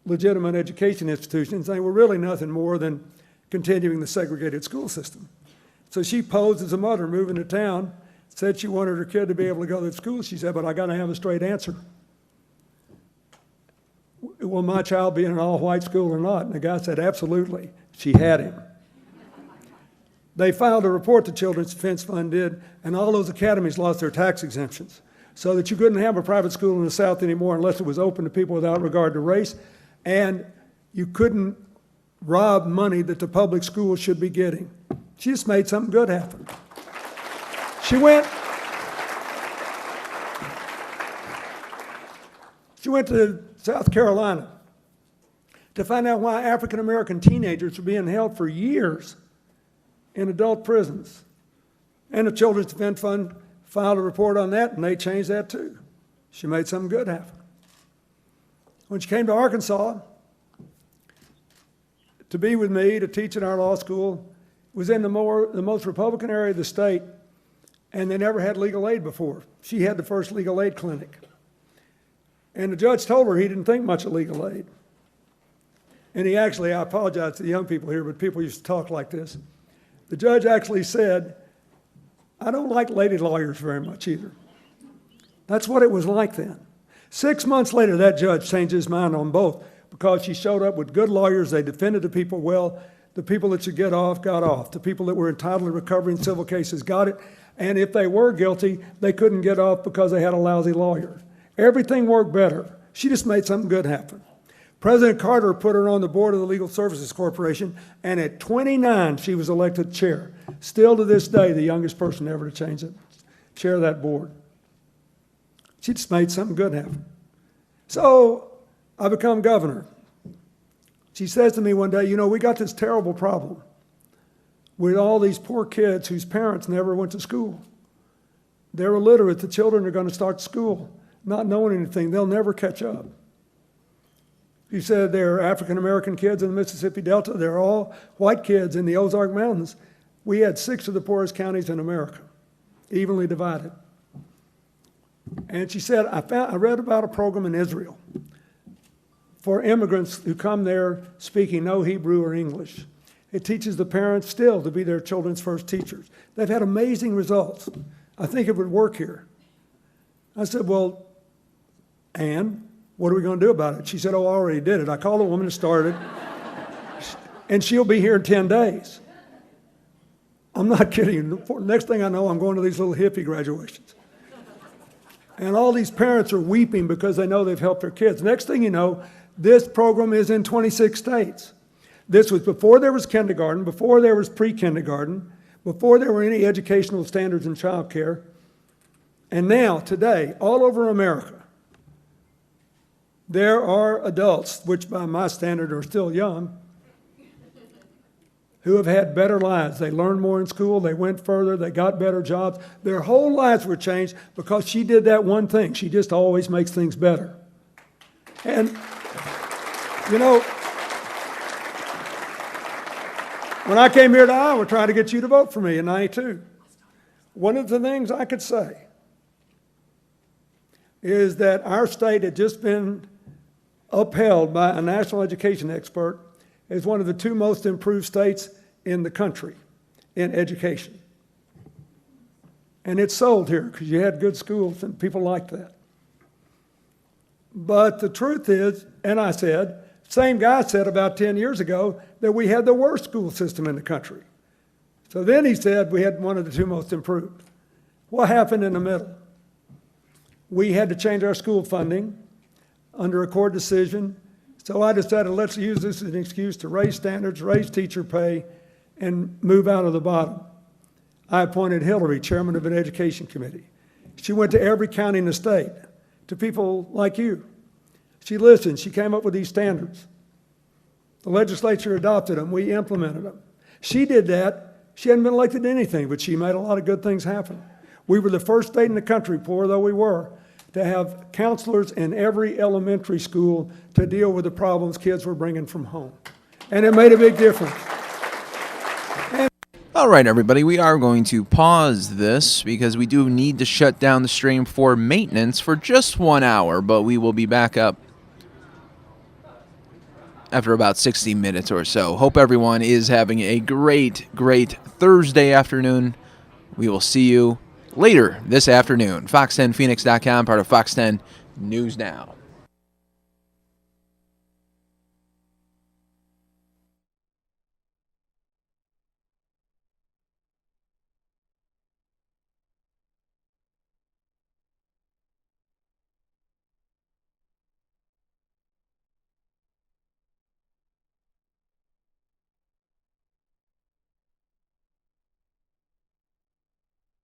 legitimate education institutions. They were really nothing more than continuing the segregated school system. So she posed as a mother moving to town, said she wanted her kid to be able to go to school. She said, but I got to have a straight answer. Will my child be in an all-white school or not? And the guy said, absolutely. She had him. They filed a report, the Children's Defense Fund did, and all those academies lost their tax exemptions, so that you couldn't have a private school in the South anymore unless it was open to people without regard to race, and you couldn't rob money that the public schools should be getting. She just made something good happen. She went to South Carolina to find out why African American teenagers were being held for years in adult prisons. And the Children's Defense Fund filed a report on that, and they changed that too. She made something good happen. When she came to Arkansas to be with me, to teach in our law school, was in the most Republican area of the state, and they never had legal aid before. She had the first legal aid clinic. And the judge told her he didn't think much of legal aid. And he actually, I apologize to the young people here, but people used to talk like this. The judge actually said, I don't like lady lawyers very much either. That's what it was like then. 6 months later, that judge changed his mind on both because she showed up with good lawyers. They defended the people well. The people that should get off, got off. The people that were entitled to recovery in civil cases got it. And if they were guilty, they couldn't get off because they had a lousy lawyer. Everything worked better. She just made something good happen. President Carter put her on the board of the Legal Services Corporation, and at 29, she was elected chair. Still to this day, the youngest person ever to change it, chair of that board. She just made something good happen. So I become governor. She says to me one day, you know, we got this terrible problem with all these poor kids whose parents never went to school. They're illiterate. The children are going to start school not knowing anything. They'll never catch up. She said they're African-American kids in the Mississippi Delta. They're all white kids in the Ozark Mountains. We had 6 of the poorest counties in America, evenly divided. And she said, I read about a program in Israel for immigrants who come there speaking no Hebrew or English. It teaches the parents still to be their children's first teachers. They've had amazing results. I think it would work here. I said, well, Ann, what are we going to do about it? She said, oh, I already did it. I called the woman who started, and she'll be here in 10 days. I'm not kidding. Next thing I know, I'm going to these little hippie graduations. And all these parents are weeping because they know they've helped their kids. Next thing you know, this program is in 26 states. This was before there was kindergarten, before there was pre-kindergarten, before there were any educational standards in child care. And now, today, all over America, there are adults, which by my standard are still young, who have had better lives. They learned more in school, they went further, they got better jobs. Their whole lives were changed because she did that one thing. She just always makes things better. And, you know, when I came here to Iowa trying to get you to vote for me in '92, one of the things I could say is that our state had just been upheld by a national education expert as one of the 2 most improved states in the country in education. And it sold here because you had good schools and people liked that. But the truth is, and I said, same guy said about 10 years ago that we had the worst school system in the country. So then he said we had one of the 2 most improved. What happened in the middle? We had to change our school funding under a court decision. So I decided let's use this as an excuse to raise standards, raise teacher pay, and move out of the bottom. I appointed Hillary, chairman of an education committee. She went to every county in the state, to people like you. She listened. She came up with these standards. The legislature adopted them. We implemented them. She did that. She hadn't been elected to anything, but she made a lot of good things happen. We were the first state in the country, poor though we were, to have counselors in every elementary school to deal with the problems kids were bringing from home. And it made a big difference. All right, everybody, we are going to pause this because we do need to shut down the stream for maintenance for just 1 hour, but we will be back up after about 60 minutes or so. Hope everyone is having a great Thursday afternoon. We will see you later this afternoon. Fox10Phoenix.com, part of Fox 10 News Now.